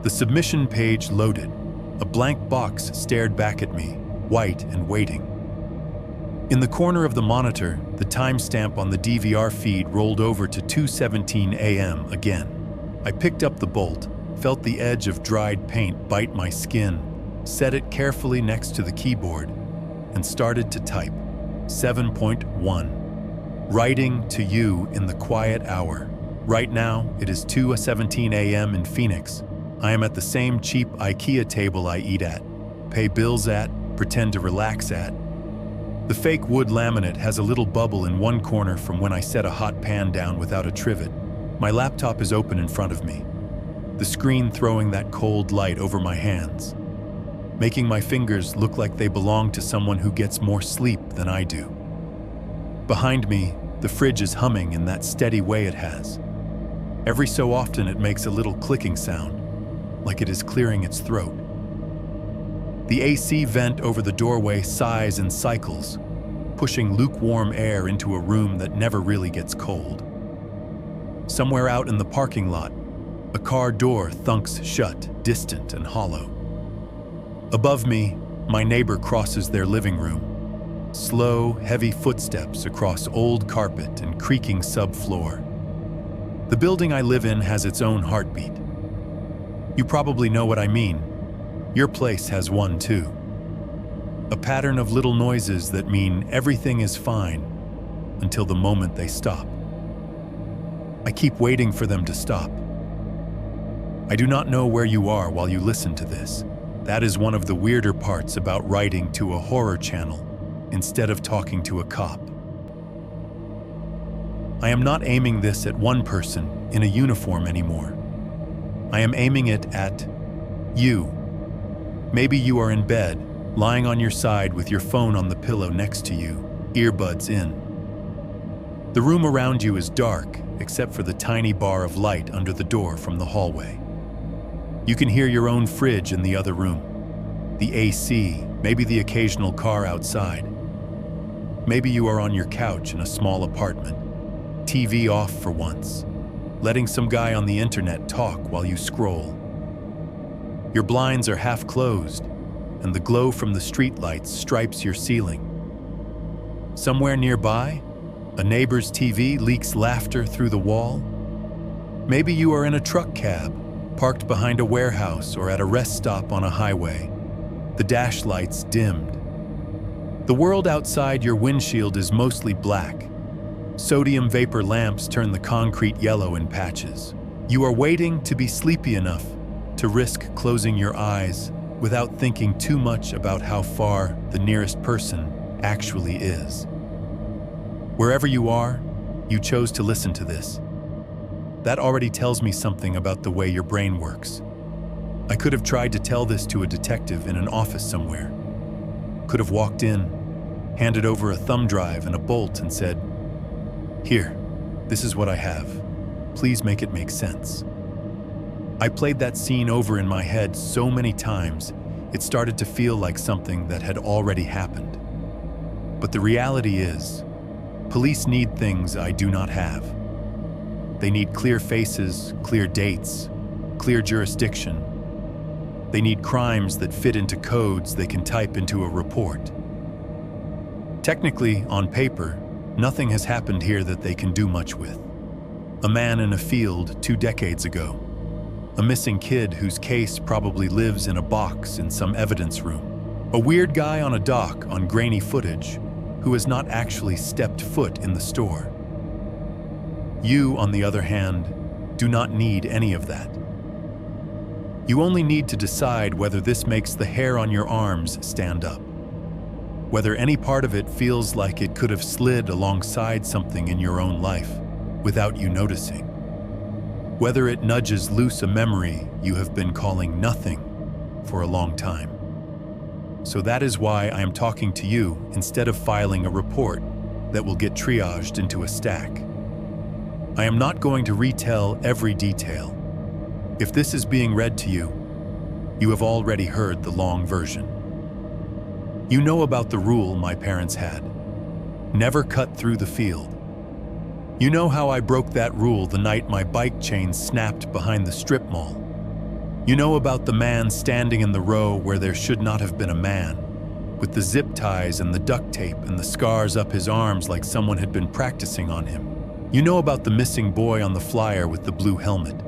The submission page loaded. A blank box stared back at me, white and waiting. In the corner of the monitor, the timestamp on the DVR feed rolled over to 2:17 a.m. again. I picked up the bolt, felt the edge of dried paint bite my skin, set it carefully next to the keyboard, and started to type. 7.1. Writing to you in the quiet hour. Right now, it is 2:17 a.m. in Phoenix. I am at the same cheap IKEA table I eat at, pay bills at, pretend to relax at. The fake wood laminate has a little bubble in one corner from when I set a hot pan down without a trivet. My laptop is open in front of me, the screen throwing that cold light over my hands, making my fingers look like they belong to someone who gets more sleep than I do. Behind me, the fridge is humming in that steady way it has. Every so often it makes a little clicking sound, like it is clearing its throat. The AC vent over the doorway sighs and cycles, pushing lukewarm air into a room that never really gets cold. Somewhere out in the parking lot, a car door thunks shut, distant and hollow. Above me, my neighbor crosses their living room. Slow, heavy footsteps across old carpet and creaking subfloor. The building I live in has its own heartbeat. You probably know what I mean. Your place has one too. A pattern of little noises that mean everything is fine until the moment they stop. I keep waiting for them to stop. I do not know where you are while you listen to this. That is one of the weirder parts about writing to a horror channel instead of talking to a cop. I am not aiming this at one person in a uniform anymore. I am aiming it at you. Maybe you are in bed, lying on your side with your phone on the pillow next to you, earbuds in. The room around you is dark, except for the tiny bar of light under the door from the hallway. You can hear your own fridge in the other room, the AC, maybe the occasional car outside. Maybe you are on your couch in a small apartment, TV off for once, letting some guy on the internet talk while you scroll. Your blinds are half closed, and the glow from the streetlights stripes your ceiling. Somewhere nearby, a neighbor's TV leaks laughter through the wall. Maybe you are in a truck cab, parked behind a warehouse or at a rest stop on a highway, the dash lights dimmed. The world outside your windshield is mostly black. Sodium vapor lamps turn the concrete yellow in patches. You are waiting to be sleepy enough to risk closing your eyes without thinking too much about how far the nearest person actually is. Wherever you are, you chose to listen to this. That already tells me something about the way your brain works. I could have tried to tell this to a detective in an office somewhere. Could have walked in, handed over a thumb drive and a bolt and said, "Here, this is what I have. Please make it make sense." I played that scene over in my head so many times, it started to feel like something that had already happened. But the reality is, police need things I do not have. They need clear faces, clear dates, clear jurisdiction, They need crimes that fit into codes they can type into a report. Technically, on paper, nothing has happened here that they can do much with. A man in a field 2 decades ago. A missing kid whose case probably lives in a box in some evidence room. A weird guy on a dock on grainy footage who has not actually stepped foot in the store. You, on the other hand, do not need any of that. You only need to decide whether this makes the hair on your arms stand up. Whether any part of it feels like it could have slid alongside something in your own life without you noticing. Whether it nudges loose a memory you have been calling nothing for a long time. So that is why I am talking to you instead of filing a report that will get triaged into a stack. I am not going to retell every detail. If this is being read to you, you have already heard the long version. You know about the rule my parents had. Never cut through the field. You know how I broke that rule the night my bike chain snapped behind the strip mall. You know about the man standing in the row where there should not have been a man, with the zip ties and the duct tape and the scars up his arms like someone had been practicing on him. You know about the missing boy on the flyer with the blue helmet.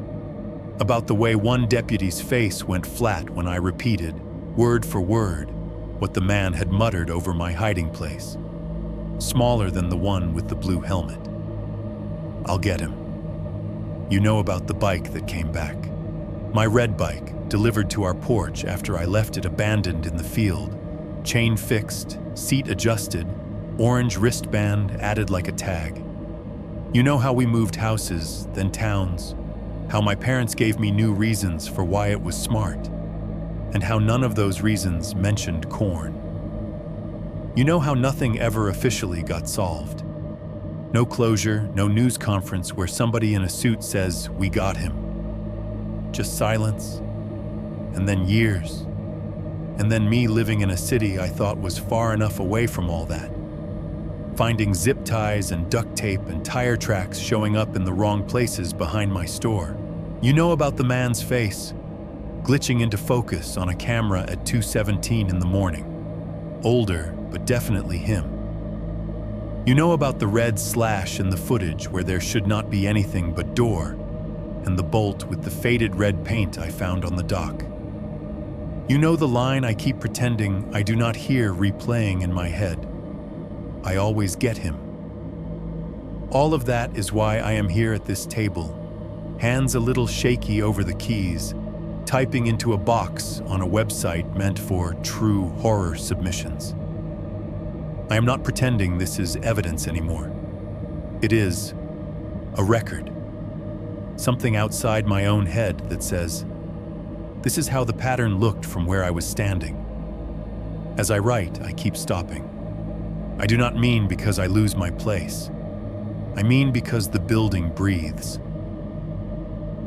About the way one deputy's face went flat when I repeated, word for word, what the man had muttered over my hiding place. Smaller than the one with the blue helmet. I'll get him. You know about the bike that came back. My red bike, delivered to our porch after I left it abandoned in the field. Chain fixed, seat adjusted, orange wristband added like a tag. You know how we moved houses, then towns, how my parents gave me new reasons for why it was smart, and how none of those reasons mentioned corn. You know how nothing ever officially got solved. No closure, no news conference where somebody in a suit says, "We got him." Just silence, and then years, and then me living in a city I thought was far enough away from all that. Finding zip ties and duct tape and tire tracks showing up in the wrong places behind my store. You know about the man's face, glitching into focus on a camera at 2:17 in the morning. Older, but definitely him. You know about the red slash in the footage where there should not be anything but door, and the bolt with the faded red paint I found on the dock. You know the line I keep pretending I do not hear replaying in my head. I always get him. All of that is why I am here at this table, hands a little shaky over the keys, typing into a box on a website meant for true horror submissions. I am not pretending this is evidence anymore. It is a record. Something outside my own head that says, this is how the pattern looked from where I was standing. As I write, I keep stopping. I do not mean because I lose my place. I mean because the building breathes.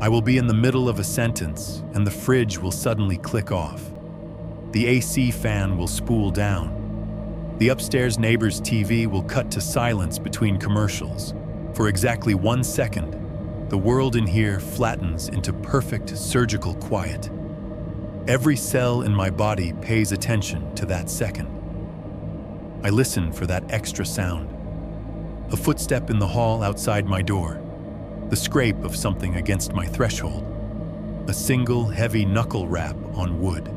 I will be in the middle of a sentence and the fridge will suddenly click off. The AC fan will spool down. The upstairs neighbor's TV will cut to silence between commercials. For exactly 1 second, the world in here flattens into perfect surgical quiet. Every cell in my body pays attention to that second. I listen for that extra sound. A footstep in the hall outside my door. The scrape of something against my threshold. A single heavy knuckle rap on wood.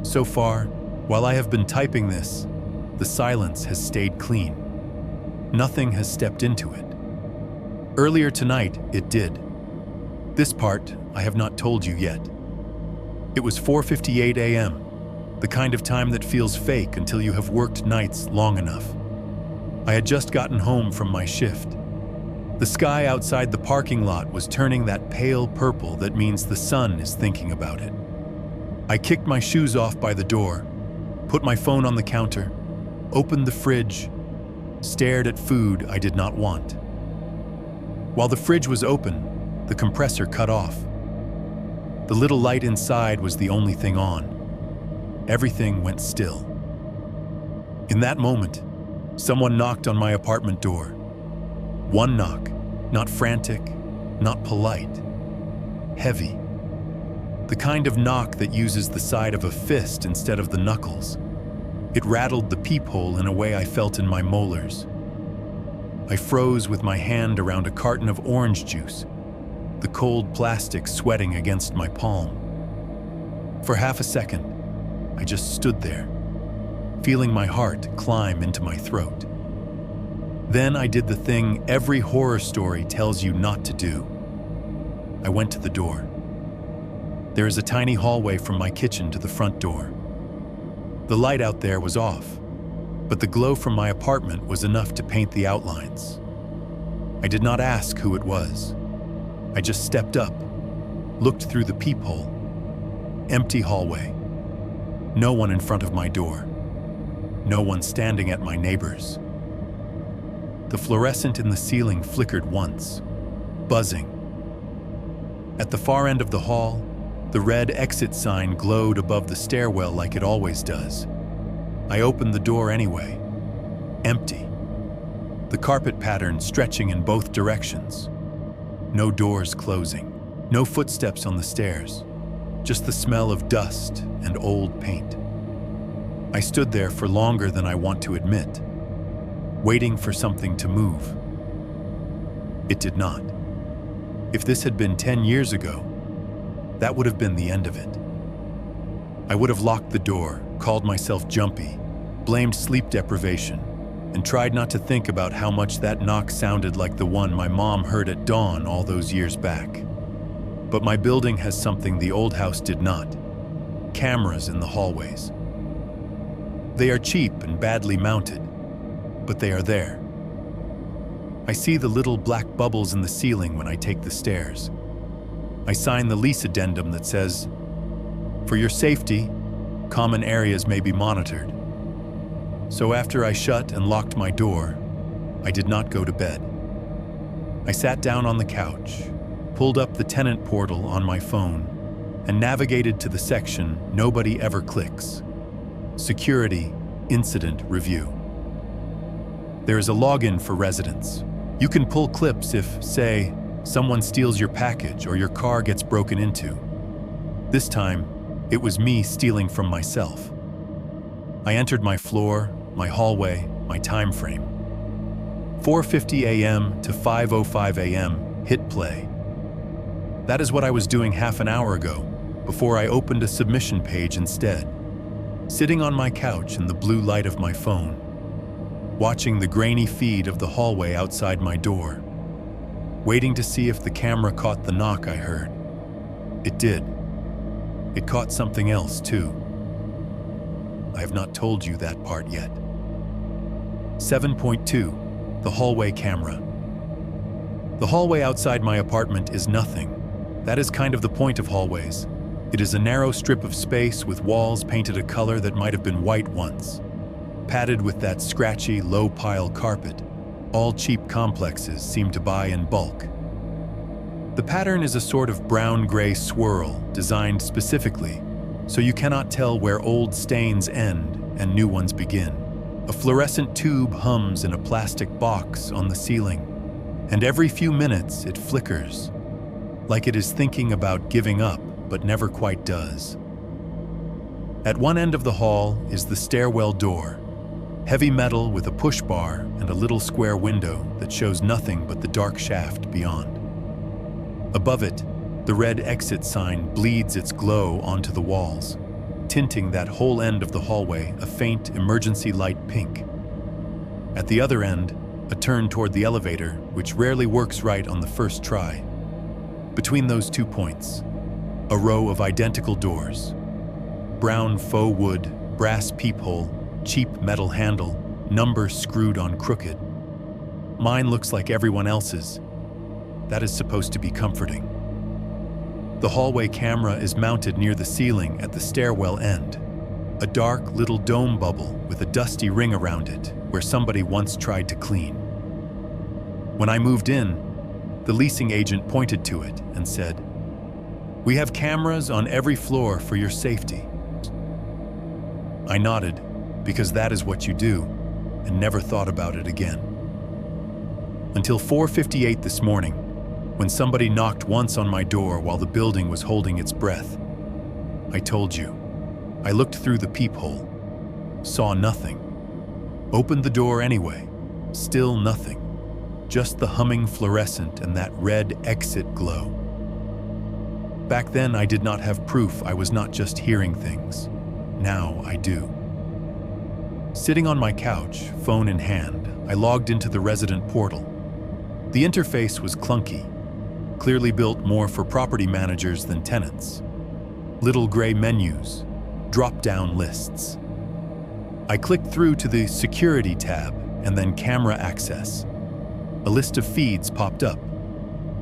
So far, while I have been typing this, the silence has stayed clean. Nothing has stepped into it. Earlier tonight, it did. This part I have not told you yet. It was 4:58 a.m., the kind of time that feels fake until you have worked nights long enough. I had just gotten home from my shift. The sky outside the parking lot was turning that pale purple that means the sun is thinking about it. I kicked my shoes off by the door, put my phone on the counter, opened the fridge, stared at food I did not want. While the fridge was open, the compressor cut off. The little light inside was the only thing on. Everything went still. In that moment, someone knocked on my apartment door. One knock, not frantic, not polite, heavy. The kind of knock that uses the side of a fist instead of the knuckles. It rattled the peephole in a way I felt in my molars. I froze with my hand around a carton of orange juice, the cold plastic sweating against my palm. For half a second, I just stood there, feeling my heart climb into my throat. Then I did the thing every horror story tells you not to do. I went to the door. There is a tiny hallway from my kitchen to the front door. The light out there was off, but the glow from my apartment was enough to paint the outlines. I did not ask who it was. I just stepped up, looked through the peephole. Empty hallway. No one in front of my door. No one standing at my neighbor's. The fluorescent in the ceiling flickered once, buzzing. At the far end of the hall, the red exit sign glowed above the stairwell like it always does. I opened the door anyway. Empty. The carpet pattern stretching in both directions. No doors closing. No footsteps on the stairs. Just the smell of dust and old paint. I stood there for longer than I want to admit, waiting for something to move. It did not. If this had been 10 years ago, that would have been the end of it. I would have locked the door, called myself jumpy, blamed sleep deprivation, and tried not to think about how much that knock sounded like the one my mom heard at dawn all those years back. But my building has something the old house did not: cameras in the hallways. They are cheap and badly mounted, but they are there. I see the little black bubbles in the ceiling when I take the stairs. I sign the lease addendum that says, "For your safety, common areas may be monitored." So after I shut and locked my door, I did not go to bed. I sat down on the couch, pulled up the tenant portal on my phone, and navigated to the section nobody ever clicks: Security Incident Review. There is a login for residents. You can pull clips if, say, someone steals your package or your car gets broken into. This time, it was me stealing from myself. I entered my floor, my hallway, my time frame. 4:50 a.m. to 5:05 a.m., hit play. That is what I was doing half an hour ago, before I opened a submission page instead. Sitting on my couch in the blue light of my phone, watching the grainy feed of the hallway outside my door, waiting to see if the camera caught the knock I heard. It did. It caught something else, too. I have not told you that part yet. 7.2. The hallway camera. The hallway outside my apartment is nothing. That is kind of the point of hallways. It is a narrow strip of space with walls painted a color that might have been white once, padded with that scratchy, low-pile carpet all cheap complexes seem to buy in bulk. The pattern is a sort of brown-gray swirl designed specifically so you cannot tell where old stains end and new ones begin. A fluorescent tube hums in a plastic box on the ceiling, and every few minutes it flickers, like it is thinking about giving up but never quite does. At one end of the hall is the stairwell door, heavy metal with a push bar and a little square window that shows nothing but the dark shaft beyond. Above it, the red exit sign bleeds its glow onto the walls, tinting that whole end of the hallway a faint emergency light pink. At the other end, a turn toward the elevator, which rarely works right on the first try. Between those 2 points, a row of identical doors. Brown faux wood, brass peephole, cheap metal handle, number screwed on crooked. Mine looks like everyone else's. That is supposed to be comforting. The hallway camera is mounted near the ceiling at the stairwell end. A dark little dome bubble with a dusty ring around it where somebody once tried to clean. When I moved in, the leasing agent pointed to it and said, "We have cameras on every floor for your safety." I nodded, because that is what you do, and never thought about it again. Until 4:58 this morning, when somebody knocked once on my door while the building was holding its breath. I told you. I looked through the peephole. Saw nothing. Opened the door anyway. Still nothing. Just the humming fluorescent and that red exit glow. Back then, I did not have proof I was not just hearing things. Now I do. Sitting on my couch, phone in hand, I logged into the resident portal. The interface was clunky, clearly built more for property managers than tenants. Little gray menus, drop-down lists. I clicked through to the Security tab and then Camera Access. A list of feeds popped up.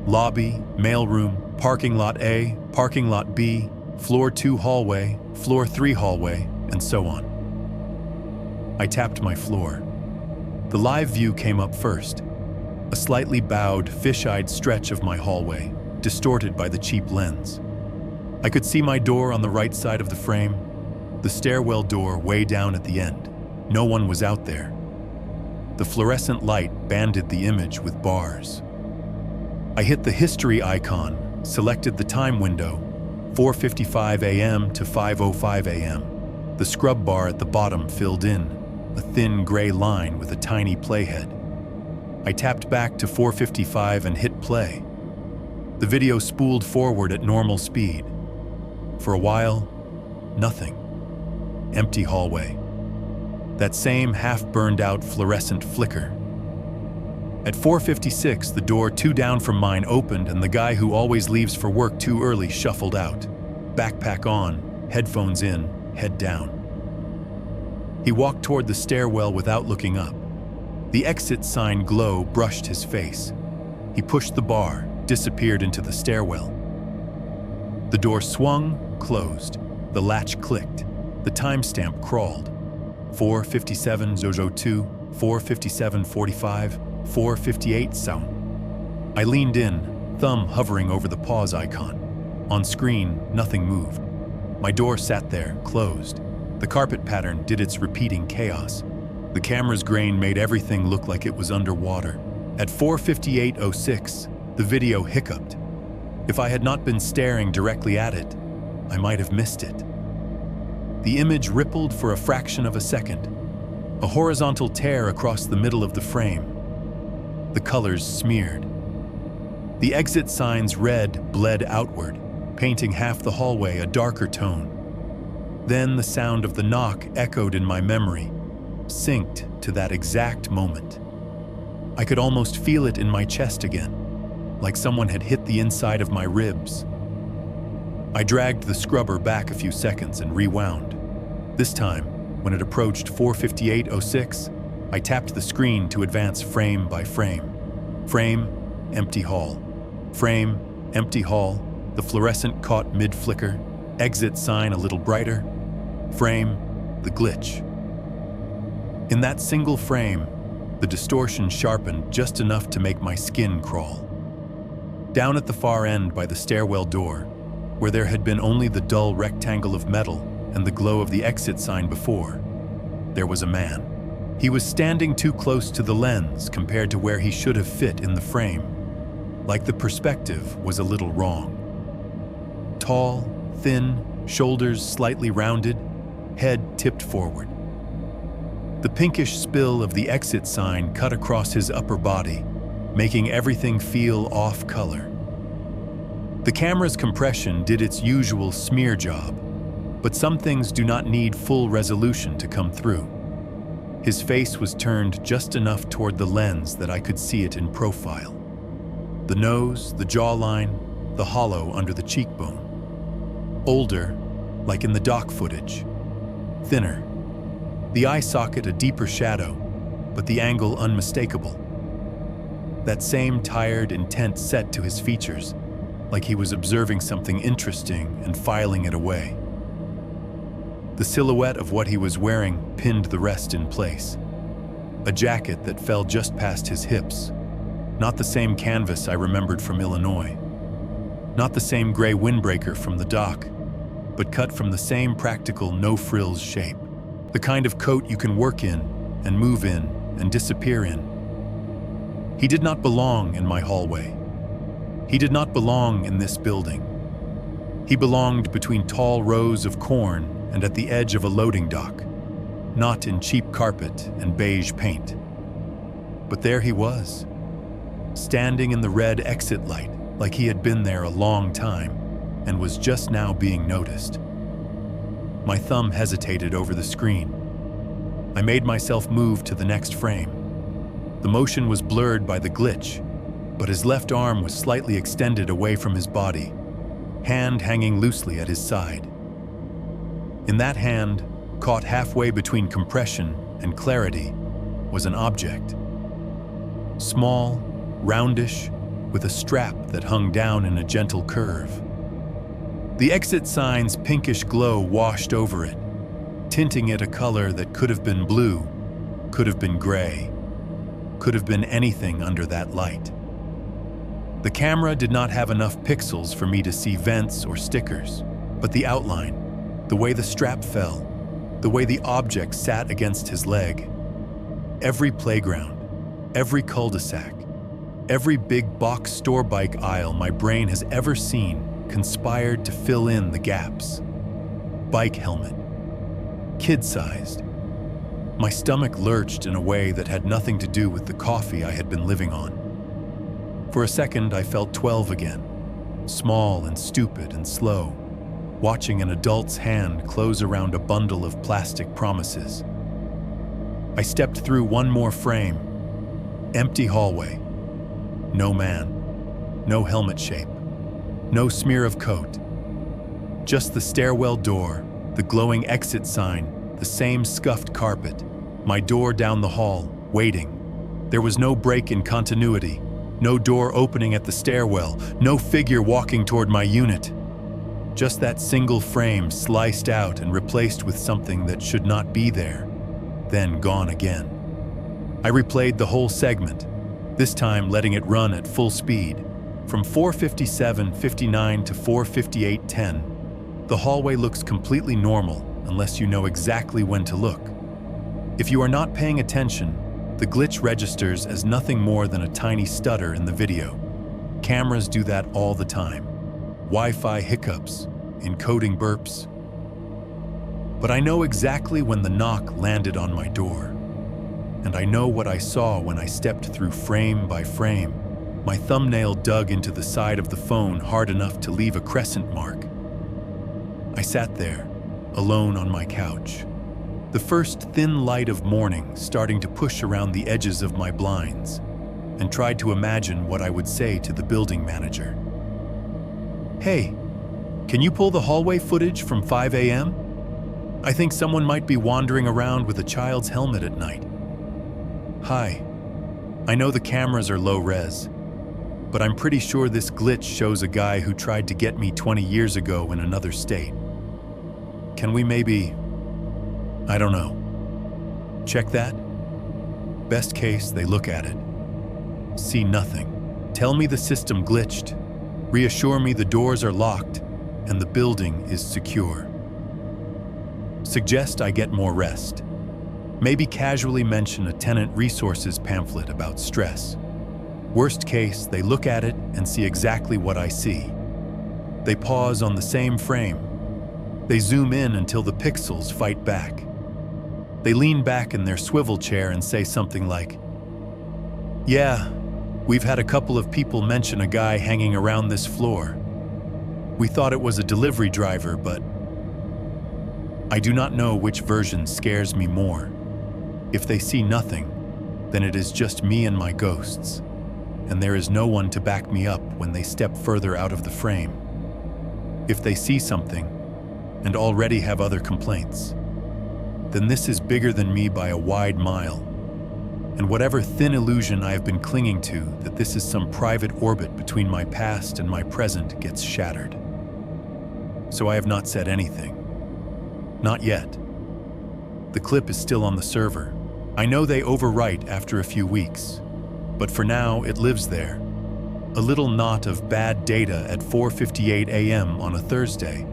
Lobby, mailroom, parking lot A, parking lot B, floor 2 hallway, floor 3 hallway, and so on. I tapped my floor. The live view came up first. A slightly bowed, fish-eyed stretch of my hallway, distorted by the cheap lens. I could see my door on the right side of the frame, the stairwell door way down at the end. No one was out there. The fluorescent light banded the image with bars. I hit the history icon, selected the time window, 4:55 a.m. to 5:05 a.m. The scrub bar at the bottom filled in, a thin gray line with a tiny playhead. I tapped back to 4:55 and hit play. The video spooled forward at normal speed. For a while, nothing. Empty hallway. That same half-burned-out fluorescent flicker. At 4:56, the door 2 down from mine opened and the guy who always leaves for work too early shuffled out. Backpack on, headphones in, head down. He walked toward the stairwell without looking up. The exit sign glow brushed his face. He pushed the bar, disappeared into the stairwell. The door swung, closed. The latch clicked. The timestamp crawled. 4:57:02, 4:57:45, 4:58 sound. I leaned in, thumb hovering over the pause icon. On screen, nothing moved. My door sat there, closed. The carpet pattern did its repeating chaos. The camera's grain made everything look like it was underwater. At 4:58:06, the video hiccuped. If I had not been staring directly at it, I might have missed it. The image rippled for a fraction of a second, a horizontal tear across the middle of the frame. The colors smeared. The exit sign's red bled outward, painting half the hallway a darker tone. Then the sound of the knock echoed in my memory, synced to that exact moment. I could almost feel it in my chest again, like someone had hit the inside of my ribs. I dragged the scrubber back a few seconds and rewound. This time, when it approached 4:58:06, I tapped the screen to advance frame by frame. Frame, empty hall. Frame, empty hall, the fluorescent caught mid-flicker, exit sign a little brighter. Frame, the glitch. In that single frame, the distortion sharpened just enough to make my skin crawl. Down at the far end by the stairwell door, where there had been only the dull rectangle of metal and the glow of the exit sign before, there was a man. He was standing too close to the lens compared to where he should have fit in the frame, like the perspective was a little wrong. Tall, thin, shoulders slightly rounded, head tipped forward. The pinkish spill of the exit sign cut across his upper body, making everything feel off-color. The camera's compression did its usual smear job, but some things do not need full resolution to come through. His face was turned just enough toward the lens that I could see it in profile. The nose, the jawline, the hollow under the cheekbone. Older, like in the dock footage. Thinner. The eye socket a deeper shadow, but the angle unmistakable. That same tired, intent set to his features, like he was observing something interesting and filing it away. The silhouette of what he was wearing pinned the rest in place. A jacket that fell just past his hips. Not the same canvas I remembered from Illinois. Not the same gray windbreaker from the dock, but cut from the same practical no-frills shape. The kind of coat you can work in and move in and disappear in. He did not belong in my hallway. He did not belong in this building. He belonged between tall rows of corn and at the edge of a loading dock, not in cheap carpet and beige paint. But there he was, standing in the red exit light like he had been there a long time and was just now being noticed. My thumb hesitated over the screen. I made myself move to the next frame. The motion was blurred by the glitch, but his left arm was slightly extended away from his body, hand hanging loosely at his side. In that hand, caught halfway between compression and clarity, was an object. Small, roundish, with a strap that hung down in a gentle curve. The exit sign's pinkish glow washed over it, tinting it a color that could have been blue, could have been gray, could have been anything under that light. The camera did not have enough pixels for me to see vents or stickers, but the outline, the way the strap fell, the way the object sat against his leg. Every playground, every cul-de-sac, every big box store bike aisle my brain has ever seen conspired to fill in the gaps. Bike helmet, kid-sized. My stomach lurched in a way that had nothing to do with the coffee I had been living on. For a second, I felt 12 again, small and stupid and slow, watching an adult's hand close around a bundle of plastic promises. I stepped through one more frame. Empty hallway. No man. No helmet shape. No smear of coat. Just the stairwell door, the glowing exit sign, the same scuffed carpet, my door down the hall, waiting. There was no break in continuity, no door opening at the stairwell, no figure walking toward my unit. Just that single frame sliced out and replaced with something that should not be there, then gone again. I replayed the whole segment, this time letting it run at full speed, from 4:57:59 to 4:58:10. The hallway looks completely normal unless you know exactly when to look. If you are not paying attention, the glitch registers as nothing more than a tiny stutter in the video. Cameras do that all the time. Wi-Fi hiccups, encoding burps. But I know exactly when the knock landed on my door. And I know what I saw when I stepped through frame by frame. My thumbnail dug into the side of the phone hard enough to leave a crescent mark. I sat there, alone on my couch, the first thin light of morning starting to push around the edges of my blinds, and tried to imagine what I would say to the building manager. "Hey, can you pull the hallway footage from 5 a.m.? I think someone might be wandering around with a child's helmet at night. Hi, I know the cameras are low res, but I'm pretty sure this glitch shows a guy who tried to get me 20 years ago in another state. Can we maybe, I don't know, check that?" Best case, they look at it, see nothing, tell me the system glitched, reassure me the doors are locked and the building is secure. Suggest I get more rest. Maybe casually mention a tenant resources pamphlet about stress. Worst case, they look at it and see exactly what I see. They pause on the same frame. They zoom in until the pixels fight back. They lean back in their swivel chair and say something like, "Yeah, we've had a couple of people mention a guy hanging around this floor. We thought it was a delivery driver, but..." I do not know which version scares me more. If they see nothing, then it is just me and my ghosts, and there is no one to back me up when they step further out of the frame. If they see something, and already have other complaints, then this is bigger than me by a wide mile, and whatever thin illusion I have been clinging to that this is some private orbit between my past and my present gets shattered. So I have not said anything. Not yet. The clip is still on the server. I know they overwrite after a few weeks, but for now it lives there. A little knot of bad data at 4:58 a.m. on a Thursday,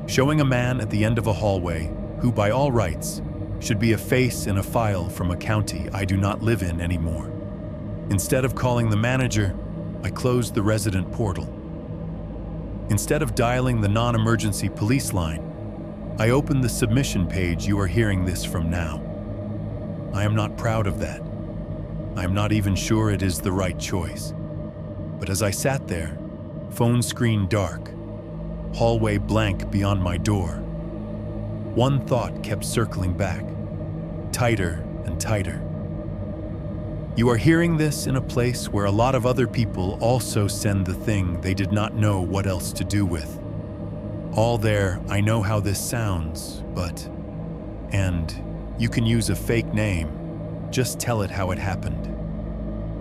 showing a man at the end of a hallway who, by all rights, should be a face in a file from a county I do not live in anymore. Instead of calling the manager, I closed the resident portal. Instead of dialing the non-emergency police line, I opened the submission page you are hearing this from now. I am not proud of that. I am not even sure it is the right choice. But as I sat there, phone screen dark, hallway blank beyond my door, one thought kept circling back, tighter and tighter. You are hearing this in a place where a lot of other people also send the thing they did not know what else to do with. All there, I know how this sounds, but... And you can use a fake name. Just tell it how it happened.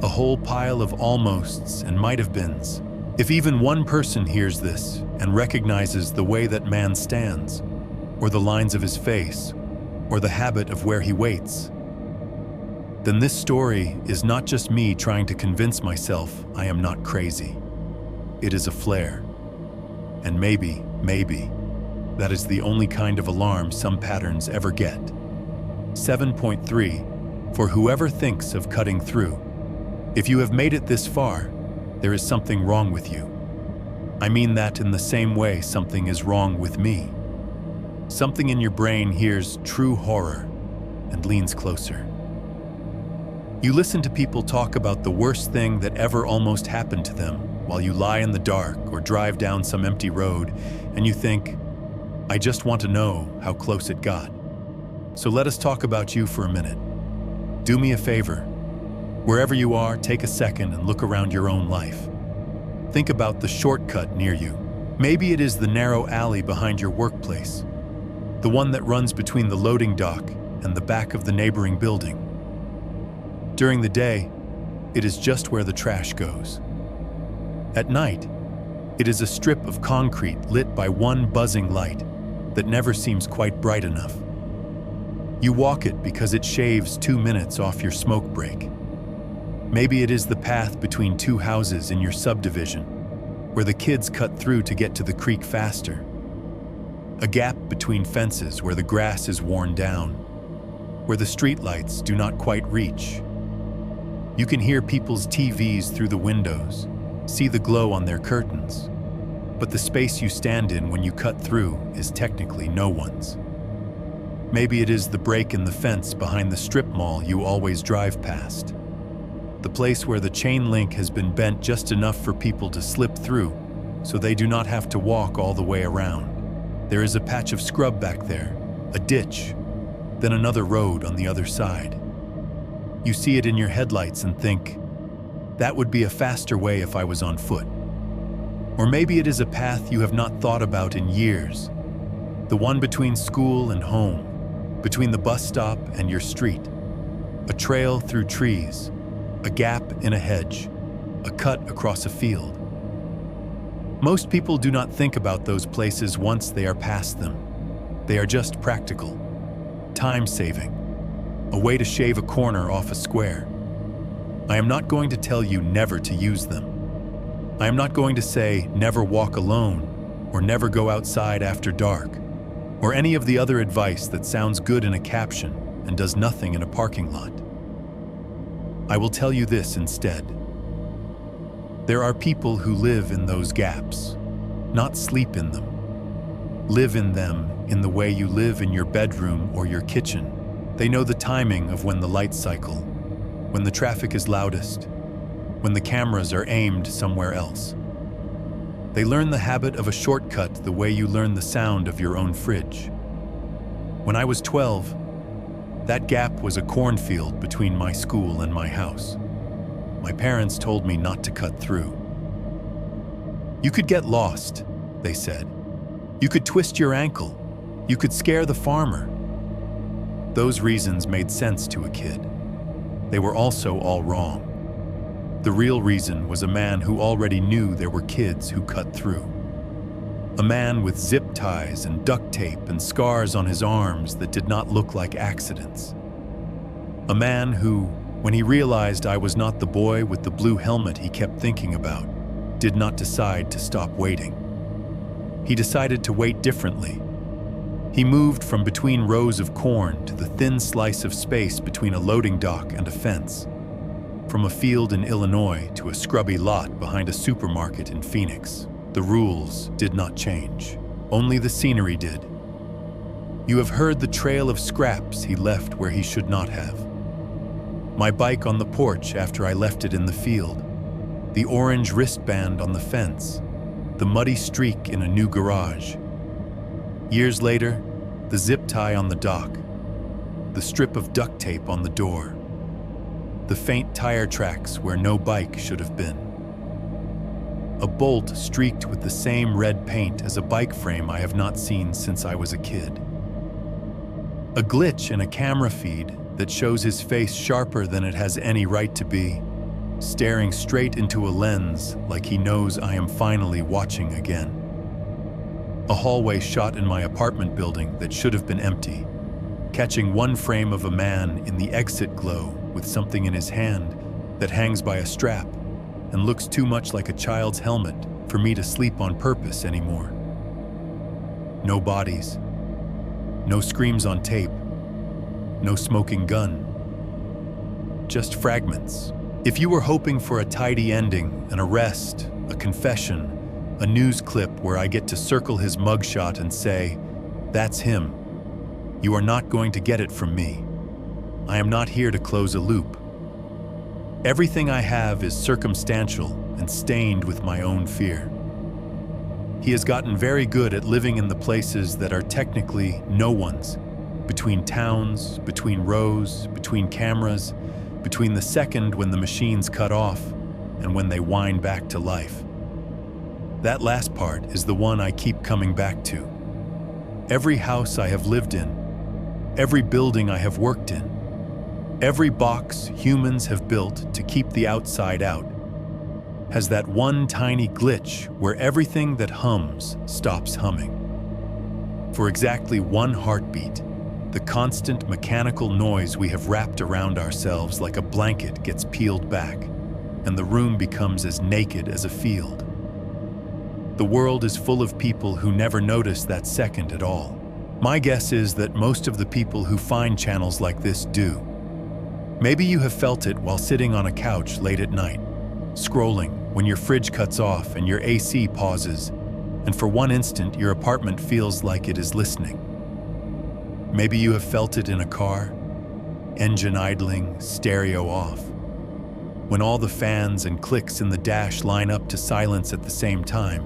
A whole pile of almosts and might-have-beens. If even one person hears this and recognizes the way that man stands, or the lines of his face, or the habit of where he waits, then this story is not just me trying to convince myself I am not crazy. It is a flare. And maybe, that is the only kind of alarm some patterns ever get. 7.3, for whoever thinks of cutting through. If you have made it this far, there is something wrong with you. I mean that in the same way something is wrong with me. Something in your brain hears true horror and leans closer. You listen to people talk about the worst thing that ever almost happened to them while you lie in the dark or drive down some empty road, and you think, I just want to know how close it got. So let us talk about you for a minute. Do me a favor. Wherever you are, take a second and look around your own life. Think about the shortcut near you. Maybe it is the narrow alley behind your workplace, the one that runs between the loading dock and the back of the neighboring building. During the day, it is just where the trash goes. At night, it is a strip of concrete lit by one buzzing light that never seems quite bright enough. You walk it because it shaves 2 minutes off your smoke break. Maybe it is the path between two houses in your subdivision, where the kids cut through to get to the creek faster. A gap between fences where the grass is worn down, where the streetlights do not quite reach. You can hear people's TVs through the windows, see the glow on their curtains, but the space you stand in when you cut through is technically no one's. Maybe it is the break in the fence behind the strip mall you always drive past. The place where the chain link has been bent just enough for people to slip through, so they do not have to walk all the way around. There is a patch of scrub back there, a ditch, then another road on the other side. You see it in your headlights and think, that would be a faster way if I was on foot. Or maybe it is a path you have not thought about in years, the one between school and home, between the bus stop and your street, a trail through trees, a gap in a hedge, a cut across a field. Most people do not think about those places once they are past them. They are just practical, time-saving, a way to shave a corner off a square. I am not going to tell you never to use them. I am not going to say never walk alone or never go outside after dark or any of the other advice that sounds good in a caption and does nothing in a parking lot. I will tell you this instead. There are people who live in those gaps, not sleep in them. Live in them in the way you live in your bedroom or your kitchen. They know the timing of when the lights cycle, when the traffic is loudest, when the cameras are aimed somewhere else. They learn the habit of a shortcut the way you learn the sound of your own fridge. When I was 12, that gap was a cornfield between my school and my house. My parents told me not to cut through. You could get lost, they said. You could twist your ankle. You could scare the farmer. Those reasons made sense to a kid. They were also all wrong. The real reason was a man who already knew there were kids who cut through. A man with zip ties and duct tape and scars on his arms that did not look like accidents. A man who, when he realized I was not the boy with the blue helmet he kept thinking about, did not decide to stop waiting. He decided to wait differently. He moved from between rows of corn to the thin slice of space between a loading dock and a fence, from a field in Illinois to a scrubby lot behind a supermarket in Phoenix. The rules did not change. Only the scenery did. You have heard the trail of scraps he left where he should not have. My bike on the porch after I left it in the field. The orange wristband on the fence. The muddy streak in a new garage. Years later, the zip tie on the dock. The strip of duct tape on the door. The faint tire tracks where no bike should have been. A bolt streaked with the same red paint as a bike frame I have not seen since I was a kid. A glitch in a camera feed that shows his face sharper than it has any right to be, staring straight into a lens like he knows I am finally watching again. A hallway shot in my apartment building that should have been empty, catching one frame of a man in the exit glow with something in his hand that hangs by a strap and looks too much like a child's helmet for me to sleep on purpose anymore. No bodies, no screams on tape, no smoking gun, just fragments. If you were hoping for a tidy ending, an arrest, a confession, a news clip where I get to circle his mugshot and say, "That's him," you are not going to get it from me. I am not here to close a loop. Everything I have is circumstantial and stained with my own fear. He has gotten very good at living in the places that are technically no one's, between towns, between rows, between cameras, between the second when the machines cut off and when they wind back to life. That last part is the one I keep coming back to. Every house I have lived in, every building I have worked in, every box humans have built to keep the outside out, has that one tiny glitch where everything that hums stops humming. For exactly one heartbeat, the constant mechanical noise we have wrapped around ourselves like a blanket gets peeled back, and the room becomes as naked as a field. The world is full of people who never notice that second at all. My guess is that most of the people who find channels like this do. Maybe you have felt it while sitting on a couch late at night, scrolling when your fridge cuts off and your AC pauses, and for one instant your apartment feels like it is listening. Maybe you have felt it in a car, engine idling, stereo off, when all the fans and clicks in the dash line up to silence at the same time,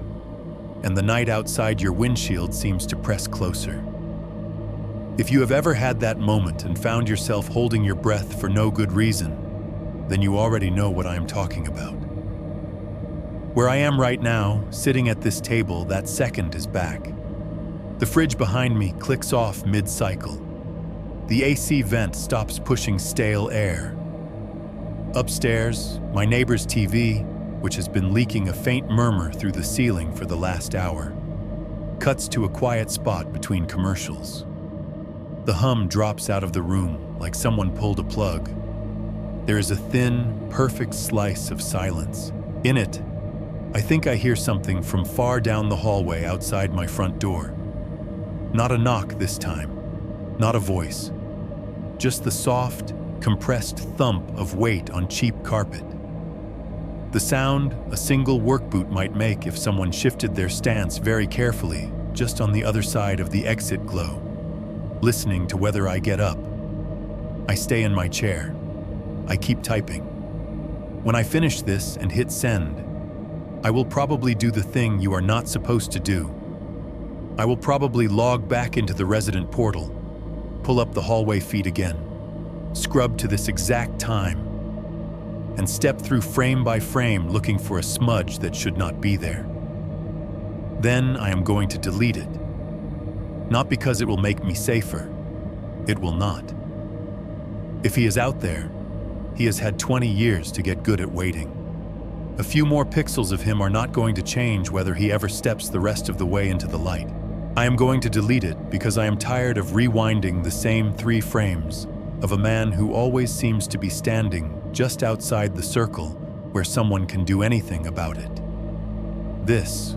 and the night outside your windshield seems to press closer. If you have ever had that moment and found yourself holding your breath for no good reason, then you already know what I am talking about. Where I am right now, sitting at this table, that second is back. The fridge behind me clicks off mid-cycle. The AC vent stops pushing stale air. Upstairs, my neighbor's TV, which has been leaking a faint murmur through the ceiling for the last hour, cuts to a quiet spot between commercials. The hum drops out of the room like someone pulled a plug. There is a thin, perfect slice of silence. In it, I think I hear something from far down the hallway outside my front door. Not a knock this time, not a voice, just the soft, compressed thump of weight on cheap carpet. The sound a single work boot might make if someone shifted their stance very carefully just on the other side of the exit glow, listening to whether I get up. I stay in my chair. I keep typing. When I finish this and hit send, I will probably do the thing you are not supposed to do. I will probably log back into the resident portal, pull up the hallway feed again, scrub to this exact time, and step through frame by frame looking for a smudge that should not be there. Then I am going to delete it. Not because it will make me safer. It will not. If he is out there, he has had 20 years to get good at waiting. A few more pixels of him are not going to change whether he ever steps the rest of the way into the light. I am going to delete it because I am tired of rewinding the same 3 frames of a man who always seems to be standing just outside the circle where someone can do anything about it. This,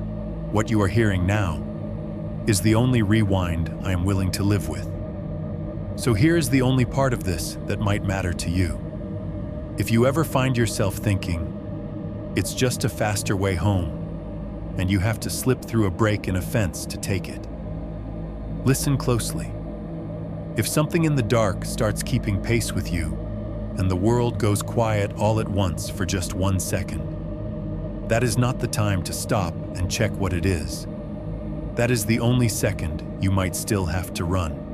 what you are hearing now, is the only rewind I am willing to live with. So here is the only part of this that might matter to you. If you ever find yourself thinking, it's just a faster way home, and you have to slip through a break in a fence to take it. Listen closely. If something in the dark starts keeping pace with you, and the world goes quiet all at once for just 1 second, that is not the time to stop and check what it is. That is the only second you might still have to run.